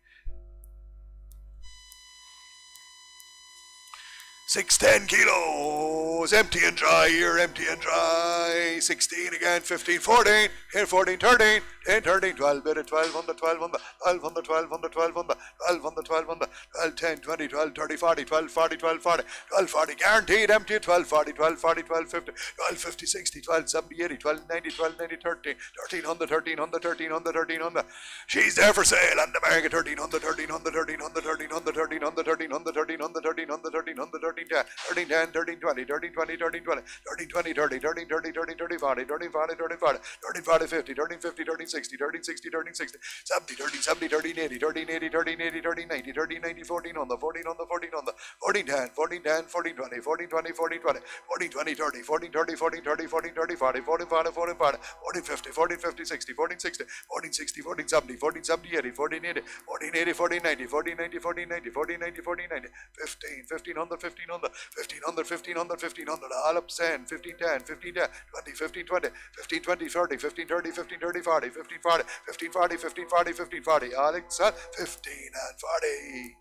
610 kilos, empty and dry here, empty and dry. 16 again, 15, 14, 10, 14, 13, 10, 13, 12, bid at 12 on the 12 on the 12 on the 12 on the 12 on the 12 on the 12 on the 12, 10, 20, 12, 30, 40, 12, 40, 12, 40, 12, 40, guaranteed empty at 12, 40, 12, 40, 12, 50, 12, 50, 60, 12, 70, 80, 12, 90, 12, 90, 13, 13 on the 13 on the 13 on the 13 on the. She's there for sale on the market, 13 on the 13 on the 13 on the 13 on the 13 on the 13 on the 13 on the 13 on the 13 on the 13 10, 13 10, 13 20, 13 20, 13, 20, 13, 20, 30, 13, 30, 30, 30, 40, 13, 40, 13, 40, 13, 40, 50, 13, 50, 13, 60, 13, 60, 13, 60, 70, 30, 70, 13, 80, 13, 80, 13, 80, 13, 90, 13, 90, 14 on the 14 on the 14 on the 14, 10, 14, 10, 14, 20, 14, 20, 14, 20, 14, 20, 30, 14, 30, 14, 30, 14, 30, 40, 14, 40, 14, 40, 14, 50, 14, 50, 60, 14, 60, 14, 60, 14, 70, 14, 70, 80, 14, 80, 14, 80, 14, 90, 14, 90, 14, 90, 14, 90, 14, 90, 15, 15 on the 15 on the 15 on the 15 on the 15 on the all up 10, 15, 10, 15, 10, 20, 15, 20, 15, 20, 30, 15, 30, 15, 30, 40, 15, 40, 15, 40, 15, 40, 15, 40, all except 15 and 40.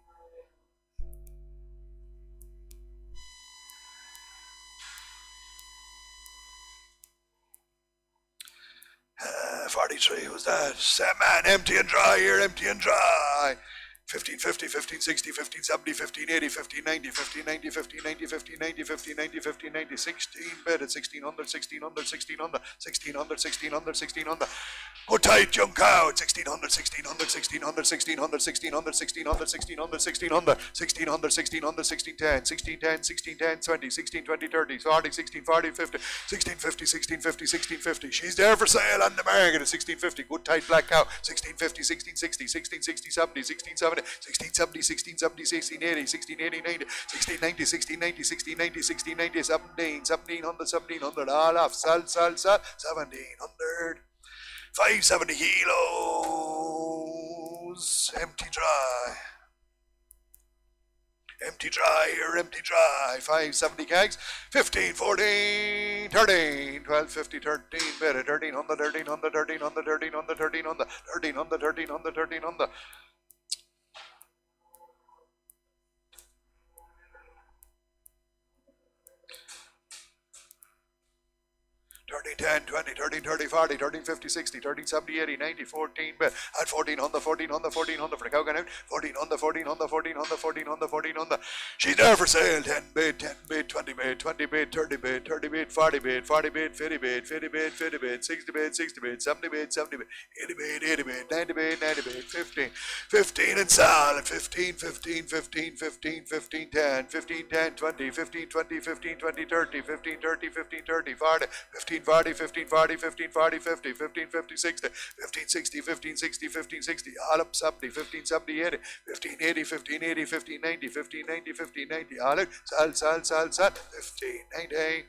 43 was that? Sam man, empty and dry here, empty and dry. 1550, 1560, 1570, 1580, 1590, 1590, 1590, 1590, 1590, 1590, 16 bid at 1600, 1600, 1600, 1600, 1600, 1600. Good tight young cow at 1600, 1600, 1600, 1600, 1600, 1600, 1600, 1600, 1600, 1600, 1610, 1610, 1610, 20, 1620, 30, 40, 1640, 50, 1650, 1650, 1650. She's there for sale on the market at 1650. Good tight black cow. 1650, 1660, 1660, 70, 1670. 1670, 1670, 1680, 1680, 90, 1690, 1690, 1690, 1690, 1700, all off, sal, 1700. 570 kilos, empty dry. Empty dry here, empty dry. 570 kegs, 15, 14, 13, 12, 50, 13, better, 13 on the 13 on the 13 on the 13 on the 13 on the 13 on the 13 on the 13 on the 13, 10, 20, 13, 30, 40, 13, 50, 60, 13, 70, 80, 90, 14 bit. At 14 on the 14 on the 14 on the for the cow going out. 14 on the 14 on the 14 on the 14 on the 14 on the. She's there for sale. 10 bit, 10 bit, 20 bit, 20 bit, 30 bit, 30 bit, 40 bit, 40 bit, 50 bit, 50 bit, 50 bit, 60 bit, 60 bit, 70 bit, 70 bit, 80 bit, 80 bit, 90 bit, 90 bit, 15, 15 and solid. 15, 15, 15, 15, 15, 10, 15, 10, 20, 15, 20, 15, 20, 30, 15, 30, 15, 30, 40, 15, 40, 15, 40, 15, 40, 50, 15, 50, 60, 15, 60, 15, 60, 15, 60, all up 70, 15, 70, 80, 15, 80, 15, 80, 15, 90, 15, 90, 15, 90, all out, sal, 15, 90.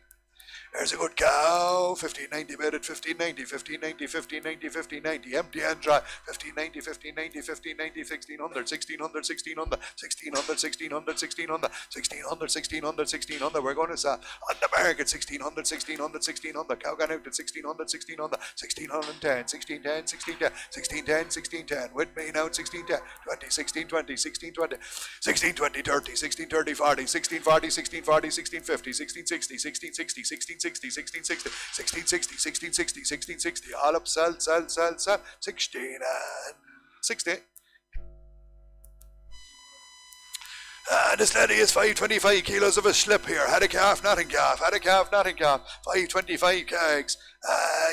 There's a good cow, 1590 bid at 1590, 1590, 1590, 1590, empty and dry, 1590, 1590, 1590, 1600, 1600, 1600, 1600, 1600, 1600, 1600, 1600, 1600, we're going to sell on the market, 1600, 1600, 1600, cow gone out at 1600, 1600, 1610, 1610, 1610, 1610, 1610, with me now at 1610, 20, 1620, 1620, 1620, 30, 1630, 40, 1640, 1640, 1650, 1660, 1660, 1660, 1660, 1660, 1660, 1660, all up, sell, 16 and 60. This lady is 525 kilos of a slip here. Had a calf, nothing calf. Had a calf, nothing calf. 525 kegs.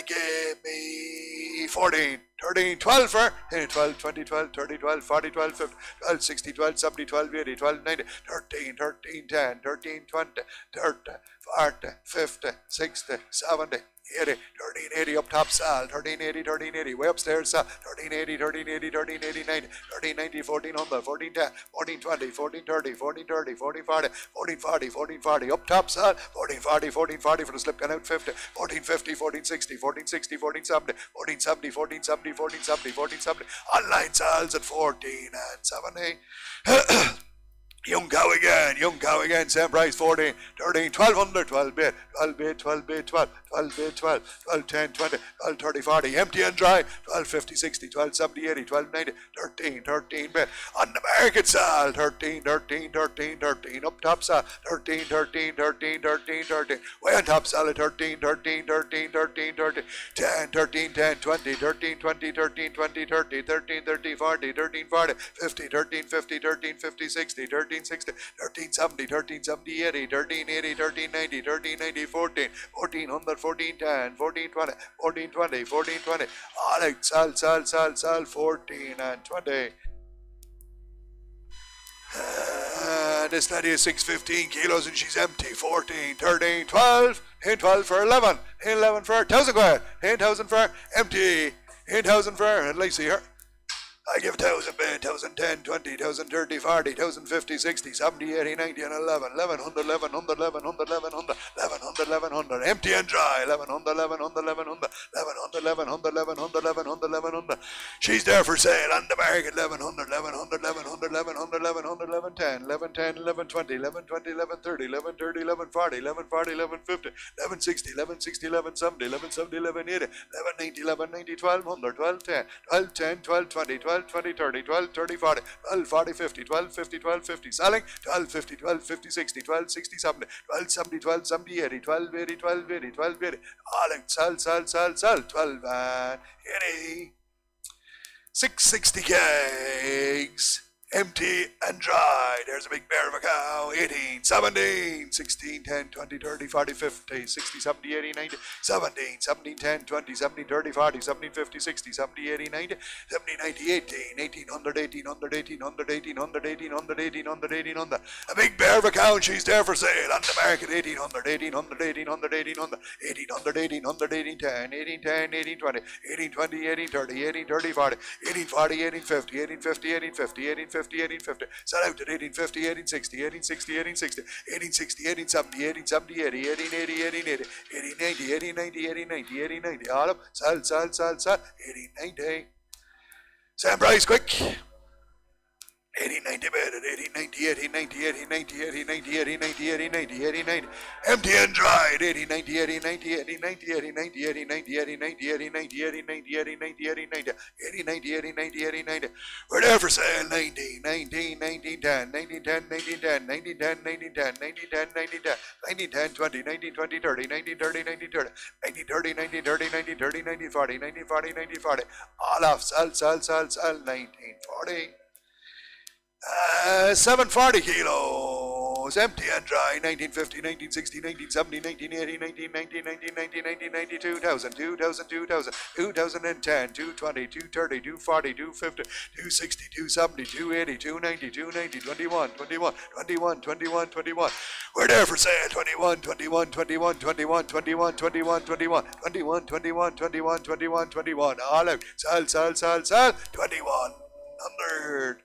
Give me 14, 13, 12 for 12, 20, 12, 30, 12, 40, 12, 50, 12, 60, 12, 70, 12, 80, 12, 90, 13, 13, 10, 13, 20, 30, 40, 50, 60, 70, 80, 1380 up top sal, 1380, 1380, way upstairs sal, 1380, 1380, 1380, 90, 1390, 1400, 1410, 1420, 1430, 1430, 1440, 1440, 1440, up top sal, 1440, 1440 for the slip gun out 50, 1450, 1460, 1460, 1470, 1470, 1470, 1470, 1470, online sales at 14 and 70. Young cow again, same price, 14, 13, 1200, 12 bit, 12 bit, 12 bit, 12, 12 bit, 12, 12, 10, 20, 12, 30, 40, empty and dry, 12, 50, 60, 12, 70, 80, 12, 90, 13, 13 bit, on the market sale, 13, 13, 13, 13, up top sale, 13, 13, 13, 13, 13, way on top sale, 13, 13, 13, 13, 13, 10, 13, 10, 20, 13, 20, 13, 20, 30, 13, 30, 40, 13, 40, 50, 13, 50, 13, 50, 60, 13, 60, 13, 70, 13, 70, 80, 13, 80, 13, 90, 13, 90, 14, 1400, 14, 10, 14, 20, 14, 20, 14, 20, all out, sell, 14 and 20. This lady is 615 kilos and she's empty. 14, 13, 12. 12 for 11. 11 for 1,000 quid. 10,000 for empty. 10,000 for, and let's see her. I give 1,000 bid, 1,000, 10, 20, 1,000, 30, 40, 1,000, 50, 60, 70, 80, 90, and 11, 1,100, 1,100, 1,100, 1,100, 1,100, 1,100, empty and dry, 1,100, 1,100, 1,100, 1,100, 1,100, 1,100, 1,100. She's there for sale on the market, 1,100, 1,100, 1,100, 1,100, 1,100, 1,110, 1,110, 1,120, 1,120, 1,130, 1,130, 1,140, 1,140, 1,150, 1,160, 1,160, 1,170, 1,170, 1,180, 1,190, 1,190, 1,200, 1,210, 1,210, 1,220, 12, 20, 30, 12, 30, 40, 12, 40, 50, 12, 50, 12, 50, selling, 12, 50, 12, 50, 60, 12, 60, 70, 12, 70, 12, 70, 80, 12, 80, 12, 80, 12, 80, all out, sell, 12, 80, 660 kegs, empty and dry. There's a big bear of a cow. 18, 17, 16, 10, 20, 30, 40, 50, 60, 70, 80, 90, 17, 17, 10, 20, 17, 30, 40, 17, 50, 60, 70, 80, 90, 70, 90, 18, 1800, 1800, 1800, 1800, 1800, 1800, 1800. A big bear of a cow and she's there for sale on the market. 1800, 1800, 1800, 1800, 1800, 1800, 1810, 1810, 1820, 1820, 1830, 1830, 40, 1840, 1850, 1850, 1850, 1850, 1850, sell out at 1850, 1860, 1860, 1860, 1860, 1870, 1870, 80, 1880, 1890, 1890, 1890, 1890, all up, sell, 1890. Sam Bryce, quick. 1890 bid at 1890, 1890, 1890, 1890, 1890, 1890, 1890, empty and dried, 1890, 1890, 1890, 1890, 1890, 1890, 1890, 1890, 1890, 1890, 1890, 1890, 1890. We're there for sale, 19, 19, 1910, 1910, 1910, 1910, 1910, 1910, 1910, 20, 1920, 30, 1930, 1930, 1930, 1930, 1930, 1940, 1940, 1940, all off, sell, 1940. 740 kilos, empty and dry, 1950, 1960, 1970, 1980, 1990, 1990, 2000, 2000, 2000, 2010, 220, 230, 240, 250, 260, 270, 280, 290, 290, 21, 21, 21, 21, 21. We're there for sale, 21, 21, 21, 21, 21, 21, 21, 21, 21, 21, 21, 21, all out, sell, 2100.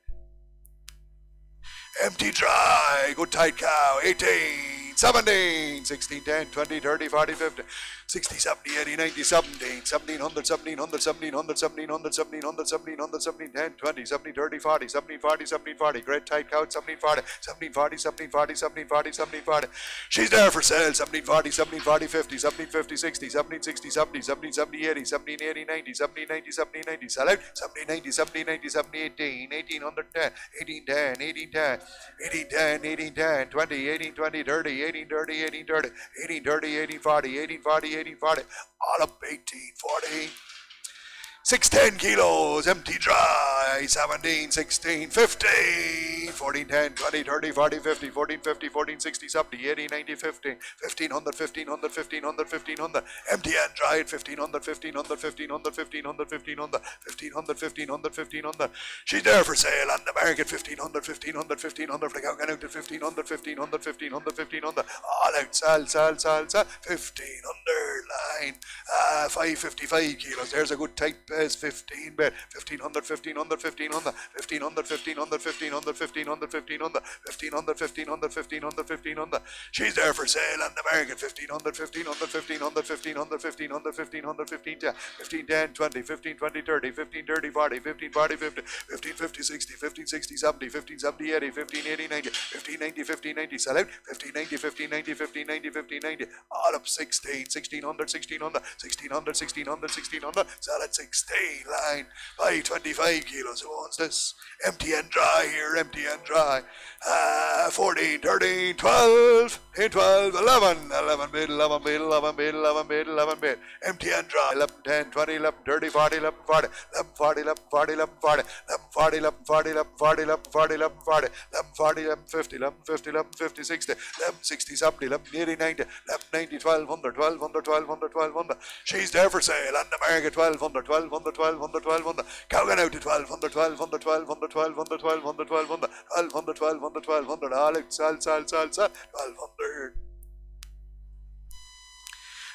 Empty dry, good tight cow, 18, 17, 16, 10, 20, 30, 40, 50, 60, 70, 80, 90, 17, 1700, 1700, 1700, 1700, 1700, 1700, 17, 10, 20, 70, 30, 40, 17, 40, 17, 40, great tight cow, 17, 40, 17, 40, 17, 40, 17, 40, 17, 40. She's there for sale, 17, 40, 17, 40, 50, 17, 50, 60, 17, 60, 70, 17, 70, 80, 17, 80, 90, 17, 90, 17, 90, sell out, 17, 90, 17, 90, 17, 18, 1810, 1810, 1810, 1810, 1810, 20, 18, 20, 30, 18, 30, 18, 30, 18, 30, 18, 40, 18, 40, 18, 40, all up 1840. 610 kilos, empty dry, 17, 16, 15, 14, 10, 20, 30, 40, 50, 14, 50, 14, 60, 70, 80, 90, 15, 1500, 1500, 1500, 1500, empty and dry at 1500, 1500, 1500, 1500, 1500, 1500, 1500, 1500. She's there for sale on the market, 1500, 1500, 1500, for the cow out at 1500, 1500, 1500, 1500, all out, sell, 1500 line, 555 kilos, there's a good tight 15 bed, 1500, 1500, 1500, 1500, 1500, 1500, 1500, 1500, 1500, 1500, 1500, 1500. She's there for sale on the market, 1500, 1500, 1500, 1500, 1500, 1500, 1510, 1510, 20, 15, 20, 30, 15, 30, 40, 15, 40, 50, 15, 50, 60, 15, 60, 70, 15, 70, 80, 15, 80, 90, 15, 90, 15, 90, sell out, 15, 90, 15, 90, 15, 90, 15, 90, all up 16, 1600, 1600, 1600, 1600, 1600, sell at 16. Line by 25 kilos. Who owns this? Empty and dry here, empty and dry. 14, 13, 12, 10, 12, 11, 11 bid, 11 bid, 11 bid, 11 bid, 11 bid. Empty and dry. 11, 10, 20, 11, 30, 40, 11, 40, 11, 40, 11, 40, 11, 40, 11, 40, 11, 40, 11, 40, 11, 40, 11, 40, 11, 50, 11, 50, 11, 50, 60, 11, 60, 70, 11, 80, 90, 11, 90, 1200, 1200, 1200, 1200. She's there for sale on the market, 1200, 1200, 1200, 1200. Cow going out to 1200, 1200, 1200, 1200, 1200, 1200, 1200, 1200, 1200. Alex, sell, 1200.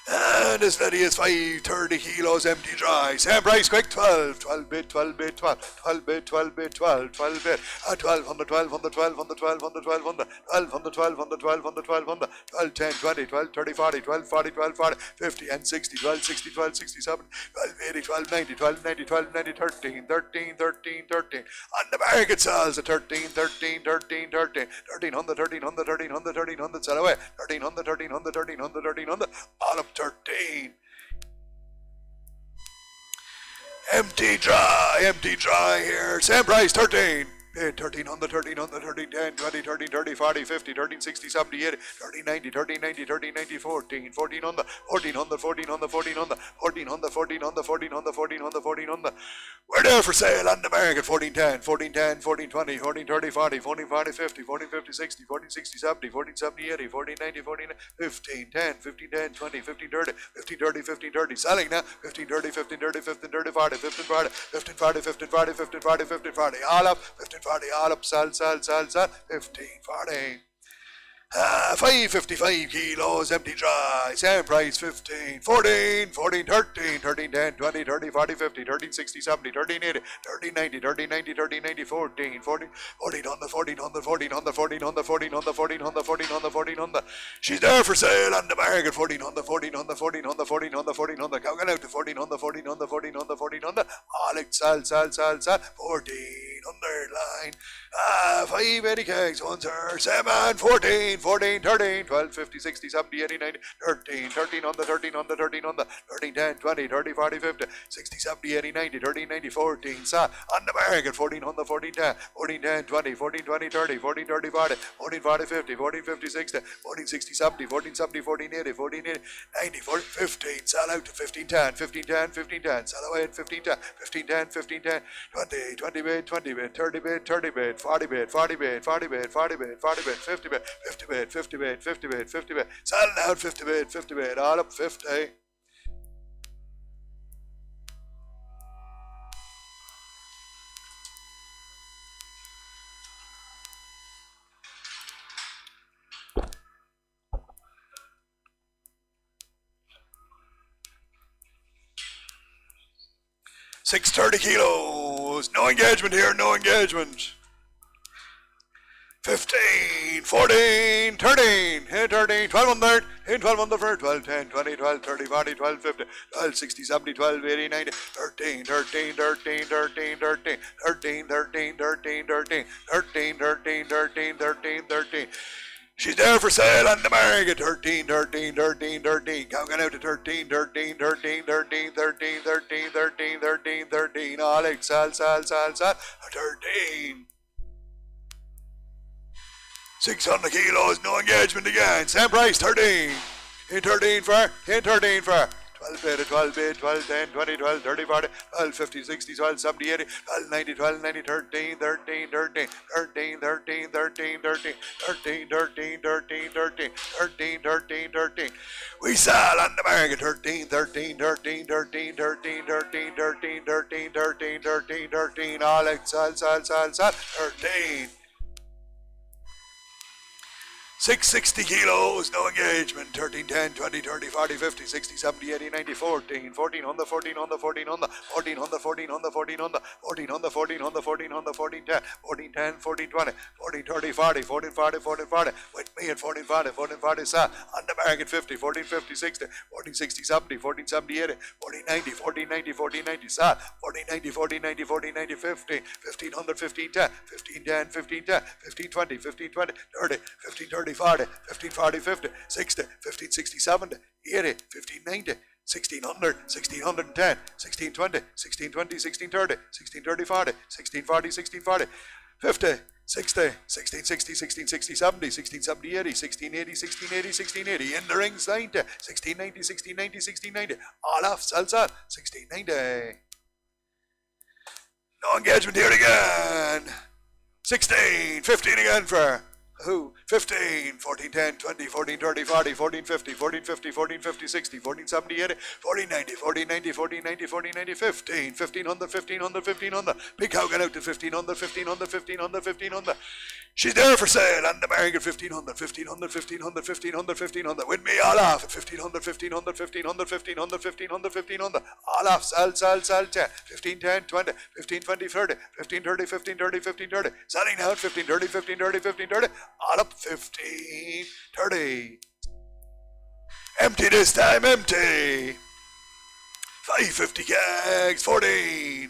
And this lady is 530 kilos empty dry. Same price, quick, 12 bid, 12 bid, 12 bid, 12 bid, 12 bid. 1200, 1200, 1200, 1200, 1200, 1200, 1200, 1200, 12, 10, 20, 12, 30, 40, 12, 40, 12, 40, 50 and 60, 12, 60, 12, 67, 12, 80, 12, 90, 12, 90, 12, 90, 13, 13, 13, 13. On the market sells at 13, 13, 13, 13, 1300, 1300, 1300, 1300, sell away, 1300, 1300, 1300, 1300, all up 13. Empty dry here. Same price, 13. 1300, 1300, 1310, 20, 30, 30, 40, 50, 13, 60, 70, 80, 13, 90, 13, 90, 13, 90, 14, 1400, 1400, 1400, 1400, 1400, 1400, 1400, 1400, 1400. We're there for sale on the market, 1410, 1410, 1420, 1430, 40, 1440, 50, 1450, 60, 1460, 70, 1470, 80, 1490, 1410, 1510, 20, 1530, 1530, 1530, selling now, 1530, 1530, 1530, 40, 1540, 1540, 1540, 1540, 1540, all up, 1540, all up, sell, 1540. 555 kilos empty dry, same price, 15, 14, 14, 13, 13, 10, 20, 30, 40, 50, 13, 60, 70, 13, 80, 13, 90, 13, 90, 13, 90, 14, 14, 1400, 1400, 1400, 1400, 1400, 1400, 1400, 1400. She's there for sale on the market, 1400, 1400, 1400, 1400, 1400. Going out to 1400, 1400, 1400, 1400. Alex, sell, 1400 line. 5 80 kegs, 1 sir, 7, 14, 14, 13, 12, 50, 60, 70, 80, 90, 13, 1300, 1300, 1300, 13, 10, 20, 30, 40, 50, 60, 70, 80, 90, 13, 90, 14, sa, on the market, 1400, 14, 10, 14, 10, 20, 14, 20, 30, 14, 30, 40, 14, 40, 50, 14, 50, 60, 14, 60, 70, 14, 70, 14, 80, 14, 80, 90, 40, 15, sell out to 15, 10, 15, 10, 15, 10, sell away at 15, 10, 15, 10, 15, 10, 20, 20 bid, 20 bid, 30 bid, 30 bid, 40 bid, 40 bid, 40 bid, 40 bid, 40 bid, 50 bid, 50 bid, 50 bid, 50 bid, 50 bid, selling out 50 bid, 50 bid, all up 50. $630 kilos, no engagement here, no engagement. 15, 14, 13, 13, 1200, 1200 for 12, 10, 20, 12, 30, 40, 12, 50, 12, 60, 70, 12, 80, 90, 13, 13, 13, 13, 13, 13, 13, 13, 13, 13, 13, 13, 13, 13. She's there for sale on the market, 13, 13, 13, 13, going out to 13, 13, 13, 13, 13, 13, 13, 13, 13, Alex, sell, 13. 600 kilos, no engagement again, same price, 13. In 13 for, 12 bid, 12 bid, 12, 10, 20, 12, 30, 40, 12, 50, 60, 12, 70, 80, 12, 90, 12, 90, 13, 13, 13, 13, 13, 13, 13, 13, 13, 13, 13, 13, 13, 13. We sell on the market, 13, 13, 13, 13, 13, 13, 13, 13, 13, 13, 13, Alex, sell, 13. 660 kilos, no engagement, 13, 10, 20, 30, 40, 50, 60, 70, 80, 90, 14, 1400, 1400, 1400, 1400, 1400, 1400, 1400, 1400, 1400, 14, 10, 14, 10, 14, 20, 14, 30, 40, 14, 40, 14, 40, with me at 14, 40, 14, 40, sir, on the market 50, 14, 50, 60, 14, 60, 70, 14, 70, 80, 14, 90, 14, 90, 14, 90, sir, 14, 90, 14, 90, 14, 90, 50, 1500, 15, 10, 15, 10, 15, 10, 15, 20, 15, 20, 30, 15, 30, 40, 15, 40, 50, 60, 15, 60, 70, 80, 15, 90, 1600, 1610, 1620, 1620, 1630, 1630, 40, 1640, 1640, 50, 60, 1660, 1660, 70, 1670, 80, 1680, 1680, 1680, in the rings 90, 1690, 1690, 1690, all off, sell, 1690. No engagement here again. 16, 15 again for Who? 15, 14, 10, 20, 14, 30, 40, 14, 50, 14, 50, 14, 50, 60, 14, 70, 80, 14, 90, 14, 90, 14, 90, 14, 90, 15, 1500, 1500, 1500. Big cow got out to 1500, 1500, 1500, 1500. She's there for sale on the market, 1500, 1500, 1500, 1500, 1500. With me all off at 1500, 1500, 1500, 1500, 1500, 1500. All off, sell, 10, 15, 10, 20, 15, 20, 30, 15, 30, 15, 30, 15, 30. Selling out, 15, 30, 15, 30, 15, 30. All up, 15, 30. Empty this time, empty. 550 kegs, 14.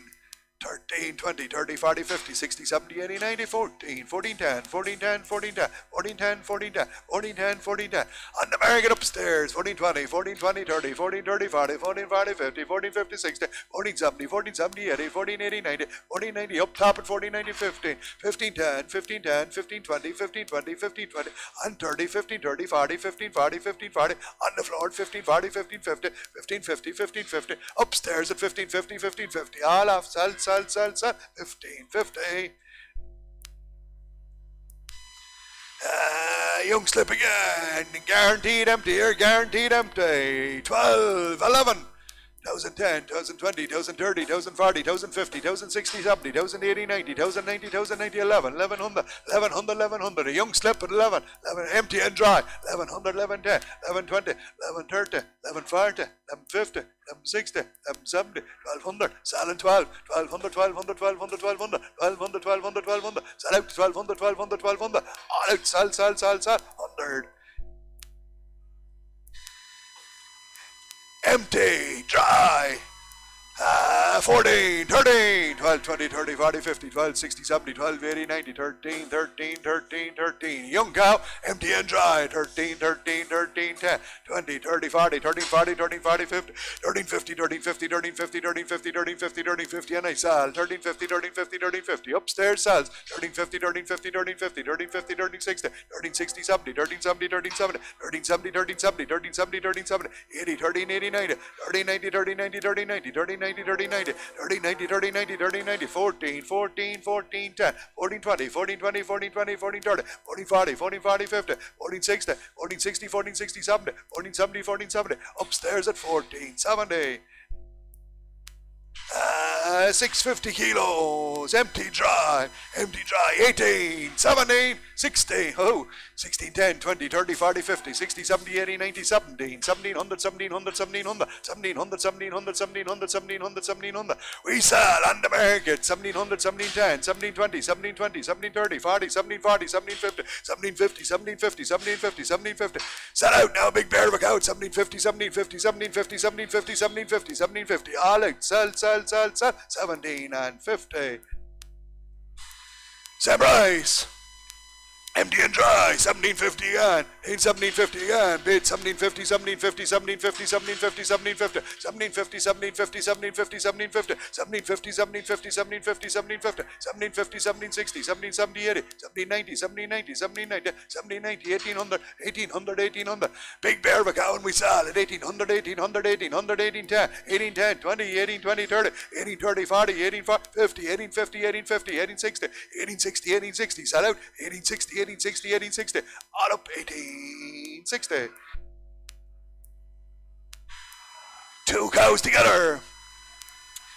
13, 20, 30, 40, 50, 60, 70, 80, 90, 14, 14, 10, 14, 10, 14, 10, 14, 10, 14, 10, 14, 10, 14, 10. On the market upstairs, 14, 20, 14, 20, 30, 14, 30, 40, 14, 40, 50, 14, 50, 60, 14, 70, 14, 70, 80, 14, 80, 90, 14, 90, up top at 14, 90, 15, 15, 10, 15, 10, 15, 20, 15, 20, 15, 20, on 30, 15, 30, 40, 15, 40, 15, 40, on the floor at 15, 40, 15, 50, 15, 50, 15, 50, upstairs at 15, 50, 15, 50, all off, sell, 1550. Young slip again. Guaranteed empty here. Guaranteed empty. 12, 11. 1010, 1020, 1030, 1040, 1050, 1060, 70, 1080, 90, 1090, 1090, 11, 1100, 1100, 1100. A young slip at 11, 11 empty and dry. 1100, 1110, 1120, 1130, 1140, 1150, 1160, 1170, 1200. Selling 12, 1200, 1200, 1200, 1200, 1200, 1200, 1200. Sell out 1200, 1200, 1200. All out, sell, 100. Empty, dry. 14, 13, 12, 20, 30, 40, 50, 12, 60, 70, 12, 80, 90, 13, 13, 13, 13. Young cow, empty and dry. 13, 13, 13, 10, 20, 30, 40, 13, 40, 13, 40, 50, 13, 50, 13, 50, 13, 50, 13, 50, 13, 50, 13, 50, and I sell. 13, 50, 13, 50, 13, 50. Upstairs sells. 13, 50, 13, 50, 13, 50, 13, 50, 13, 60, 13, 60, 70, 13, 70, 13, 70, 13, 70, 13, 70, 13, 70, 13, 70, 80, 13, 80, 90, 13, 90, 13, 90, 13, 90, 13, 90, 30, 90, 30, 90, 30, 90, 30, 90, 14, 14, 14, 10, 14, 20, 14, 20, 14, 20, 14, 30, 14, 40, 14, 40, 50, 14, 60, 14, 60, 14, 60, 70, 14, 70, 14, 70, upstairs at 14, 70. 650 kilos, empty dry, 18, 17, 16, 16, 10, 20, 30, 40, 50, 60, 70, 80, 90, 17, 1700, 1700, 1700, 1700, 1700, 1700, 1700, 1700. We sell on the market, 1700, 1710, 1720, 1720, 1730, 40, 1740, 1750, 1750, 1750, 1750, 1750. Sell out now, big bear of a cow, 1750, 1750, 1750, 1750, 1750, 1750. All out, sell, 17 and 50. Sam Rice. Empty and dry, 1750 again, 1750 again, bid 1750, 1750, 1750, 1750, 1750, 1750, 1750, 1750, 1750, 1750, 1750, 1750, 1750, 1760, 1770, 80, 1790, 1790, 1790, 1790, 1800, 1800, 1800, big bear of a cow and we sell at 1800, 1800, 1800, 1810, 1810, 20, 1820, 30, 1830, 40, 1850, 1850, 1850, 1860, 1860, 1860, sell out, 1860, 1860, all up 1860. Two cows together.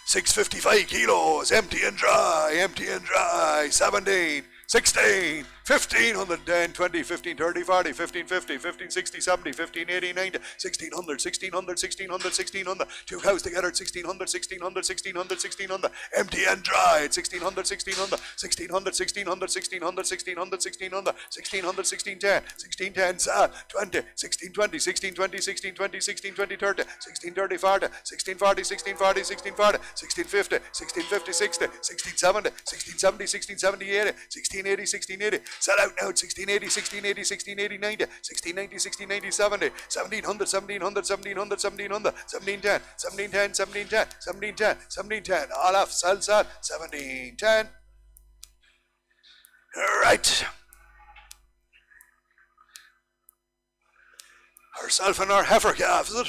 655 kilos, empty and dry, 17, 16, 1510, 20, 15, 30, 40, 15, 50, 15, 60, 70, 15, 80, 90, 1600, 1600, 1600, 1600. Two cows together at 1600, 1600, 1600, 1600. Empty and dry at 1600, 1600, 1600, 1600, 1600, 1600, 1600, 1600, 1610, 1610, 20, 1620, 1620, 1620, 1620, 30, 1630, 40, 1640, 1640, 1640, 1650, 1650, 60, 1670, 1670, 1670, 80, 1680, 1680. Sell out now at 1680, 1680, 1680, 90, 1690, 1690, 70, 1700, 1700, 1700, 1700, 1710, 1710, 1710, 1710, 1710. All off, sell, 1710. Right. Herself and our heifer calf, is it?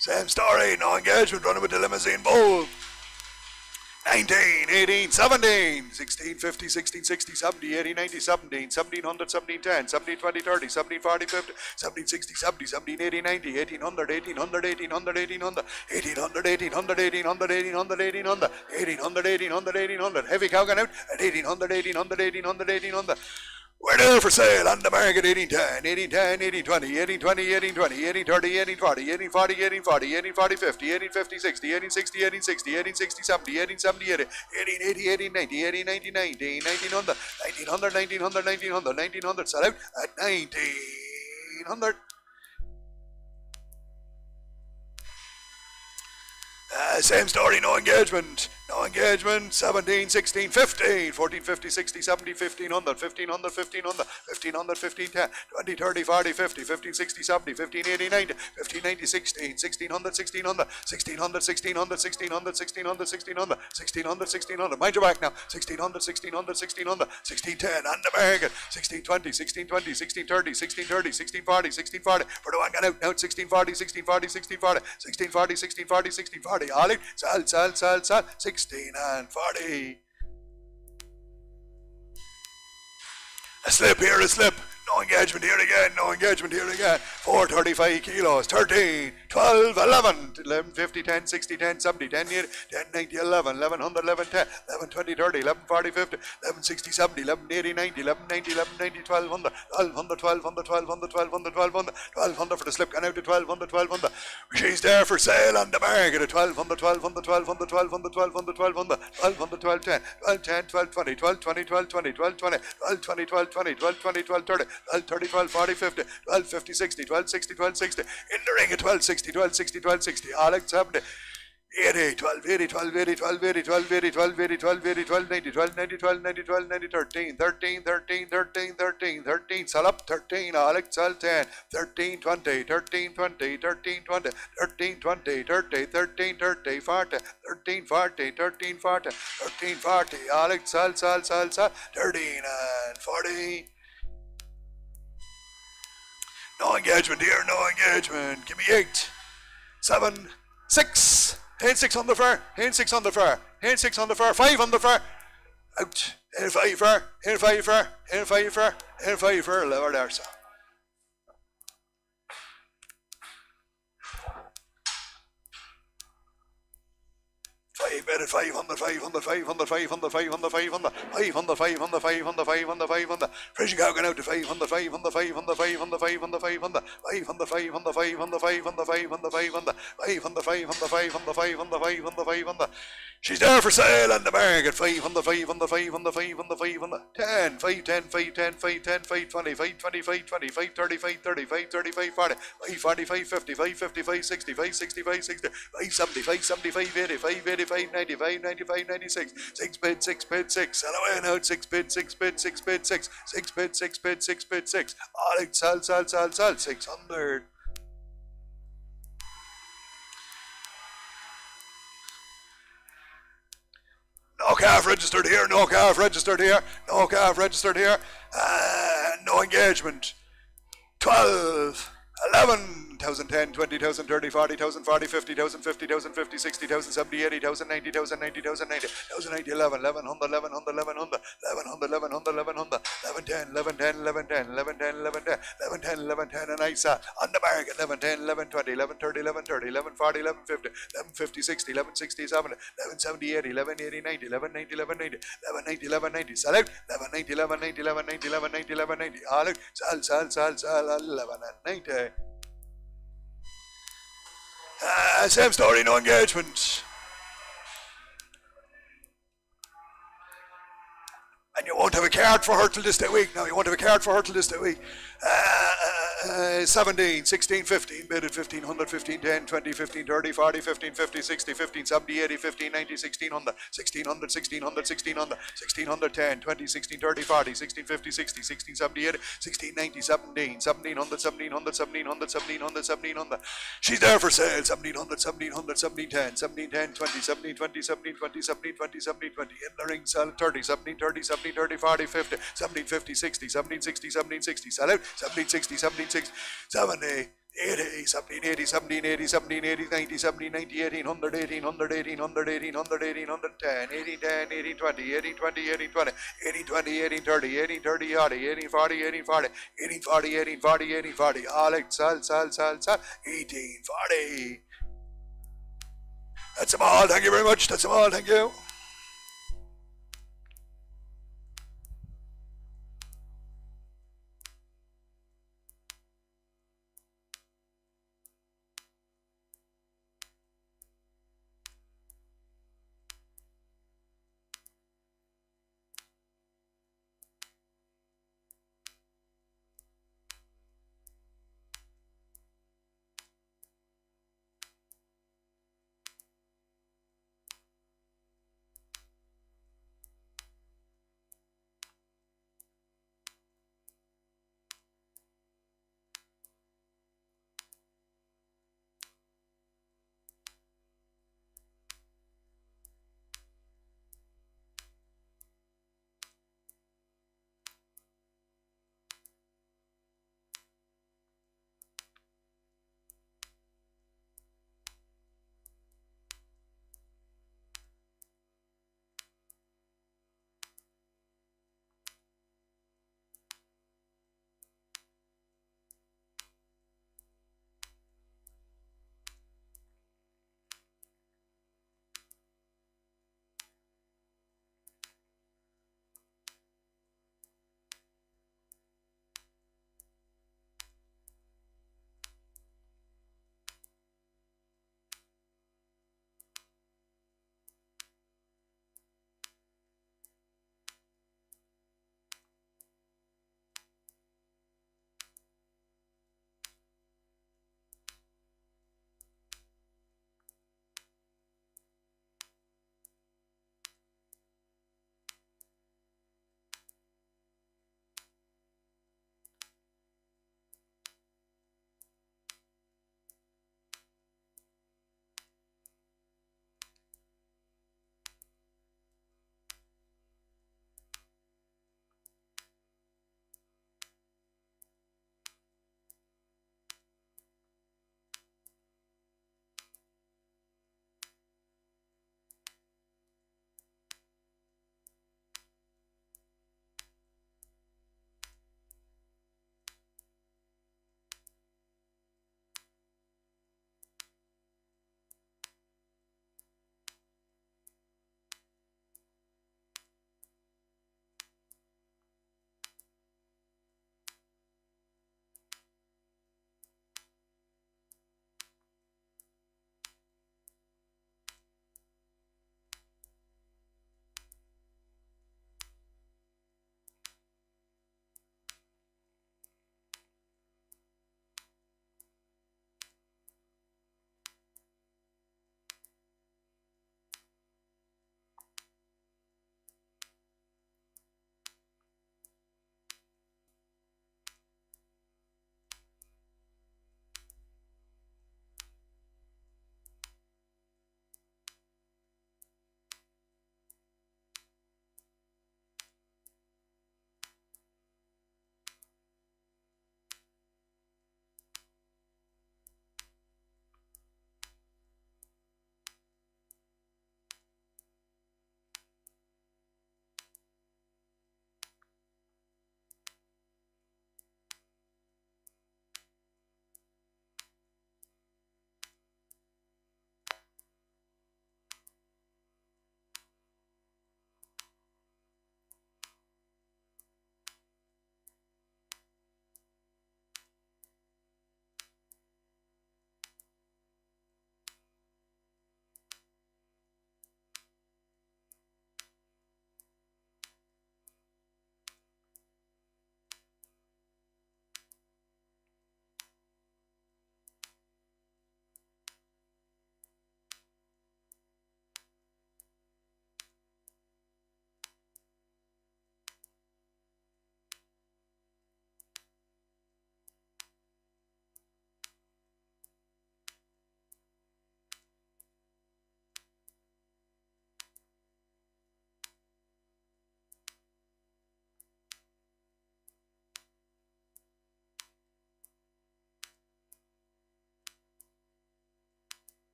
Same story, no engagement, running with the limousine bull. 19, 18, 17, 16, 50, 16, 60, 70, 80, 90, 17, 1700, 17, 10, 17, 20, 30, 17, 40, 50, 17, 60, 70, 17, 80, 90, 1800, 1800, 1800, 1800, 1800, 1800, 1800, 1800, 1800, 1800, 1800, 1800, heavy cow gone out at 1800, 1800, 1800, 1800. We're there for sale on the market 1810, 1810, 1820, 1820, 1820, 1830, 1840, 1840, 1840, 1840, 50, 1840, 50, 1860, 1860, 1860, 70, 1870, 1880, 80, 90, 1900, 1900, 1900, 1900, 1900, sell out at 1900. Same story, no engagement. No engagement, 17, 16, 15, 14, 50, 60, 70, 1500, 1500, 1500, 1500, 15, 10, 20, 30, 40, 50, 15, 60, 70, 15, 80, 90, 15, 90, 16, 1600, 1600, 1600, 1600, 1600, 1600, 1600, 1600, 1600, mind your back now, 1600, 1600, 1600, 1610, on the market, 1620, 1620, 1630, 1630, 1640, 1640, for the one gone out now, 1640, 1640, 1640, 1640, 1640, 1640, all it, sell, 16 and 40. A slip here, a slip. No engagement here again, no engagement here again. 435 kilos, 13, 12, 11, 11, 50, 10, 60, 10, 70, 10, 80, 10, 90, 11, 1100, 11, 10, 11, 20, 30, 11, 40, 50, 11, 60, 70, 11, 80, 90, 11, 90, 11, 90, 1200, 1200, 1200, 1200, 1200, 1200, 1200 for the slip gone out to 1200, 1200. She's there for sale on the market at 1200, 1200, 1200, 1200, 1200, 1200, 1200, 1210, 1210, 1220, 1220, 1220, 1220, 1220, 1220, 1220, 1230, 1230, 1240, 50, 1250, 60, 1260, 1260, in the ring at 1260, 1260, 1260, Alex 70, 80, 1280, 1280, 1280, 1280, 1280, 1280, 1290, 1290, 1290, 13, 13, 13, 13, 13, 13, sell up 13, Alex sell 10, 13, 20, 13, 20, 13, 20, 13, 20, 30, 13, 30, 40, 13, 40, 13, 40, 13, 40, Alex sell, 13 and 40. No engagement here, no engagement. Give me 8, 7, 6. Hand 6 on the far, hand 6 on the far, hand 6 on the far, 5 on the far. Out, hand 5 far, hand 5 far, hand 5 far, hand 5 far, lower there, so. 5 bet at 500, 500, 500, 500, 500, 500, 500, 500, 500, 500, 500. Fresh cow going out to 500, 500, 500, 500, 500, 500, 500, 500, 500, 500, 500, 500, 500, 500, 500, 500, 500, 500. She's there for sale on the market. 500, 500, 500, 500, 500, 10, 5, 10, 5, 10, 5, 10, 5, 20, 5, 20, 5, 20, 5, 30, 5, 30, 5, 30, 5, 40, 5, 40, 5, 50, 5, 50, 5, 60, 5, 60, 5, 60, 5, 70, 5, 70, 5, 80, 5, 80, 5, 90, 5, 95, 96, 6 bid, 6 bid, 6, sell away now, 6 bid, 6 bid, 6 bid, 6, 6 bid, 6 bid, 6 bid, 6, Alex, sell, 600. No calf registered here, no calf registered here, no calf registered here, no engagement. 12, 11, 10, 20, 30, 40, 40, 50, 50, 50, 60, 70, 80, 90, 90, 90, 11, 1100, 1100, 1100, 1100, 1100, 1100, 1110, 1110, 1110, 1110, 1110, 1110, and I saw on the market 1110, 1120, 1130, 1130, 1140, 1150, 1150, 60, 1167, 1170, 80, 1180, 90, 1190, 1190, 1190, 1190, sell out, 1190, 1190, 1190, 1190, 1190, all out, sell, 11 and 90. Same story, no engagement. And you won't have a card for her till this day week. Now, you won't have a card for her till this day week. 17, 16, 15, bid at 1500, 15, 10, 20, 15, 30, 40, 15, 50, 60, 15, 70, 80, 15, 90, 1600, 1600, 1600, 1600, 1600, 10, 20, 16, 30, 40, 16, 50, 60, 16, 70, 80, 16, 90, 17, 1700, 1700, 1700, 1700, 1700. She's there for sale, 1700, 1700, 1710, 1710, 20, 17, 20, 17, 20, 17, 20, 17, 20. In the ring, sell 30, 17, 30, 17, 30, 40, 50, 17, 50, 60, 17, 60, 17, 60. Sell out, 17, 60, 17, 60, 70, 80, 17, 80, 17, 80, 17, 80, 90, 70, 90, 1800, 1800, 1800, 1800, 1810, 1810, 1820, 1820, 1820, 1820, 1830, 1830, 1840, 1840, 1840, 1840, 1840, Alex, sal, 1840. That's them all. Thank you very much. That's them all. Thank you.